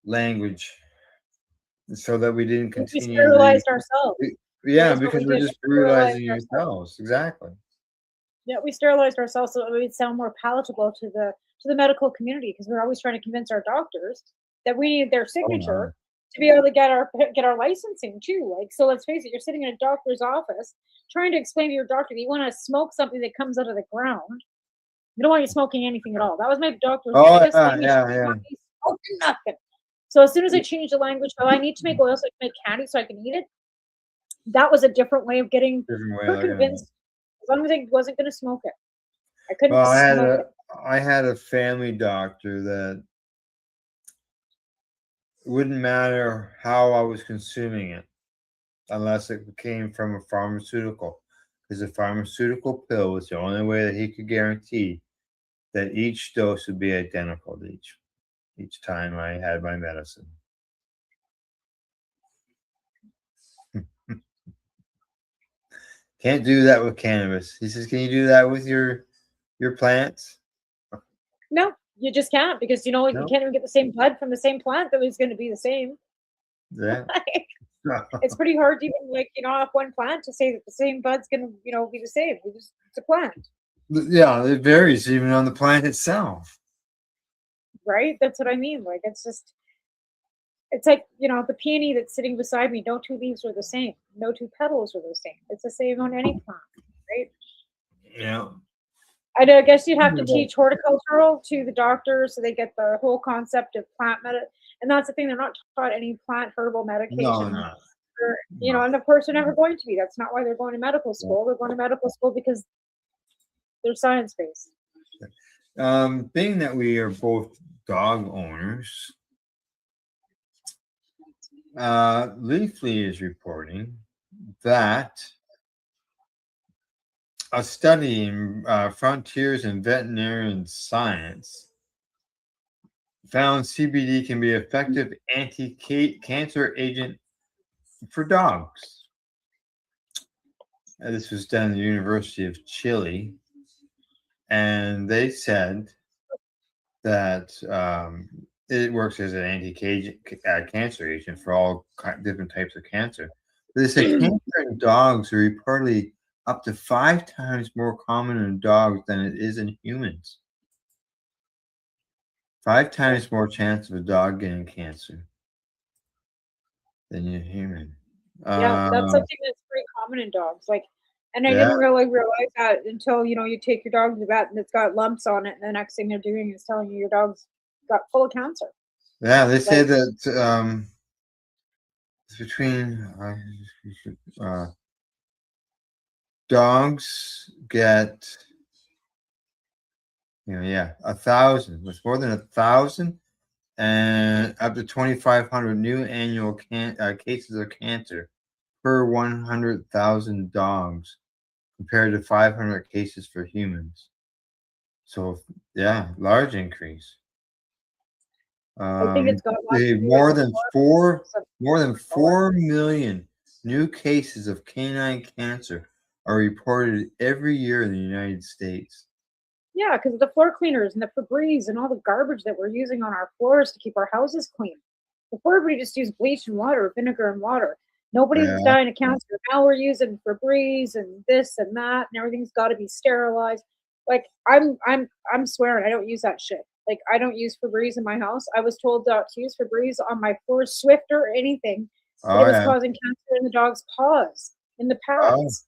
language so that we didn't continue. We sterilized ourselves. Because we're just brutalizing ourselves. Exactly. Yeah, we sterilized ourselves so it would sound more palatable to the medical community because we're always trying to convince our doctors that we need their signature to be able to get our licensing too. Like, so let's face it, you're sitting in a doctor's office trying to explain to your doctor that you want to smoke something that comes out of the ground. You don't want you smoking anything at all. That was my doctor's biggest thing. Smoking nothing. So as soon as I changed the language, I need to make oil so I can make candy so I can eat it. That was a different way of getting her convinced. As long as I wasn't going to smoke it, I couldn't smoke it. I had a family doctor that it wouldn't matter how I was consuming it unless it came from a pharmaceutical, because a pharmaceutical pill was the only way that he could guarantee that each dose would be identical to each time I had my medicine. Can't do that with cannabis. He says, can you do that with your plants? No, you just can't because you can't even get the same blood from the same plant that was going to be the same. Yeah. It's pretty hard to even off one plant to say that the same bud's going to be the same. It's a plant. Yeah, it varies even on the plant itself. Right? That's what I mean. Like it's like, the peony that's sitting beside me, no two leaves are the same. No two petals are the same. It's the same on any plant, right? Yeah. I guess you'd have to teach horticultural to the doctors so they get the whole concept of plant medicine. And that's the thing, they're not taught any plant herbal medication. No. And of course they're never going to be. That's not why they're going to medical school. They're going to medical school because they're science-based. Being that we are both dog owners, Leafly is reporting that a study in Frontiers in Veterinarian Science found CBD can be an effective anti-cancer agent for dogs. This was done at the University of Chile, and they said that it works as an anti-cancer agent for all different types of cancer. They say cancer in dogs are reportedly up to 5 times more common in dogs than it is in humans. 5 times more chance of a dog getting cancer than a human. Yeah, that's something that's pretty common in dogs. And I didn't really realize that until, you take your dog to the vet and it's got lumps on it, and the next thing they're doing is telling you your dog's got full of cancer. Yeah, they say Like- that it's between dogs get 1,000. It's more than 1,000 and up to 2,500 new annual cases of cancer per 100,000 dogs, compared to 500 cases for humans. So large increase. I think it's got lots to do more with than the 4 million new cases of canine cancer are reported every year in the United States. Yeah, because of the floor cleaners and the Febreze and all the garbage that we're using on our floors to keep our houses clean. Before, everybody just used bleach and water, vinegar and water. Nobody was dying of cancer. Now we're using Febreze and this and that, and everything's got to be sterilized. Like I'm swearing, I don't use that shit. Like I don't use Febreze in my house. I was told not to use Febreze on my floors, Swift or anything. But it was causing cancer in the dog's paws, in the pads.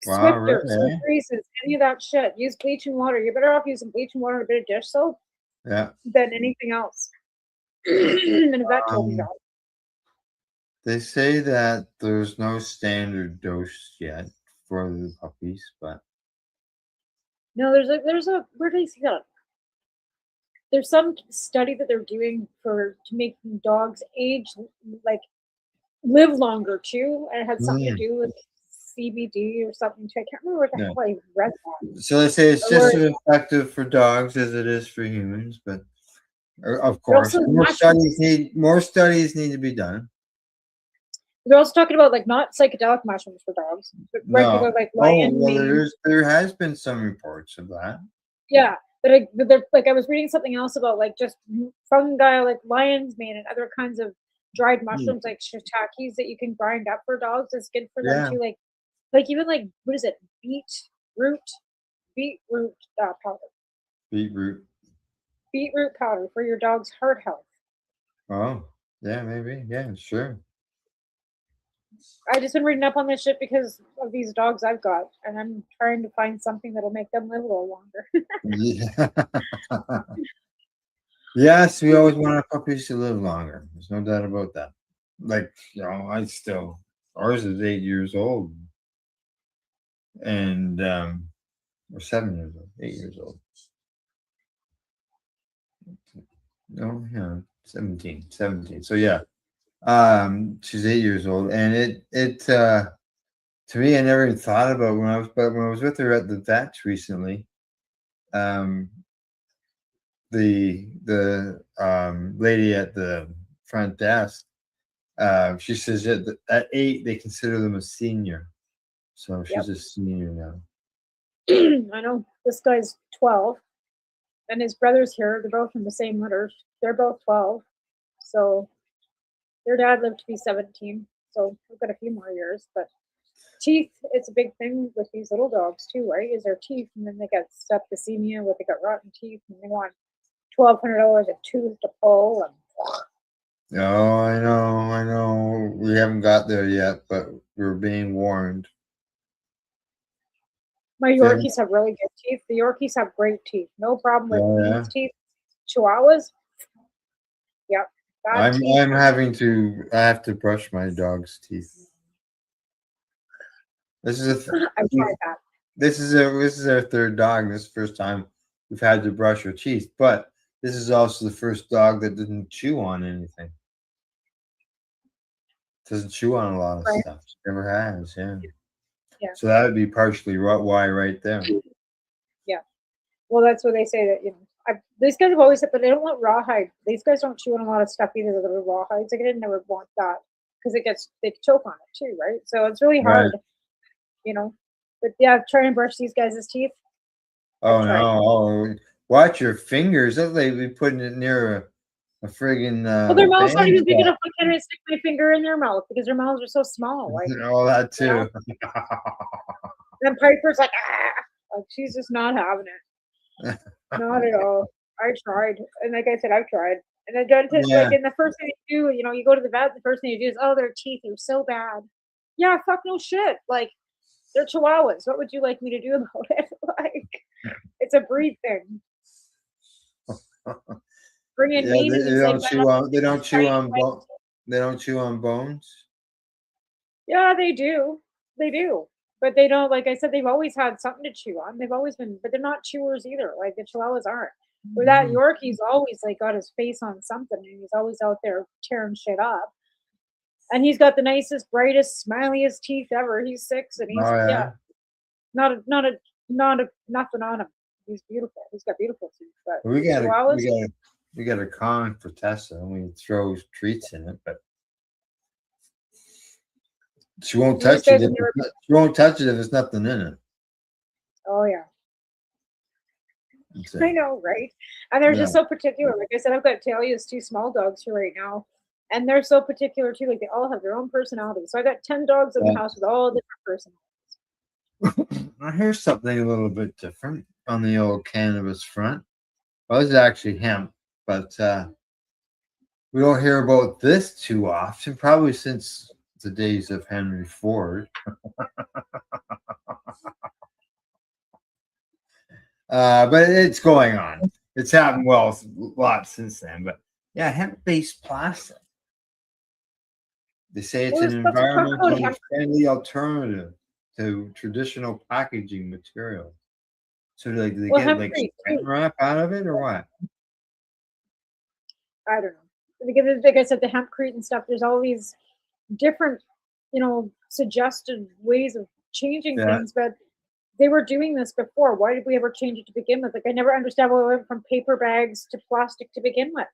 Swifters, Febrezes, any of that shit. Use bleach and water. You're better off using bleach and water and a bit of dish soap than anything else. And a vet told me that. They say that there's no standard dose yet for the puppies, but no, there's a where do I see that? There's some study that they're doing to make dogs live longer too, and it had something to do with CBD or something too. I can't remember what the hell I read that. So they say it's just as effective for dogs as it is for humans, but of course more studies need to be done. They're also talking about not psychedelic mushrooms for dogs, but regular lion mane. There has been some reports of that. Yeah, but I was reading something else about just fungi like lion's mane and other kinds of dried mushrooms like shiitakes that you can grind up for dogs. It's good for them too. Like even what is it? Beetroot powder. Beetroot powder for your dog's heart health. Oh, yeah, maybe. Yeah, sure. I just been reading up on this shit because of these dogs I've got, and I'm trying to find something that'll make them live a little longer. Yes, we always want our puppies to live longer. There's no doubt about that. Ours is 8 years old, and or 7 years old, 8 years old. No, 17. So yeah. She's 8 years old, and it to me, I never even thought about when I was with her at the vet recently. The lady at the front desk, she says that at 8 they consider them a senior, so she's a senior now. I know this guy's 12, and his brother's here. They're both in the same litter. They're both 12, so. Their dad lived to be 17, so we've got a few more years. But teeth, it's a big thing with these little dogs too, right? Is their teeth, and then they got septicemia, they got rotten teeth, and they want $1,200 a tooth to pull. And Oh, I know. We haven't got there yet, but we're being warned. My Yorkies have really good teeth. The Yorkies have great teeth. No problem with these teeth. Chihuahuas, yep. I have to brush my dog's teeth. This is I've tried that. This is our third dog. This is the first time we've had to brush her teeth, but this is also the first dog that didn't chew on anything. Doesn't chew on a lot of stuff. She never has, yeah. So that would be partially why right there. Yeah. Well, that's what they say that these guys have always said, but they don't want rawhide. These guys don't chew on a lot of stuff either that are rawhides. Like I didn't never want that because they choke on it too, right? So it's really hard, But yeah, trying to brush these guys' teeth. Oh no! Oh, watch your fingers. That's like be putting it near a friggin'. Well, their mouths aren't even big enough. I can't even stick my finger in their mouth because their mouths are so small. Like all that too. And Piper's like she's just not having it. Not at all. I tried, and like I said, I've tried. And the dentist, and the first thing you do, you go to the vet. The first thing you do is, their teeth are so bad. Yeah, fuck no shit. Like They're Chihuahuas. What would you like me to do about it? Like, it's a breed thing. Bring in Yeah, meat and they it's don't like, chew on. They don't chew right, on like- bone. They don't chew on bones. Yeah, they do. They do. But they don't, like I said, they've always had something to chew on. They've always been, but they're not chewers either. Like the Chihuahuas aren't. Where that Yorkie's always like got his face on something and he's always out there tearing shit up. And he's got the nicest, brightest, smiliest teeth ever. He's 6 and he's Oh, yeah. Nothing on him. He's beautiful. He's got beautiful teeth. But We got Chihuahuas, we got a con for Tessa, and we throw treats in it, but she won't These touch it. guys If, have never- she won't touch it if there's nothing in it. oh yeah. That's I it. know, right? And they're just Yeah. so particular. Like I said, I've got Talia's 2 small dogs here right now. And they're so particular too. Like they all have their own personality. So I got 10 dogs in the Yeah. house with all different personalities. Now here's something a little bit different on the old cannabis front. Well, this is actually hemp, but we don't hear about this too often, probably since the days of Henry Ford. But it's going on. It's happened a lot since then. But yeah, hemp-based plastic. They say it's Well, an there's stuff to talk about environmentally hemp. friendly alternative to traditional packaging materials. So like, do they Well, get like hempcrete, saran too. wrap out of it or what? I don't know. Because like I said, the hempcrete and stuff, there's all these different, suggested ways of changing Yeah. things, but they were doing this before. Why did we ever change it to begin with? Like I never understand why we went from paper bags to plastic to begin with.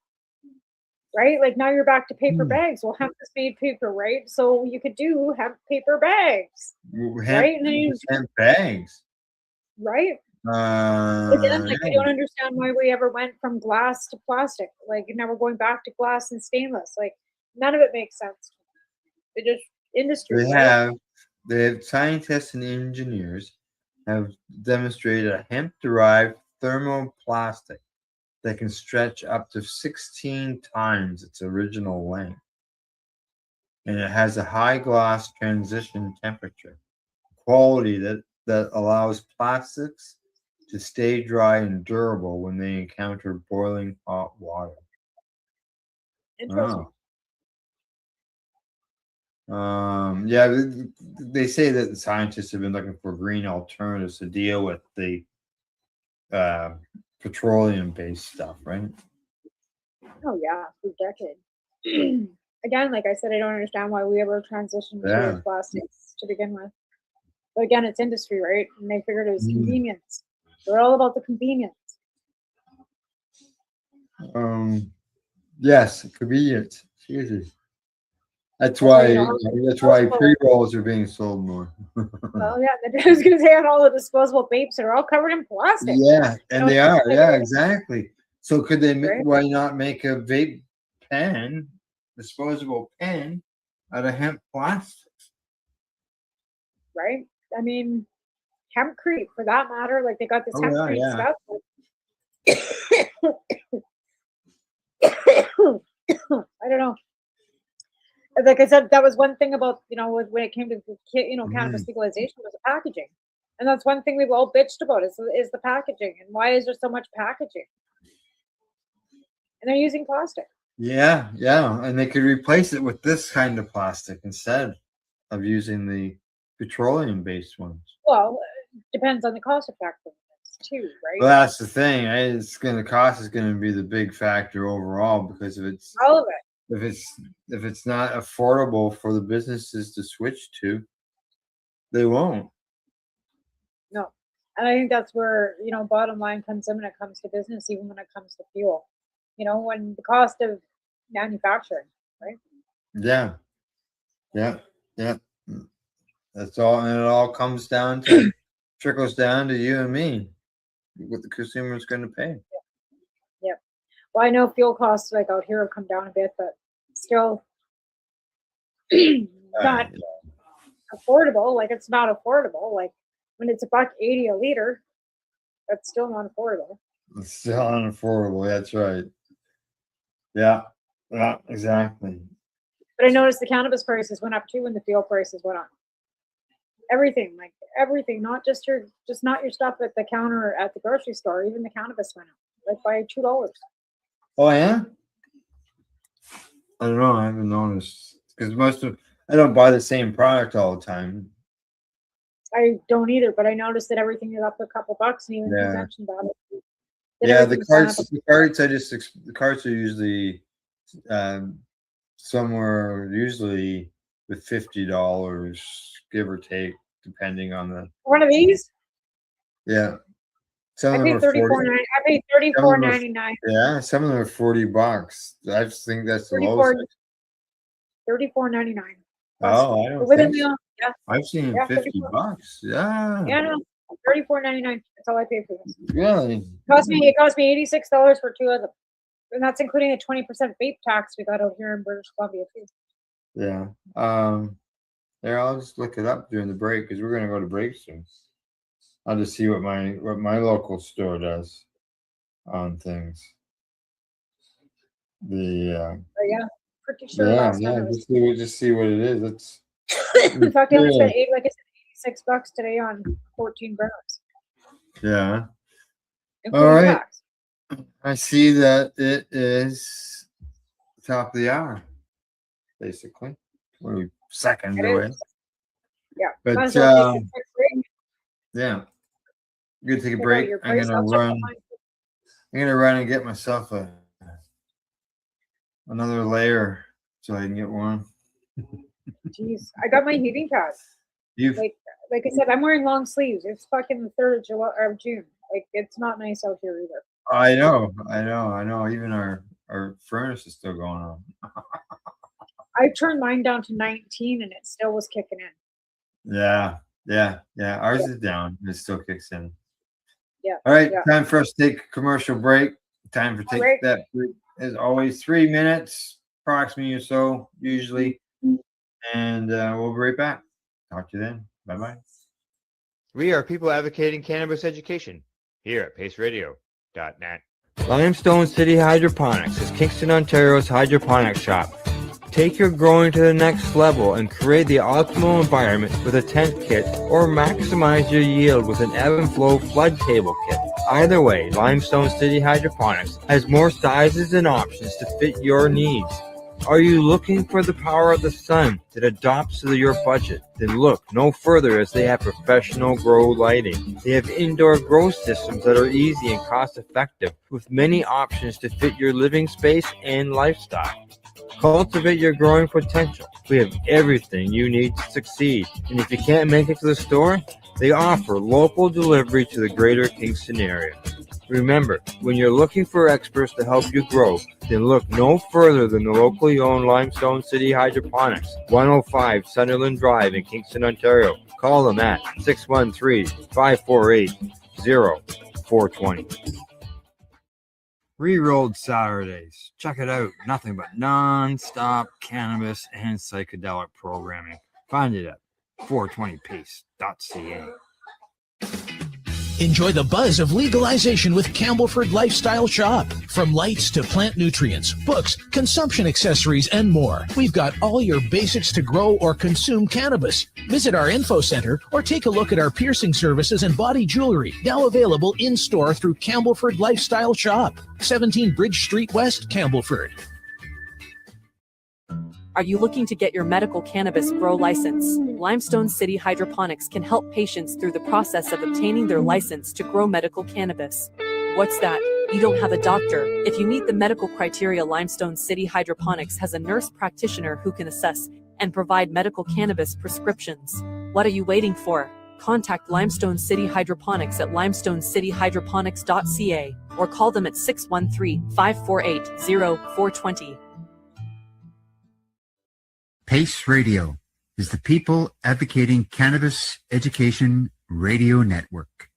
Right? Like now you're back to paper bags. Well, hemp is made paper, right? So you could do hemp paper bags. Hemp, Right? And then you, hemp bags. right? Again, like I Yeah. don't understand why we ever went from glass to plastic. Like now we're going back to glass and stainless. Like none of it makes sense. It just industry. right? They have scientists and engineers have demonstrated a hemp-derived thermoplastic that can stretch up to 16 times its original length. And it has a high glass transition temperature, quality that allows plastics to stay dry and durable when they encounter boiling hot water. Interesting. Yeah, they say that the scientists have been looking for green alternatives to deal with the petroleum-based stuff, right? Oh yeah, for decades. Again, like I said, I don't understand why we ever transitioned Yeah. towards plastics to begin with. But again, it's industry, right? And they figured it was convenience. They're all about the convenience. Yes, convenient. Seriously. That's why, why pre-rolls are being sold more. Well, yeah, I was gonna say on all the disposable vapes are all covered in plastic. Yeah, and they are. like- Yeah, exactly. So could they? Right. Why not make a vape pen, disposable pen, out of hemp plastic? Right? I mean, hempcrete for that matter. Like they got this Oh, yeah, hempcrete stuff. I don't know. Like I said, that was one thing about when it came to cannabis legalization was the packaging, and that's one thing we've all bitched about is the packaging and why is there so much packaging? And they're using plastic. Yeah, and they could replace it with this kind of plastic instead of using the petroleum-based ones. Well, depends on the cost effectiveness too, right? Well, that's the thing. It's going to cost is going to be the big factor overall because if it's all of it. If it's not affordable for the businesses to switch to, they won't. No, and I think that's where bottom line comes in when it comes to business, even when it comes to fuel. When the cost of manufacturing, right? Yeah. That's all, and it all comes down to trickles down to you and me, what the consumer is going to pay. Yep. Well, I know fuel costs like out here have come down a bit, but still not affordable. Like it's not affordable. Like when it's $1.80 a liter, that's still not affordable. It's still unaffordable. That's right. Yeah, exactly. But I noticed the cannabis prices went up too when the fuel prices went up. everything, like everything, not just not your stuff at the counter at the grocery store. Even the cannabis went up, like by $2. Oh yeah. I don't know. I haven't noticed because I don't buy the same product all the time. I don't either, but I noticed that everything is up a couple bucks, and even you Yeah. mentioned about it. Yeah, the carts are usually somewhere usually with $50, give or take, depending on the. One of these, Yeah, some I of them paid are 34. 40. I paid Some of them are- $34.99. Yeah, some of them are $40. I just think that's the 34 lowest. $34.99. Oh, I don't Within think the so. yeah. I've seen Yeah, 50 $34. bucks. Yeah. Yeah, no, $34.99. That's all I paid for this. Really? It cost me $86 for 2 of them, and that's including a 20% vape tax we got over here in British Columbia too. Yeah. There, I'll just look it up during the break because we're gonna go to break soon. I'll just see what my local store does on things. The But yeah, pretty sure last time it was. just see what it is. It's In fact, I only spent yeah. like I said, $86 today on 14 grams. Yeah. Including All right. tax. I see that it is top of the hour, basically. We're seconds It away. is. Yeah. But Might as well take a quick break. yeah. I'm gonna take a Check out break. your I'm price. gonna I'll check out run. mine. I'm gonna run and get myself another layer so I can get warm. Jeez, I got my heating pad. Like I said, I'm wearing long sleeves. It's fucking the 3rd of July or June. Like it's not nice out here either. I know. Even our furnace is still going on. I turned mine down to 19 and it still was kicking in. Yeah. Ours is down. It still kicks in. Yeah. All right, yeah. time for us to take a commercial break. Time for take that break. As always, 3 minutes, approximately or so, usually. And we'll be right back. Talk to you then. Bye-bye. We are people advocating cannabis education here at paceradio.net. Limestone City Hydroponics is Kingston, Ontario's hydroponics shop. Take your growing to the next level and create the optimal environment with a tent kit or maximize your yield with an ebb and flow flood table kit. Either way, Limestone City Hydroponics has more sizes and options to fit your needs. Are you looking for the power of the sun that adapts to your budget? Then look no further as they have professional grow lighting. They have indoor grow systems that are easy and cost effective with many options to fit your living space and lifestyle. Cultivate your growing potential. We have everything you need to succeed. And if you can't make it to the store, they offer local delivery to the greater Kingston area. Remember, when you're looking for experts to help you grow, then look no further than the locally owned Limestone City Hydroponics, 105 Sunderland Drive in Kingston, Ontario. Call them at 613-548-0420. Re-rolled Saturdays. Check it out. Nothing but non-stop cannabis and psychedelic programming. Find it at 420pace.ca. Enjoy the buzz of legalization with Campbellford Lifestyle Shop. From lights to plant nutrients, books, consumption accessories, and more, we've got all your basics to grow or consume cannabis. Visit our info center or take a look at our piercing services and body jewelry, now available in-store through Campbellford Lifestyle Shop, 17 Bridge Street West, Campbellford. Are you looking to get your medical cannabis grow license? Limestone City Hydroponics can help patients through the process of obtaining their license to grow medical cannabis. What's that? You don't have a doctor. If you meet the medical criteria, Limestone City Hydroponics has a nurse practitioner who can assess and provide medical cannabis prescriptions. What are you waiting for? Contact Limestone City Hydroponics at limestonecityhydroponics.ca or call them at 613-548-0420. PACE Radio is the People Advocating Cannabis Education Radio Network.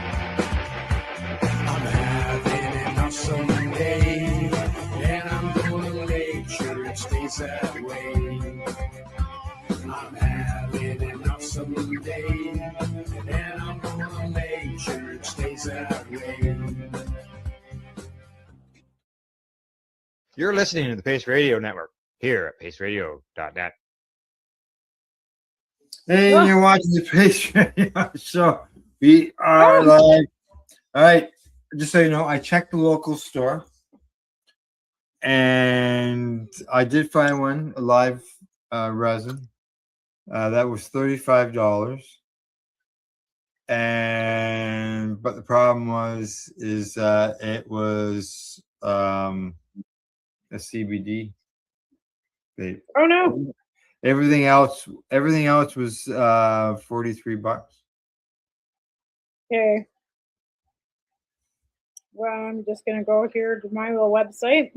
I'm having an awesome day, and I'm gonna make sure it stays that way. I'm having an awesome day, and I'm gonna make sure it stays that way. You're listening to the Pace Radio Network here at paceradio.net. Hey, you're watching the Pace Radio Show. We are live. All right. Just so you know, I checked the local store and I did find one, a live resin. That was $35. But the problem is it was a CBD vape. Oh no. Everything else was $43. Okay. Well, I'm just gonna go here to my little website.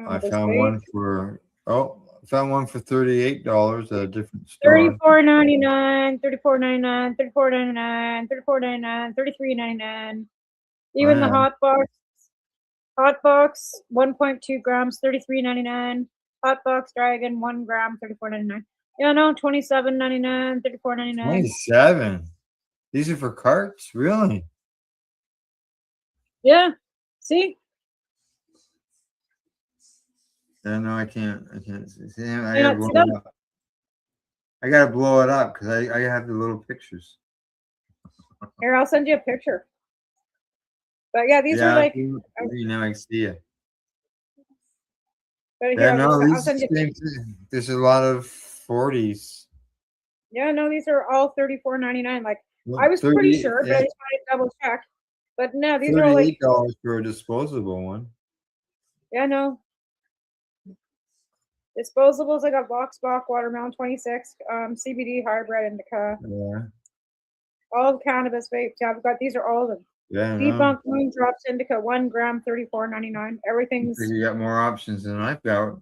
I found one for $38 at a different store. $34.99, $34.99, $34.99, $34.99, $33.99. Even the hot box, 1.2 grams, $33.99. Hot box dragon, 1 gram, $34.99. Yeah, no, $27.99, $34.99. 27. These are for carts, really? Yeah. See? Yeah, no, I can't see. I Yeah, gotta blow it up. I gotta blow it up because I have the little pictures. Here, I'll send you a picture. But yeah, these are like. Now I can see it. But Yeah, here, no, I'll send you. There's a lot of 40s. Yeah, no, these are all $34.99. Like I was 30, pretty sure, but yeah. I just wanted to double check. But no, these are all like. $38 for a disposable one. Yeah, no. Disposables, I got Vox Bach, Watermelon 26, CBD, hybrid, indica. Yeah. All of cannabis vapes. Yeah, I've got these are all of them. Yeah, I know. Debunk Moon Drops Indica, 1 gram, $34.99. Everything's. You got more options than I've got.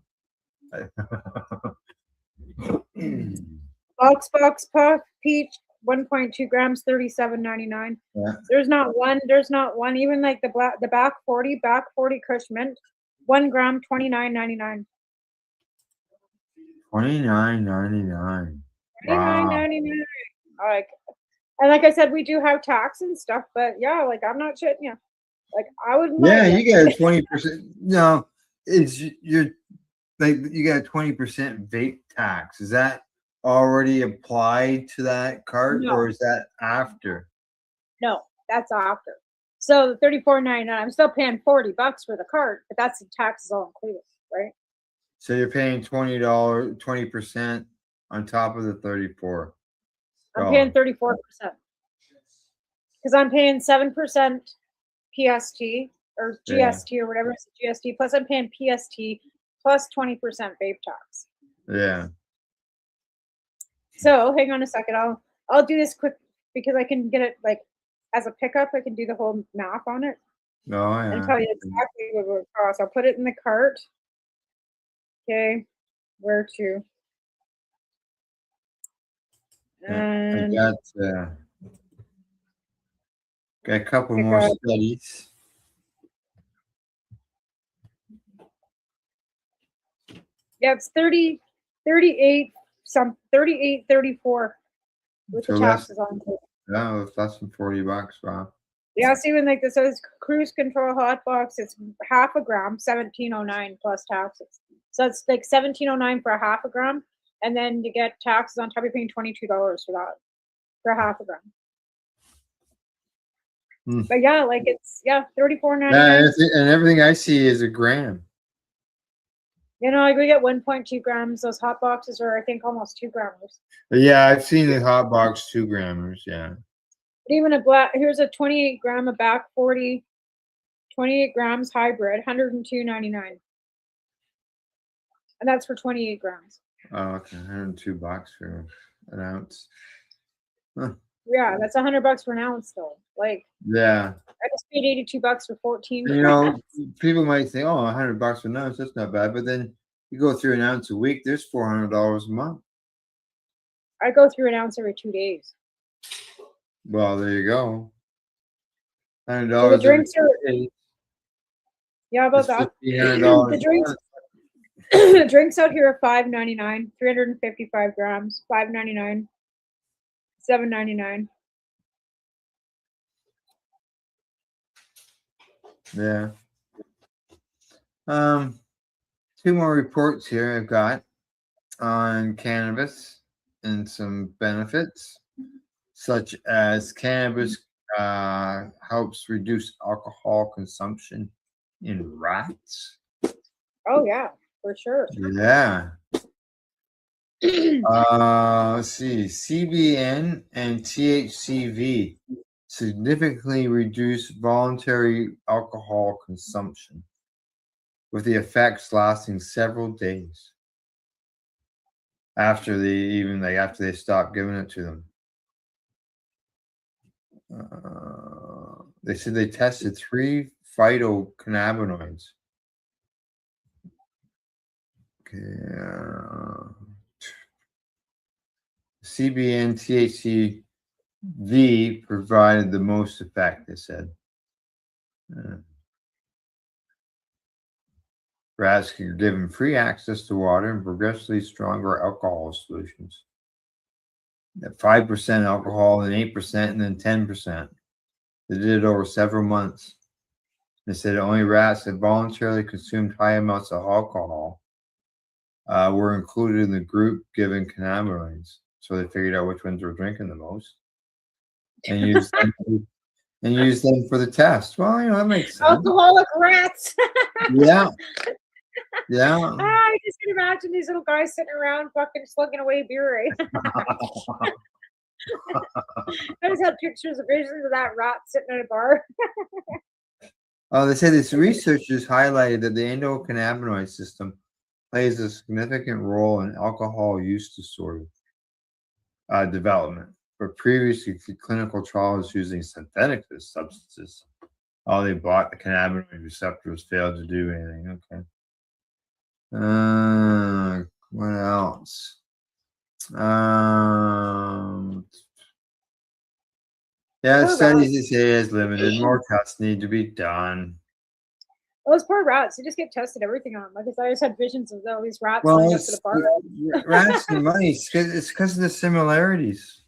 Vox Puff Peach, 1.2 grams, $37.99. Yeah. There's not one. Even like the back 40 Kush Mint, 1 gram, $29.99. $29.99. Wow. $29.99. Like, and like I said, we do have tax and stuff, but yeah, like I'm not shitting you. Like I would. Yeah, you got a 20%. No, it's you're like you got a 20% vape tax. Is that already applied to that cart, No. or is that after? No, that's after. So the $34.99. I'm still paying $40 for the cart, but that's the taxes all included, right? So you're paying $20% on top of the 34. I'm paying 34% because I'm paying 7% PST or GST or whatever it's GST. Plus, I'm paying PST plus 20% vape tax. Yeah. So hang on a second. I'll do this quick because I can get it like as a pickup. I can do the whole math on it and tell you exactly what it would cost. I'll put it in the cart. Okay, where to? And I got a couple more studies. Yeah, it's 38, 34 with So the less- taxes on it. No, it's less than $40. Wow. Yeah, see when like this says cruise control hot box, it's half a gram, $17.09 plus taxes. So it's like $17.09 for a half a gram, and then you get taxes on top. You're paying $22 for that for half a gram. But yeah, like it's $34.99. Yeah, and everything I see is a gram. You know, like we get 1.2 grams. Those hot boxes are I think almost 2 grams. But yeah, I've seen the hot box 2 grammers. Yeah. But even a black, here's a 28 gram, a back 40, 28 grams hybrid, $102.99. And that's for 28 grams. Oh, okay. $102 for an ounce. Huh. Yeah, that's $100 for an ounce though. Like, Yeah. I just paid $82 for 14 You know, grams. people might say, "Oh, $100 for an ounce, that's not bad." But then you go through an ounce a week, there's $400 a month. I go through an ounce every 2 days. Well, there you go. $100. So the drinks are. Yeah, about That's that. $1,500 The drinks. Drinks out here are $5.99, 355 grams, $5.99, $7.99. Yeah. Two more reports here I've got on cannabis and some benefits, such as cannabis helps reduce alcohol consumption in rats. Oh yeah, for sure. Yeah. Let's see. CBN and THCV significantly reduce voluntary alcohol consumption, with the effects lasting several days after they stop giving it to them. They said they tested 3 phytocannabinoids. Okay. CBN THCV provided the most effect, they said. Rats are given free access to water and progressively stronger alcohol solutions. At 5% alcohol, then 8%, and then 10%. They did it over several months. They said only rats that voluntarily consumed high amounts of alcohol were included in the group given cannabinoids. So they figured out which ones were drinking the most and used them for the test. Well, that makes sense. Alcoholic rats. Yeah. Yeah. I just can imagine these little guys sitting around fucking slugging away beer. Eh? I just had pictures of visions of that rat sitting at a bar. They say this researchers highlighted that the endocannabinoid system plays a significant role in alcohol use disorder development. But previously, clinical trials using synthetic substances, all they block the cannabinoid receptors failed to do anything. Okay. What else? Yeah, studies say is limited. More tests need to be done. Those poor rats, you just get tested everything on. Like I just had visions of all these rats Well, lined up at a bar. Rats and mice, it's because of the similarities.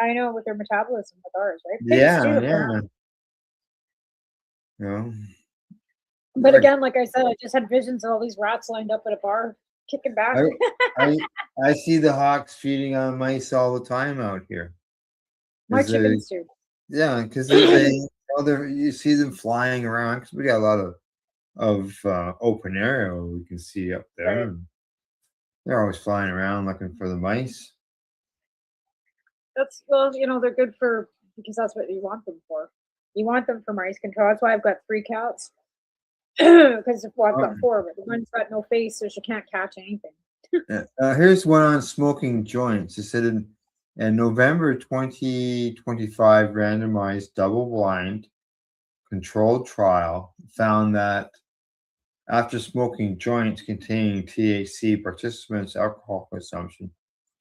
I know, with their metabolism with ours, right? Yeah. But again, like I said, I just had visions of all these rats lined up at a bar, kicking back. I see the hawks feeding on mice all the time out here. My chickens too. Yeah, because you see them flying around because we got a lot of open area where we can see up there. Right. And they're always flying around looking for the mice. They're good because that's what you want them for. You want them for mice control. That's why I've got 3 cats. Because I've got 4 of it. The one's got no face, so she can't catch anything. Here's one on smoking joints. It said in November 2025, randomized double-blind controlled trial found that after smoking joints containing THC, participants' alcohol consumption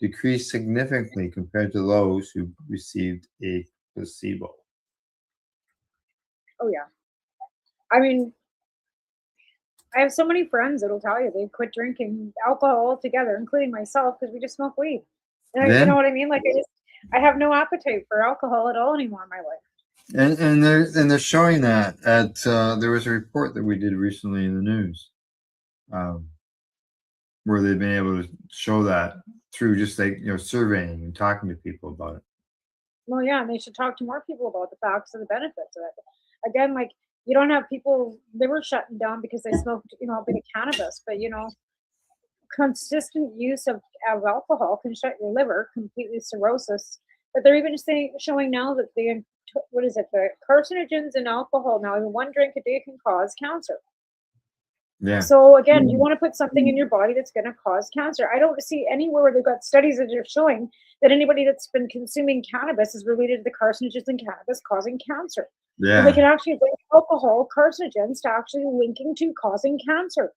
decreased significantly compared to those who received a placebo. Oh yeah. I mean, I have so many friends that'll tell you they quit drinking alcohol altogether, including myself, because we just smoke weed. And you know what I mean? Like I have no appetite for alcohol at all anymore in my life. And they're showing that at there was a report that we did recently in the news, where they've been able to show that through just surveying and talking to people about it. Well, yeah, and they should talk to more people about the facts and the benefits of it. Again, like you don't have people, they were shutting down because they smoked, a bit of cannabis, but consistent use of alcohol can shut your liver, completely cirrhosis. But they're even showing now that the carcinogens in alcohol now, even 1 drink a day can cause cancer. Yeah. So again, you want to put something in your body that's going to cause cancer. I don't see anywhere where they've got studies that are showing that anybody that's been consuming cannabis is related to the carcinogens in cannabis causing cancer. Yeah. And they can actually link alcohol carcinogens to actually linking to causing cancer.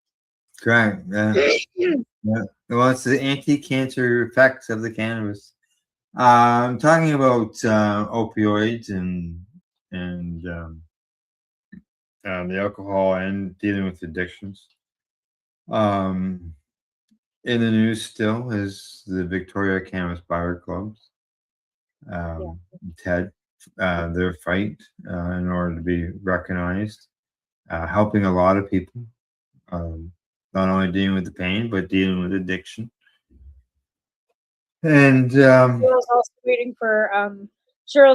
Correct. Yeah. Yeah. Well, it's the anti-cancer effects of the cannabis. I'm talking about opioids and the alcohol and dealing with addictions. In the news still is the Victoria Cannabis Buyer Clubs. TED, their fight in order to be recognized, helping a lot of people, not only dealing with the pain, but dealing with addiction. And Cheryl's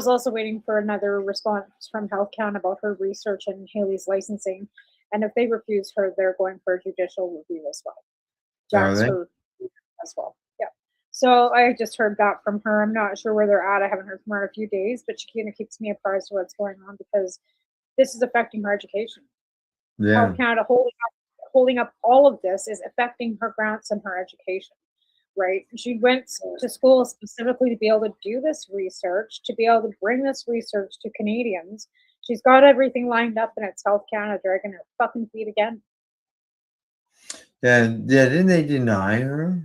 also waiting for another response from Health Canada about her research and Haley's licensing. And if they refuse her, they're going for a judicial review as well. Jack's her as well. Yeah. So I just heard that from her. I'm not sure where they're at. I haven't heard from her in a few days, but she kind of keeps me apprised of what's going on because this is affecting her education. Yeah. Health Canada holding up all of this is affecting her grants and her education. Right. She went to school specifically to be able to do this research, to be able to bring this research to Canadians. She's got everything lined up, and it's Health Canada dragging her fucking feet again. And didn't they deny her?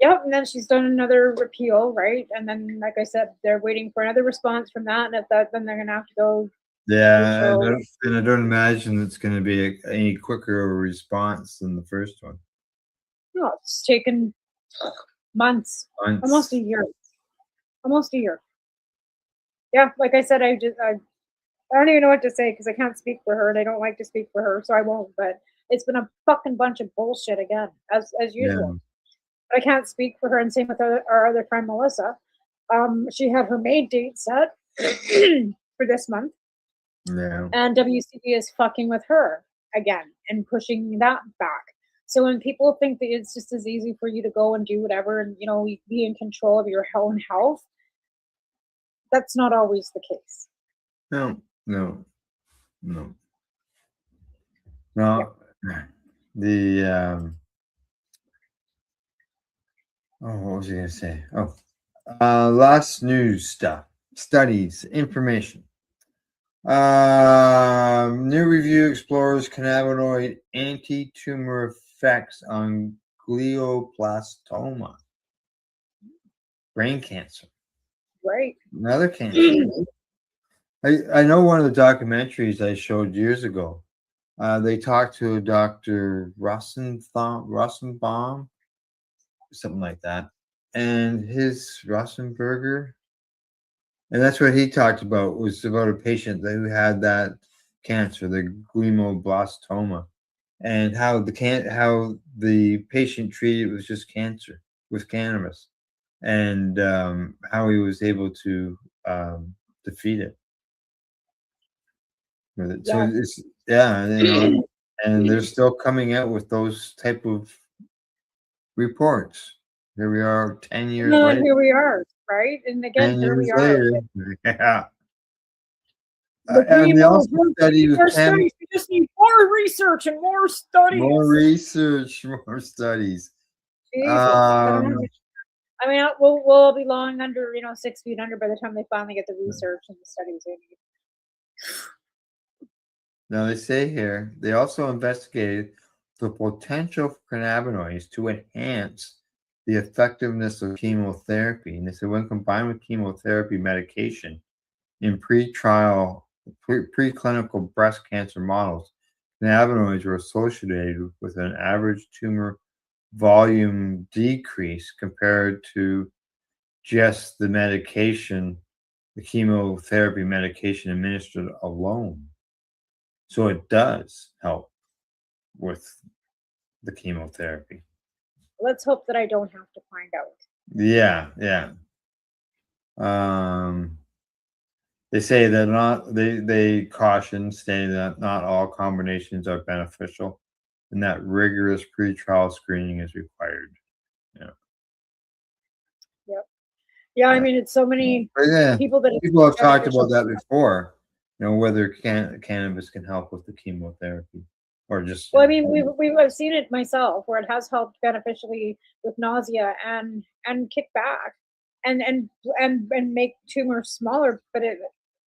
Yep, and then she's done another repeal, right? And then, like I said, they're waiting for another response from that, and if that, then they're gonna have to go. Yeah, and I don't imagine it's going to be any quicker of a response than the first one. No, it's taken months, almost a year. Yeah, like I said, I don't even know what to say because I can't speak for her, and I don't like to speak for her, so I won't. But it's been a fucking bunch of bullshit again, as usual. But I can't speak for her, and same with our other friend Melissa. She had her May date set for this month. Yeah. And WCB is fucking with her again and pushing that back. So when people think that it's just as easy for you to go and do whatever and be in control of your own health, that's not always the case. No. Yeah. The what was I going to say? Last news stuff, studies, information. New review explores cannabinoid anti-tumor effects on glioblastoma, brain cancer. Right. Another cancer. I know one of the documentaries I showed years ago. They talked to Dr. Rosenbaum, something like that, and his Rosenberger. And that's what he talked about, was about a patient who had that cancer, the glioblastoma, and how the patient treated was just cancer with cannabis, and how he was able to defeat it. So it's and they're still coming out with those type of reports. Here we are 10 years later. Here we are, right? And again, here we are. Yeah. And they also studied more studies. We just need more research and more studies. More research, more studies. I mean, we'll be long under, 6 feet under by the time they finally get the research and the studies they need. Now they say here they also investigated the potential for cannabinoids to enhance the effectiveness of chemotherapy. And they said when combined with chemotherapy medication in preclinical breast cancer models, cannabinoids were associated with an average tumor volume decrease compared to just the medication, the chemotherapy medication administered alone. So it does help with the chemotherapy. Let's hope that I don't have to find out. Yeah. They say that they caution, saying that not all combinations are beneficial, and that rigorous pretrial screening is required. Yep. Yeah, I mean, it's so many people have talked about that before. Whether cannabis can help with the chemotherapy or just. Well, I mean, I've seen it myself where it has helped beneficially with nausea and kickback and make tumors smaller, but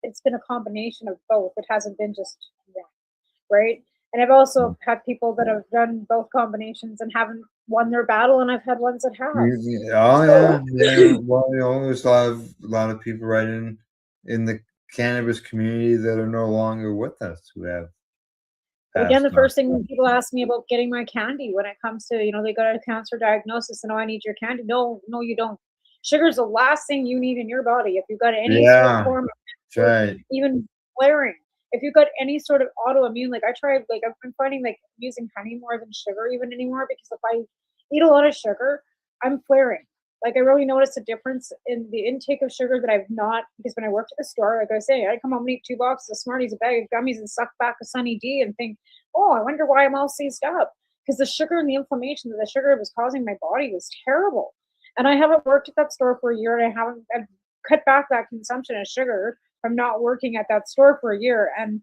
it's been a combination of both. It hasn't been just one, right? And I've also had people that have done both combinations and haven't won their battle, and I've had ones that have. Yeah. Well, there's a lot of people right in the cannabis community that are no longer with us who have But again, the passed on. first thing people ask me about getting my candy when it comes to, they got a cancer diagnosis and, oh, I need your candy. No, you don't. Sugar's the last thing you need in your body. If you've got any sort of Yeah, form that's right. even flaring, if you've got any sort of autoimmune, like I tried, like I've been finding like using honey more than sugar even anymore, because if I eat a lot of sugar, I'm flaring. Like I really noticed a difference in the intake of sugar that I've not, because when I worked at the store, like I was saying, I'd come home and eat 2 boxes of Smarties, a bag of gummies, and suck back a Sunny D and think, oh, I wonder why I'm all seized up. Because the sugar and the inflammation that the sugar was causing my body was terrible. And I haven't worked at that store for a year, and I've cut back that consumption of sugar from not working at that store for a year. And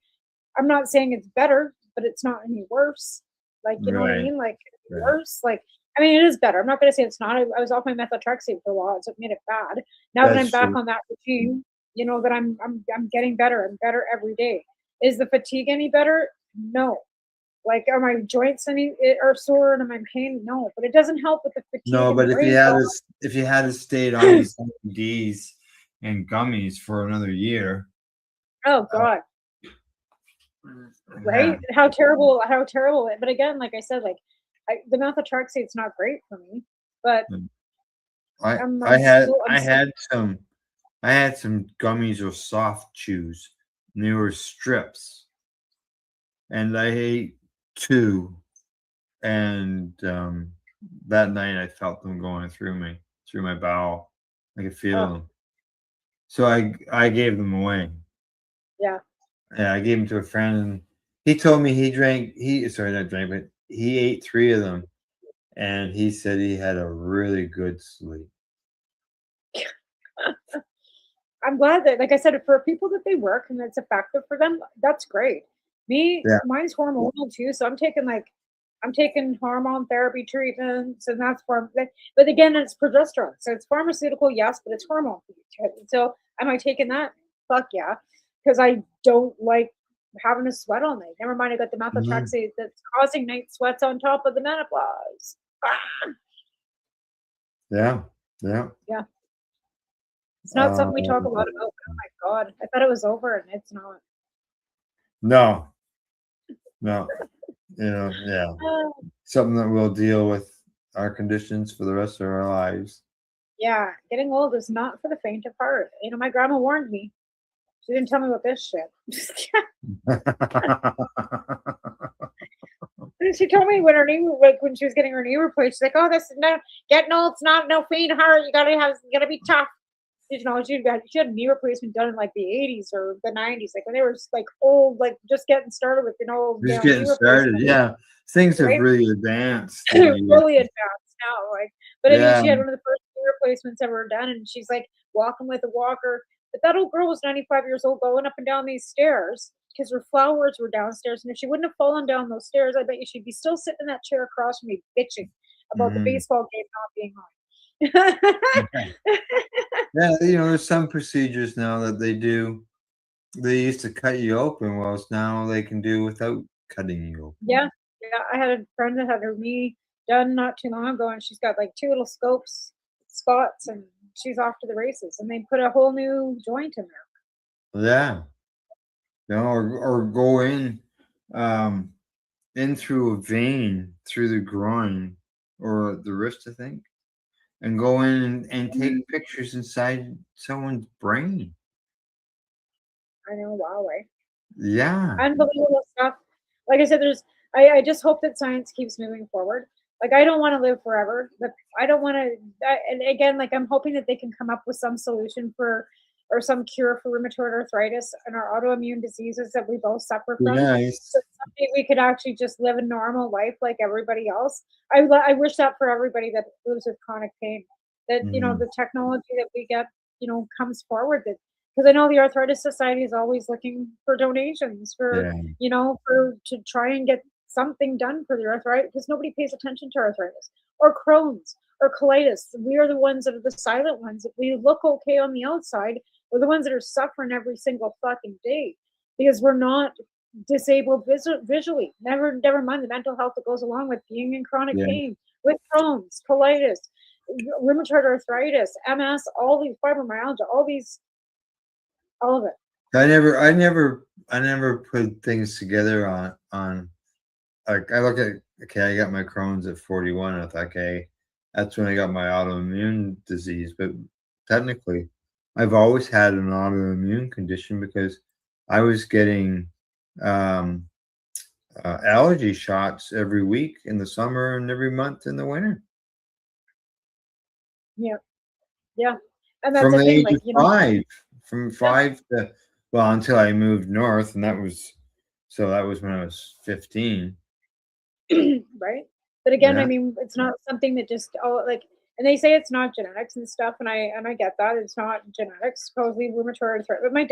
I'm not saying it's better, but it's not any worse. Like, you know what I Right. mean? Like, Right. worse. Like, I mean, it is better. I'm not going to say it's not. I was off my methotrexate for a while, so it made it bad. Now that I'm That's back true. on that regime, that I'm getting better. I'm better every day. Is the fatigue any better? No. Like, are my joints are sore and am I in pain? No. But it doesn't help with the fatigue No, and but the if brain you had fog. this, if you had stayed on these Ds and gummies for another year, Oh God. Right? How terrible, but again, like I said, like the methotrexate's not great for me, but I I'm I had still I had some gummies or soft chews, and they were strips, and I ate 2, and that night I felt them going through my bowel. I could feel Oh. them. So I gave them away. yeah. Yeah, I gave them to a friend, and he told me sorry, not drank, but he ate 3 of them, and he said he had a really good sleep. I'm glad that, like I said, for people that they work and it's effective for them, that's great. Me, Yeah. mine's hormonal too, so I'm taking hormone therapy treatments, and that's but again, it's progesterone, so it's pharmaceutical, yes, but it's hormone. So am I taking that? Fuck yeah, because I don't like having to sweat all night. Never mind, I got the methotrexate that's causing night sweats on top of the menopause. Ah! Yeah, yeah. Yeah. It's not something we talk a lot about, but oh my God, I thought it was over and it's not. No. Yeah. Something that we'll deal with our conditions for the rest of our lives. Yeah, getting old is not for the faint of heart. My grandma warned me. She didn't tell me about this shit. She told me when when she was getting her knee replaced, she's like, "Oh, this is not getting old. It's not no faint heart. You gotta be tough." She had a knee replacement done in like the 80s or the 90s, like when they were like old, like just getting started with Just knee getting started. replacement. Yeah. Things have Right? really advanced. Really advanced now. But I mean, Yeah. she had one of the first knee replacements ever done, and she's like walking with a walker. But that old girl was 95 years old, going up and down these stairs because her flowers were downstairs. And if she wouldn't have fallen down those stairs, I bet you she'd be still sitting in that chair across from me, bitching about the baseball game not being on. Yeah, there's some procedures now that they do. They used to cut you open, whilst now they can do without cutting you open. Yeah. I had a friend that had her knee done not too long ago, and she's got like 2 little spots, and she's off to the races. And they put a whole new joint in there. Yeah. Or go in through a vein through the groin or the wrist, I think, and go in and take pictures inside someone's brain. I know, wow, right? Yeah. Unbelievable stuff. Like I said, I just hope that science keeps moving forward. Like, I don't want to live forever, but I don't want to, and again, like I'm hoping that they can come up with some solution or some cure for rheumatoid arthritis and our autoimmune diseases that we both suffer from. Nice. So someday we could actually just live a normal life like everybody else. I wish that for everybody that lives with chronic pain, that, the technology that we get, comes forward, that, because I know the Arthritis Society is always looking for donations for, to try and get something done for the arthritis, because nobody pays attention to arthritis or Crohn's or colitis. We are the ones that are the silent ones. If we look okay on the outside, we're the ones that are suffering every single fucking day because we're not disabled visually. Never mind the mental health that goes along with being in chronic pain, with Crohn's, colitis, rheumatoid arthritis, MS, all these fibromyalgia, all of it. I never put things together on like I look at, okay, I got my Crohn's at 41. I thought, okay, that's when I got my autoimmune disease. But technically, I've always had an autoimmune condition because I was getting allergy shots every week in the summer and every month in the winter. Yeah. Yeah. And that's From the the thing, age like, of you know, 5, from 5 to, well, until I moved north, and that was when I was 15. right? But again, I Yeah. mean, it's not something that just like, and they say it's not genetics and stuff, and I get that it's not genetics, supposedly rheumatoid arthritis. But my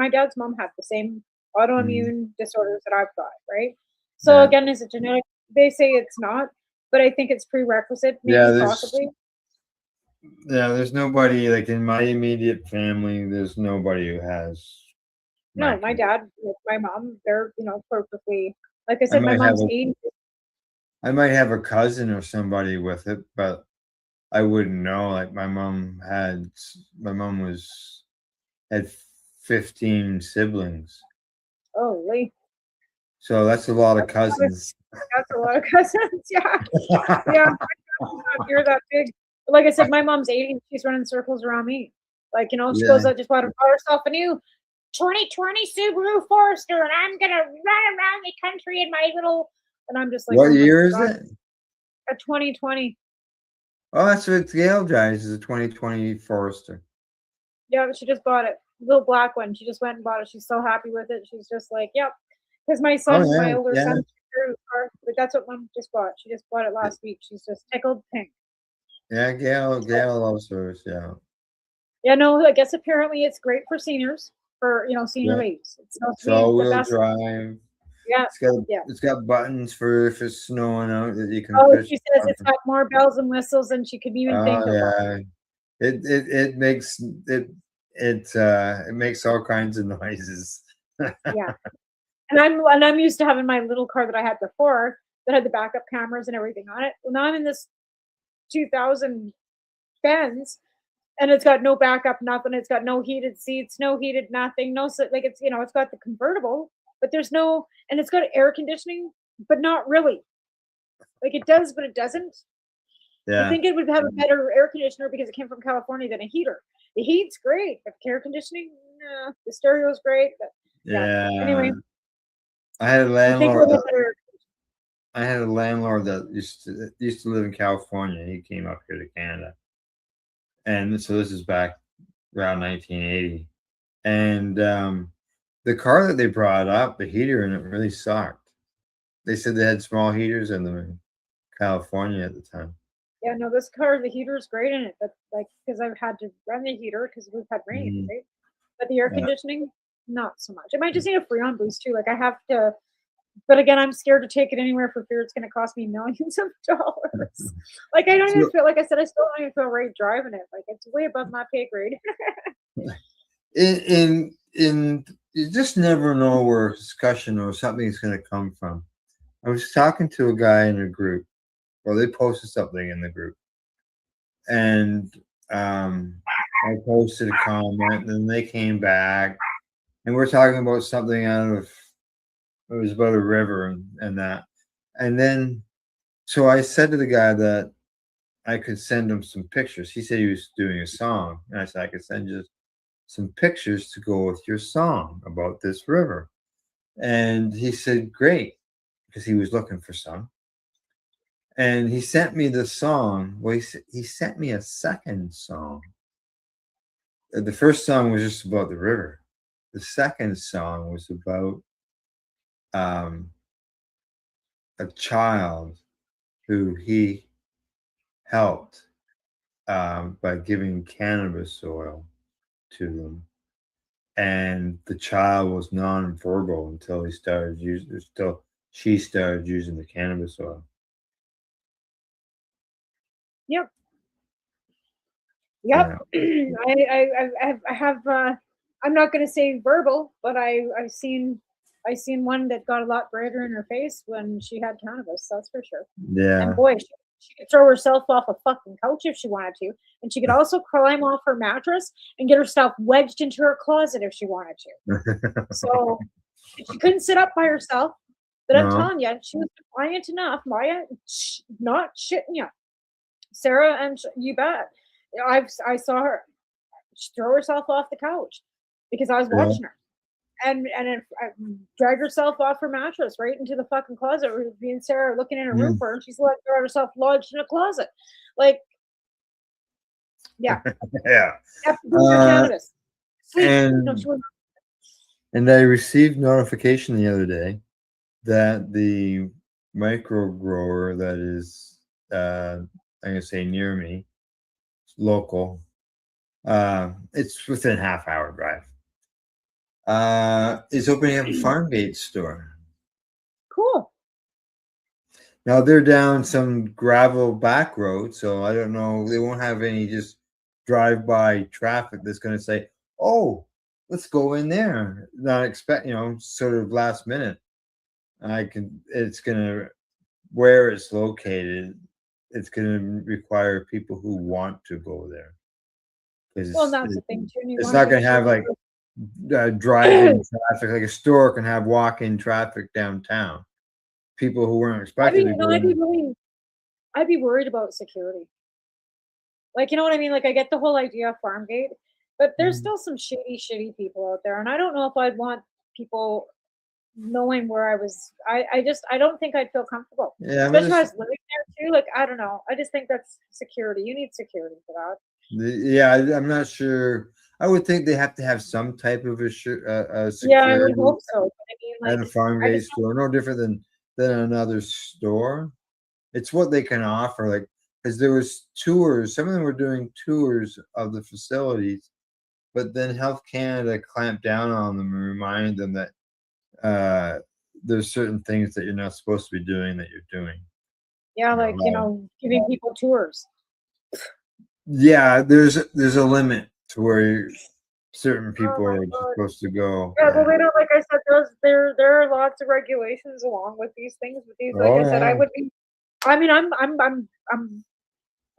dad's mom had the same autoimmune disorders that I've got, right? So Yeah. again, is it genetic? They say it's not, but I think it's prerequisite, Yeah, maybe possibly. there's nobody like in my immediate family, there's nobody who has No, my dad, like my mom, they're perfectly. Like I I said, my might have mom's a 80. I might have a cousin or somebody with it, but I wouldn't know. Like my mom had had 15 siblings. Holy. So that's a lot of cousins. That's a lot of cousins. Yeah. Yeah. You're that big. But like I said, my mom's 80 and she's running circles around me. Like, she Yeah. goes out, just bought herself a new 2020 Subaru Forester, and I'm gonna run around the country in my little. And I'm just like, What oh my year is God. it? A 2020. Oh, that's what Gail drives, is a 2020 Forester. Yeah, she just bought it. Little black one. She just went and bought it. She's so happy with it. She's just like, yep. Because my son, Oh, my yeah, older yeah. son, but that's what mom just bought. She just bought it last week. She's just tickled pink. Yeah, Gail loves hers, yeah. Yeah, no, I guess apparently it's great for seniors, for senior Yeah. ladies. It's supposed It's to be the all-wheel best. drive. Yeah, yeah. It's got buttons for if it's snowing out that you can Oh, push. she says it's got more bells and whistles than she could even think Oh of. yeah, it makes all kinds of noises. Yeah, and I'm used to having my little car that I had before that had the backup cameras and everything on it. Well, now I'm in this 2000 Benz, and it's got no backup, nothing. It's got no heated seats, no heated nothing, like it's it's got the convertible, but there's no, and it's got air conditioning, but not really. Like it does, but it doesn't. You Yeah. think it would have a better air conditioner because it came from California than a heater. The heat's great, but the air conditioning, no. The stereo's great, but Yeah. Anyway, I had a I think landlord. it would have better. I had a landlord that used to live in California. He came up here to Canada, and so this is back around 1980. And the car that they brought up, the heater in it really sucked. They said they had small heaters in them in California at the time. Yeah, no, this car, the heater is great in it, but like because I've had to run the heater because we've had rain, right? But the air Yeah. conditioning, not so much. It might just need a Freon boost too. Like I have to, but again, I'm scared to take it anywhere for fear it's going to cost me millions of dollars. Like I don't even feel, like I said, I still don't even feel right driving it. Like it's way above my pay grade. In you just never know where a discussion or something is going to come from. I was talking to a guy in a group, or they posted something in the group, and I posted a comment, and then they came back, and we're talking about something it was about a river and that, and then so I said to the guy that I could send him some pictures. He said he was doing a song, and I said I could send you some pictures to go with your song about this river. And he said, great, because he was looking for some. And he sent me the song. Well, he sent me a second song. The first song was just about the river. The second song was about a child who he helped by giving cannabis oil to them. And the child was nonverbal until she started using the cannabis oil. Yep. Yep. I have I'm not going to say verbal, but I've seen one that got a lot brighter in her face when she had cannabis. That's for sure. Yeah. And boy, she could throw herself off a fucking couch if she wanted to, and she could also climb off her mattress and get herself wedged into her closet if she wanted to. So she couldn't sit up by herself. But I'm No. telling you, she was defiant enough. Maya, not shitting you. Sarah, and you bet. I saw her throw herself off the couch because I was Yeah. watching her, and it, dragged herself off her mattress right into the fucking closet. Where me and Sarah are looking in her room for her, and she's let herself lodged in a closet. Like, yeah, Yeah. have to do your cannabis. Sleep. And No, she wouldn't. and I received notification the other day that the micro grower that is I'm gonna say near me, local, it's within half hour drive. Is opening up a farm gate store. Cool. Now they're down some gravel back road, so I don't know. They won't have any just drive-by traffic that's going to say, "Oh, let's go in there." Not expect, sort of last minute. It's going to, where it's located, it's going to require people who want to go there. Well, that's the thing too. It's not going to have like drive-in traffic, like a store can have walk-in traffic downtown. People who weren't expected to go in. I'd be worried about security. Like, you know what I mean? Like, I get the whole idea of farm gate, but there's still some shitty people out there, and I don't know if I'd want people knowing where I was. I don't think I'd feel comfortable. Yeah, Especially if I was living there too. Like, I don't know. I just think that's security. You need security for that. Yeah, I'm not sure. I would think they have to have some type of a security. Yeah, I would hope so. But I mean, like, At a farm I gate just store, no different than another store. It's what they can offer, like, because there was tours. Some of them were doing tours of the facilities, but then Health Canada clamped down on them and reminded them that there's certain things that you're not supposed to be doing that you're doing. yeah, like, giving people tours. Yeah, there's a limit to where certain people are supposed to go. Yeah, well, they don't. Like I said, there are lots of regulations along with these things. With these, like I said, I would be. I mean, I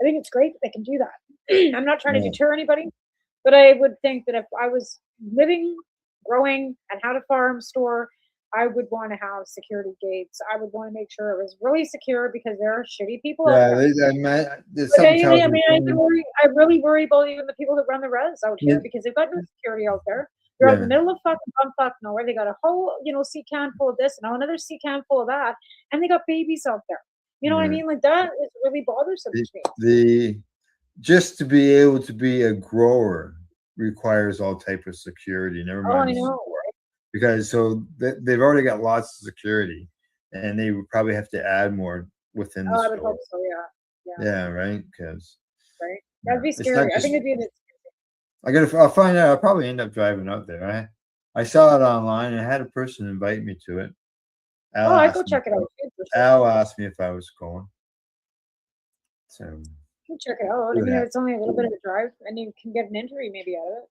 think it's great that they can do that. I'm not trying to deter anybody, but I would think that if I was living, growing, and had a farm store, I would want to have security gates. I would want to make sure it was really secure because there are shitty people out there. I really worry about even the people that run the res out here because they've got no security out there. They're out in the middle of fucking bumfuck nowhere. They got a whole, sea can full of this and another sea can full of that, and they got babies out there. You know what I mean? Like, that is really bothersome to me. Just to be able to be a grower requires all type of security. Never mind. I know. Because they've already got lots of security, and they would probably have to add more within the store. I would hope so. Yeah. Yeah. Right. Because. Right. That'd be scary. I think it'd be a bit. I'll find out. I'll probably end up driving up there. I saw it online and I had a person invite me to it. I'd go check it out. Al asked me if I was going. So. You check it out. I mean, it's only a little bit of a drive, and you can get an interview maybe out of it.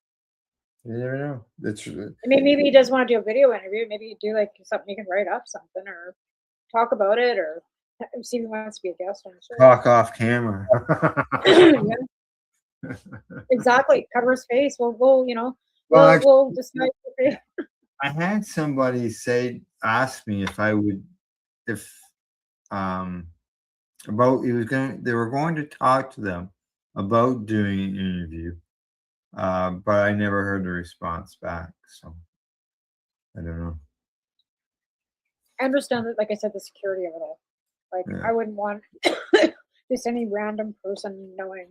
You never know. I mean, maybe he does want to do a video interview. Maybe you do like something you can write up something or talk about it or see if he wants to be a guest on the show. Talk off camera. Yeah. Exactly. Cover his face. We'll decide. I had somebody ask me if I would, they were going to talk to them about doing an interview. But I never heard a response back, so I don't know. I understand that, like I said, the security of it all. Like, I wouldn't want just any random person knowing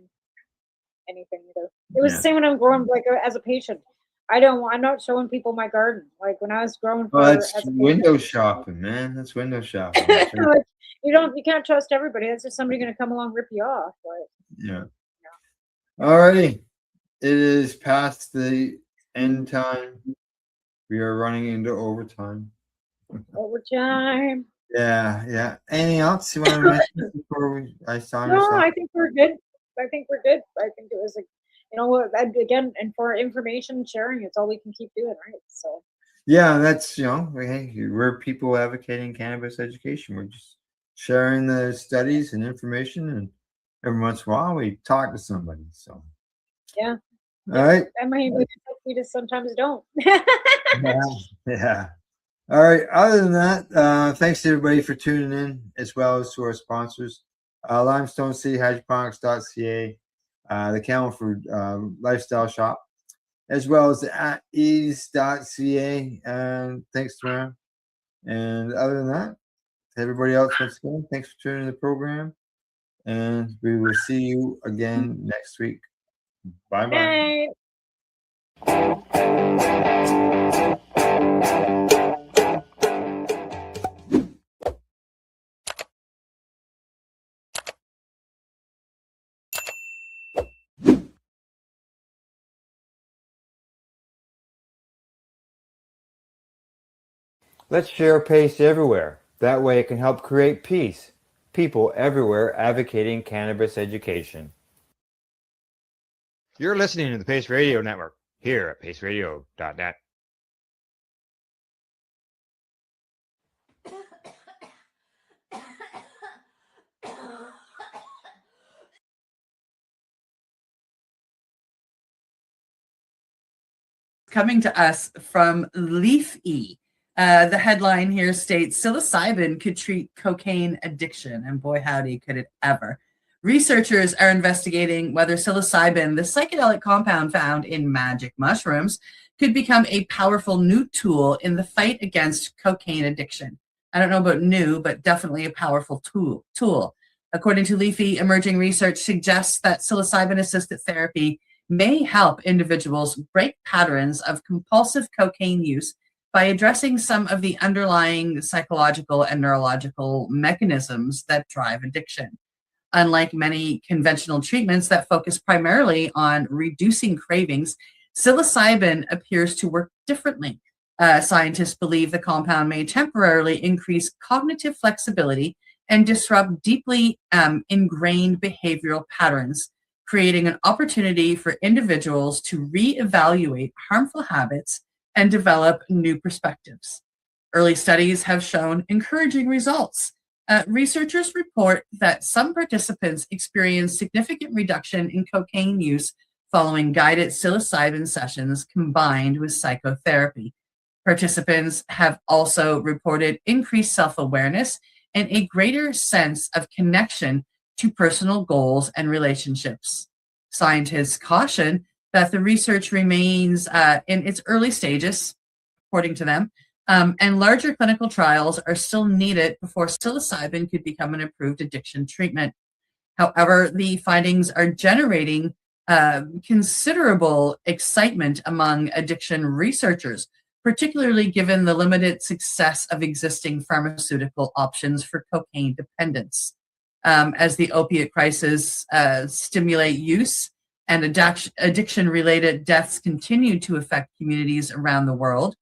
anything either. It was the same when I'm growing, like as a patient. I'm not showing people my garden. Like when I was growing. That's window shopping, man. That's window shopping. Like, you can't trust everybody. That's just somebody going to come along rip you off. Yeah. Alrighty. It is past the end time. We are running into overtime. Overtime. Yeah. Anything else you want to mention before I sign us off? No, I think we're good. I think it was again, and for information sharing, it's all we can keep doing, right? So. Yeah, that's we're people advocating cannabis education. We're just sharing the studies and information, and every once in a while we talk to somebody. So. Yeah. All right. I mean, we just sometimes don't. Yeah. All right. Other than that, thanks to everybody for tuning in, as well as to our sponsors, Limestone City Hydroponics.ca, the Camelford Lifestyle Shop, as well as at ease.ca. And thanks, Tamara. And other than that, to everybody else, once again, thanks for tuning in the program. And we will see you again next week. Bye bye. Let's share PACE everywhere. That way it can help create peace. People everywhere advocating cannabis education. You're listening to the Pace Radio Network here at paceradio.net. Coming to us from Leafy. The headline here states psilocybin could treat cocaine addiction, and boy howdy could it ever. Researchers are investigating whether psilocybin, the psychedelic compound found in magic mushrooms, could become a powerful new tool in the fight against cocaine addiction. I don't know about new, but definitely a powerful tool. According to Leafy, emerging research suggests that psilocybin-assisted therapy may help individuals break patterns of compulsive cocaine use by addressing some of the underlying psychological and neurological mechanisms that drive addiction. Unlike many conventional treatments that focus primarily on reducing cravings, psilocybin appears to work differently. Scientists believe the compound may temporarily increase cognitive flexibility and disrupt deeply ingrained behavioral patterns, creating an opportunity for individuals to reevaluate harmful habits and develop new perspectives. Early studies have shown encouraging results. Researchers report that some participants experienced significant reduction in cocaine use following guided psilocybin sessions combined with psychotherapy. Participants have also reported increased self-awareness and a greater sense of connection to personal goals and relationships. Scientists caution that the research remains in its early stages, according to them, and larger clinical trials are still needed before psilocybin could become an approved addiction treatment. However, the findings are generating considerable excitement among addiction researchers, particularly given the limited success of existing pharmaceutical options for cocaine dependence. As the opiate crisis stimulate use and addiction-related deaths continue to affect communities around the world,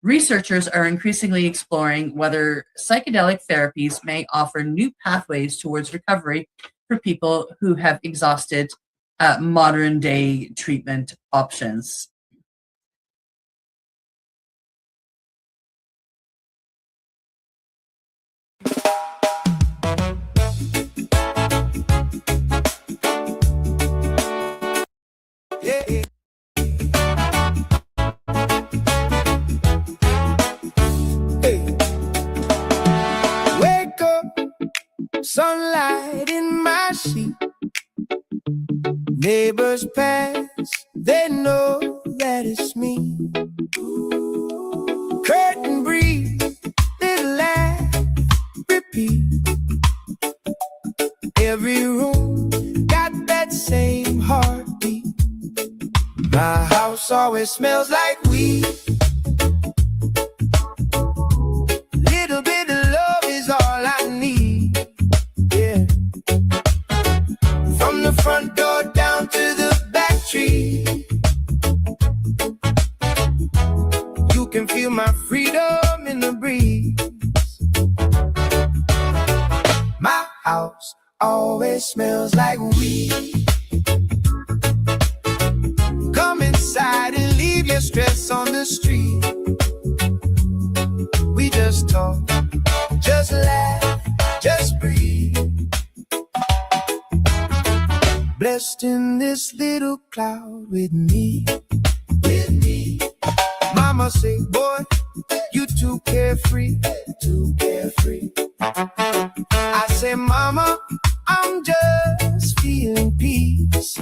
researchers are increasingly exploring whether psychedelic therapies may offer new pathways towards recovery for people who have exhausted modern-day treatment options. Yeah. Hey. Wake up, sunlight in my sheet. Neighbors pass, they know that it's me. Curtain breeze, little laugh, repeat. Every room got that same heartbeat. My house always smells like weed. Little bit of love is all I need. Yeah. From the front door down to the back tree. You can feel my freedom in the breeze. My house always smells like weed. Come inside and leave your stress on the street. We just talk, just laugh, just breathe. Blessed in this little cloud with me. Mama say, boy, you too carefree. carefree, too carefree. I say, Mama, I'm just feeling peace.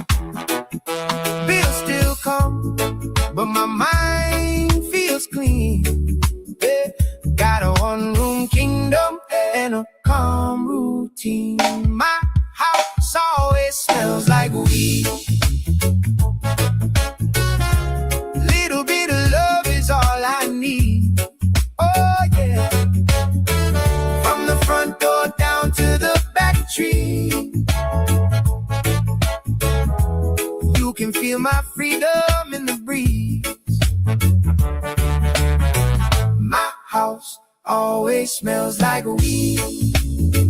Bills still come, but my mind feels clean. Yeah. Got a one-room kingdom and a calm routine. My house always smells like weed. Little bit of love is all I need. Oh yeah. From the front door down to the back tree, you can feel my freedom in the breeze. My house always smells like weed.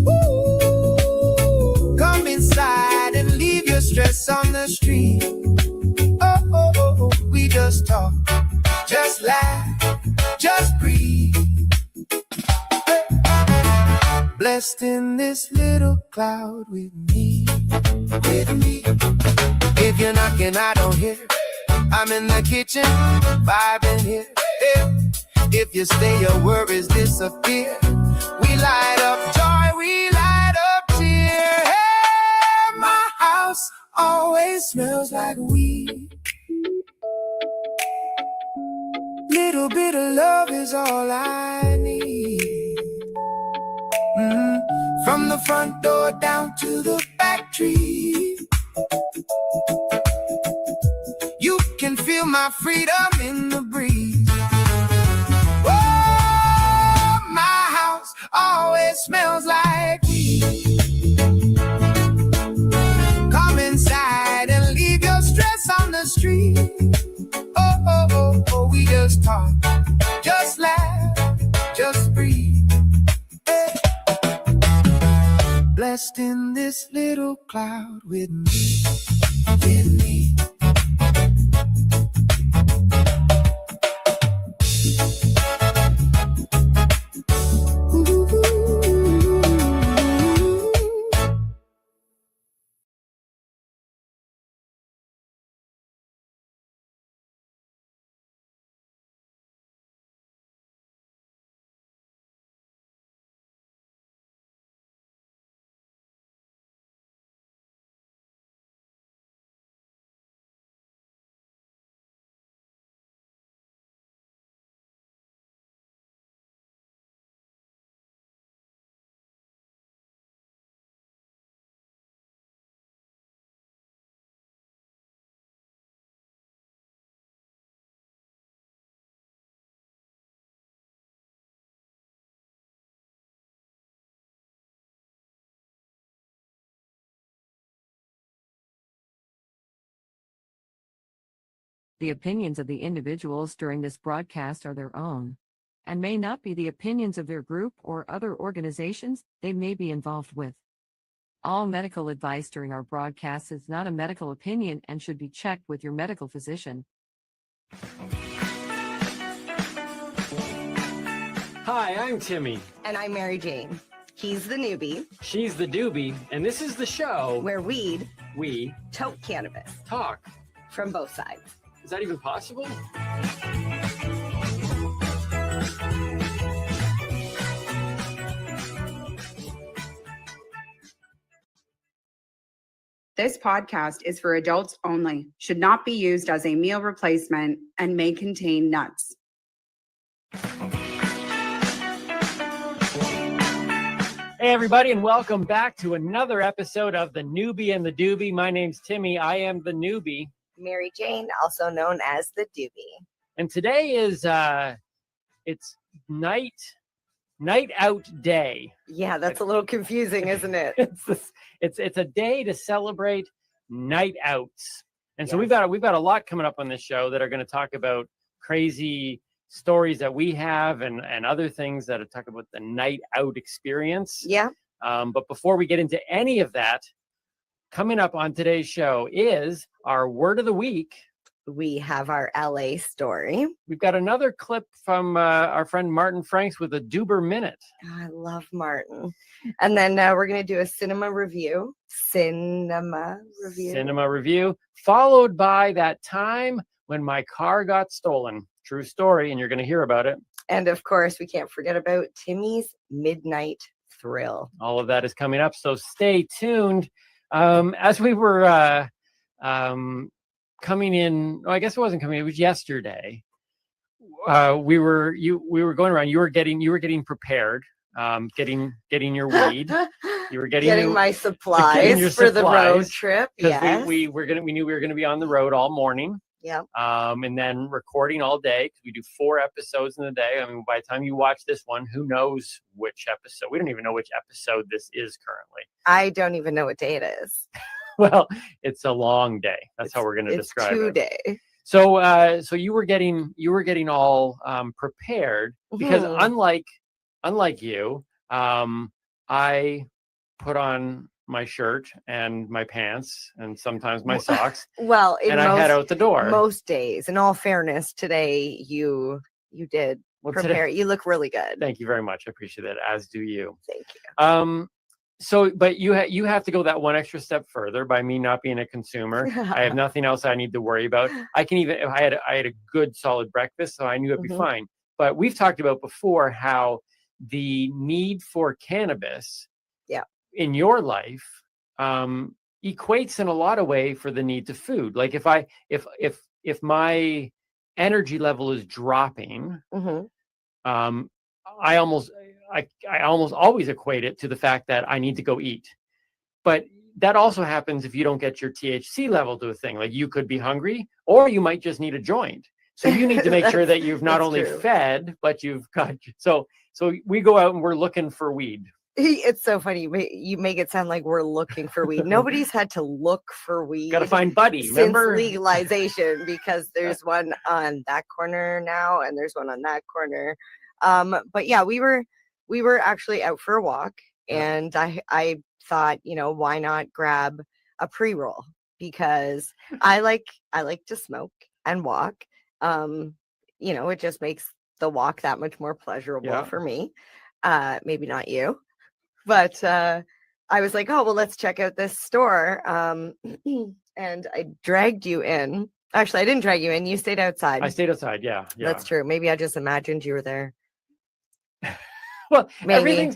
Ooh, come inside and leave your stress on the street. Oh, oh, oh, oh. We just talk, just laugh, just breathe. Blessed in this little cloud with me, with me. If you're knocking, I don't hear. I'm in the kitchen, vibing here. Yeah. If you stay, your worries disappear. We light up joy, we light up cheer. Hey, my house always smells like weed. Little bit of love is all I need. From the front door down to the back tree, you can feel my freedom in the breeze. Oh, my house always smells like weed. Come inside and leave your stress on the street. Oh, oh, oh, oh, we just talk, just laugh, just breathe. Hey. Blessed in this little cloud with me, with me. The opinions of the individuals during this broadcast are their own, and may not be the opinions of their group or other organizations they may be involved with. All medical advice during our broadcast is not a medical opinion and should be checked with your medical physician. Hi, I'm Timmy. And I'm Mary Jane. He's the newbie. She's the doobie, and this is the show where we toke cannabis. Talk. From both sides. Is that even possible? This podcast is for adults only, should not be used as a meal replacement, and may contain nuts. Hey, everybody, and welcome back to another episode of The Newbie and the Doobie. My name's Timmy. I am the newbie. Mary Jane, also known as the doobie. And today is it's night out day. Yeah, that's a little confusing, isn't it? It's a day to celebrate night outs. And so we've got a lot coming up on this show that are going to talk about crazy stories that we have and other things that talk about the night out experience. Yeah. But before we get into any of that, coming up on today's show is our word of the week. We have our LA story. We've got another clip from our friend Martin Franks with a Duber Minute. I love Martin. And then we're going to do a cinema review, followed by that time when my car got stolen. True story, and you're going to hear about it. And of course, we can't forget about Timmy's Midnight Thrill. All of that is coming up, so stay tuned. As we were coming in, I guess it wasn't coming, it was yesterday. We were going around, you were getting prepared, getting your weed. You were getting my supplies for the road trip. Yes. We knew we were gonna be on the road all morning. Yep. And then recording all day, because we do 4 episodes in a day. I mean, by the time you watch this one, who knows which episode? We don't even know which episode this is currently. I don't even know what day it is. Well, it's a long day. That's how we're going to describe it. 2 days. So you were getting all prepared, because unlike you, I put on my shirt and my pants and sometimes my socks. Well, I head out the door. Most days. In all fairness, today you did prepare. You look really good. Thank you very much. I appreciate that. As do you. Thank you. So, but you have to go that one extra step further by me not being a consumer. I have nothing else I need to worry about. I can even, I had a good solid breakfast, so I knew it'd be fine. But we've talked about before how the need for cannabis in your life equates in a lot of way for the need to food. Like if my energy level is dropping, I almost always equate it to the fact that I need to go eat. But that also happens if you don't get your THC level to a thing. Like, you could be hungry, or you might just need a joint. So you need to make sure that you've not only fed, but you've got, so we go out and we're looking for weed. It's so funny. You make it sound like we're looking for weed. Nobody's had to look for weed. Got to find Buddy. Since Remember legalization, because there's one on that corner now, and there's one on that corner. But yeah, we were actually out for a walk, and I thought, why not grab a pre-roll, because I like to smoke and walk. It just makes the walk that much more pleasurable for me. Maybe not you. But I was like, oh, well, let's check out this store. And I dragged you in. Actually, I didn't drag you in. You stayed outside. I stayed outside. Yeah. That's true. Maybe I just imagined you were there. Well, Maybe.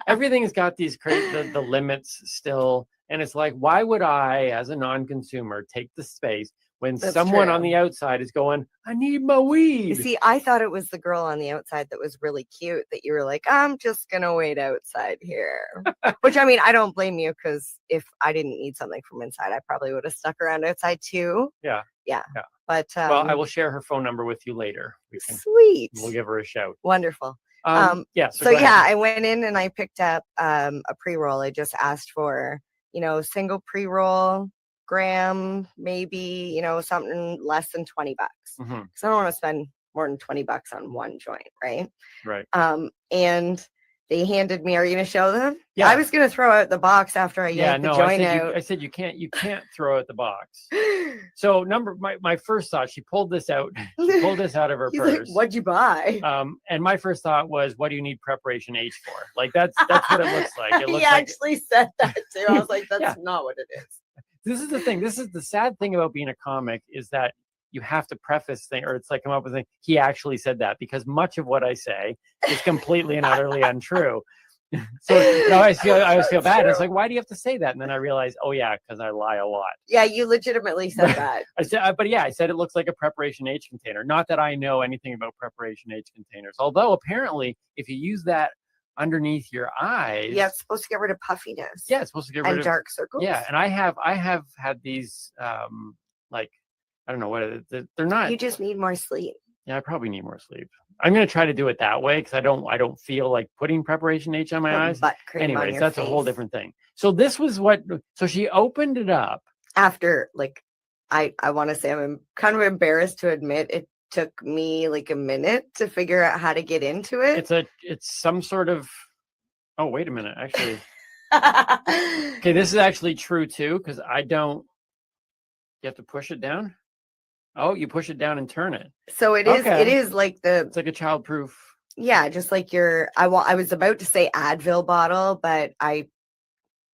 everything's got these crazy, the limits still. And it's like, why would I, as a non-consumer, take the space when someone on the outside is going, I need my weed? You see, I thought it was the girl on the outside that was really cute, that you were like, I'm just going to wait outside here. Which, I mean, I don't blame you, because if I didn't need something from inside, I probably would have stuck around outside too. Yeah. But well, I will share her phone number with you later. Sweet. We'll give her a shout. Wonderful. So I went in and I picked up a pre-roll. I just asked for, single pre-roll, gram, maybe, something less than $20, because I don't want to spend more than $20 on one joint, right? Right. And they handed me, are you going to show them? Yeah. I was going to throw out the box after I yanked the joint out. I said you can't throw out the box. So my first thought, she pulled this out. She pulled this out of her purse. Like, what'd you buy? And my first thought was, what do you need preparation H for? Like, that's what it looks like. It looks He actually said that too. I was like, that's not what it is. This is the thing. This is the sad thing about being a comic, is that you have to preface things, or it's like come up with a thing. He actually said that, because much of what I say is completely and utterly untrue. So I always feel bad. It's like, why do you have to say that? And then I realized, oh yeah, because I lie a lot. Yeah, you legitimately said that. I said it looks like a preparation H container. Not that I know anything about preparation H containers. Although apparently, if you use that underneath your eyes, it's supposed to get rid of puffiness. Yeah, it's supposed to get rid of dark circles. Yeah, and I have had these like, I don't know what they're not. You just need more sleep. Yeah, I probably need more sleep. I'm gonna try to do it that way, because I don't feel like putting preparation H on my eyes. Anyways, that's a whole different thing. So this was so she opened it up after, like, I want to say, I'm kind of embarrassed to admit, it took me like a minute to figure out how to get into it. It's some sort of, oh, wait a minute, actually. Okay, this is actually true too, because you have to push it down. Oh, you push it down and turn it. So it is like it's like a childproof. Yeah, just like I was about to say Advil bottle, but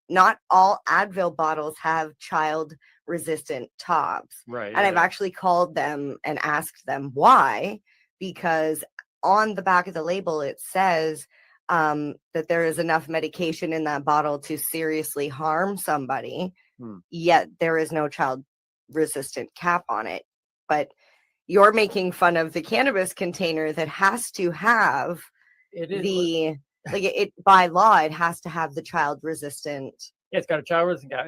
not all Advil bottles have child resistant tops. Right. And I've actually called them and asked them why, because on the back of the label, it says that there is enough medication in that bottle to seriously harm somebody, yet there is no child resistant cap on it. But you're making fun of the cannabis container that has to have it by law, it has to have the child resistant. Yeah, it's got a child resistant cap.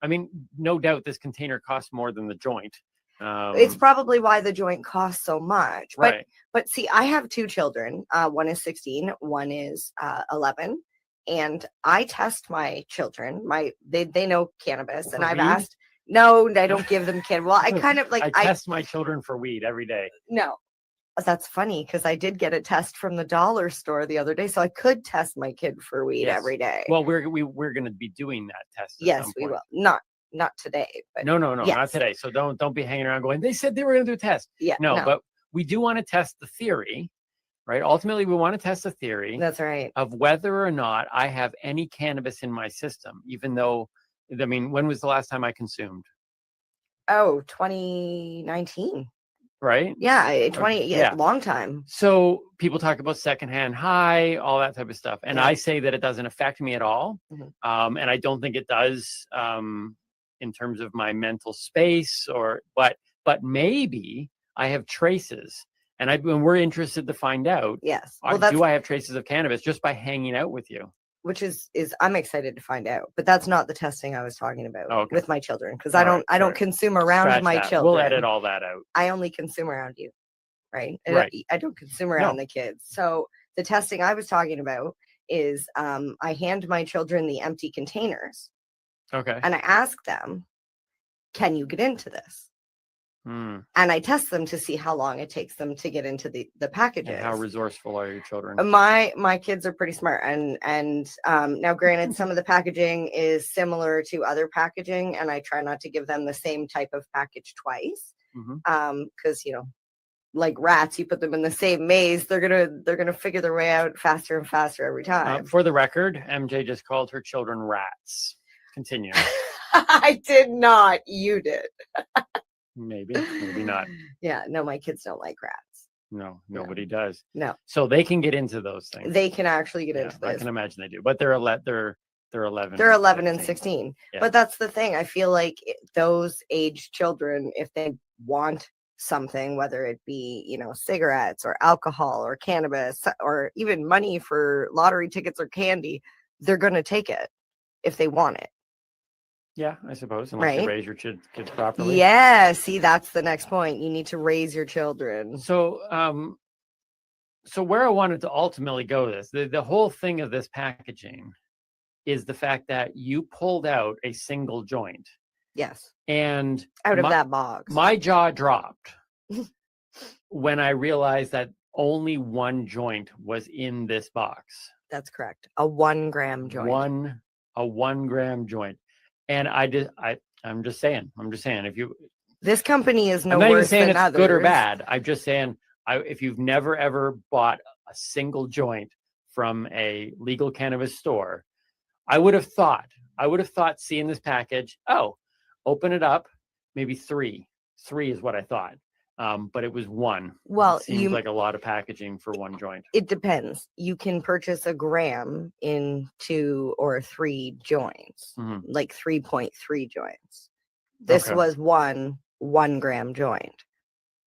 I mean, no doubt this container costs more than the joint. It's probably why the joint costs so much. Right. But see, I have 2 children. One is 16, one is 11. And I test my children. They know cannabis, and I've asked. No, I don't give them cannabis. Well, I kind of I test my children for weed every day. No, that's funny because I did get a test from the dollar store the other day, so I could test my kid for weed every day. Well, we're going to be doing that test. Yes, we will. Not today, but no, yes. not today. So don't be hanging around going, they said they were going to do a test. Yeah, no, but we do want to test the theory, right? Ultimately, we want to test the theory. That's right. Of whether or not I have any cannabis in my system, even though, I mean, when was the last time I consumed? Oh, 2019. Right? Yeah, long time. So people talk about secondhand high, all that type of stuff. And I say that it doesn't affect me at all. And I don't think it does in terms of my mental space but maybe I have traces. And we're interested to find out. Yes. Do I have traces of cannabis just by hanging out with you? Which is I'm excited to find out, but that's not the testing I was talking about with my children, because I don't consume around my children. We'll edit all that out. I only consume around you, right? Right. I don't consume around the kids. So the testing I was talking about is I hand my children the empty containers. Okay. And I ask them, can you get into this? And I test them to see how long it takes them to get into the packages. And how resourceful are your children? My kids are pretty smart, and now granted, some of the packaging is similar to other packaging, and I try not to give them the same type of package twice, because like rats, you put them in the same maze, they're gonna figure their way out faster and faster every time. For the record, MJ just called her children rats. Continue. I did not. You did. Maybe not. Yeah, no, my kids don't like rats. No, nobody does. No. So they can get into those things. They can actually get into this. I can imagine they do, but they're 11. They're 11 and 16. Yeah. But that's the thing. I feel like those age children, if they want something, whether it be, cigarettes or alcohol or cannabis or even money for lottery tickets or candy, they're going to take it if they want it. Yeah, I suppose, unless you raise your kids properly. Yeah, see, that's the next point. You need to raise your children. So, so where I wanted to ultimately go with this, the whole thing of this packaging is the fact that you pulled out a single joint. Yes. And out of that box. My jaw dropped when I realized that only one joint was in this box. That's correct. A 1 gram joint. A 1 gram joint. And I'm just saying, this company is no I'm not even worse saying than it's others. good or bad. I'm just saying, if you've never ever bought a single joint from a legal cannabis store, I would have thought seeing this package, open it up, maybe 3 is what I thought. But it was 1. Well, it seems like a lot of packaging for 1 joint. It depends. You can purchase a gram in 2 or 3 joints, like 3.3 joints. This was 1 gram joint.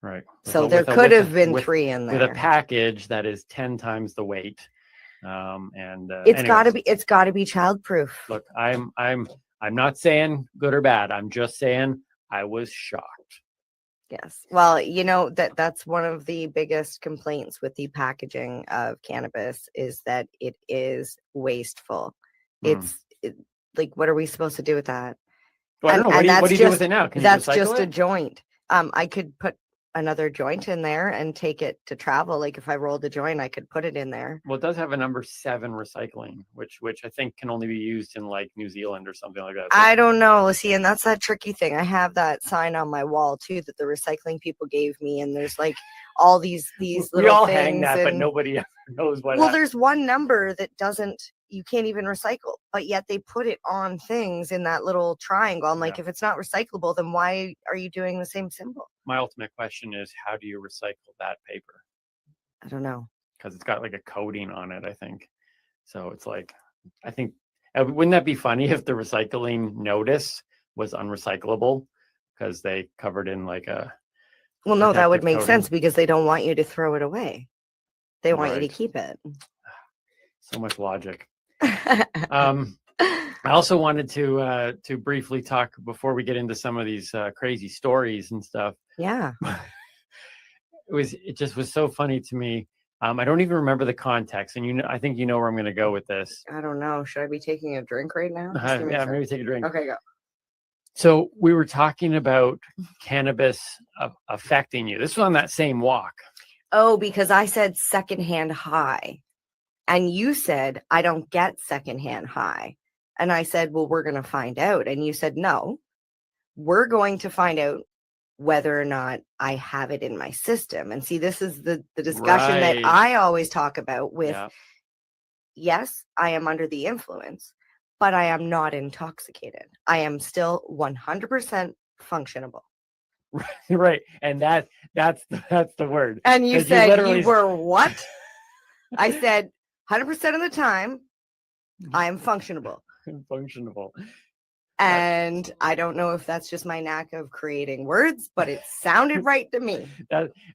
Right. So there could have been 3 in there. With a package that is 10 times the weight. It's got to be childproof. Look, I'm not saying good or bad. I'm just saying I was shocked. Yes. Well, that's one of the biggest complaints with the packaging of cannabis is that it is wasteful. It's like, what are we supposed to do with that? Well, I don't know. What do you do with it now? Can that's you just recycle a it? joint. I could put another joint in there and take it to travel. Like if I rolled a joint, I could put it in there. Well, it does have a number 7 recycling, which I think can only be used in like New Zealand or something like that. I don't know. See, and that's that tricky thing. I have that sign on my wall too that the recycling people gave me, and there's like all these we little all things hang that, but nobody ever knows what. Well, there's one number that you can't even recycle, but yet they put it on things in that little triangle. I'm like, if it's not recyclable, then why are you doing the same symbol? My ultimate question is, how do you recycle that paper? I don't know. Because it's got like a coating on it, I think. So it's like, I think, wouldn't that be funny if the recycling notice was unrecyclable because they covered in like a. Well, no, that would protective make coating? sense because they don't want you to throw it away. They want you to Right. keep it. So much logic. I also wanted to briefly talk before we get into some of these crazy stories and stuff. Yeah. It just was so funny to me. I don't even remember the context, and I think you know where I'm going to go with this. I don't know. Should I be taking a drink right now? Just give me a Yeah, sec. maybe take a drink. Okay, go. So we were talking about cannabis affecting you. This was on that same walk. Oh, because I said secondhand high. And you said, I don't get secondhand high. And I said, well, we're going to find out. And you said, no, we're going to find out whether or not I have it in my system. And see, this is the discussion that Right. I always talk about with, Yeah. yes, I am under the influence, but I am not intoxicated. I am still 100% functionable. Right. And that's the word. And you 'Cause said literally you were what? I said 100% of the time, I am functionable. functionable. And I don't know if that's just my knack of creating words, but it sounded right to me.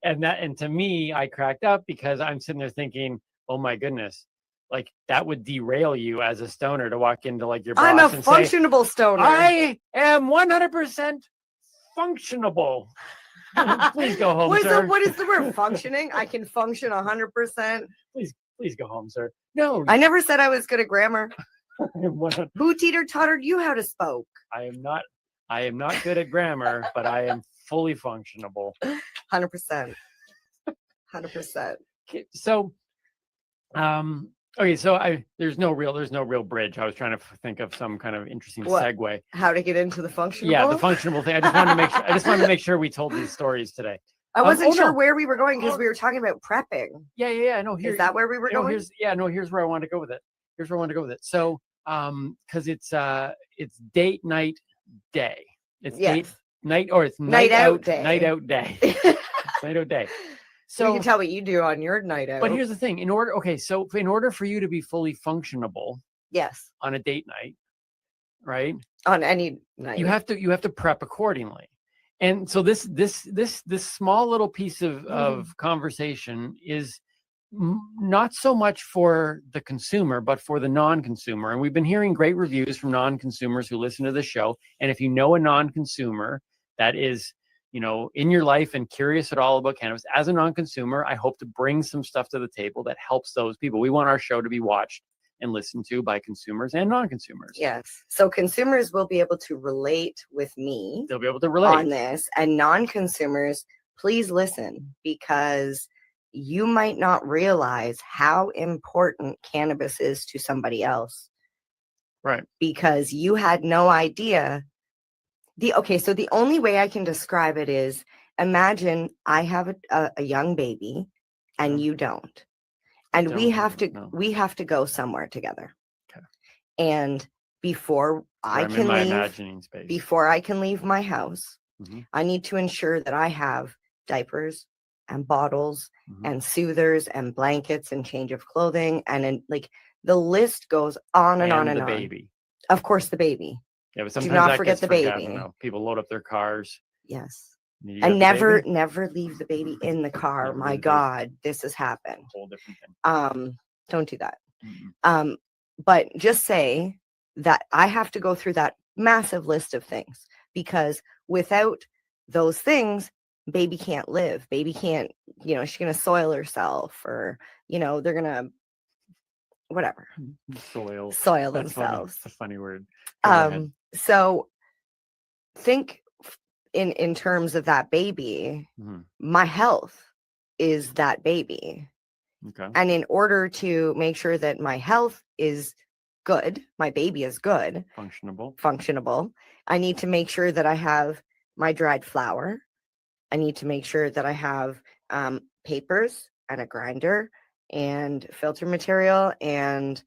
And to me, I cracked up because I'm sitting there thinking, oh my goodness, like that would derail you as a stoner to walk into like your boss I'm a and say, functionable stoner. I am 100% functionable. Please go home, sir. What is the word? Functioning? I can function 100%. Please go home, sir. No, I never said I was good at grammar. What- Who teeter-tottered you how to spoke? I am not good at grammar, but I am fully functionable. 100%. 100%. So, okay, so there's no real bridge. I was trying to think of some kind of interesting What? segue. How to get into the functionable? Yeah, the functionable thing. I just wanted to make sure we told these stories today. I wasn't sure no. where we were going because we were talking about prepping. Yeah. No, Is that where we were going? Here's where I wanted to go with it. So, because it's date night day. It's Yes. date night or it's Night out day. Night out day. Night out day. So you can tell what you do on your night out. But here's the thing: in order for you to be fully functionable, yes, on a date night, right? On any night, you have to prep accordingly. And so this small little piece of conversation is not so much for the consumer, but for the non-consumer. And we've been hearing great reviews from non-consumers who listen to the show. And if you know a non-consumer that is, in your life and curious at all about cannabis, as a non-consumer, I hope to bring some stuff to the table that helps those people. We want our show to be watched and listened to by consumers and non-consumers. Yes. So consumers will be able to relate with me. They'll be able to relate on this. And non-consumers, please listen, because you might not realize how important cannabis is to somebody else. Right. Because you had no idea. So the only way I can describe it is, imagine I have a young baby and you don't. And we have to go somewhere together. Okay. And before I can leave my house, I need to ensure that I have diapers and bottles and soothers and blankets and change of clothing, and the list goes on and on and on. Baby. Of course, the baby. Yeah, but sometimes do not that forget gets the forgotten, baby. though. People load up their cars. Yes. You And got the baby? never leave the baby in the car. Never My leave the baby. God, this has happened. Whole different thing. Don't do that. But just say that I have to go through that massive list of things, because without those things, baby can't live. Baby can't, she's going to soil herself, or, they're going to, whatever. Soil That's funny. themselves. That's a funny word. Go ahead. So think in terms of that baby, my health is that baby. Okay. And in order to make sure that my health is good, my baby is good, functionable, I need to make sure that I have my dried flower. I need to make sure that I have papers and a grinder and filter material and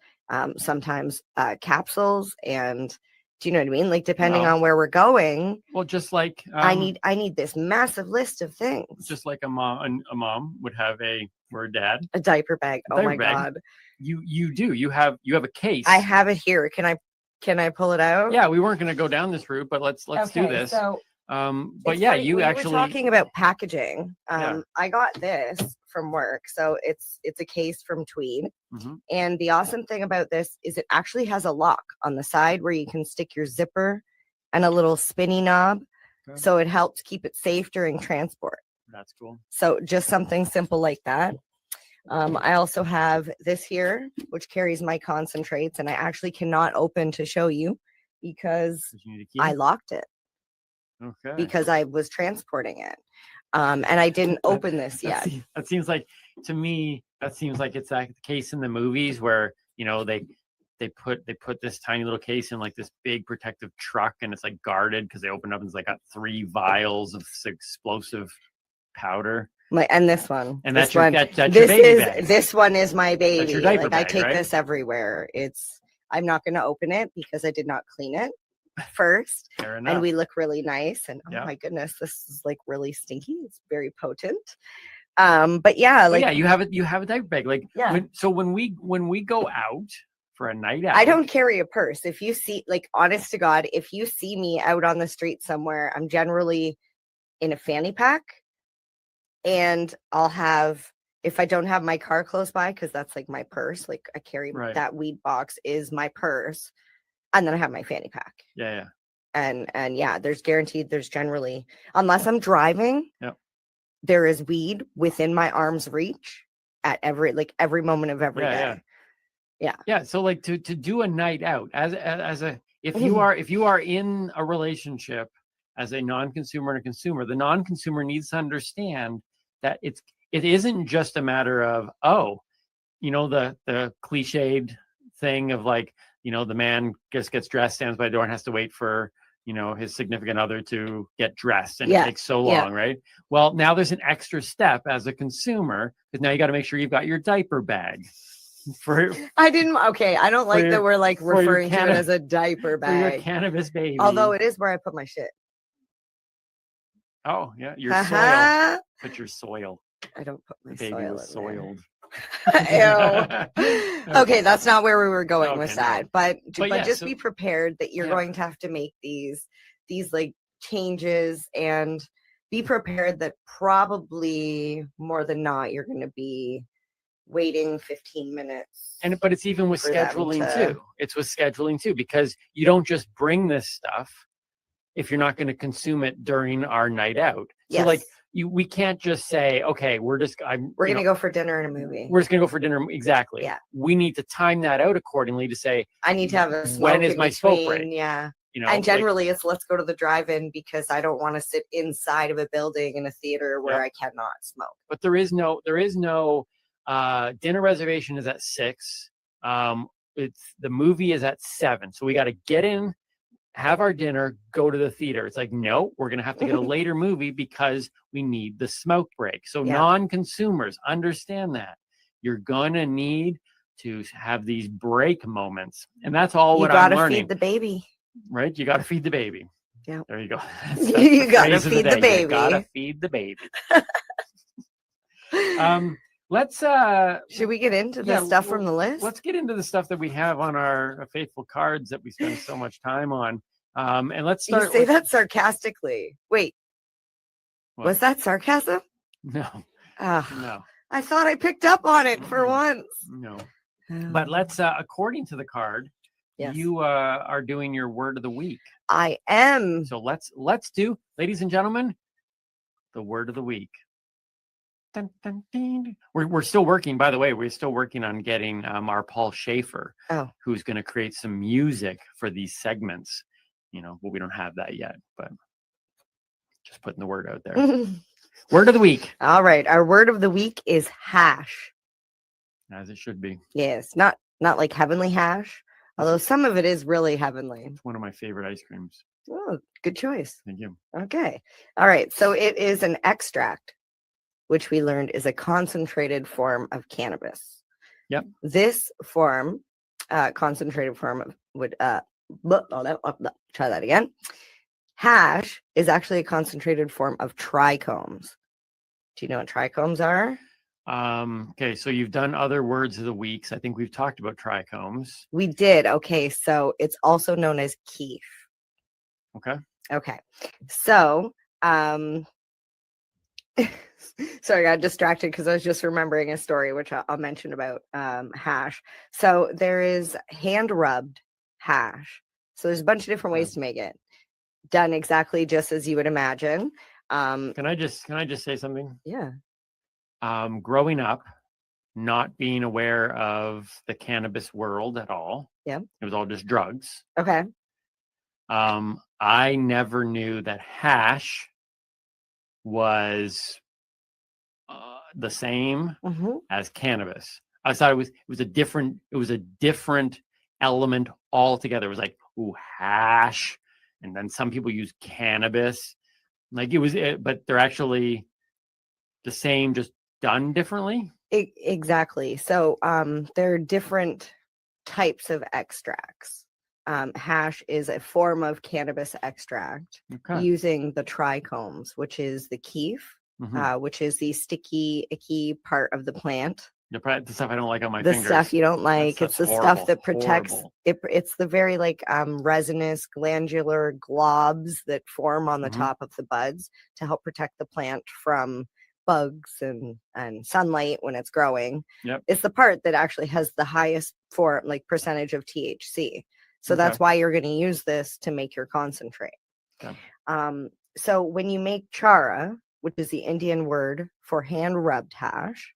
sometimes capsules, and do you know what I mean? Like, depending on where we're going. Well, just like I need this massive list of things. Just like a mom would have a Word, Dad. A diaper bag. Oh my Diaper bag. God. You do. You have a case. I have it here. Can I pull it out? Yeah, we weren't going to go down this route, but let's do Okay, this. so but it's yeah, funny, you we actually were talking about packaging. Yeah. I got this from work. So it's a case from Tweed. Mhm. And the awesome thing about this is it actually has a lock on the side where you can stick your zipper and a little spinny knob. Okay. So it helps keep it safe during transport. That's cool. So just something simple like that. I also have this here, which carries my concentrates, and I actually cannot open to show you because You need a key? I locked it Okay. because I was transporting it. And I didn't open this yet. That seems like, to me, that seems like it's like the case in the movies where, you know, they put this tiny little case in like this big protective truck, and it's like guarded because they open up and it's like got 3 vials of explosive powder. And this one. And this that's your one, that's your this baby is bag. this one is my baby. That's your diaper Like I bag, take right? this everywhere. I'm not gonna open it because I did not clean it first. Fair And enough. we look really nice. And oh Yeah. my goodness, this is like really stinky. It's very potent. But yeah, But like yeah, you have a diaper bag. Like Yeah. when we go out for a night out, I don't carry a purse. If you see, like, honest to God, if you see me out on the street somewhere, I'm generally in a fanny pack, and I'll have, if I don't have my car close by, because that's like my purse, like I carry Right. that weed box is my purse, and then I have my fanny pack. Yeah. And yeah, there's generally, unless I'm driving, Yep. there is weed within my arm's reach at every moment of every day. Yeah. So like to do a night out as a if you are in a relationship as a non-consumer and a consumer, the non-consumer needs to understand that it isn't just a matter of, oh, you know, the cliched thing of like, you know, the man just gets dressed, stands by the door, and has to wait for, you know, his significant other to get dressed, and Yeah, it takes so yeah. long, right? Well, now there's an extra step as a consumer, because now you got to make sure you've got your diaper bag for I don't like your- that we're like for your referring to it as a diaper for your bag. cannabis baby. Although it is where I put my shit. Oh yeah, your Uh-huh. soil. Put your soil. I don't put my The baby soil was in there. soiled. Ew. Okay, that's not where we were going with Okay, no. that. But yeah, just so- be prepared that you're Yeah. going to have to make these like changes, and be prepared that probably more than not you're going to be waiting 15 minutes. But it's even with for them scheduling to- too. It's with scheduling too, because you don't just bring this stuff if you're not going to consume it during our night out. So like Yes. we can't just say, okay, we're just We're going to go for dinner and a movie. We're just going to go for dinner. Exactly. Yeah. We need to time that out accordingly to say, I need to have a smoke when is in my smoke between, break? Yeah. You know, and like- generally it's let's go to the drive-in because I don't want to sit inside of a building in a theater where I cannot smoke. But there is no dinner reservation is at 6. It's the movie is at 7. So we got to get in, have our dinner, go to the theater. It's like, no, we're going to have to get a later movie because we need the smoke break. So Yeah. non-consumers understand that you're going to need to have these break moments. And that's all You what I'm gotta learning. feed the baby. Right? You got to feed the baby. Yeah. There you go. You the gotta phrase of feed the day. You baby. gotta feed the baby. Let's should we get into the stuff from the list? Let's get into the stuff that we have on our faithful cards that we spend so much time on. And let's start You say that sarcastically. Wait, What? was that sarcasm? No. Ah, No. I thought I picked up on it for once. No. But let's according to the card, Yes. you are doing your word of the week. I am. So let's do, ladies and gentlemen, the word of the week. Dun, dun, dun. We're still working, by the way, we're still working on getting our Paul Schaefer, who's going to create some music for these segments. You know, well, we don't have that yet, but just putting the word out there. Word of the week. All right. Our word of the week is hash. As it should be. Yes. Not like heavenly hash, although some of it is really heavenly. It's one of my favorite ice creams. Oh, good choice. Thank you. Okay. All right. So it is an extract, which we learned is a concentrated form of cannabis. Yep. This form, concentrated form of would try that again. Hash is actually a concentrated form of trichomes. Do you know what trichomes are? Okay, so you've done other words of the weeks. I think we've talked about trichomes. We did. Okay, so it's also known as keef. Okay. Okay. So, sorry, I got distracted because I was just remembering a story which I'll mention about hash. So there is hand rubbed hash. So there's a bunch of different ways to make it. Done exactly just as you would imagine. Can I just say something? Yeah. Growing up, not being aware of the cannabis world at all. Yeah. It was all just drugs. Okay. I never knew that hash was the same as cannabis. I thought it was a different element altogether. It was like, ooh, hash, and then some people use cannabis. Like but they're actually the same, just done differently. Exactly. So there are different types of extracts. Hash is a form of cannabis extract using the trichomes, which is the keef, which is the sticky, icky part of the plant. The stuff I don't like on my The fingers. stuff you don't like. It's the stuff that protects horrible. It's the very like resinous glandular globs that form on the top of the buds to help protect the plant from bugs and sunlight when it's growing. Yep. It's the part that actually has the highest percentage of THC. So that's why you're going to use this to make your concentrate. Okay. So when you make chara, which is the Indian word for hand rubbed hash,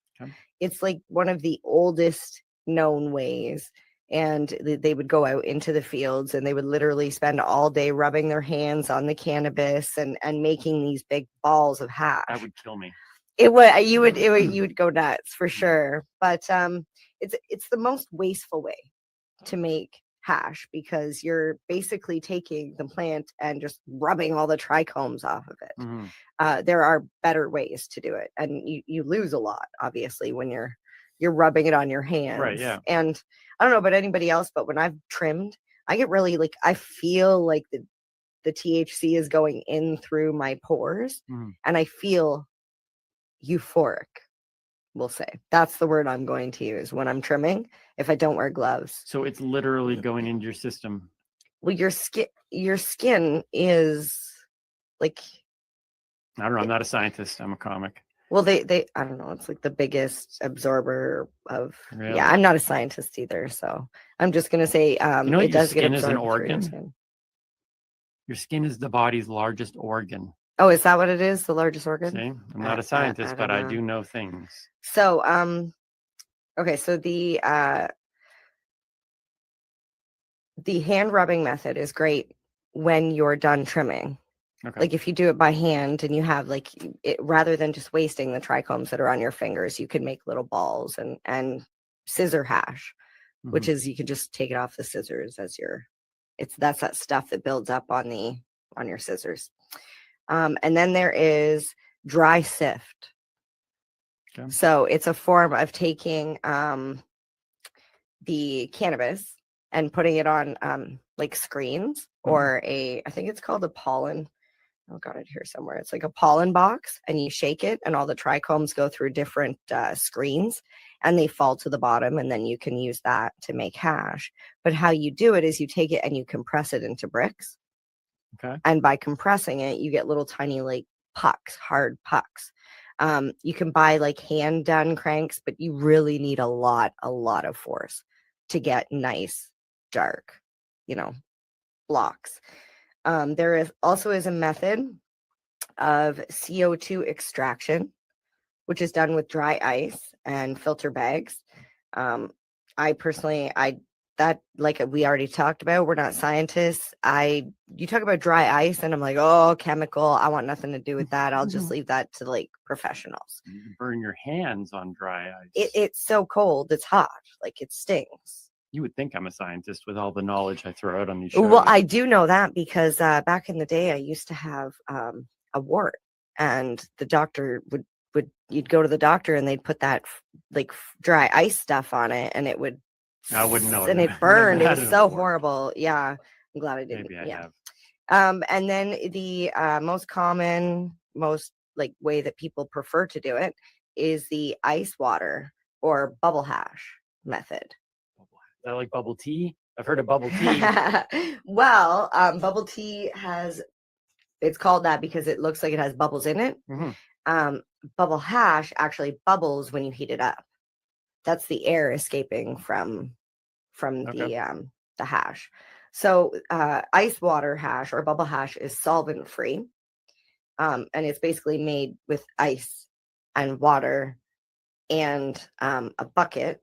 it's like one of the oldest known ways. And they would go out into the fields and they would literally spend all day rubbing their hands on the cannabis and making these big balls of hash. That would kill me. You would go nuts for sure. But it's the most wasteful way to make hash because you're basically taking the plant and just rubbing all the trichomes off of it. There are better ways to do it, and you lose a lot obviously when you're rubbing it on your hands. Right. Yeah. And I don't know about anybody else, but when I've trimmed, I get really I feel like the THC is going in through my pores, and I feel euphoric. We'll say that's the word I'm going to use when I'm trimming if I don't wear gloves. So it's literally going into your system. Well, your skin is like, I don't know. I'm not a scientist. I'm a comic. Well, they I don't know. It's like the biggest absorber of. Really? Yeah, I'm not a scientist either, so I'm just gonna say it does get absorbed. Your skin is an organ. Your skin is the body's largest organ. Oh, is that what it is? The largest organ? See, I'm not a scientist, but I do know things. So, okay, so the hand rubbing method is great when you're done trimming. Okay. Like if you do it by hand and you have rather than just wasting the trichomes that are on your fingers, you can make little balls and scissor hash, which is you can just take it off the scissors as that's that stuff that builds up on your scissors. And then there is dry sift. Okay. So it's a form of taking the cannabis and putting it on like screens or I think it's called a pollen. Oh, got it here somewhere. It's like a pollen box and you shake it and all the trichomes go through different screens and they fall to the bottom and then you can use that to make hash. But how you do it is you take it and you compress it into bricks. Okay. And by compressing it, you get little tiny like pucks, hard pucks. You can buy like hand done cranks, but you really need a lot of force to get nice, dark, blocks. There is also a method of CO2 extraction, which is done with dry ice and filter bags. I personally, that like we already talked about, we're not scientists. You talk about dry ice and I'm like, oh, chemical, I want nothing to do with that. I'll just leave that to like professionals. You burn your hands on dry ice. It's so cold, it's hot, like it stings. You would think I'm a scientist with all the knowledge I throw out on these shows. Well, I do know that because back in the day I used to have a wart and the doctor you'd go to the doctor and they'd put that like dry ice stuff on it and it would I wouldn't know. And it burned. It was so horrible. Yeah. I'm glad I didn't. Maybe I have. And then the most common, most like way that people prefer to do it is the ice water or bubble hash method. I like bubble tea. I've heard of bubble tea. Well, bubble tea it's called that because it looks like it has bubbles in it. Bubble hash actually bubbles when you heat it up. That's the air escaping from the hash. So ice water hash or bubble hash is solvent free. And it's basically made with ice and water and a bucket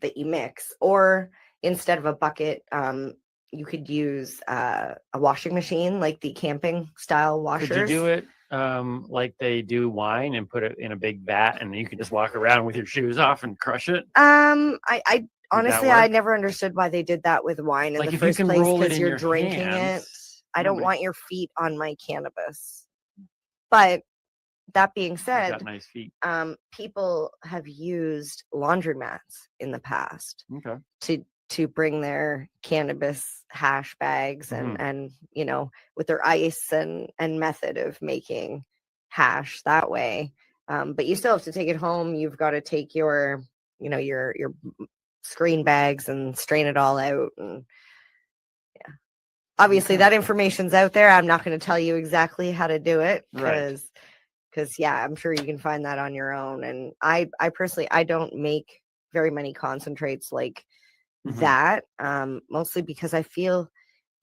that you mix, or instead of a bucket, you could use a washing machine, like the camping style washers. Could you do it like they do wine and put it in a big vat, and you can just walk around with your shoes off and crush it? I honestly, I work? never understood why they did that with wine in Like the if you first can place, roll it because in you're your drinking hands, it. I don't nobody- want your feet on my cannabis. But that being I've said, got nice feet. people have used laundromats in the past Okay. to bring their cannabis hash bags Mhm. and with their ice and method of making hash that way. But you still have to take it home. You've got to take your screen bags and strain it all out. And yeah, obviously that information's out there. I'm not going to tell you exactly how to do it Right. because yeah, I'm sure you can find that on your own. And I personally, I don't make very many concentrates like that, mostly because I feel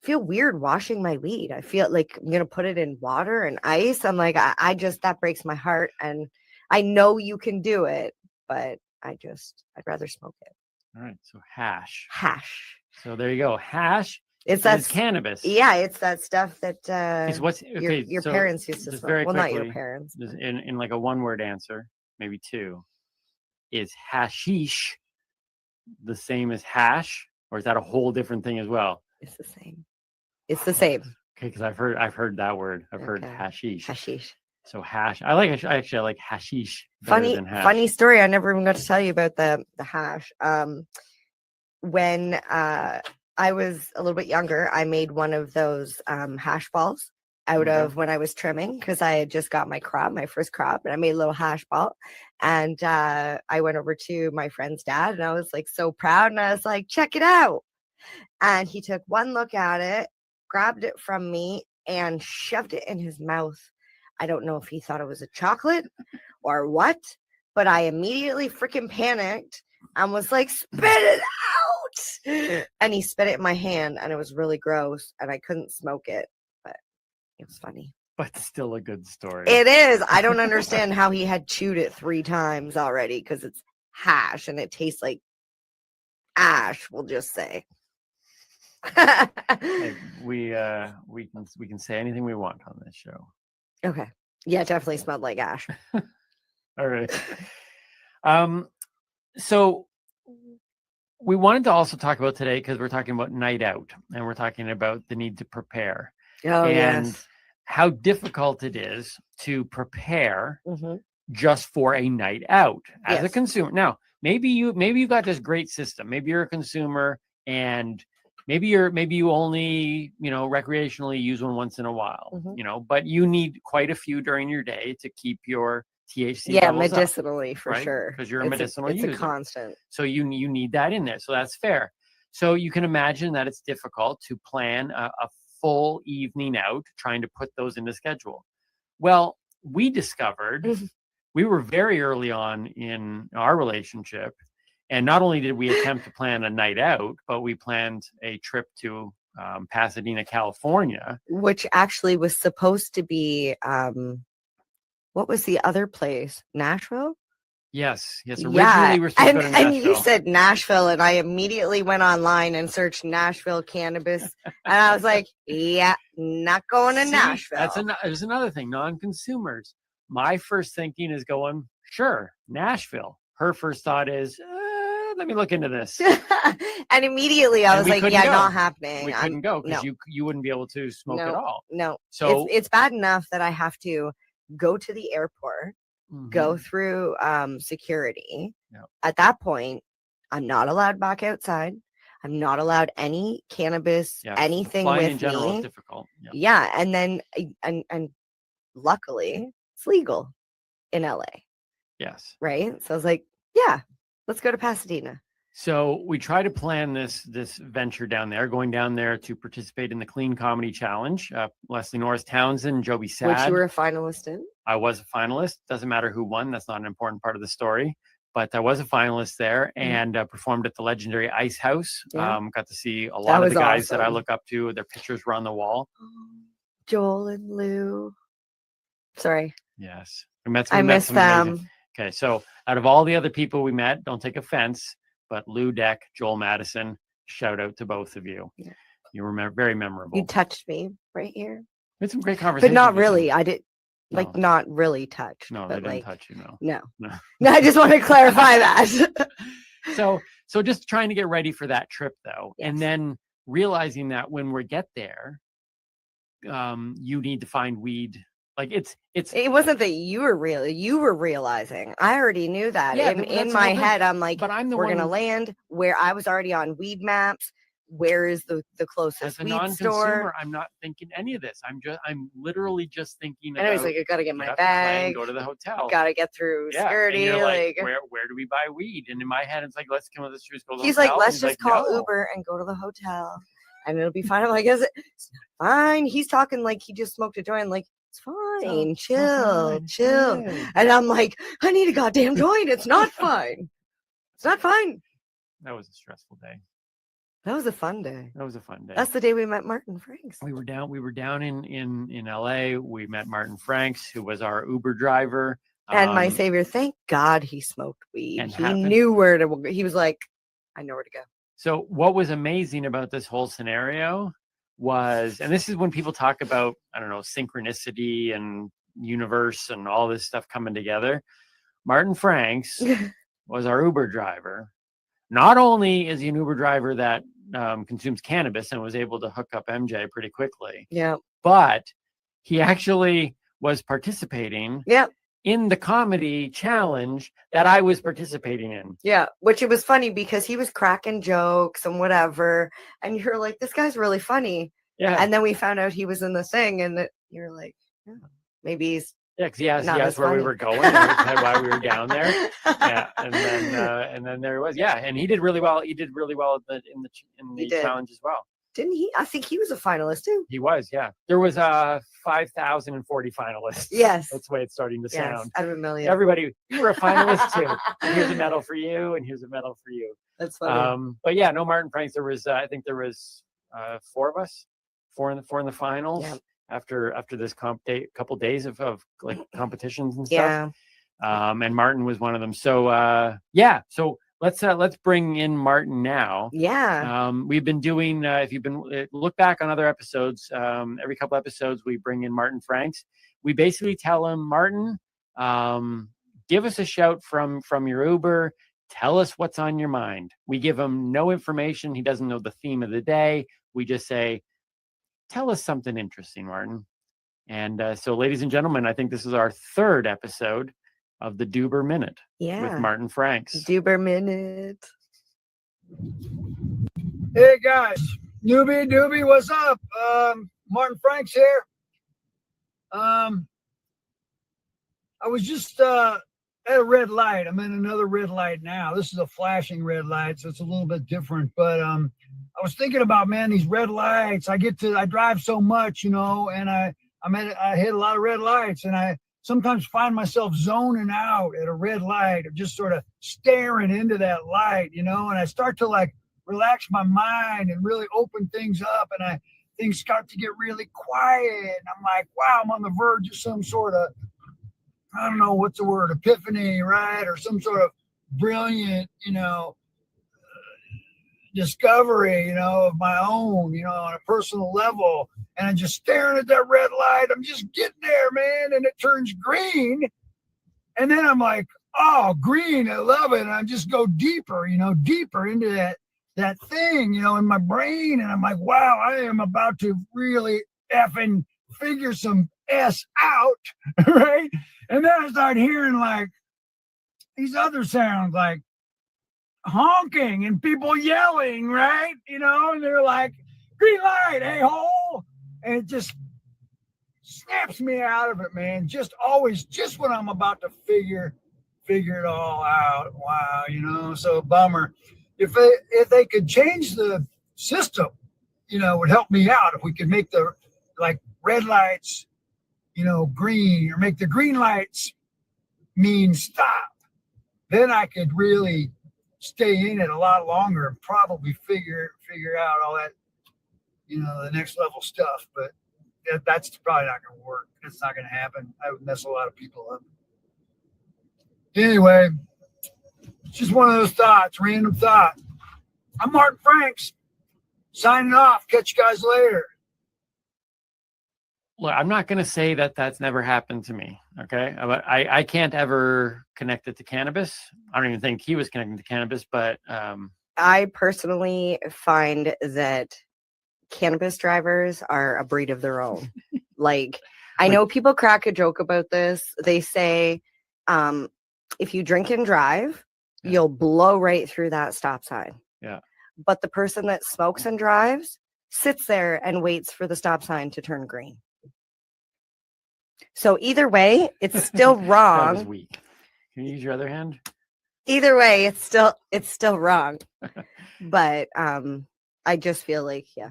weird washing my weed. I feel like I'm gonna put it in water and ice. I'm like, I just, that breaks my heart. And I know you can do it, but I'd rather smoke it. All right. So hash. So there you go. Hash. It's is cannabis. Yeah, it's that stuff that It's what's your so parents used to just smoke. very Well, not your quickly, parents. just in like a one-word answer, maybe two, is hashish the same as hash, or is that a whole different thing as well? It's the same. It's the same. Okay, because I've heard that word. I've heard Okay. hashish. Hashish. So hash. I like hashish better than hash. Funny story. I never even got to tell you about the hash. When I was a little bit younger, I made one of those hash balls out of when I was trimming, because I had just got my first crop, and I made a little hash ball. And I went over to my friend's dad, and I was like so proud, and I was like, check it out. And he took one look at it, grabbed it from me, and shoved it in his mouth. I don't know if he thought it was a chocolate or what, but I immediately freaking panicked and was like, spit it out. And he spit it in my hand, and it was really gross, and I couldn't smoke it, but it was funny. But still a good story. It is. I don't understand how he had chewed it 3 times already, because it's hash and it tastes like ash, we'll just say. Hey, we can say anything we want on this show. Okay. Yeah, it definitely smelled like ash. All right. So we wanted to also talk about today, because we're talking about night out, and we're talking about the need to prepare. Oh, and yes. how difficult it is to prepare just for a night out as a Yes. consumer. Now, maybe you've got this great system. Maybe you're a consumer, and maybe you only, recreationally use one once in a while, but you need quite a few during your day to keep your THC levels up, medicinally, for right? sure. Because you're a It's medicinal it's user. a constant. So you need that in there. So that's fair. So you can imagine that it's difficult to plan a full evening out, trying to put those into schedule. Well, we discovered we were very early on in our relationship, and not only did we attempt to plan a night out, but we planned a trip to Pasadena, California. Which actually was supposed to be, what was the other place? Nashville? Yes. Originally, we were supposed to go to and Nashville. you said Nashville, and I immediately went online and searched Nashville cannabis, and I was like, yeah, not going to See, Nashville. There's another thing. Non-consumers. My first thinking is going, sure, Nashville. Her first thought is, let me look into this. And immediately I And was we like, couldn't yeah, go. not happening. We couldn't go because no. you wouldn't be able to smoke at all. No. So it's bad enough that I have to go to the airport, go through security. Yep. At that point, I'm not allowed back outside. I'm not allowed any cannabis, anything flying with in general me. is difficult. Yep. Yeah, and then and luckily it's legal in LA. Yes. Right. So I was like, yeah, let's go to Pasadena. So we try to plan this venture down there, going down there to participate in the Clean Comedy Challenge. Leslie Norris Townsend, Joby Sad. Which you were a finalist in. I was a finalist. Doesn't matter who won. That's not an important part of the story. But I was a finalist there and performed at the legendary Ice House. Yeah. Got to see a lot of the guys that I awesome. look up to. Their pictures were on the wall. Joel and Lou. Sorry. Yes. We met I miss some amazing- them. Okay. So out of all the other people we met, don't take offense, but Lou Deck, Joel Madison, shout out to both of you. Yeah. You were very memorable. You touched me right here. We had some great conversations. But not with really. them. I did like not really touch. No, but they didn't like, touch you. No. No. No. No, I just want to clarify that. So just trying to get ready for that trip though, and then realizing that when we get there, you need to find weed. Like it wasn't that you were realizing. I already knew that. Yeah, in that's my another- head, I'm like, but I'm the we're gonna one- land where I was already on weed maps. Where is the as closest a weed non-consumer, store? I'm not thinking any of this. I'm literally just thinking. And I was about, like, I gotta get my up the plane, bag. go to the hotel. Gotta get through Yeah, and security. you're Like, where do we buy weed? And in my head, it's like, let's go to the hotel. he's like, let's He's just like, call no. Uber and go to the hotel, and it'll be fine. I'm like, is it? It's not fine. He's talking like he just smoked a joint. Like, it's fine. Chill. fine. And I'm like, I need a goddamn joint. It's not fine. It's not fine. That was a stressful day. That was a fun day. That was a fun day. That's the day we met Martin Franks. We were down in LA. We met Martin Franks, who was our Uber driver. And my savior, thank God he smoked weed. and He happened- knew where to. He was like, I know where to go. So what was amazing about this whole scenario was, and this is when people talk about, I don't know, synchronicity and universe and all this stuff coming together. Martin Franks was our Uber driver. Not only is he an Uber driver that consumes cannabis and was able to hook up MJ pretty quickly, Yeah. but he actually was participating Yep. in the comedy challenge that I was participating in. Yeah, which it was funny because he was cracking jokes and whatever, and you're like, this guy's really funny. Yeah. And then we found out he was in the thing, and you're like, oh, maybe he's Yeah, because he asked not as where we funny. were going, and why we were down there. Yeah, and then there he was. Yeah, and he did really well. He did really well in He the did. challenge as well. Didn't he? I think he was a finalist too. He was. Yeah, there was 5,040 finalists. Yes. That's the way it's starting to Yes, sound. out of a million. Everybody, you were a finalist too. And here's a medal for you, and here's a medal for you. That's funny. But yeah, no Martin Franks. There was I think there was 4 of us, four in the finals. Yeah. After this couple days of like competitions and Yeah. stuff. And Martin was one of them. So yeah, so let's bring in Martin now. Yeah. We've been doing if you've been look back on other episodes, every couple episodes we bring in Martin Franks. We basically tell him, Martin, give us a shout from your Uber. Tell us what's on your mind. We give him no information. He doesn't know the theme of the day. We just say, tell us something interesting, Martin. And so, ladies and gentlemen, I think this is our 3rd episode of the Duber Minute Yeah. with Martin Franks. Duber Minute. Hey guys, Doobie, what's up? Martin Franks here. I was just at a red light. I'm in another red light now. This is a flashing red light, so it's a little bit different. But I was thinking about, man, these red lights. I drive so much, and I hit a lot of red lights, and I sometimes find myself zoning out at a red light or just sort of staring into that light, and I start to like relax my mind and really open things up, and things start to get really quiet. And I'm like, wow, I'm on the verge of some sort of, I don't know, what's the word, epiphany, right? Or some sort of brilliant, discovery, of my own, on a personal level. And I'm just staring at that red light. I'm just getting there, man. And it turns green. And then I'm like, oh, green, I love it. And I just go deeper, deeper into that thing, in my brain. And I'm like, wow, I am about to really effing figure some S out, right? And then I start hearing like these other sounds, like honking and people yelling, right? And they're like, green light, a-hole. And it just snaps me out of it, man. Just always, just when I'm about to figure figure it all out. Wow, you know, so bummer. If they could change the system, you know, it would help me out. If we could make the like red lights, you know, green, or make the green lights mean stop, then I could really stay in it a lot longer and probably figure out all that, you know, the next level stuff. But that's probably not going to work. It's not going to happen. I would mess a lot of people up. Anyway, it's just one of those thoughts, random thought. I'm Martin Franks, signing off. Catch you guys later. Look, I'm not going to say that that's never happened to me. Okay. I can't ever connect it to cannabis. I don't even think he was connecting to cannabis, but I personally find that cannabis drivers are a breed of their own. Like, I know people crack a joke about this. They say, if you drink and drive, you'll blow right through that stop sign. Yeah. But the person that smokes and drives sits there and waits for the stop sign to turn green. So either way, it's still wrong. That was weak. Can you use your other hand? Either way, it's still wrong. But I just feel like, yeah.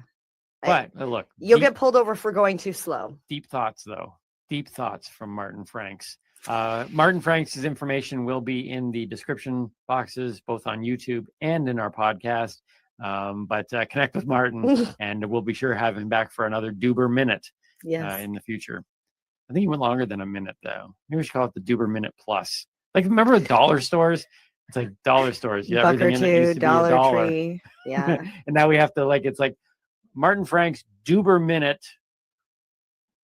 But look, You'll get pulled over for going too slow. Deep thoughts, though. Deep thoughts from Martin Franks. Martin Franks' information will be in the description boxes, both on YouTube and in our podcast. But connect with Martin, and we'll be sure to have him back for another Duber Minute in the future. I think he went longer than a minute, though. Maybe we should call it the Duber Minute Plus. Like, remember dollar stores? It's like dollar stores. You have everything in it used to be a dollar. Tree. Yeah. And now we have to, like, it's like Martin Franks Duber Minute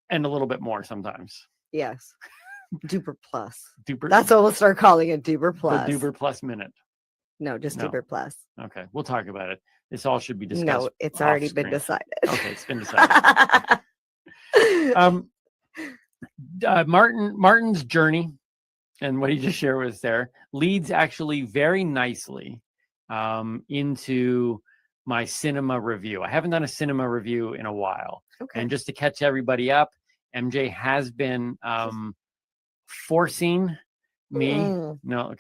and a little bit more sometimes. Yes. Duber Plus. Duber. That's what we'll start calling it, Duber Plus. The Duber Plus Minute. No, just Duber Plus. Okay, we'll talk about it. This all should be discussed. No, it's already been decided. Okay, it's been decided. Martin's journey and what he just shared with us there leads actually very nicely into my cinema review. I haven't done a cinema review in a while. Okay. And just to catch everybody up, MJ has been forcing me. No,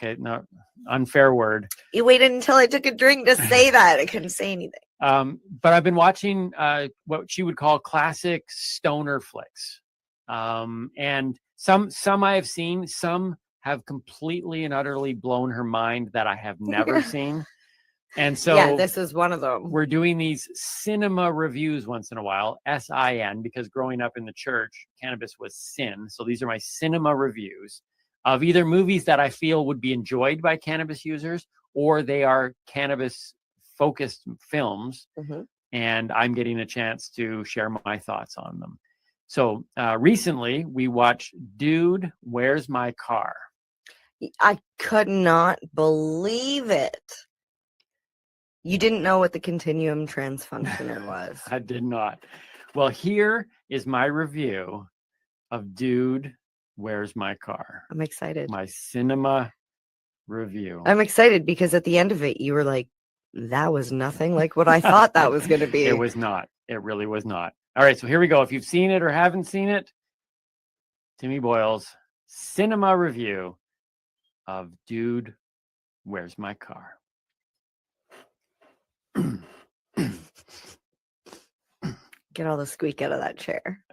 unfair word. You waited until I took a drink to say that. I couldn't say anything. But I've been watching what she would call classic stoner flicks. And some I have seen, some have completely and utterly blown her mind that I have never seen. And so yeah, this is one of them. We're doing these cinema reviews once in a while, SIN, because growing up in the church, cannabis was sin. So these are my cinema reviews of either movies that I feel would be enjoyed by cannabis users, or they are cannabis focused films. Mm-hmm. And I'm getting a chance to share my thoughts on them. So recently we watched Dude, Where's My Car? I could not believe it. You didn't know what the continuum transfunctioner was. I did not. Well, here is my review of Dude, Where's My Car? I'm excited. My cinema review. I'm excited because at the end of it, you were like, that was nothing like what I thought that was going to be. It was not. It really was not. All right, so here we go. If you've seen it or haven't seen it, Timmy Boyle's cinema review of Dude, Where's My Car? Get all the squeak out of that chair.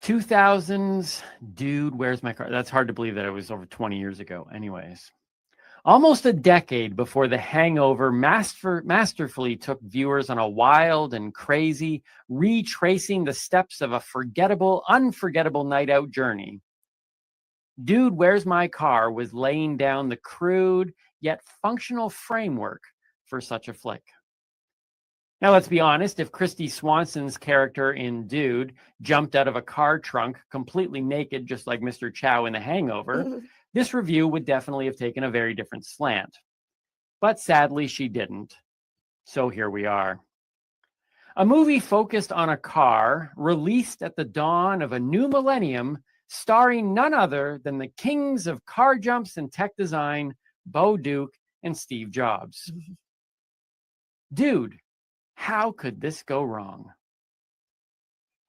2000s Dude, Where's My Car? That's hard to believe that it was over 20 years ago. Anyways, almost a decade before The Hangover masterfully took viewers on a wild and crazy, retracing the steps of a unforgettable night out journey, Dude, Where's My Car was laying down the crude yet functional framework for such a flick. Now, let's be honest, if Christy Swanson's character in Dude jumped out of a car trunk completely naked, just like Mr. Chow in The Hangover, this review would definitely have taken a very different slant. But sadly, she didn't. So here we are. A movie focused on a car released at the dawn of a new millennium, starring none other than the kings of car jumps and tech design, Bo Duke and Steve Jobs. Dude, how could this go wrong?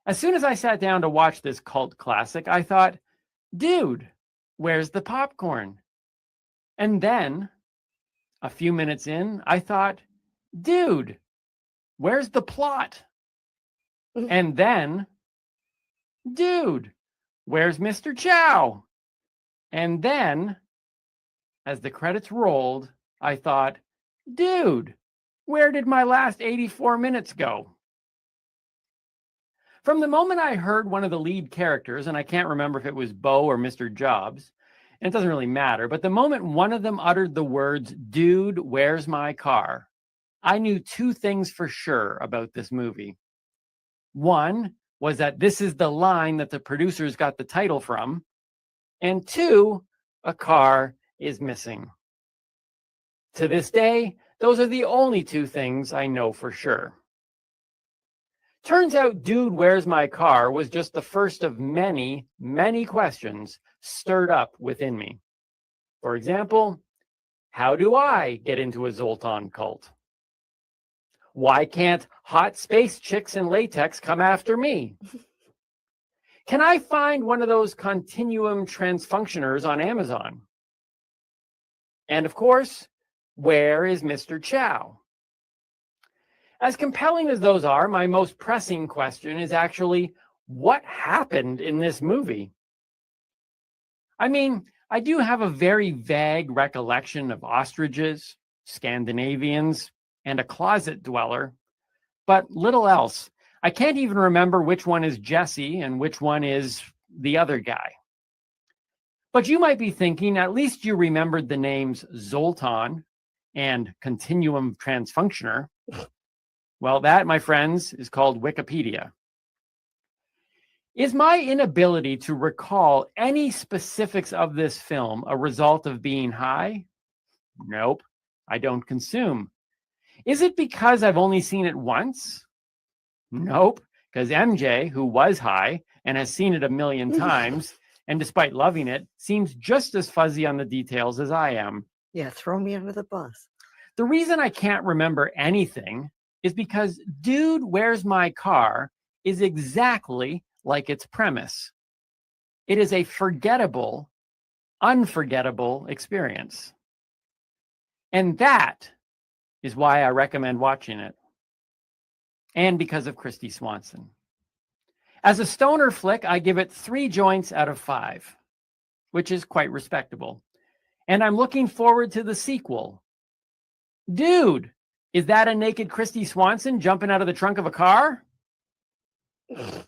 As soon as I sat down to watch this cult classic, I thought, dude, where's the popcorn? And then a few minutes in, I thought, dude, where's the plot? And then, dude, where's Mr. Chow? And then, as the credits rolled, I thought, dude, where did my last 84 minutes go? From the moment I heard one of the lead characters, and I can't remember if it was Bo or Mr. Jobs, and it doesn't really matter, but the moment one of them uttered the words, dude, where's my car? I knew two things for sure about this movie. One was that this is the line that the producers got the title from. And two, a car is missing. To this day, those are the only two things I know for sure. Turns out, dude, where's my car was just the first of many, many questions stirred up within me. For example, how do I get into a Zoltan cult? Why can't hot space chicks in latex come after me? Can I find one of those continuum transfunctioners on Amazon? And of course, where is Mr. Chow? As compelling as those are, my most pressing question is actually, what happened in this movie? I mean, I do have a very vague recollection of ostriches, Scandinavians, and a closet dweller, but little else. I can't even remember which one is Jesse and which one is the other guy. But you might be thinking, at least you remembered the names Zoltan and Continuum Transfunctioner. Well, that, my friends, is called Wikipedia. Is my inability to recall any specifics of this film a result of being high? Nope, I don't consume. Is it because I've only seen it once? Nope, because MJ, who was high and has seen it a million times, and despite loving it, seems just as fuzzy on the details as I am. Yeah, throw me under the bus. The reason I can't remember anything is because Dude, Where's My Car is exactly like its premise. It is a forgettable, unforgettable experience. And that is why I recommend watching it. And because of Christy Swanson. As a stoner flick, I give it 3 joints out of 5, which is quite respectable. And I'm looking forward to the sequel. Dude, is that a naked Christy Swanson jumping out of the trunk of a car? That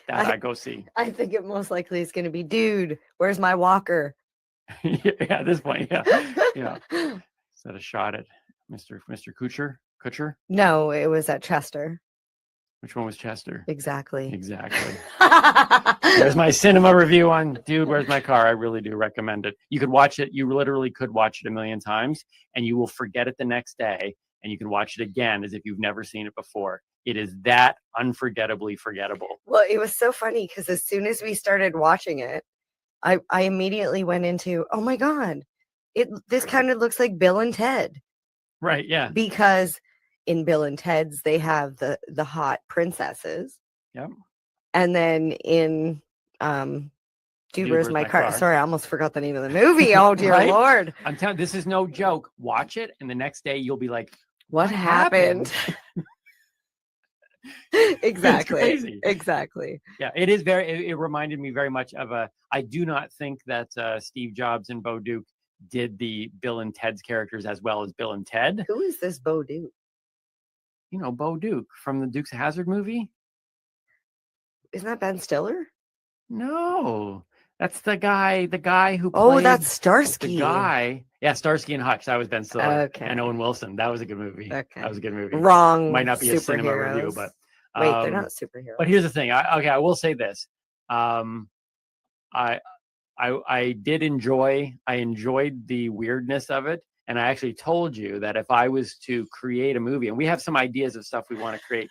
I go see. I think it most likely is going to be, dude, where's my walker? Yeah, at this point, yeah. Yeah. Is that a shot at Mr. Kutcher? No, it was at Chester. Which one was Chester? Exactly. Exactly. There's my cinema review on Dude, Where's My Car? I really do recommend it. You could watch it. You literally could watch it a million times and you will forget it the next day. And you can watch it again as if you've never seen it before. It is that unforgettably forgettable. Well, it was so funny because as soon as we started watching it, I immediately went into, oh my God, this kind of looks like Bill and Ted. Right, yeah. Because in Bill and Ted's, they have the hot princesses. Yep. And then in Dude, Where's My Car? Sorry, I almost forgot the name of the movie. Oh, dear Right? Lord. I'm telling you, this is no joke. Watch it, and the next day you'll be like, What happened? Exactly. It's crazy. Exactly. Yeah, it is it reminded me very much of I do not think that Steve Jobs and Bo Duke did the Bill and Ted's characters as well as Bill and Ted. Who is this Bo Duke? You know, Bo Duke from the Dukes of Hazzard movie. Isn't that Ben Stiller? No, that's the guy who Oh, played that's Starsky. The guy. Yeah, Starsky and Hutch. That was Ben Stiller. Okay. And Owen Wilson. That was a good movie. Okay. That was a good movie. Wrong. Might not be a cinema review, superheroes. but Wait, they're not superheroes. But here's the thing. I will say this. I enjoyed the weirdness of it. And I actually told you that if I was to create a movie, and we have some ideas of stuff we want to create,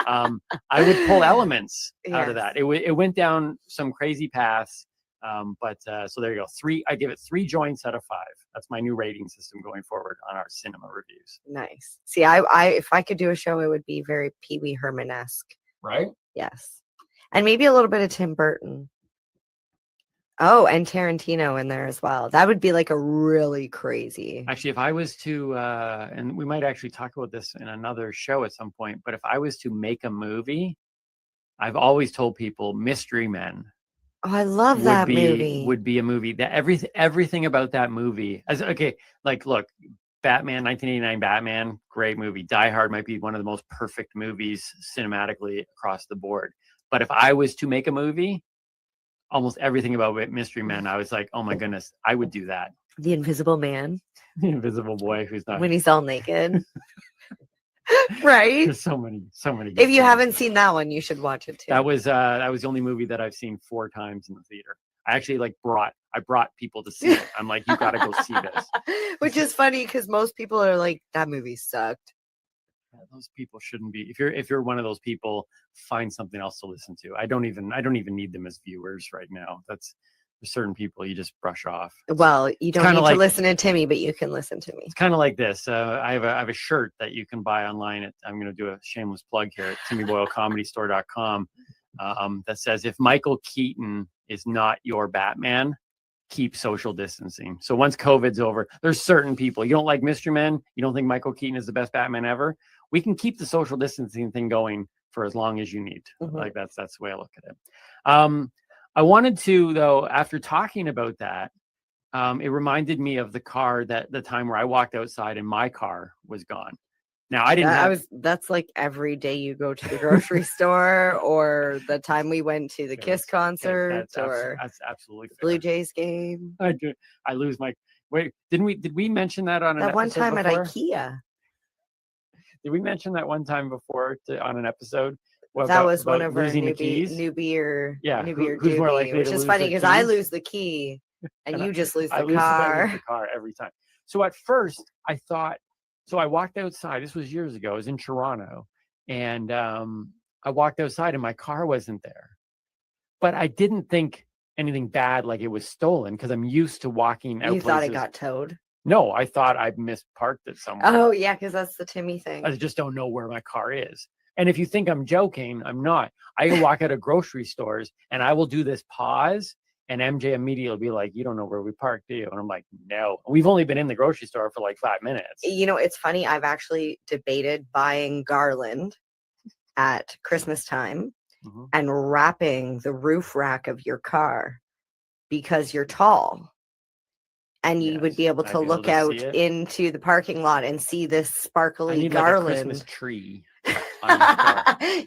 I would pull elements out of that. It went down some crazy paths. So there you go. I give it 3 joints out of 5. That's my new rating system going forward on our cinema reviews. Nice. See, I if I could do a show, it would be very Pee Wee Herman-esque. Right? Yes. And maybe a little bit of Tim Burton. Oh, and Tarantino in there as well. That would be like a really crazy. Actually, if I was to, and we might actually talk about this in another show at some point, but if I was to make a movie, I've always told people Mystery Men Oh, I love that movie. would be a movie that everything about that movie as okay, like look, Batman, 1989 Batman, great movie. Die Hard might be one of the most perfect movies cinematically across the board. But if I was to make a movie, almost everything about Mystery Men, I was like, oh my goodness, I would do that. The Invisible Man. The Invisible Boy who's not When he's all naked. Right? There's so many. If you haven't seen that one, you should watch it too. That was the only movie that I've seen 4 times in the theater. I actually brought people to see it. I'm like, you gotta go see this. Which is funny because most people are like, that movie sucked. Yeah, those people shouldn't be. If you're one of those people, find something else to listen to. I don't even need them as viewers right now. There's certain people you just brush off. Well, you don't need to listen to Timmy, but you can listen to me. It's kind of like this. I have a shirt that you can buy online. I'm going to do a shameless plug here at TimmyBoyleComedyStore.com that says, if Michael Keaton is not your Batman, keep social distancing. So once COVID's over, there's certain people. You don't like Mystery Men? You don't think Michael Keaton is the best Batman ever? We can keep the social distancing thing going for as long as you need. Mm-hmm. Like that's the way I look at it. I wanted to, though, after talking about that, it reminded me of the time where I walked outside and my car was gone. Now I didn't. That's like every day you go to the grocery store, or the time we went to the Kiss concert, or that's absolutely fair. Blue Jays game. I do. I lose my. Wait, did we mention that on that one time before? at IKEA? Did we mention that one time before on an episode? That was one of our newbie who's more likely, which is funny because I lose the key and you just lose the car. I lose the car every time. So at first I thought, so I walked outside. This was years ago. I was in Toronto, and I walked outside and my car wasn't there. But I didn't think anything bad, like it was stolen, because I'm used to walking out. You thought it got towed? No, I thought I misparked it somewhere. Oh yeah, because that's the Timmy thing. I just don't know where my car is. And if you think I'm joking, I'm not. I can walk out of grocery stores and I will do this pause, and MJ immediately will be like, you don't know where we parked, do you? And I'm like, no. We've only been in the grocery store for like 5 minutes. You know, it's funny. I've actually debated buying garland at Christmas time and wrapping the roof rack of your car because you're tall. And you would be able to look out into the parking lot and see this sparkly garland. Like a Christmas tree.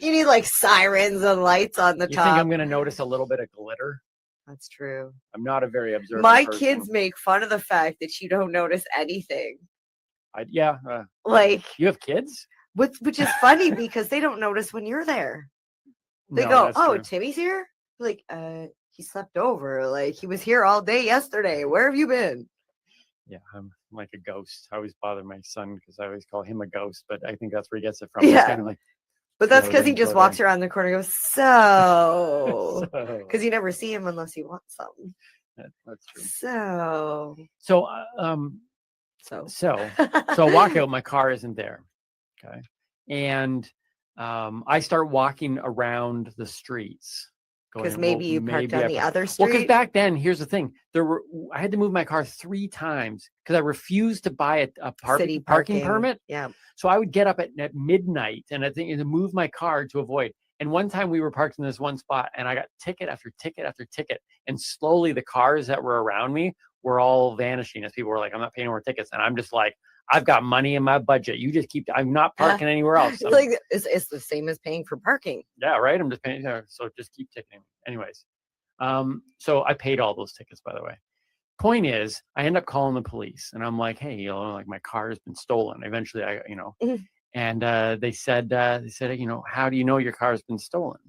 You need like sirens and lights on the top. You think I'm going to notice a little bit of glitter? That's true. I'm not a very observant My person. kids make fun of the fact that you don't notice anything. Like, you have kids? Which is funny because they don't notice when you're there. They go, "Oh, Timmy's here?" Like, he slept over. Like, he was here all day yesterday. Where have you been? Yeah, I'm like a ghost. I always bother my son because I always call him a ghost, but I think that's where he gets it from. Yeah. Kind of like, but that's because he just walks around the corner and goes, so. Because you never see him unless you want something. That's true. So I walk out, my car isn't there. Okay. And I start walking around the streets. Because maybe you parked on the other street. Well, because back then, here's the thing: I had to move my car 3 times because I refused to buy a parking permit. Yeah. So I would get up at midnight and I think to move my car to avoid. And one time we were parked in this one spot, and I got ticket after ticket after ticket, and slowly the cars that were around me were all vanishing as people were like, "I'm not paying more tickets," and I'm just like, I've got money in my budget. You just keep. I'm not parking anywhere else. It's like it's the same as paying for parking. Yeah, right. I'm just paying. So just keep ticketing. Anyways, so I paid all those tickets, by the way. Point is, I end up calling the police, and I'm like, "Hey, like my car has been stolen." Eventually, and they said, how do you know your car has been stolen?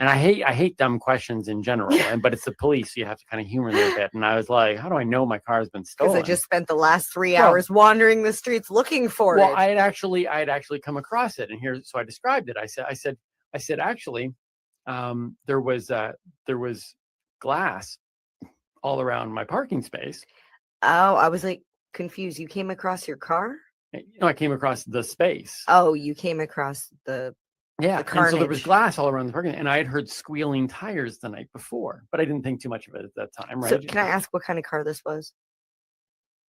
And I hate dumb questions in general, but it's the police, so you have to kind of humor them a bit. And I was like, how do I know my car has been stolen? Because I just spent the last 3 hours wandering the streets looking for it. Well, I had actually come across it, and so I described it. I said actually, there was glass all around my parking space. Oh, I was like confused. You came across your car? No, I came across the space. Oh, you came across the Yeah, The and so there was carnage. glass all around the parking lot, and I had heard squealing tires the night before, but I didn't think too much of it at that time, So right? can I ask what kind of car this was?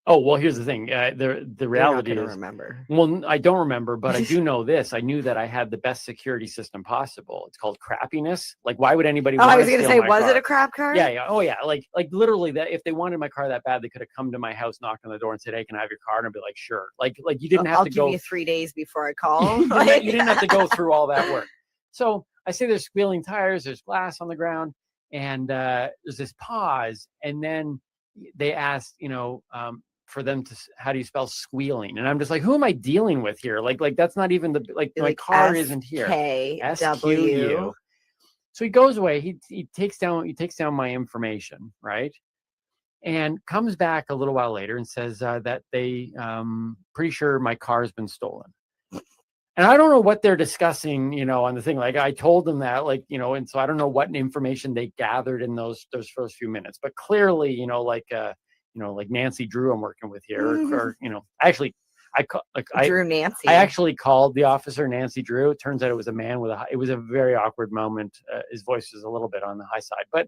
Oh, well, here's the thing. The You're not reality gonna is, remember. well, I don't remember, but I do know this. I knew that I had the best security system possible. It's called crappiness. Like, why would anybody Oh, I want was to gonna steal say, my was car? it a crap car? Yeah, yeah. Oh, yeah. Like literally, that if they wanted my car that bad, they could have come to my house, knocked on the door, and said, "Hey, can I have your car?" And I'd be like, "Sure." Like you didn't have I'll to give go. you 3 days before I call. you didn't have to go through all that work. So I say there's squealing tires, there's glass on the ground, and there's this pause, and then they asked, for them to, how do you spell squealing? And I'm just like, who am I dealing with here? Like that's not even my Like car isn't here. SKW. So he goes away. He takes down my information, right? And comes back a little while later and says that they pretty sure my car has been stolen. And I don't know what they're discussing, on the thing. Like I told them that, and so I don't know what information they gathered in those first few minutes. But clearly, like Nancy Drew I'm working with here, or actually, Drew Nancy. I actually called the officer Nancy Drew. It turns out it was a man it was a very awkward moment. His voice was a little bit on the high side. But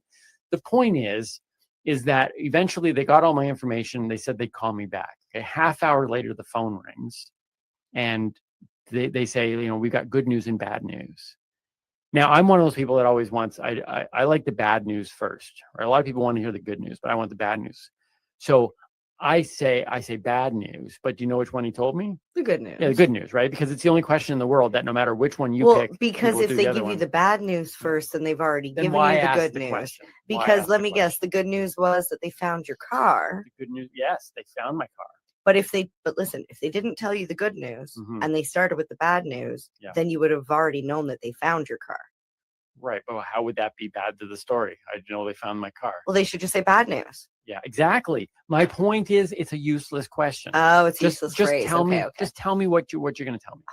the point is that eventually they got all my information. They said they'd call me back. A half hour later, the phone rings, and they say, we've got good news and bad news. Now, I'm one of those people that always wants, I like the bad news first. Right? A lot of people want to hear the good news, but I want the bad news. So I say bad news, but do you know which one he told me? The good news. Yeah, the good news, right? Because it's the only question in the world that no matter which one you pick. Because if they give you the bad news first, then they've already given you the good news. Question? Because let me guess, the good news was that they found your car. The good news, yes, they found my car. But listen, if they didn't tell you the good news and they started with the bad news, then you would have already known that they found your car. Right. But how would that be bad to the story? I know they found my car. Well, they should just say bad news. Yeah, exactly. My point is, it's a useless question. Oh, it's useless phrase. Tell me, Okay. Just tell me what you're going to tell me.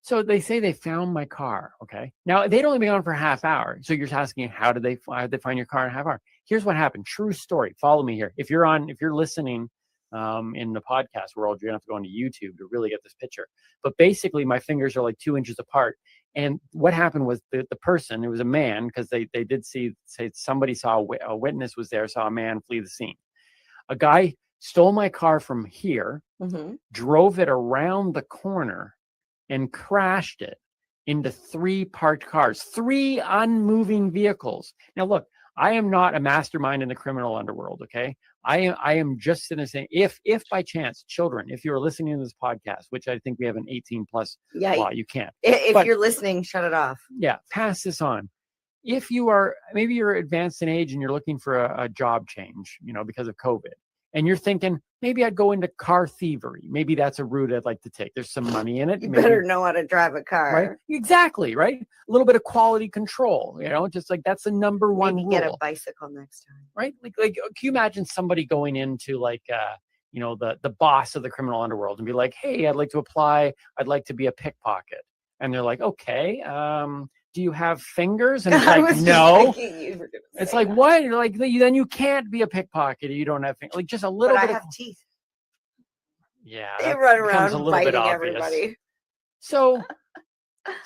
So they say they found my car. Okay. Now they'd only been gone for a half hour. So you're asking, how did they find your car in a half hour? Here's what happened. True story. Follow me here. If you're listening in the podcast world, you're gonna have to go onto YouTube to really get this picture. But basically, my fingers are like 2 inches apart. And what happened was the person, it was a man, because they did say somebody saw a witness was there, saw a man flee the scene. A guy stole my car from here, drove it around the corner, and crashed it into 3 parked cars, 3 unmoving vehicles. Now, look, I am not a mastermind in the criminal underworld, okay? I am just sitting there saying, if by chance, children, if you're listening to this podcast, which I think we have an 18+ law, you can't. If you're listening, shut it off. Yeah, pass this on. If you are, maybe you're advanced in age and you're looking for a job change, because of COVID, and you're thinking, maybe I'd go into car thievery. Maybe that's a route I'd like to take. There's some money in it. You better know how to drive a car. Right? Exactly, right? A little bit of quality control, just like that's the number one rule. Get a bicycle next time. Right? Like, can you imagine somebody going into the boss of the criminal underworld and be like, hey, I'd like to apply. I'd like to be a pickpocket. And they're like, okay, do you have fingers? And it's like, no. It's like, what? You're like, then you can't be a pickpocket if you don't have fingers. Like just a little bit. I have teeth. Yeah. They run around biting everybody. So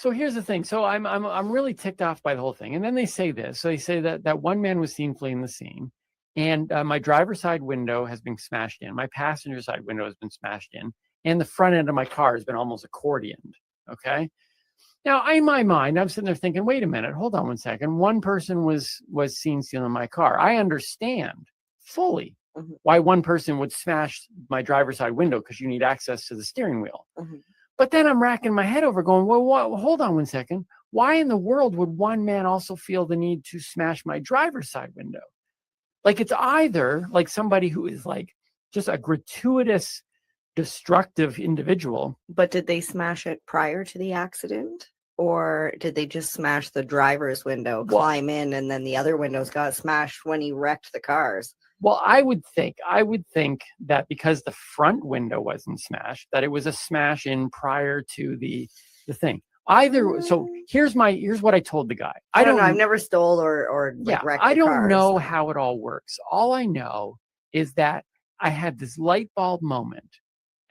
here's the thing. So I'm really ticked off by the whole thing. And then they say this. So they say that one man was seen fleeing the scene, and my driver's side window has been smashed in. My passenger side window has been smashed in, and the front end of my car has been almost accordioned. Okay. Now, in my mind, I'm sitting there thinking, wait a minute, hold on one second. One person was seen stealing my car. I understand fully why one person would smash my driver's side window, because you need access to the steering wheel. But then I'm racking my head over going, well, hold on one second. Why in the world would one man also feel the need to smash my driver's side window? Like, it's either like somebody who is like just a gratuitous, destructive individual. But did they smash it prior to the accident? Or did they just smash the driver's window, climb in, and then the other windows got smashed when he wrecked the cars? Well, I would think that because the front window wasn't smashed, that it was a smash in prior to the thing. Either. So here's what I told the guy. I don't know. I've never stole or wrecked I don't cars. know how it all works. All I know is that I had this light bulb moment,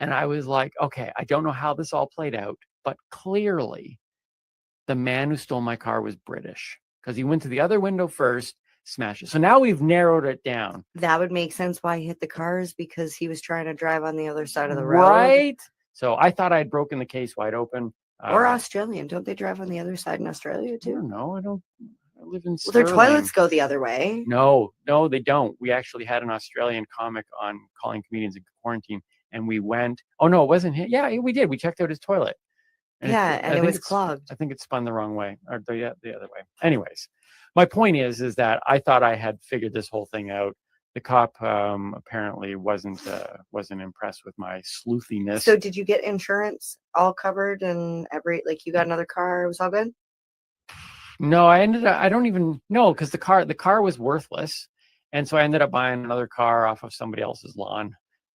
and I was like, okay, I don't know how this all played out, but clearly the man who stole my car was British because he went to the other window first, smashed it. So now we've narrowed it down. That would make sense why he hit the cars, because he was trying to drive on the other side of the road. Right? So I thought I had broken the case wide open. Or Australian. Don't they drive on the other side in Australia too? No, I don't. I live in Well, their Sterling. toilets go the other way. No, they don't. We actually had an Australian comic on calling comedians in quarantine, and we went. Oh no, it wasn't him. Yeah, we did. We checked out his toilet. And it was clogged. I think it spun the wrong way, or the other way. Anyways, my point is that I thought I had figured this whole thing out. The cop apparently wasn't impressed with my sleuthiness. So did you get insurance all covered and you got another car? It was all good? No, I don't even know, because the car was worthless. And so I ended up buying another car off of somebody else's lawn.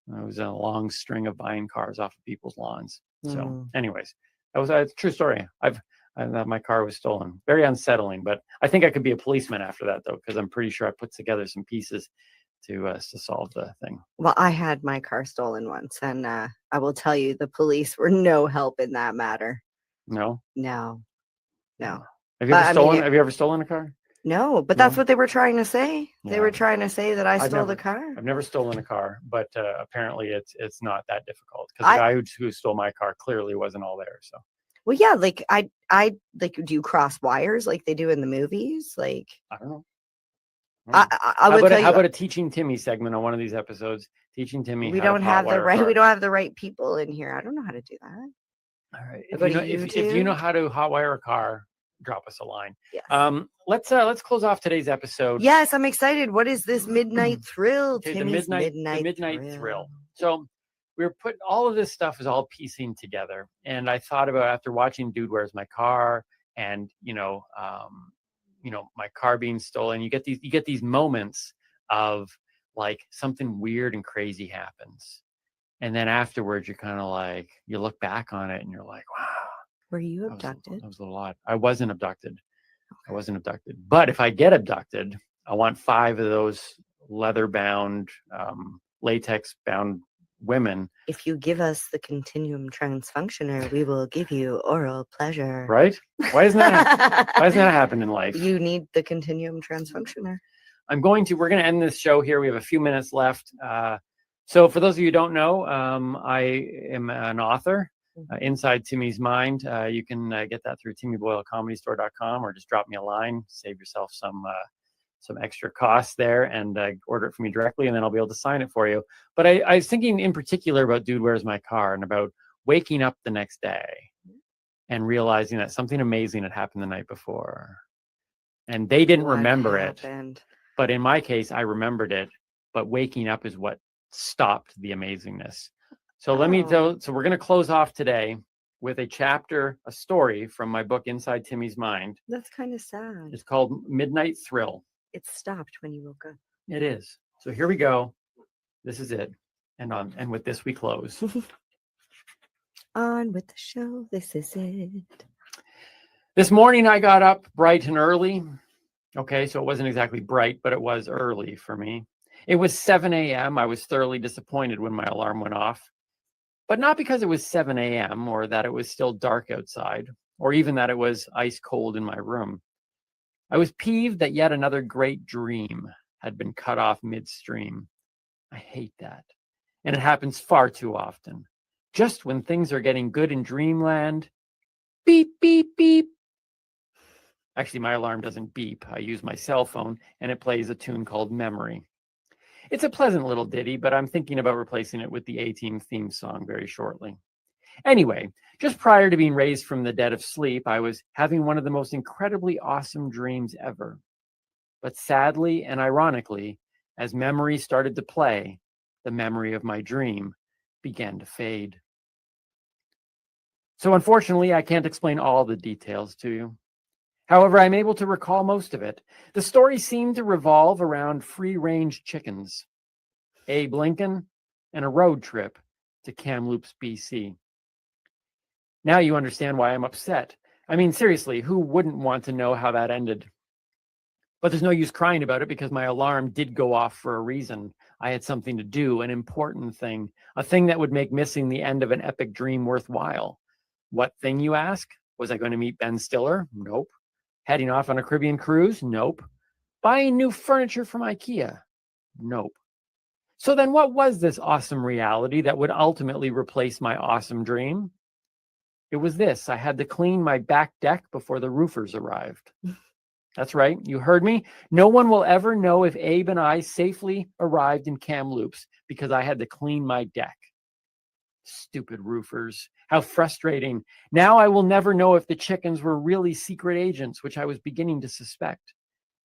It was a long string of buying cars off of people's lawns. So anyways, that was a true story. My car was stolen. Very unsettling, but I think I could be a policeman after that though, because I'm pretty sure I put together some pieces to solve the thing. Well, I had my car stolen once, and I will tell you, the police were no help in that matter. No. Have you ever stolen? Have you ever stolen a car? No, but that's what they were trying to say. They Yeah. were trying to say that I stole the car. I've never stolen a car, but apparently it's not that difficult, because the guy who stole my car clearly wasn't all there. So. Well, yeah, I do you cross wires like they do in the movies? Like, I don't know. I would tell you. How about a Teaching Timmy segment on one of these episodes? Teaching Timmy. We how to don't have the hotwire a right. car. We don't have the right people in here. I don't know how to do that. All right. I go to If you know how to hotwire a car, drop us a line. Yes. Let's close off today's episode. Yes, I'm excited. What is this midnight thrill? Okay, Timmy's the midnight thrill. So we were putting all of this stuff is all piecing together, and I thought about, after watching Dude, Where's My Car, and my car being stolen. You get these moments of like something weird and crazy happens, and then afterwards you're kind of like, you look back on it and you're like, wow. Were you abducted? That was a lot. I wasn't abducted. But if I get abducted, I want 5 of those leather-bound, latex-bound women. If you give us the continuum transfunctioner, we will give you oral pleasure. Right? Why doesn't that happen in life? You need the continuum transfunctioner. We're going to end this show here. We have a few minutes left. So for those of you who don't know, I am an author. Inside Timmy's Mind. You can get that through timmyboylecomedystore.com, or just drop me a line, save yourself some extra costs there, and order it from me directly, and then I'll be able to sign it for you. But I was thinking in particular about Dude, Where's My Car, and about waking up the next day and realizing that something amazing had happened the night before. And they didn't remember it. But in my case, I remembered it. But waking up is what stopped the amazingness. So so we're going to close off today with a story from my book, Inside Timmy's Mind. That's kind of sad. It's called Midnight Thrill. It stopped when you woke up. It is. So here we go. This is it. And with this, we close. On with the show. This is it. This morning, I got up bright and early. Okay, so it wasn't exactly bright, but it was early for me. It was 7 a.m. I was thoroughly disappointed when my alarm went off. But not because it was 7 a.m. or that it was still dark outside, or even that it was ice cold in my room. I was peeved that yet another great dream had been cut off midstream. I hate that. And it happens far too often. Just when things are getting good in dreamland, beep, beep, beep. Actually, my alarm doesn't beep. I use my cell phone, and it plays a tune called Memory. It's a pleasant little ditty, but I'm thinking about replacing it with the A-Team theme song very shortly. Anyway, just prior to being raised from the dead of sleep, I was having one of the most incredibly awesome dreams ever. But sadly and ironically, as memory started to play, the memory of my dream began to fade. So unfortunately, I can't explain all the details to you. However, I'm able to recall most of it. The story seemed to revolve around free-range chickens, Abe Lincoln, and a road trip to Kamloops, BC. Now you understand why I'm upset. I mean, seriously, who wouldn't want to know how that ended? But there's no use crying about it because my alarm did go off for a reason. I had something to do, an important thing, a thing that would make missing the end of an epic dream worthwhile. What thing, you ask? Was I going to meet Ben Stiller? Nope. Heading off on a Caribbean cruise? Nope. Buying new furniture from IKEA? Nope. So then what was this awesome reality that would ultimately replace my awesome dream? It was this. I had to clean my back deck before the roofers arrived. That's right. You heard me. No one will ever know if Abe and I safely arrived in Kamloops because I had to clean my deck. Stupid roofers. How frustrating. Now I will never know if the chickens were really secret agents, which I was beginning to suspect.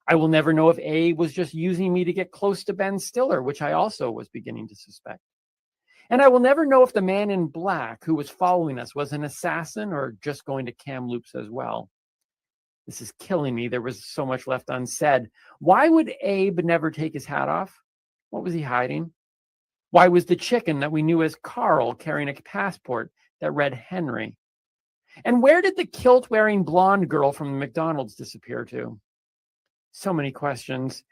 I will never know if Abe was just using me to get close to Ben Stiller, which I also was beginning to suspect. And I will never know if the man in black who was following us was an assassin or just going to Kamloops as well. This is killing me. There was so much left unsaid. Why would Abe never take his hat off? What was he hiding? Why was the chicken that we knew as Carl carrying a passport that read Henry? And where did the kilt-wearing blonde girl from the McDonald's disappear to? So many questions.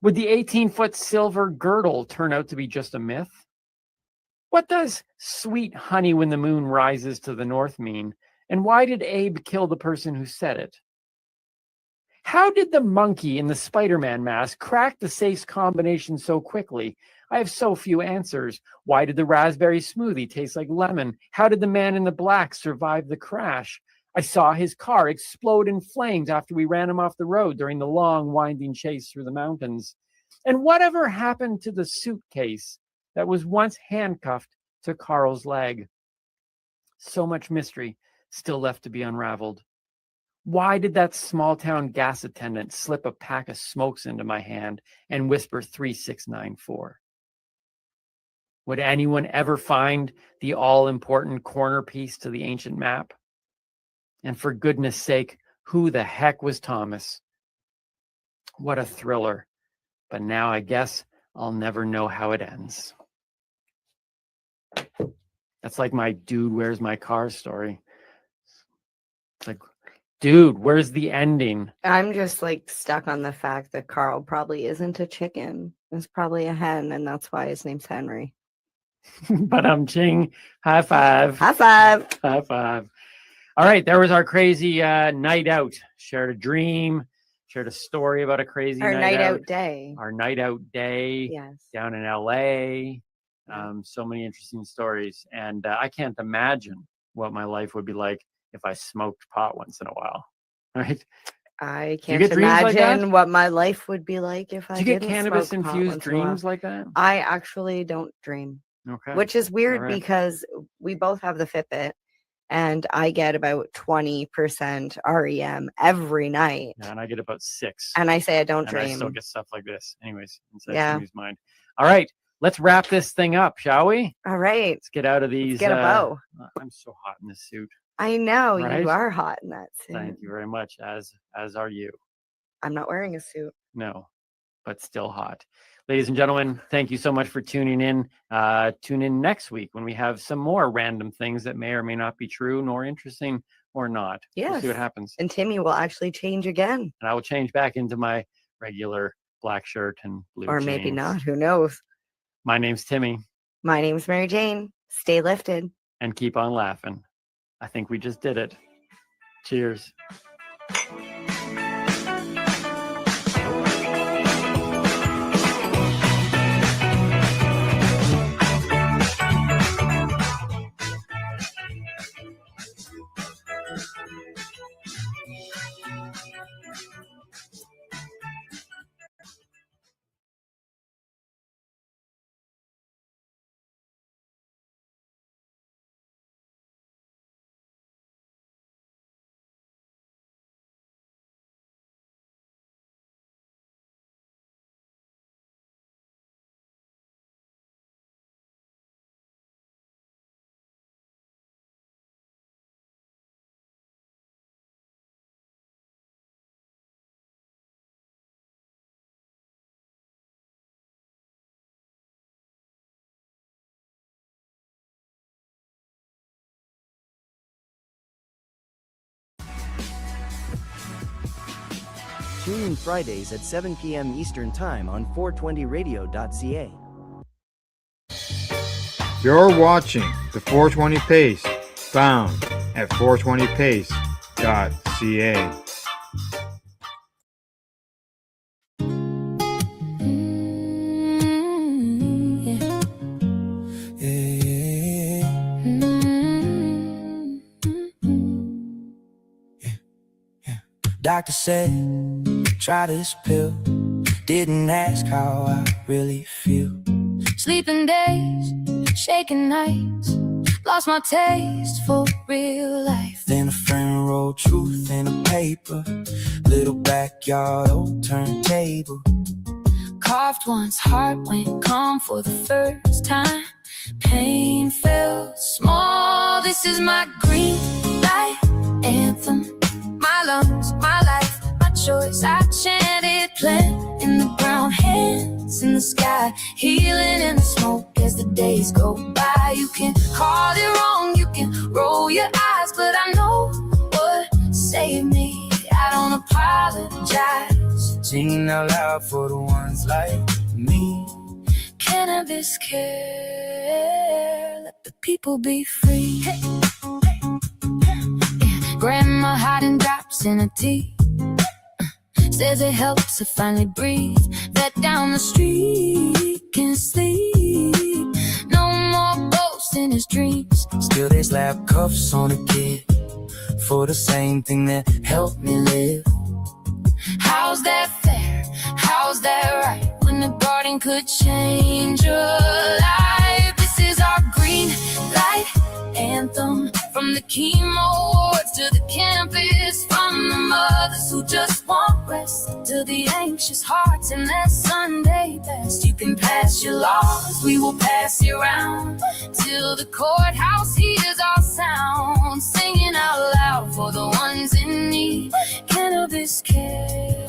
Would the 18-foot silver girdle turn out to be just a myth? What does sweet honey when the moon rises to the north mean? And why did Abe kill the person who said it? How did the monkey in the Spider-Man mask crack the safe's combination so quickly? I have so few answers. Why did the raspberry smoothie taste like lemon? How did the man in the black survive the crash? I saw his car explode in flames after we ran him off the road during the long, winding chase through the mountains. And whatever happened to the suitcase that was once handcuffed to Carl's leg? So much mystery still left to be unraveled. Why did that small-town gas attendant slip a pack of smokes into my hand and whisper 3694? Would anyone ever find the all-important corner piece to the ancient map? And for goodness sake, who the heck was Thomas? What a thriller. But now I guess I'll never know how it ends. That's like my dude, where's my car story. It's like, dude, where's the ending? I'm just like stuck on the fact that Carl probably isn't a chicken. It's probably a hen, and that's why his name's Henry. But I'm ching. High five. High five. High five. All right, there was our crazy night out. Shared a dream, shared a story about a crazy Our night out day. Our night out day. Yes. Down in LA. So many interesting stories. And I can't imagine what my life would be like if I smoked pot once in a while. Right? I Do you can't get dreams like that? imagine what my life would be like if I Do you get didn't cannabis smoke pot infused once in a while. dreams like that? I actually don't dream. Okay. Which is weird All right. because we both have the Fitbit and I get about 20% REM every night. Yeah, and I get about 6. And I say I don't and I still dream. get stuff like this. Anyways, inside Yeah. somebody's mind. All right, let's wrap this thing up, shall we? All right. Let's get out of these. Get a bow. I'm so hot in this suit. I know Right? you are hot in that suit. Thank you very much. As are you. I'm not wearing a suit. No, but still hot. Ladies and gentlemen, thank you so much for tuning in. Tune in next week when we have some more random things that may or may not be true, nor interesting, or not. We'll Yes. see what happens. And Timmy will actually change again. And I will change back into my regular black shirt and blue Or maybe jeans. not. Who knows? My name's Timmy, My name's Mary Jane. Stay lifted. and keep on laughing. I think we just did it. Cheers. Tune in Fridays at 7 p.m. Eastern Time on 420radio.ca. You're watching the 420 Pace, found at 420pace.ca. paceradio.ca. Doctor said, try this pill. Didn't ask how I really feel. Sleeping days, shaking nights, lost my taste for real life. Then a friend wrote truth in a paper. Little backyard old turntable. Coughed once, heart went calm for the first time. Pain felt small. This is my green light anthem. My lungs, my life, my choice. I chanted, plant in the ground, hands in the sky, healing in the smoke as the days go by. You can call it wrong, you can roll your eyes, but I know what saved me. I don't apologize. Singing out loud for the ones like me. Cannabis care, let the people be free. Hey. Grandma hiding drops in her tea. Says it helps her finally breathe. That down the street can sleep. No more ghosts in his dreams. Still they slap cuffs on a kid for the same thing that helped me live. How's that fair? How's that right? When the garden could change your life. This is our green light anthem. From the chemo wards to the campus, from the mothers who just want rest to the anxious hearts in that Sunday best. You can pass your laws, we will pass you around till the courthouse hears our sound. Singing out loud for the ones in need. Cannabis care,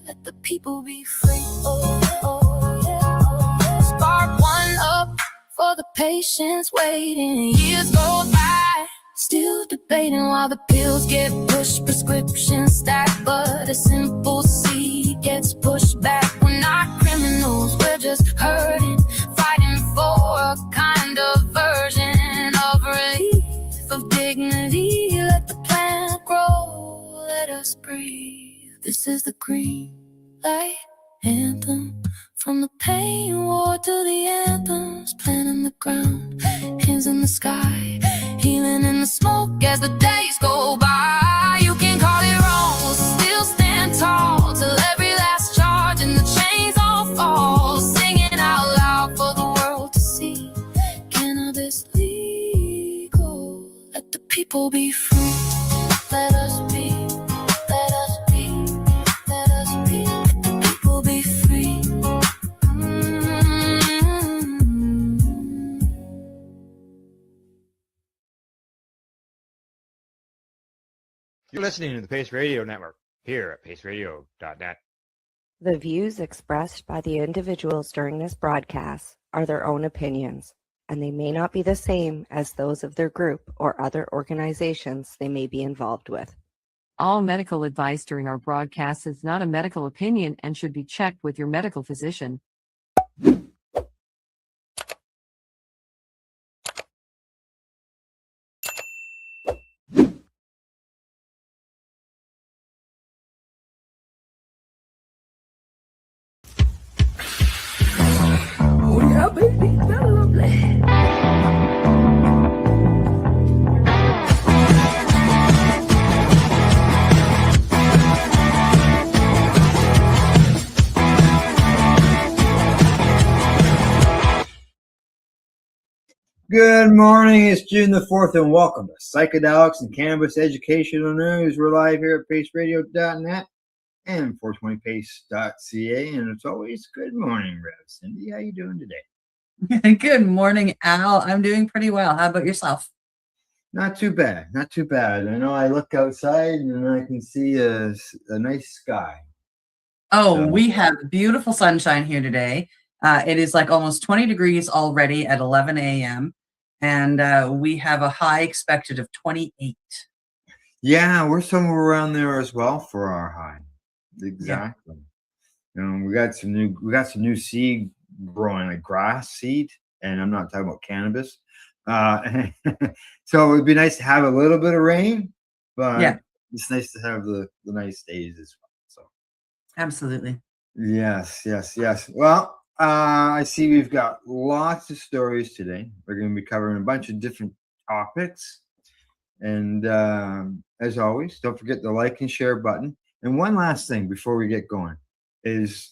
let the people be free. Oh, oh, yeah. Spark one up for the patients waiting. Years go by, still debating while the pills get pushed, prescriptions stack, but a simple seed gets pushed back. We're not criminals, we're just hurting, fighting for a kind of version of relief, of dignity. Let the plant grow, let us breathe. This is the green light anthem. From the pain ward to the anthems, plant in the ground, hands in the sky, healing in the smoke as the days go by. You can call it wrong, we'll still stand tall till every last charge and the chains all fall. Singing out loud for the world to see. Cannabis legal, let the people be free. Let us be, let us be, let us be. Let the people be free. You're listening to the Pace Radio Network here at paceradio.net. The views expressed by the individuals during this broadcast are their own opinions, and they may not be the same as those of their group or other organizations they may be involved with. All medical advice during our broadcast is not a medical opinion and should be checked with your medical physician. Oh yeah, baby, that's lovely. Good morning. It's June the 4th, and welcome to Psychedelics and Cannabis Educational News. We're live here at paceradio.net and 420pace.ca. And it's always good morning, Rev. Cindy, how you doing today? Good morning, Al. I'm doing pretty well. How about yourself? Not too bad. Not too bad. I know I look outside and I can see a nice sky. Oh, we have beautiful sunshine here today. It is like almost 20 degrees already at 11 a.m. And we have a high expected of 28. Yeah, we're somewhere around there as well for our high. Exactly. Yeah. We got some new seed growing, like grass seed, and I'm not talking about cannabis. So it would be nice to have a little bit of rain, but Yeah. it's nice to have the nice days as well. So Absolutely. yes. Well, I see we've got lots of stories today. We're going to be covering a bunch of different topics. And as always, don't forget the like and share button. And one last thing before we get going is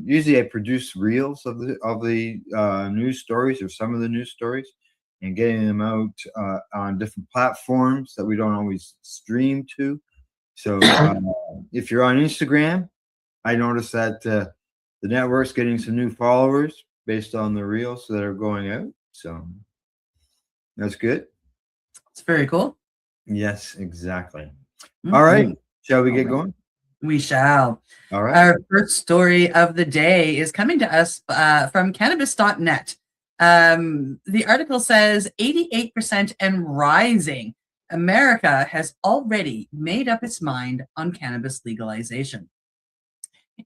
usually I produce reels of the news stories or some of the news stories and getting them out on different platforms that we don't always stream to. So if you're on Instagram, I noticed that the network's getting some new followers based on the reels that are going out. So that's good. It's very cool. Yes, exactly. All right. Shall we get going? We shall. All right. Our first story of the day is coming to us from cannabis.net. The article says 88% and rising. America has already made up its mind on cannabis legalization.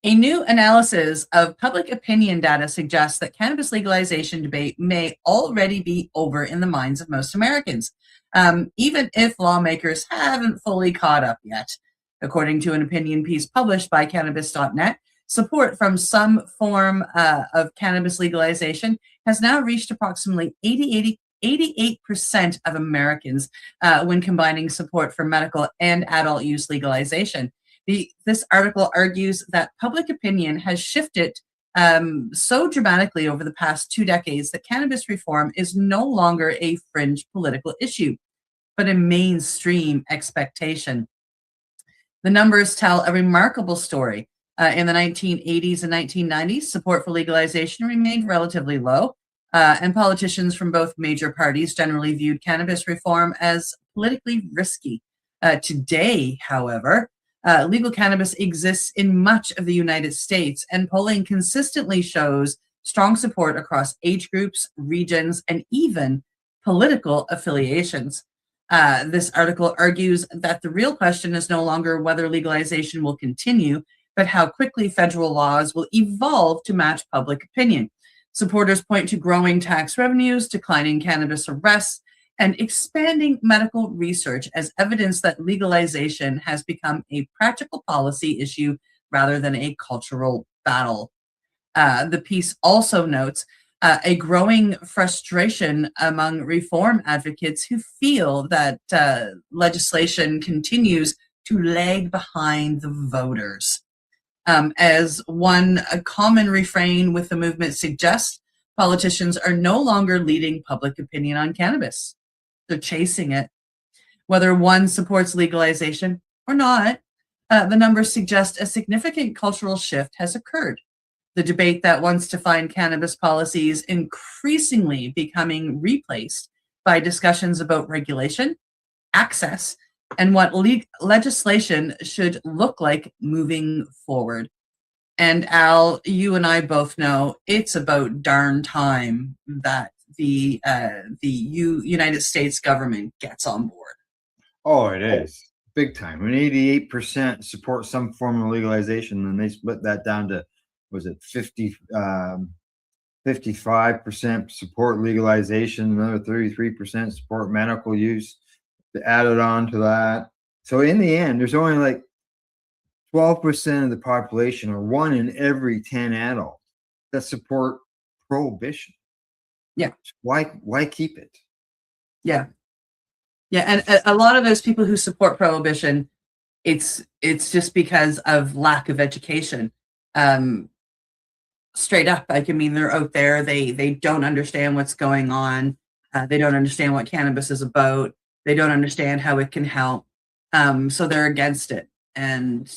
A new analysis of public opinion data suggests that cannabis legalization debate may already be over in the minds of most Americans, even if lawmakers haven't fully caught up yet. According to an opinion piece published by Cannabis.net, support from some form of cannabis legalization has now reached approximately 88% of Americans when combining support for medical and adult use legalization. This article argues that public opinion has shifted so dramatically over the past 2 decades that cannabis reform is no longer a fringe political issue, but a mainstream expectation. The numbers tell a remarkable story. In the 1980s and 1990s, support for legalization remained relatively low, and politicians from both major parties generally viewed cannabis reform as politically risky. Today, however, legal cannabis exists in much of the United States, and polling consistently shows strong support across age groups, regions, and even political affiliations. This article argues that the real question is no longer whether legalization will continue, but how quickly federal laws will evolve to match public opinion. Supporters point to growing tax revenues, declining cannabis arrests, and expanding medical research as evidence that legalization has become a practical policy issue rather than a cultural battle. The piece also notes a growing frustration among reform advocates who feel that legislation continues to lag behind the voters. As a common refrain with the movement suggests, politicians are no longer leading public opinion on cannabis. They're chasing it. Whether one supports legalization or not, the numbers suggest a significant cultural shift has occurred. The debate that once defined cannabis policies increasingly becoming replaced by discussions about regulation, access, and what legislation should look like moving forward. And Al, you and I both know it's about darn time that the United States government gets on board. Oh, it is big time. When 88% support some form of legalization, and they split that down to, was it 55% support legalization, another 33% support medical use, added on to that. So in the end, there's only like 12% of the population, or 1 in every 10 adults, that support prohibition. Yeah. Why keep it? Yeah. Yeah, and a lot of those people who support prohibition, it's just because of lack of education. Straight up, like, I mean, they're out there, they don't understand what's going on. They don't understand what cannabis is about. They don't understand how it can help. So they're against it. And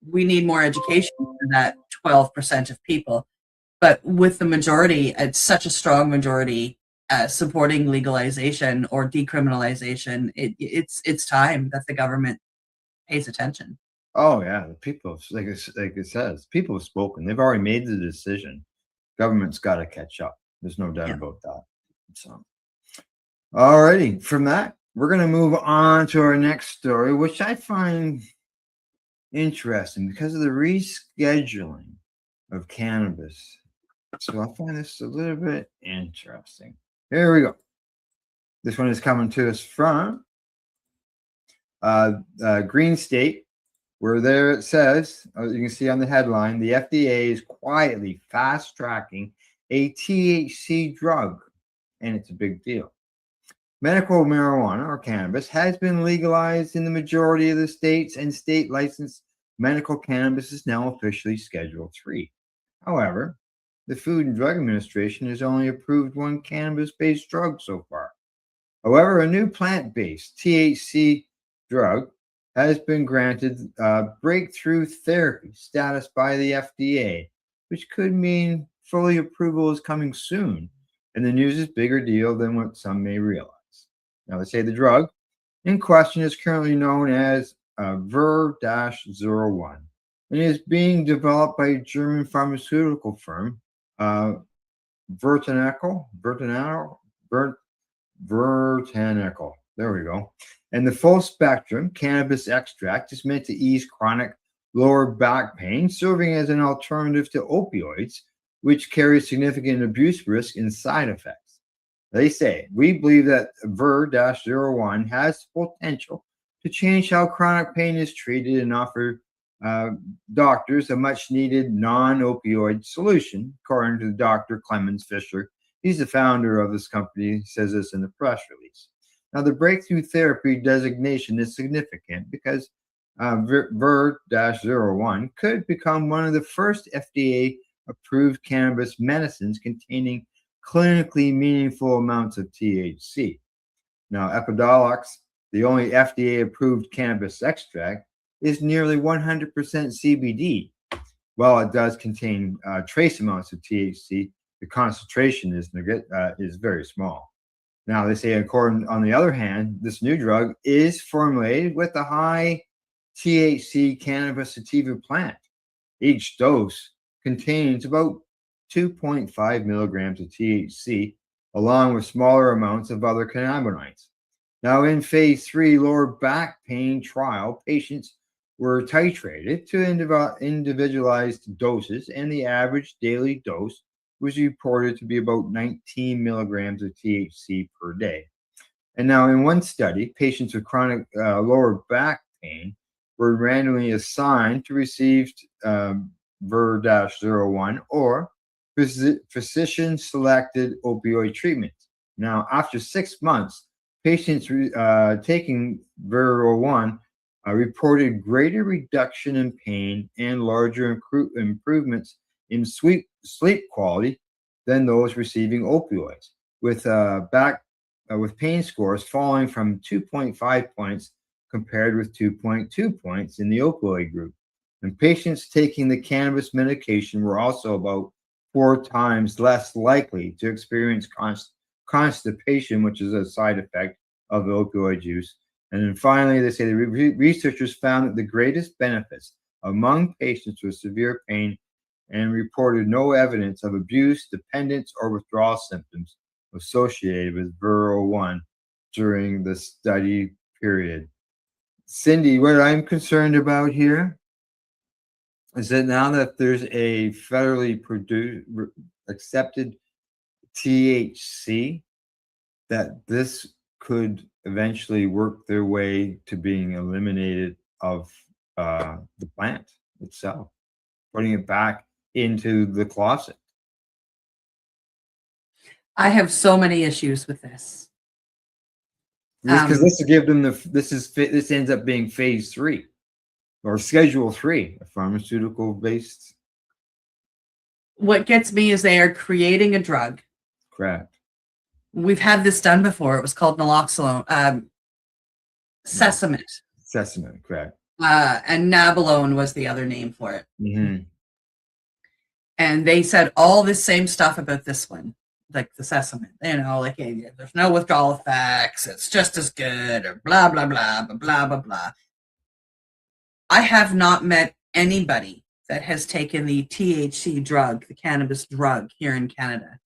we need more education for that 12% of people. But with the majority, it's such a strong majority supporting legalization or decriminalization, it's time that the government pays attention. Oh yeah, the people, like it says, people have spoken. They've already made the decision. Government's got to catch up. There's no doubt about that. So, alrighty, from that, we're going to move on to our next story, which I find interesting because of the rescheduling of cannabis. So I find this a little bit interesting. Here we go. This one is coming to us from Green State, where there it says, you can see on the headline, the FDA is quietly fast tracking a THC drug, and it's a big deal. Medical marijuana or cannabis has been legalized in the majority of the states, and state licensed medical cannabis is now officially Schedule 3. However, the Food and Drug Administration has only approved one cannabis-based drug so far. However, a new plant-based THC drug has been granted breakthrough therapy status by the FDA, which could mean fully approval is coming soon. And the news is a bigger deal than what some may realize. Now, they say the drug in question is currently known as Ver-01 and is being developed by a German pharmaceutical firm, Vertanical. There we go. And the full spectrum cannabis extract is meant to ease chronic lower back pain, serving as an alternative to opioids, which carry significant abuse risk and side effects. They say, we believe that Ver-01 has potential to change how chronic pain is treated and offer doctors a much needed non-opioid solution, according to Dr. Clemens Fisher. He's the founder of this company, says this in the press release. Now, the breakthrough therapy designation is significant because Ver-01 could become one of the first FDA-approved cannabis medicines containing clinically meaningful amounts of THC. Now, Epidiolex, the only FDA-approved cannabis extract, is nearly 100% CBD. While it does contain trace amounts of THC, the concentration is very small. Now, they say, on the other hand, this new drug is formulated with a high THC cannabis sativa plant. Each dose contains about 2.5 milligrams of THC, along with smaller amounts of other cannabinoids. Now, in phase 3 lower back pain trial, patients were titrated to individualized doses, and the average daily dose was reported to be about 19 milligrams of THC per day. And now, in one study, patients with chronic lower back pain were randomly assigned to receive Ver-01 or physician-selected opioid treatment. Now, after 6 months, patients taking Ver-01 reported greater reduction in pain and larger improvements in sleep quality than those receiving opioids, with pain scores falling from 2.5 points compared with 2.2 points in the opioid group. And patients taking the cannabis medication were also about 4 times less likely to experience constipation, which is a side effect of opioid use. And then finally, they say the researchers found that the greatest benefits among patients with severe pain and reported no evidence of abuse, dependence, or withdrawal symptoms associated with Ver-01 during the study period. Cindy, what I'm concerned about here is that now that there's a federally accepted THC, that this could eventually work their way to being eliminated of the plant itself, putting it back into the closet. I have so many issues with this. Because this will give them this ends up being phase 3 or Schedule 3, a pharmaceutical based. What gets me is they are creating a drug. Correct. We've had this done before. It was called naloxone, Sesamit. Sesamit, correct. And Nabalone was the other name for it. Mm-hmm. And they said all this same stuff about this one, like the Sesamit. You know, like, hey, there's no withdrawal effects. It's just as good, or blah, blah, blah, blah, blah, blah, blah. I have not met anybody that has taken the THC drug, the cannabis drug here in Canada,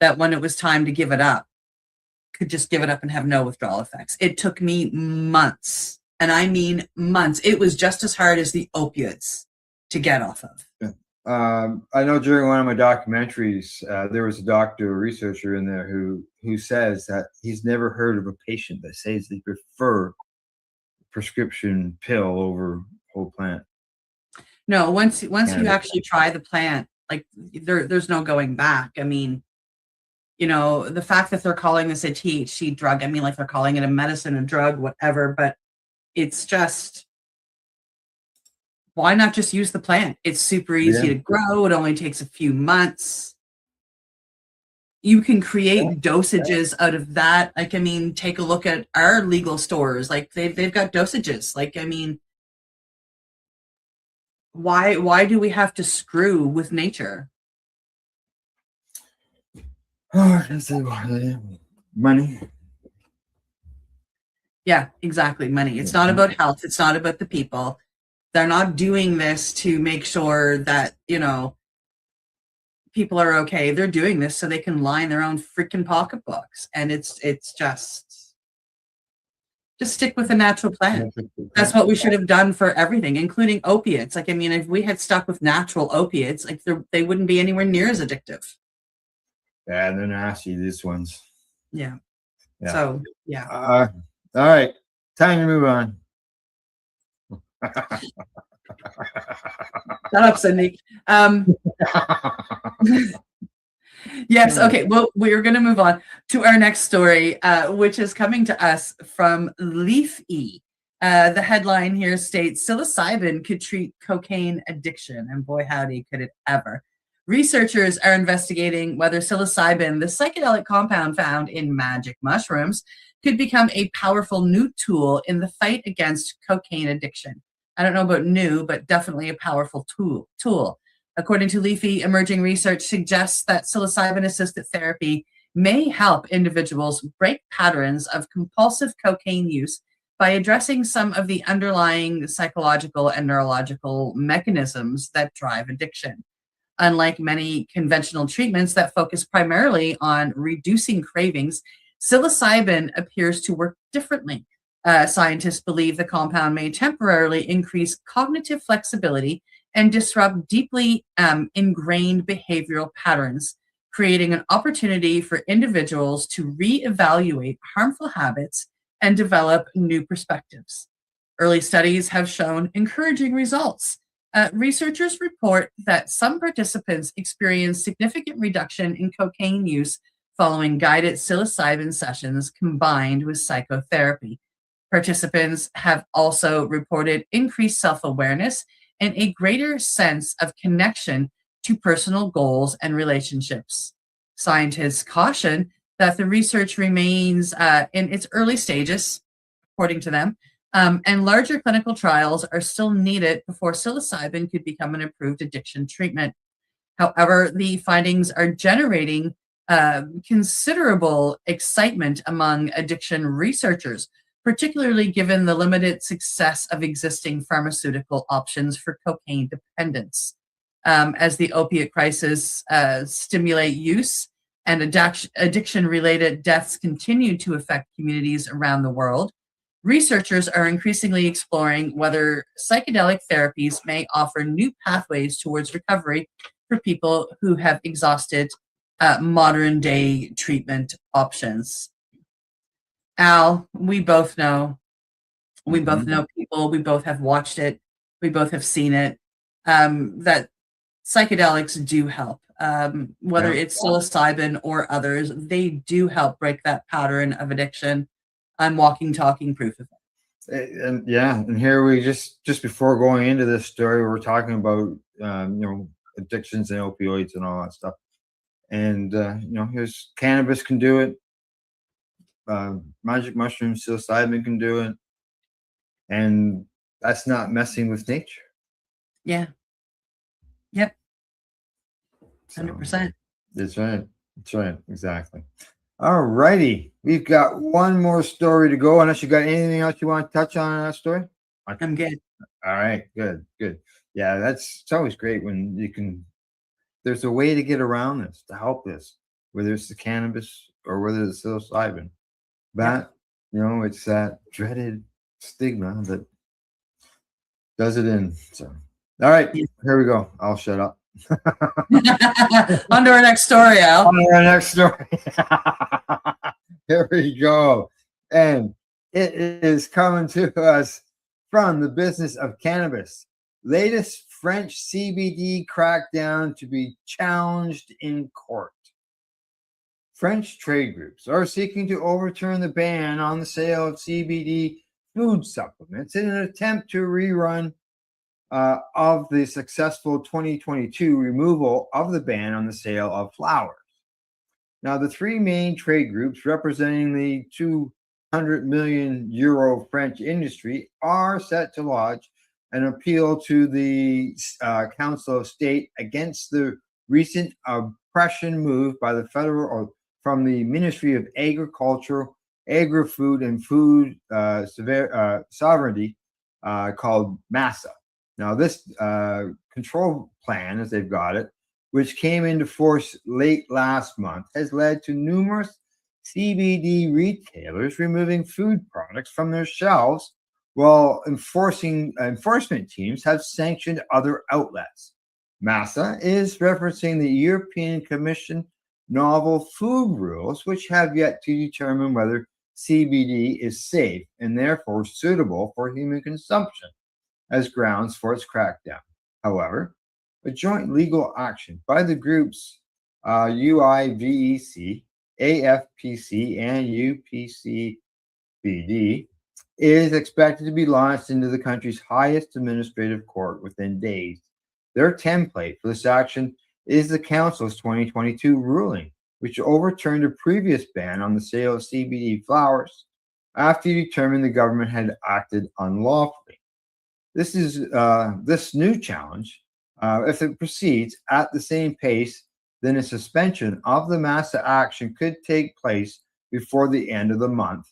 that when it was time to give it up, could just give it up and have no withdrawal effects. It took me months, and I mean months. It was just as hard as the opiates to get off of. Yeah. I know during one of my documentaries, there was a doctor, a researcher in there who says that he's never heard of a patient that says they prefer prescription pill over whole plant. No, once you Cannabis. actually try the plant, like there's no going back. I mean, the fact that they're calling this a THC drug, I mean, like they're calling it a medicine, a drug, whatever, but it's just, why not just use the plant? It's super easy to grow. It only takes a few months. You can create dosages out of that. Like, I mean, take a look at our legal stores. Like they've got dosages. Like, I mean, why do we have to screw with nature? Money. Yeah, exactly. Money. It's not about health. It's not about the people. They're not doing this to make sure that, people are okay. They're doing this so they can line their own freaking pocketbooks. And it's just stick with the natural plant. That's what we should have done for everything, including opiates. Like, I mean, if we had stuck with natural opiates, like they wouldn't be anywhere near as addictive. Yeah, they're nasty, these ones. Yeah. Yeah. So, yeah. All right. Time to move on. Shut up, Cindy. Yes. Okay. Well, we're going to move on to our next story, which is coming to us from Leafy. The headline here states psilocybin could treat cocaine addiction, and boy, howdy, could it ever. Researchers are investigating whether psilocybin, the psychedelic compound found in magic mushrooms, could become a powerful new tool in the fight against cocaine addiction. I don't know about new, but definitely a powerful tool. According to Leafy, emerging research suggests that psilocybin-assisted therapy may help individuals break patterns of compulsive cocaine use by addressing some of the underlying psychological and neurological mechanisms that drive addiction. Unlike many conventional treatments that focus primarily on reducing cravings, psilocybin appears to work differently. Scientists believe the compound may temporarily increase cognitive flexibility and disrupt deeply ingrained behavioral patterns, creating an opportunity for individuals to reevaluate harmful habits and develop new perspectives. Early studies have shown encouraging results. Researchers report that some participants experienced significant reduction in cocaine use following guided psilocybin sessions combined with psychotherapy. Participants have also reported increased self-awareness and a greater sense of connection to personal goals and relationships. Scientists caution that the research remains in its early stages, according to them, and larger clinical trials are still needed before psilocybin could become an approved addiction treatment. However, the findings are generating considerable excitement among addiction researchers, particularly given the limited success of existing pharmaceutical options for cocaine dependence. As the opiate crisis stimulate use and addiction-related deaths continue to affect communities around the world, researchers are increasingly exploring whether psychedelic therapies may offer new pathways towards recovery for people who have exhausted modern-day treatment options. Al, we both know people, we both have watched it, we both have seen it, that psychedelics do help. Whether it's psilocybin or others, they do help break that pattern of addiction. I'm walking, talking proof of it. And here we just before going into this story, we're talking about addictions and opioids and all that stuff. And here's cannabis can do it. Magic mushrooms, psilocybin can do it, and that's not messing with nature. Yeah. Yep. 100%. That's right. Exactly. All righty. We've got one more story to go. Unless you got anything else you want to touch on in that story? I'm good. All right. Good. Yeah, it's always great when you can. There's a way to get around this, to help this, whether it's the cannabis or whether it's psilocybin. But it's that dreaded stigma that does it in. So, all right, here we go. I'll shut up. On to our next story, Al. Here we go. And it is coming to us from the business of cannabis. Latest French CBD crackdown to be challenged in court. French trade groups are seeking to overturn the ban on the sale of CBD food supplements in an attempt to rerun of the successful 2022 removal of the ban on the sale of flowers. Now, the three main trade groups representing the 200 million euro French industry are set to lodge an appeal to the Council of State against the recent oppression move by the federal or from the Ministry of Agriculture, Agri-Food, and Food Sovereignty called MASA. Now, this control plan, as they've got it, which came into force late last month, has led to numerous CBD retailers removing food products from their shelves, while enforcement teams have sanctioned other outlets. MASA is referencing the European Commission novel food rules, which have yet to determine whether CBD is safe and therefore suitable for human consumption as grounds for its crackdown. However, a joint legal action by the groups UIVEC, AFPC, and UPCBD is expected to be launched into the country's highest administrative court within days. Their template for this action is the Council's 2022 ruling, which overturned a previous ban on the sale of CBD flowers after it determined the government had acted unlawfully. This new challenge, if it proceeds at the same pace, then a suspension of the MASA action could take place before the end of the month,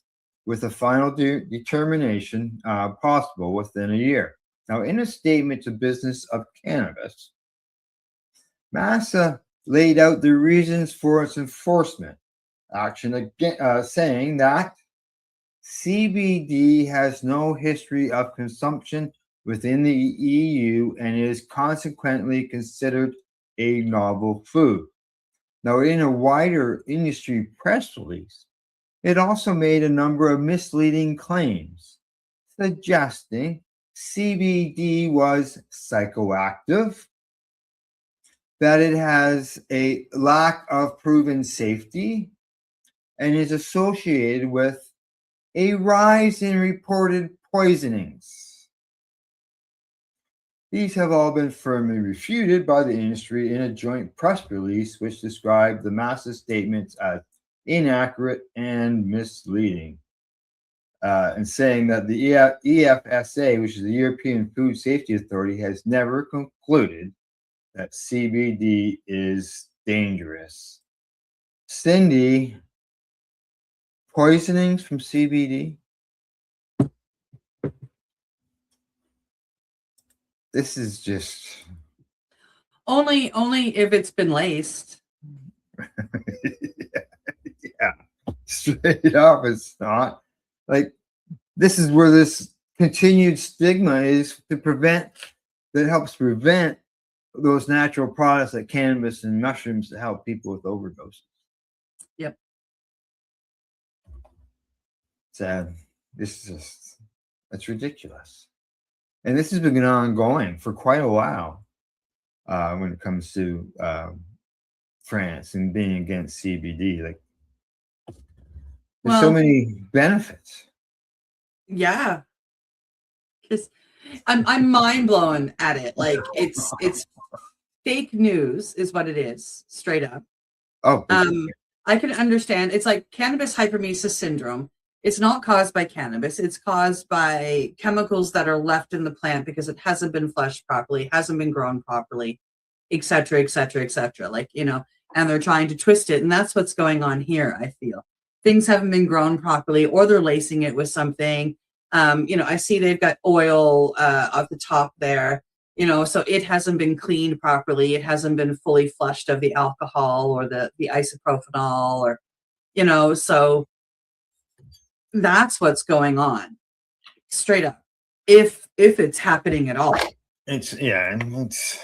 with a final determination possible within a year. Now, in a statement to Business of Cannabis, MASA laid out the reasons for its enforcement action, again, saying that CBD has no history of consumption within the EU and is consequently considered a novel food. Now, in a wider industry press release, it also made a number of misleading claims, suggesting CBD was psychoactive, that it has a lack of proven safety, and is associated with a rise in reported poisonings. These have all been firmly refuted by the industry in a joint press release, which described the MASA statements as inaccurate and misleading, and saying that the EFSA, which is the European Food Safety Authority, has never concluded that CBD is dangerous. Cindy, poisonings from CBD? This is just only if it's been laced. Yeah, straight up, it's not. Like, this is where this continued stigma is that helps prevent those natural products like cannabis and mushrooms to help people with overdoses. Yep. Sad. It's ridiculous. And this has been ongoing for quite a while when it comes to France and being against CBD. Like, there's so many benefits. Yeah. I'm mind blown at it. Like, it's fake news is what it is, straight up. Oh, I can understand. It's like cannabis hyperemesis syndrome. It's not caused by cannabis. It's caused by chemicals that are left in the plant because it hasn't been flushed properly, hasn't been grown properly, et cetera, et cetera, et cetera. Like, and they're trying to twist it. And that's what's going on here, I feel. Things haven't been grown properly, or they're lacing it with something. I see they've got oil at the top there, so it hasn't been cleaned properly. It hasn't been fully flushed of the alcohol or the isopropanol, or, so that's what's going on, straight up. If it's happening at all. It's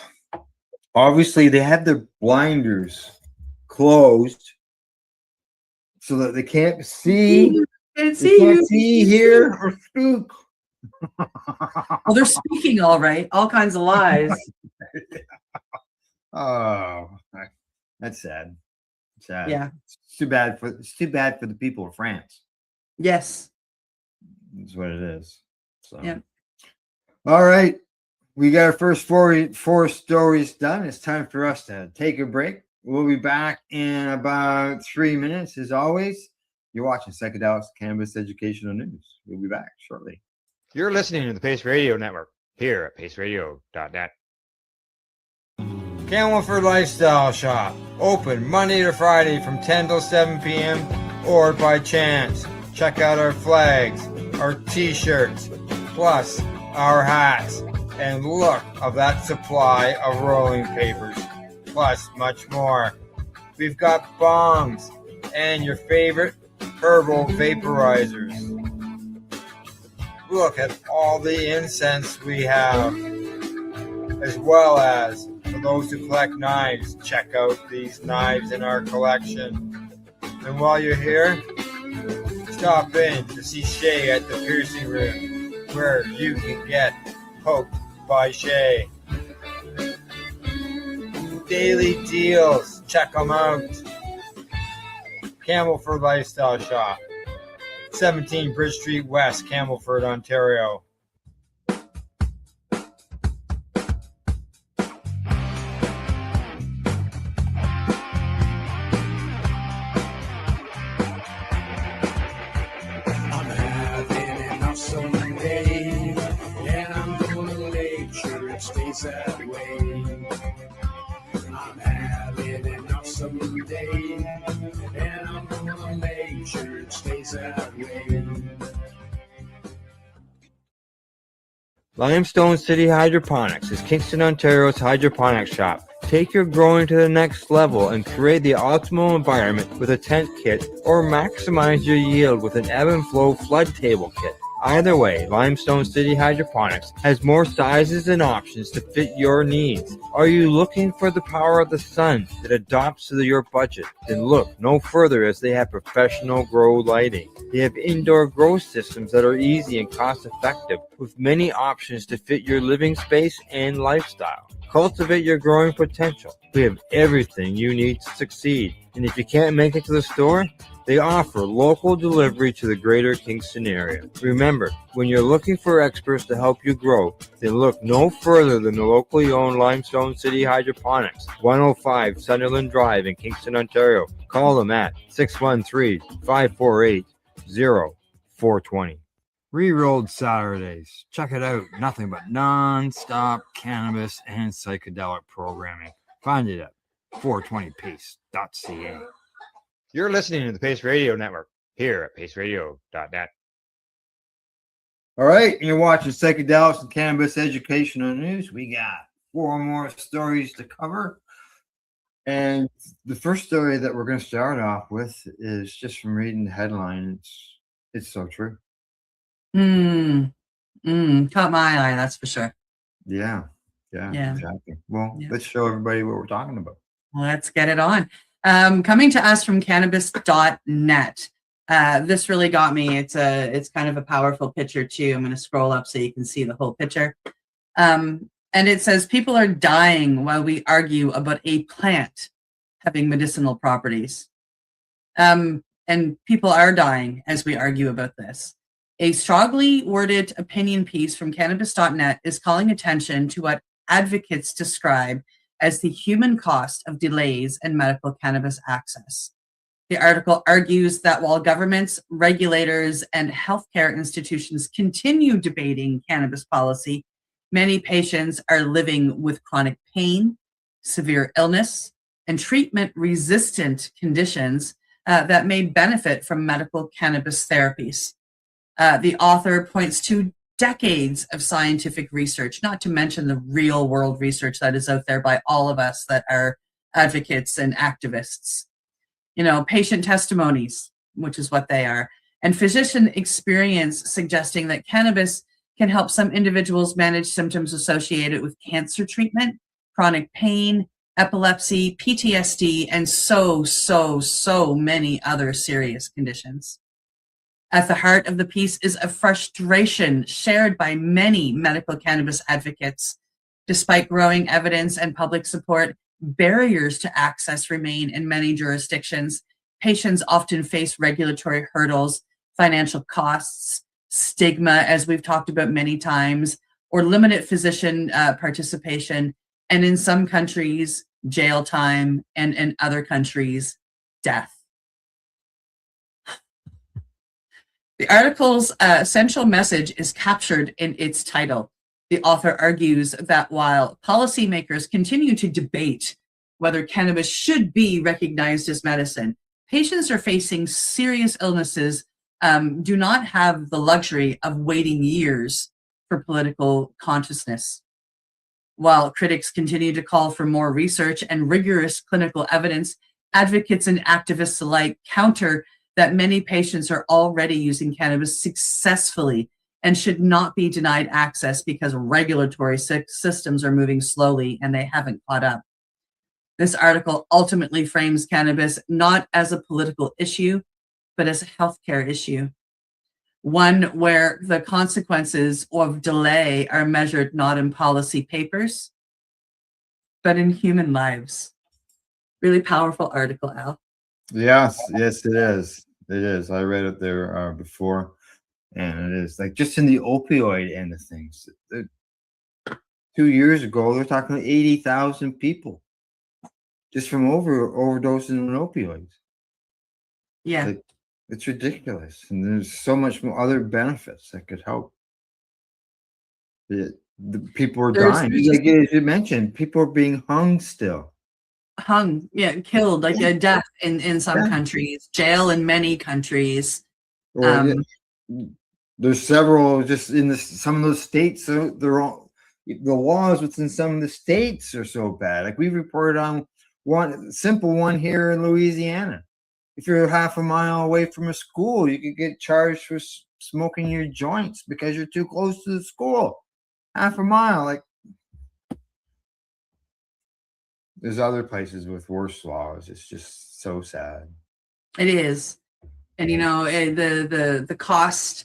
obviously they have their blinders closed so that they can't see. Can't see, hear, or speak. Well, they're speaking all right, all kinds of lies. Oh, that's sad. Sad. Yeah. It's too bad for the people of France. Yes. That's what it is. So Yeah. all right. We got our first four stories done. It's time for us to take a break. We'll be back in about 3 minutes. As always, you're watching Psychedelics Cannabis Educational News. We'll be back shortly. You're listening to the Pace Radio Network here at paceradio.net. Camelford Lifestyle Shop. Open Monday to Friday from 10 till 7 p.m. or by chance. Check out our flags, our t-shirts, plus our hats. And look of that supply of rolling papers, plus much more. We've got bongs and your favorite herbal vaporizers. Look at all the incense we have, as well as for those who collect knives, check out these knives in our collection. And while you're here, stop in to see Shay at the Piercing Room, where you can get poked by Shay. Daily deals, check them out. Camelford Lifestyle Shop, 17 Bridge Street West, Camelford, Ontario. I'm having an awesome day, and I'm gonna make sure it stays that way. I'm having an awesome day, and I'm gonna make sure it stays that way. Limestone City Hydroponics is Kingston, Ontario's hydroponics shop. Take your growing to the next level and create the optimal environment with a tent kit, or maximize your yield with an ebb and flow flood table kit. Either way, Limestone City Hydroponics has more sizes and options to fit your needs. Are you looking for the power of the sun that adapts to your budget? Then look no further, as they have professional grow lighting. They have indoor grow systems that are easy and cost effective, with many options to fit your living space and lifestyle. Cultivate your growing potential. We have everything you need to succeed. And if you can't make it to the store, they offer local delivery to the greater Kingston area. Remember, when you're looking for experts to help you grow, then look no further than the locally owned Limestone City Hydroponics, 105 Sunderland Drive in Kingston, Ontario. Call them at 613-548-0420. Rerolled Saturdays. Check it out. Nothing but non-stop cannabis and psychedelic programming. Find it at 420pace.ca. You're listening to the Pace Radio Network here at paceradio.net. All right, you're watching Psychedelics and Cannabis Educational News. We got 4 more stories to cover. And the first story that we're going to start off with is just from reading the headline. It's so true. Caught my eye, that's for sure. Yeah, exactly. Well, let's show everybody what we're talking about. Let's get it on. Coming to us from cannabis.net. This really got me. It's kind of a powerful picture too. I'm going to scroll up so you can see the whole picture. And it says, people are dying while we argue about a plant having medicinal properties. And people are dying as we argue about this. A strongly worded opinion piece from cannabis.net is calling attention to what advocates describe as the human cost of delays in medical cannabis access. The article argues that while governments, regulators, and healthcare institutions continue debating cannabis policy, many patients are living with chronic pain, severe illness, and treatment-resistant conditions that may benefit from medical cannabis therapies. The author points to decades of scientific research, not to mention the real world research that is out there by all of us that are advocates and activists. You know, patient testimonies, which is what they are, and physician experience suggesting that cannabis can help some individuals manage symptoms associated with cancer treatment, chronic pain, epilepsy, PTSD, and so many other serious conditions. At the heart of the piece is a frustration shared by many medical cannabis advocates. Despite growing evidence and public support, barriers to access remain in many jurisdictions. Patients often face regulatory hurdles, financial costs, stigma, as we've talked about many times, or limited physician participation, and in some countries, jail time, and in other countries, death. The article's essential message is captured in its title. The author argues that while policymakers continue to debate whether cannabis should be recognized as medicine, patients are facing serious illnesses, do not have the luxury of waiting years for political consciousness. While critics continue to call for more research and rigorous clinical evidence, advocates and activists alike counter that many patients are already using cannabis successfully and should not be denied access because regulatory systems are moving slowly and they haven't caught up. This article ultimately frames cannabis not as a political issue, but as a healthcare issue, one where the consequences of delay are measured not in policy papers, but in human lives. Really powerful article, Al. Yes, yes, it is. It is. I read it there before, and it is like just in the opioid end of things. 2 years ago, they're talking 80,000 people just from overdosing on opioids. Yeah. Like, it's ridiculous, and there's so much more other benefits that could help. The people are dying. Like you mentioned, people are being hung still. Hung, yeah, killed, like a death in some countries, jail in many countries. There's several just in some of those states. So they're all the laws within some of the states are so bad. Like we reported on one simple one here in Louisiana. If you're half a mile away from a school, you could get charged for smoking your joints because you're too close to the school. Half a mile, like. There's other places with worse laws. It's just so sad. It is, and you know the cost.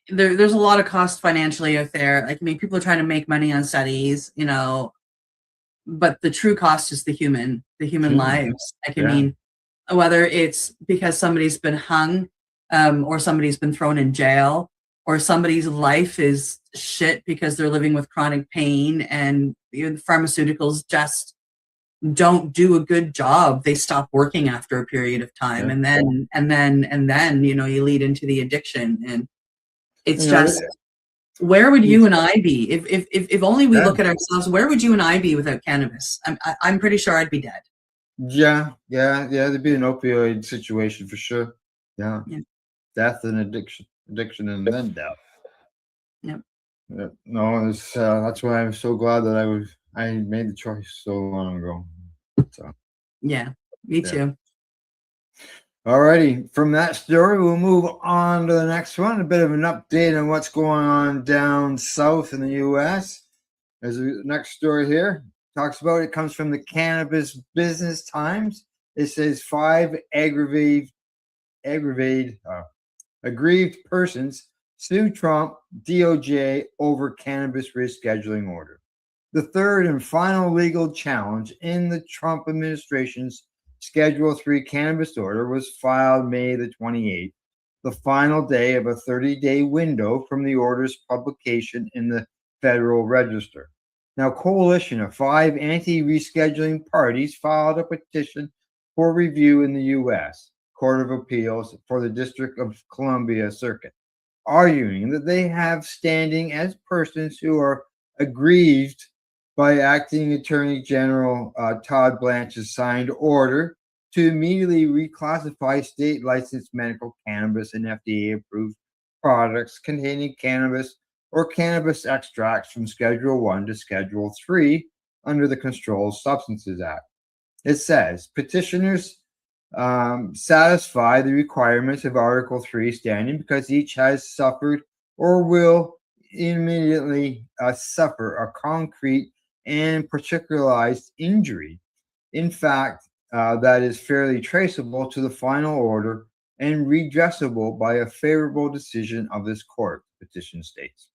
There's a lot of cost financially out there. Like I mean, people are trying to make money on studies, you know, but the true cost is the human lives. Like I mean, whether it's because somebody's been hung, or somebody's been thrown in jail, or somebody's life is shit because they're living with chronic pain, and pharmaceuticals just don't do a good job. They stop working after a period of time, and then you know you lead into the addiction, and it's just where would you and I be if only we look at ourselves? Where would you and I be without cannabis? I'm pretty sure I'd be dead. Yeah. There'd be an opioid situation for sure. Yeah. Death and addiction, and then death. Yep. Yeah. No, it's that's why I'm so glad that I made the choice so long ago. So. Yeah, me too. Alrighty, from that story, we'll move on to the next one. A bit of an update on what's going on down south in the U.S. As the next story here talks about, it comes from the Cannabis Business Times. It says 5 aggrieved persons sue Trump DOJ over cannabis rescheduling order. The third and final legal challenge in the Trump administration's Schedule 3 cannabis order was filed May the 28th, the final day of a 30-day window from the order's publication in the Federal Register. Now, a coalition of 5 anti-rescheduling parties filed a petition for review in the U.S. Court of Appeals for the District of Columbia Circuit, arguing that they have standing as persons who are aggrieved by Acting Attorney General Todd Blanche's signed order to immediately reclassify state licensed medical cannabis and FDA approved products containing cannabis or cannabis extracts from Schedule 1 to Schedule 3 under the Controlled Substances Act. It says petitioners satisfy the requirements of Article 3 standing because each has suffered or will immediately suffer a concrete and particularized injury. In fact, that is fairly traceable to the final order and redressable by a favorable decision of this court, the petition states.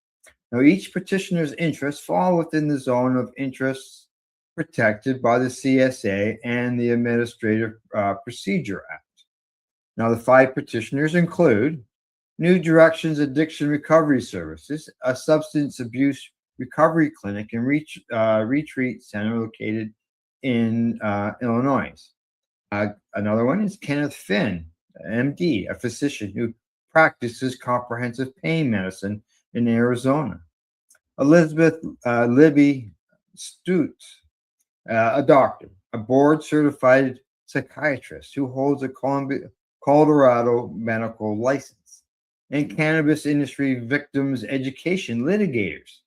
Now, each petitioner's interests fall within the zone of interests protected by the CSA and the Administrative Procedure Act. Now, the 5 petitioners include New Directions Addiction Recovery Services, a substance abuse recovery clinic and retreat center located in Illinois. Another one is Kenneth Finn, MD, a physician who practices comprehensive pain medicine in Arizona. Elizabeth Libby Stutz, a doctor, a board-certified psychiatrist who holds a Colorado medical license. And Cannabis Industry Victims Education Litigators,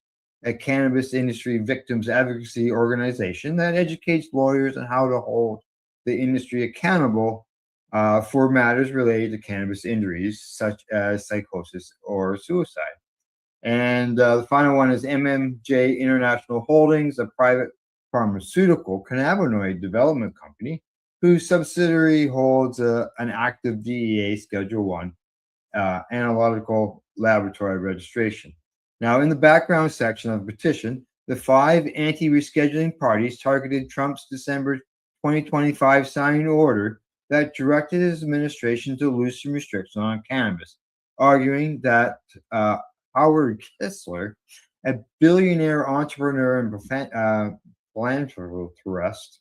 a cannabis industry victims advocacy organization that educates lawyers on how to hold the industry accountable for matters related to cannabis injuries, such as psychosis or suicide. And the final one is MMJ International Holdings, a private pharmaceutical cannabinoid development company whose subsidiary holds an active DEA Schedule 1 analytical laboratory registration. Now, in the background section of the petition, the 5 anti-rescheduling parties targeted Trump's December 2025 signing order that directed his administration to loosen restrictions on cannabis, arguing that Howard Kessler, a billionaire entrepreneur and philanthropist,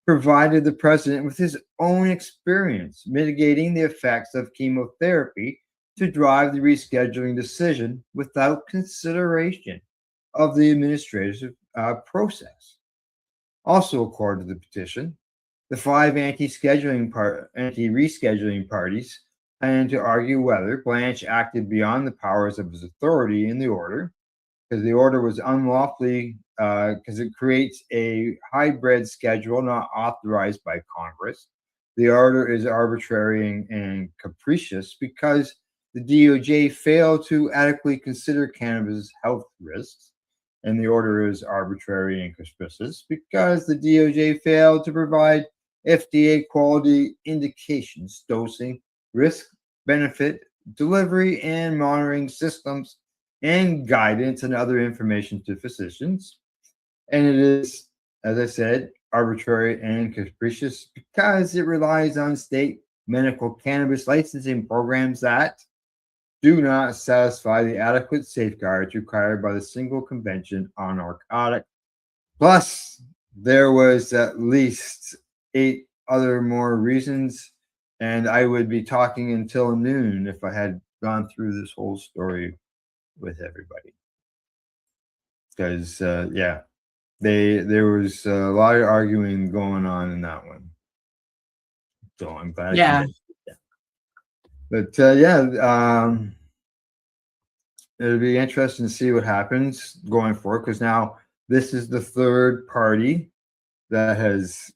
provided the president with his own experience mitigating the effects of chemotherapy to drive the rescheduling decision without consideration of the administrative process. Also, according to the petition, the 5 anti-rescheduling parties plan to argue whether Blanche acted beyond the powers of his authority in the order, because the order was unlawfully, because it creates a hybrid schedule not authorized by Congress. The order is arbitrary and capricious because the DOJ failed to adequately consider cannabis health risks, and the order is arbitrary and capricious because the DOJ failed to provide FDA quality indications, dosing, risk, benefit, delivery, and monitoring systems, and guidance and other information to physicians. And it is, as I said, arbitrary and capricious because it relies on state medical cannabis licensing programs that do not satisfy the adequate safeguards required by the Single Convention on Narcotics. Plus, there was at least 8 other more reasons, and I would be talking until noon if I had gone through this whole story with everybody. Because, yeah, there was a lot of arguing going on in that one. So I'm glad. Yeah. But it'll be interesting to see what happens going forward, because now this is the 3rd party that has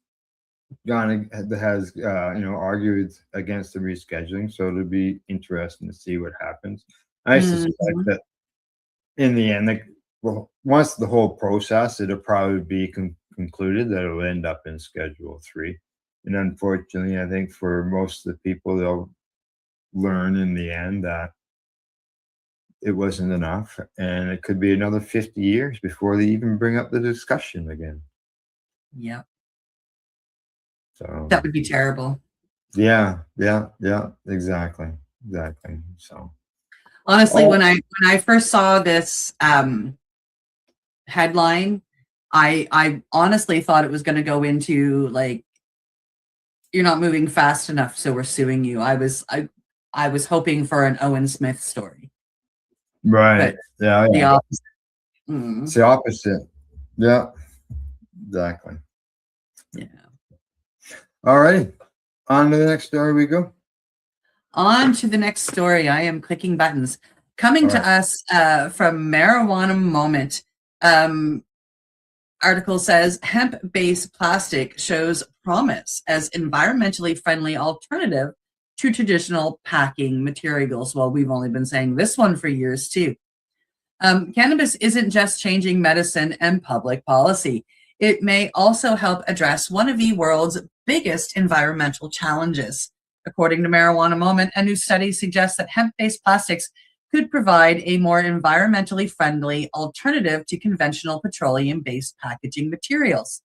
argued against the rescheduling. So it'll be interesting to see what happens. I suspect that in the end, once the whole process, it'll probably be concluded that it'll end up in Schedule 3. And unfortunately, I think for most of the people, they'll learn in the end that it wasn't enough, and it could be another 50 years before they even bring up the discussion again. Yeah. So that would be terrible. Yeah, exactly. So honestly, when I first saw this headline, I honestly thought it was going to go into like, you're not moving fast enough, so we're suing you. I was hoping for an Owen Smith story. Right. But the opposite. It's the opposite. Yeah. Exactly. Yeah. All right. On to the next story we go. On to the next story. I am clicking buttons. Coming to us from Marijuana Moment. Article says hemp-based plastic shows promise as environmentally friendly alternative to traditional packing materials. Well, we've only been saying this one for years too. Cannabis isn't just changing medicine and public policy. It may also help address one of the world's biggest environmental challenges, According to Marijuana Moment, a new study suggests that hemp-based plastics could provide a more environmentally friendly alternative to conventional petroleum-based packaging materials.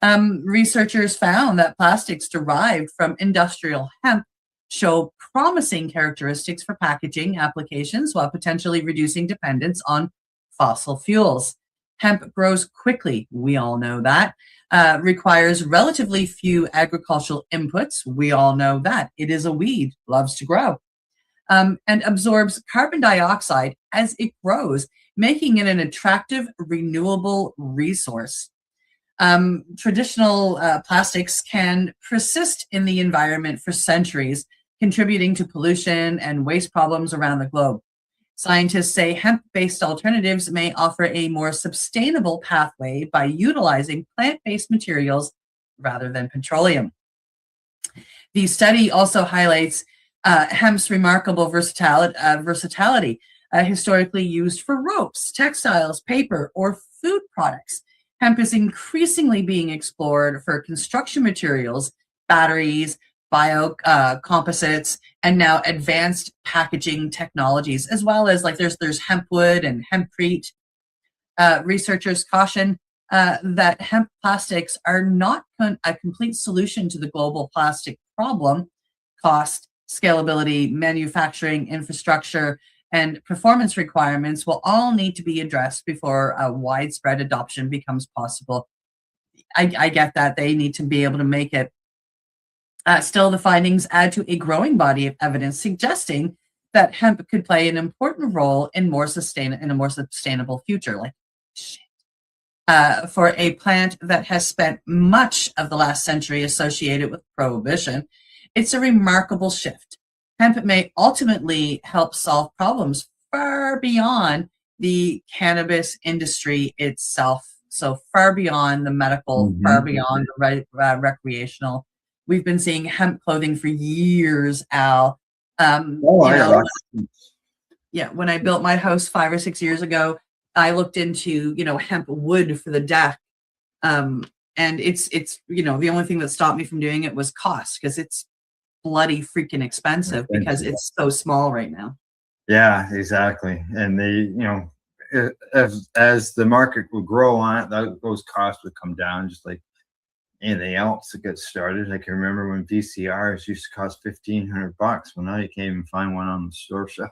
Researchers found that plastics derived from industrial hemp show promising characteristics for packaging applications while potentially reducing dependence on fossil fuels. Hemp grows quickly, we all know that, requires relatively few agricultural inputs, we all know that. It is a weed, loves to grow, and absorbs carbon dioxide as it grows, making it an attractive, renewable resource. Traditional plastics can persist in the environment for centuries, contributing to pollution and waste problems around the globe. Scientists say hemp-based alternatives may offer a more sustainable pathway by utilizing plant-based materials rather than petroleum. The study also highlights hemp's remarkable versatility, historically used for ropes, textiles, paper, or food products. Hemp is increasingly being explored for construction materials, batteries, biocomposites, and now advanced packaging technologies, as well as like there's hemp wood and hempcrete. Researchers caution that hemp plastics are not a complete solution to the global plastic problem. Cost, scalability, manufacturing infrastructure, and performance requirements will all need to be addressed before widespread adoption becomes possible. I get that they need to be able to make it. Still, the findings add to a growing body of evidence suggesting that hemp could play an important role in a more sustainable future. Like, shit. For a plant that has spent much of the last century associated with prohibition, it's a remarkable shift. Hemp may ultimately help solve problems far beyond the cannabis industry itself. So far beyond the medical, far beyond the recreational. We've been seeing hemp clothing for years, Al. Yeah, when I built my house 5 or 6 years ago, I looked into, hemp wood for the deck. And it's the only thing that stopped me from doing it was cost, because it's bloody freaking expensive because it's so small right now. Yeah, exactly. And as the market will grow on it, those costs would come down just like anything else that gets started. I can remember when VCRs used to cost $1,500. Well, now you can't even find one on the store shelf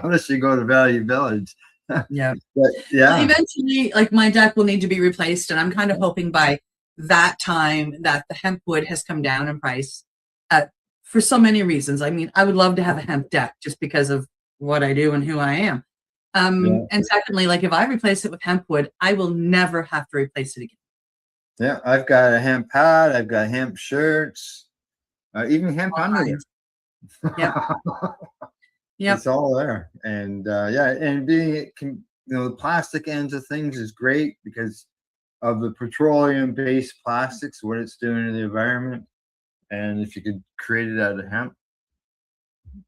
unless you go to Value Village. Yeah. But, yeah. Well, eventually, like, my deck will need to be replaced, and I'm kind of hoping by that time that the hemp wood has come down in price for so many reasons. I mean, I would love to have a hemp deck just because of what I do and who I am. And secondly, like, if I replace it with hemp wood, I will never have to replace it again. Yeah, I've got a hemp hat, I've got hemp shirts, even hemp underwear. Yeah. It's all there. And and being the plastic ends of things is great because of the petroleum-based plastics, what it's doing to the environment. And if you could create it out of hemp,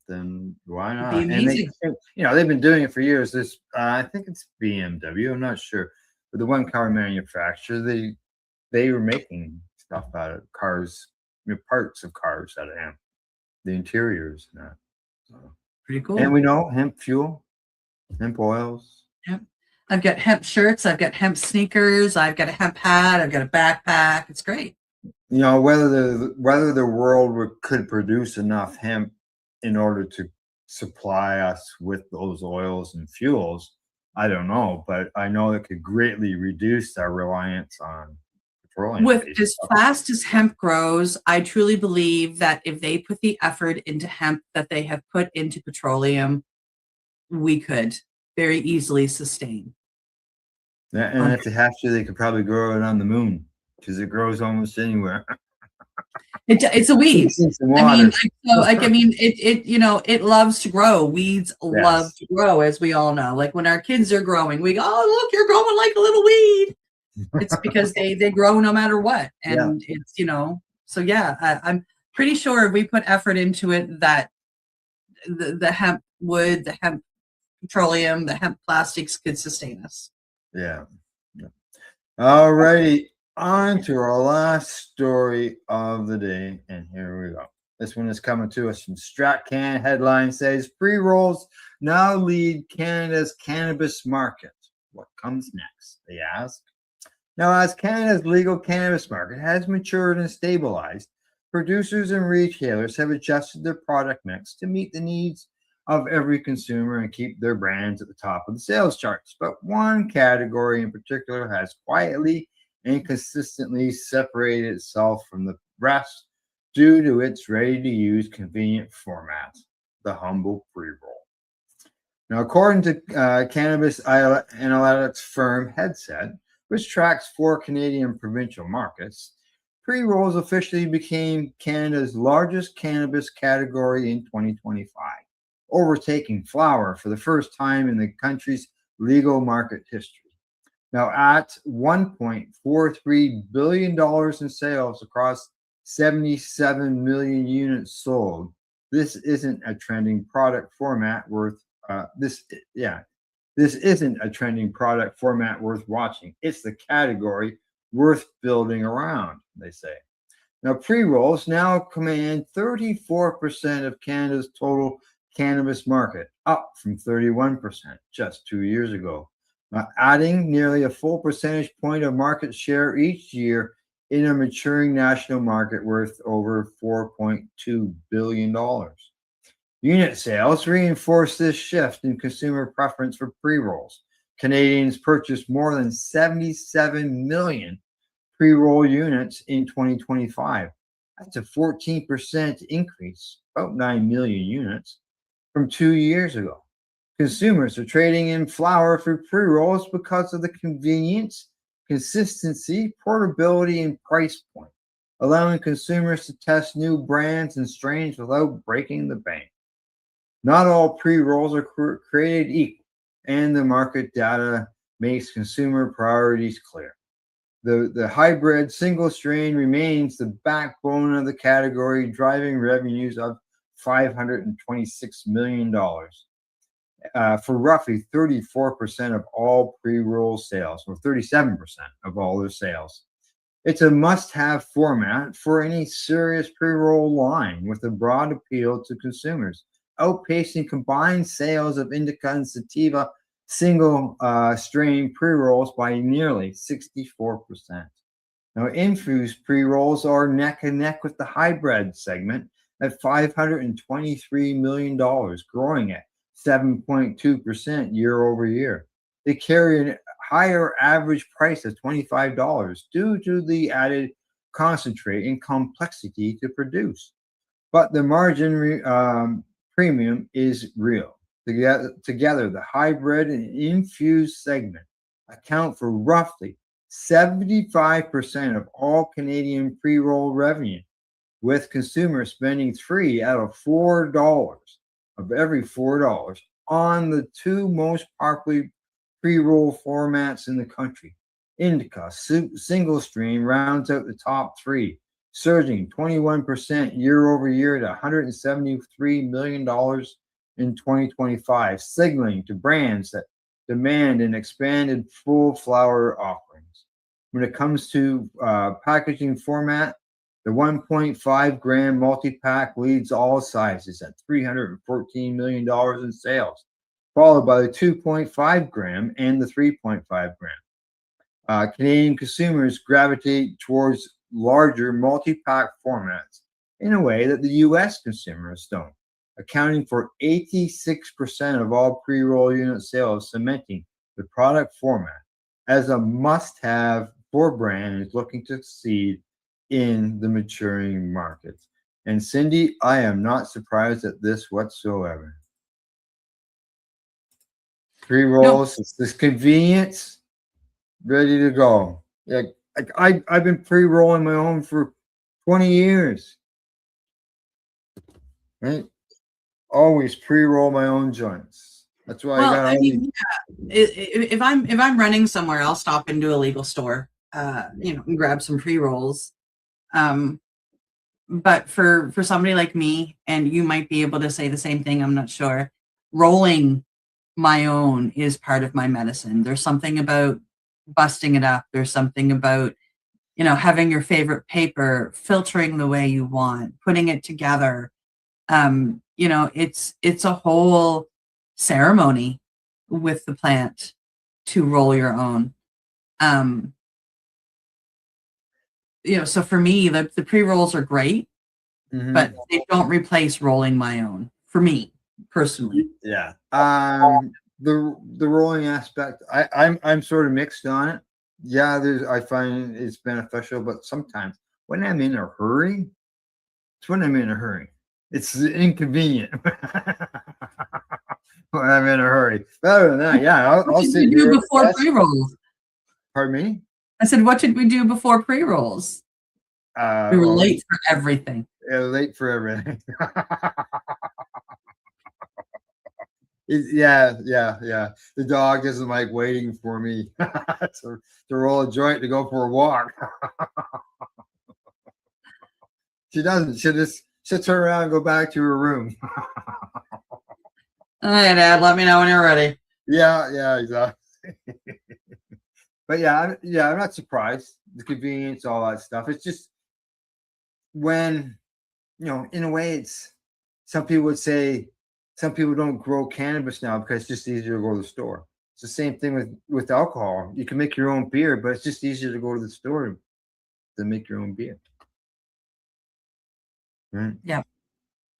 then why not? It'd be amazing. And they've been doing it for years. This I think it's BMW, I'm not sure, but the one car manufacturer, they were making stuff out of cars, parts of cars out of hemp, the interiors and that. So. Pretty cool. And we know hemp fuel, hemp oils. Yep. I've got hemp shirts, I've got hemp sneakers, I've got a hemp hat, I've got a backpack. It's great. Whether the world could produce enough hemp in order to supply us with those oils and fuels, I don't know, but I know it could greatly reduce our reliance on petroleum. With as fast as hemp grows, I truly believe that if they put the effort into hemp that they have put into petroleum, we could very easily sustain. Yeah, and if they have to, they could probably grow it on the moon because it grows almost anywhere. It's a weed. It loves to grow. Weeds love to grow, as we all know. Like when our kids are growing, we go, "Oh, look, you're growing like a little weed." It's because they grow no matter what, and it's So yeah, I'm pretty sure if we put effort into it, that the hemp wood, the hemp petroleum, the hemp plastics could sustain us. Yeah. All righty. On to our last story of the day, and here we go. This one is coming to us from StratCan. Headline says pre-rolls now lead Canada's cannabis market. What comes next, they ask. Now, as Canada's legal cannabis market has matured and stabilized, producers and retailers have adjusted their product mix to meet the needs of every consumer and keep their brands at the top of the sales charts. But one category in particular has quietly and consistently separated itself from the rest due to its ready-to-use convenient format, the humble pre-roll. Now, according to cannabis analytics firm Headset, which tracks 4 Canadian provincial markets, pre-rolls officially became Canada's largest cannabis category in 2025, overtaking flower for the first time in the country's legal market history. Now, at $1.43 billion in sales across 77 million units sold, this isn't a trending product format worth this isn't a trending product format worth watching. It's the category worth building around, they say. Now, pre-rolls now command 34% of Canada's total cannabis market, up from 31% just 2 years ago, adding nearly a full percentage point of market share each year in a maturing national market worth over $4.2 billion. Unit sales reinforce this shift in consumer preference for pre-rolls. Canadians purchased more than 77 million pre-roll units in 2025. That's a 14% increase, about 9 million units, from 2 years ago. Consumers are trading in flower for pre-rolls because of the convenience, consistency, portability, and price point, allowing consumers to test new brands and strains without breaking the bank. Not all pre-rolls are created equal, and the market data makes consumer priorities clear. The hybrid single strain remains the backbone of the category, driving revenues of $526 million for roughly 34% of all pre-roll sales, or 37% of all their sales. It's a must-have format for any serious pre-roll line with a broad appeal to consumers, outpacing combined sales of indica and sativa single strain pre-rolls by nearly 64%. Now, infused pre-rolls are neck and neck with the hybrid segment at $523 million, growing at 7.2% year over year. They carry a higher average price of $25 due to the added concentrate and complexity to produce. But the margin premium is real. Together, the hybrid and infused segment account for roughly 75% of all Canadian pre-roll revenue, with consumers spending $3 out of $4 of every $4 on the 2 most popular pre-roll formats in the country. Indica single strain rounds out the top 3, surging 21% year over year to $173 million in 2025, signaling to brands that demand an expanded full flower offerings. When it comes to packaging format, the 1.5 gram multi-pack leads all sizes at $314 million in sales, followed by the 2.5 gram and the 3.5 gram. Canadian consumers gravitate towards larger multi-pack formats in a way that the U.S. consumers don't, accounting for 86% of all pre-roll unit sales, cementing the product format as a must-have for brands looking to succeed in the maturing markets. And Cindy, I am not surprised at this whatsoever. Pre-rolls, it's this convenience, ready to go. Yeah, I've been pre-rolling my own for 20 years. Right? Always pre-roll my own joints. That's why I got if I'm running somewhere, I'll stop into a legal store, and grab some pre-rolls. But for somebody like me, and you might be able to say the same thing, I'm not sure, rolling my own is part of my medicine. There's something about busting it up. There's something about, having your favorite paper, filtering the way you want, putting it together. It's a whole ceremony with the plant to roll your own. So for me, the pre-rolls are great, but they don't replace rolling my own for me personally. Yeah. The rolling aspect, I'm sort of mixed on it. Yeah, I find it's beneficial, but sometimes when I'm in a hurry, it's when I'm in a hurry. It's inconvenient when I'm in a hurry. But other than that, yeah, I'll What sit did we here. do before pre-rolls? Pardon me? I said, what did we do before pre-rolls? We were late for everything. Yeah, late for everything. Yeah. The dog doesn't like waiting for me to roll a joint to go for a walk. She doesn't. She just sits her around and go back to her room. All right, Dad. Let me know when you're ready. Yeah, exactly. But I'm not surprised. The convenience, all that stuff. It's just when, in a way, it's some people would say some people don't grow cannabis now because it's just easier to go to the store. It's the same thing with alcohol. You can make your own beer, but it's just easier to go to the store than make your own beer. Right? Yeah.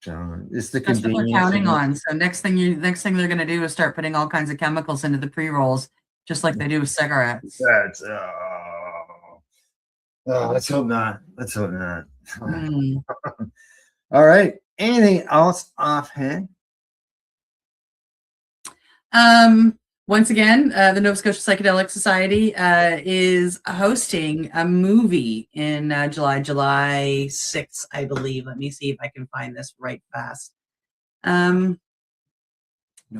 So it's the That's what convenience. they're counting on. So next thing they're going to do is start putting all kinds of chemicals into the pre-rolls, just like they do with cigarettes. That's let's hope not. All right. Anything else offhand? Once again, the Nova Scotia Psychedelic Society is hosting a movie in July 6th, I believe. Let me see if I can find this right fast. Nova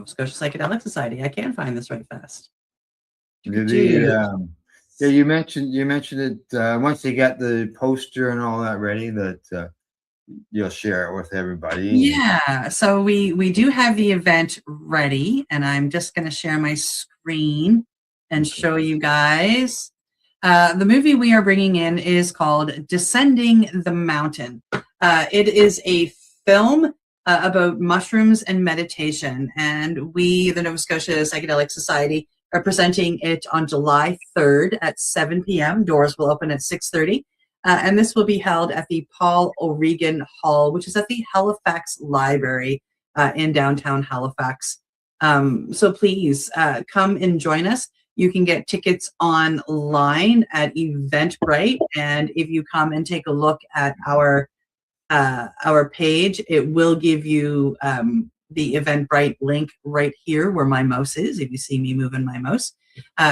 Scotia Psychedelic Society. I can find this right fast. You mentioned it once you got the poster and all that ready, that you'll share it with everybody. Yeah, so we do have the event ready, and I'm just going to share my screen and show you guys. The movie we are bringing in is called Descending the Mountain. It is a film about mushrooms and meditation, and we, the Nova Scotia Psychedelic Society, are presenting it on July 3rd at 7 p.m. Doors will open at 6:30. And this will be held at the Paul O'Regan Hall, which is at the Halifax Library in downtown Halifax. So please come and join us. You can get tickets online at Eventbrite, and if you come and take a look at our page, it will give you the Eventbrite link right here where my mouse is, if you see me moving my mouse.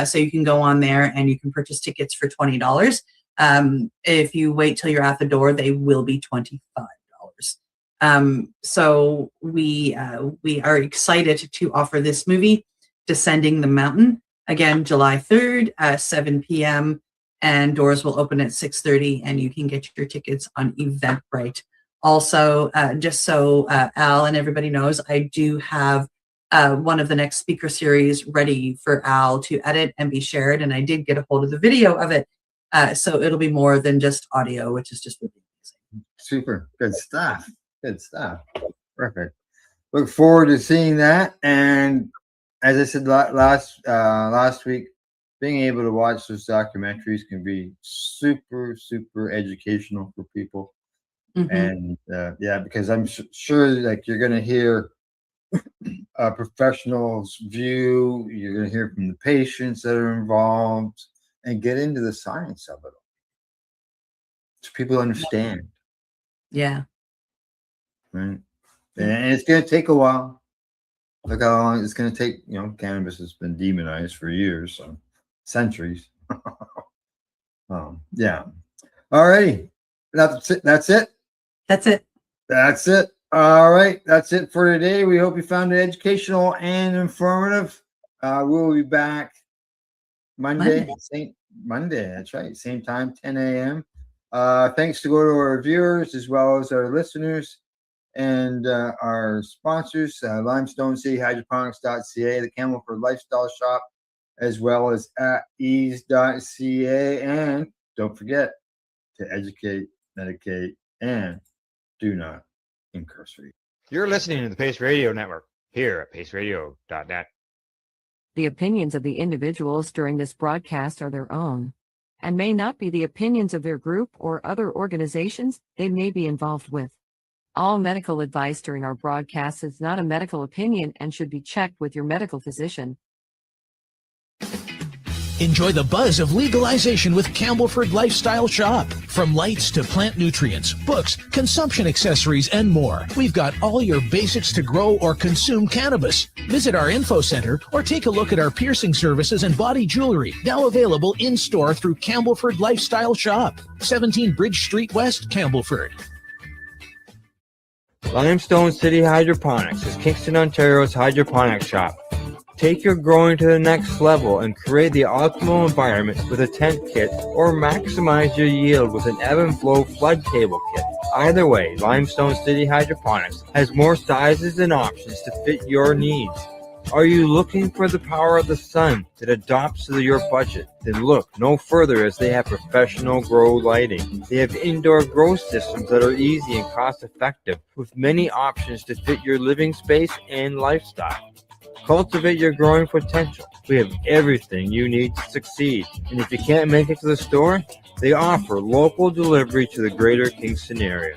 So you can go on there and you can purchase tickets for $20. If you wait till you're at the door, they will be $25. So we are excited to offer this movie, Descending the Mountain. Again, July 3rd, 7 p.m. and doors will open at 6:30, and you can get your tickets on Eventbrite. Also, just so Al and everybody knows, I do have one of the next speaker series ready for Al to edit and be shared, and I did get a hold of the video of it. So it'll be more than just audio, which is just really amazing. Super. Good stuff. Perfect. Look forward to seeing that. And as I said last week, being able to watch those documentaries can be super, super educational for people. And because I'm sure like you're going to hear a professional's view, you're going to hear from the patients that are involved, and get into the science of it, so people understand. Yeah. Right. And it's going to take a while. Look how long it's going to take. Cannabis has been demonized for years, so centuries. Yeah. All righty. That's it. All right. That's it for today. We hope you found it educational and informative. We'll be back Monday. That's right. Same time, 10 a.m. Thanks to our viewers as well as our listeners and our sponsors, Limestone City Hydroponics.ca, the Camelford Lifestyle Shop, as well as at ease.ca and Don't forget to educate, medicate, and do not incarcerate. You're listening to the Pace Radio Network here at paceradio.net. The opinions of the individuals during this broadcast are their own and may not be the opinions of their group or other organizations they may be involved with. All medical advice during our broadcast is not a medical opinion and should be checked with your medical physician. Enjoy the buzz of legalization with Campbellford Lifestyle Shop. From lights to plant nutrients, books, consumption accessories, and more, we've got all your basics to grow or consume cannabis. Visit our info center or take a look at our piercing services and body jewelry, now available in-store through Campbellford Lifestyle Shop, 17 Bridge Street West, Campbellford. Limestone City Hydroponics is Kingston, Ontario's hydroponics shop. Take your growing to the next level and create the optimal environment with a tent kit or maximize your yield with an ebb and flow flood table kit. Either way, Limestone City Hydroponics has more sizes and options to fit your needs. Are you looking for the power of the sun that adapts to your budget? Then look no further, as they have professional grow lighting. They have indoor grow systems that are easy and cost effective with many options to fit your living space and lifestyle. Cultivate your growing potential. We have everything you need to succeed. And if you can't make it to the store, they offer local delivery to the greater Kingston area.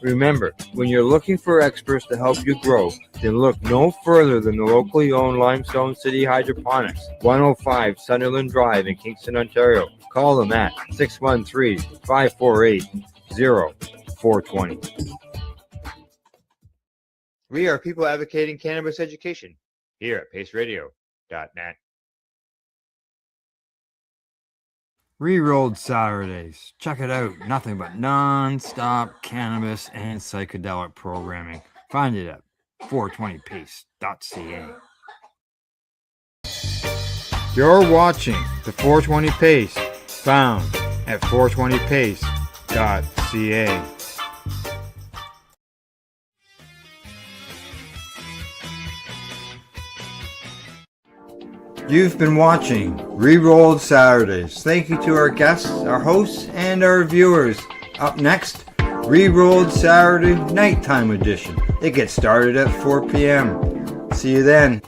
Remember, when you're looking for experts to help you grow, then look no further than the locally owned Limestone City Hydroponics, 105 Sunderland Drive in Kingston, Ontario. Call them at 613-548-0420. We are people advocating cannabis education here at paceradio.net. Rerolled Saturdays. Check it out. Nothing but non-stop cannabis and psychedelic programming. Find it at 420pace.ca. You're watching the 420 Pace, found at 420pace.ca. You've been watching Rerolled Saturdays. Thank you to our guests, our hosts, and our viewers. Up next, Rerolled Saturday Nighttime Edition. It gets started at 4 p.m. See you then.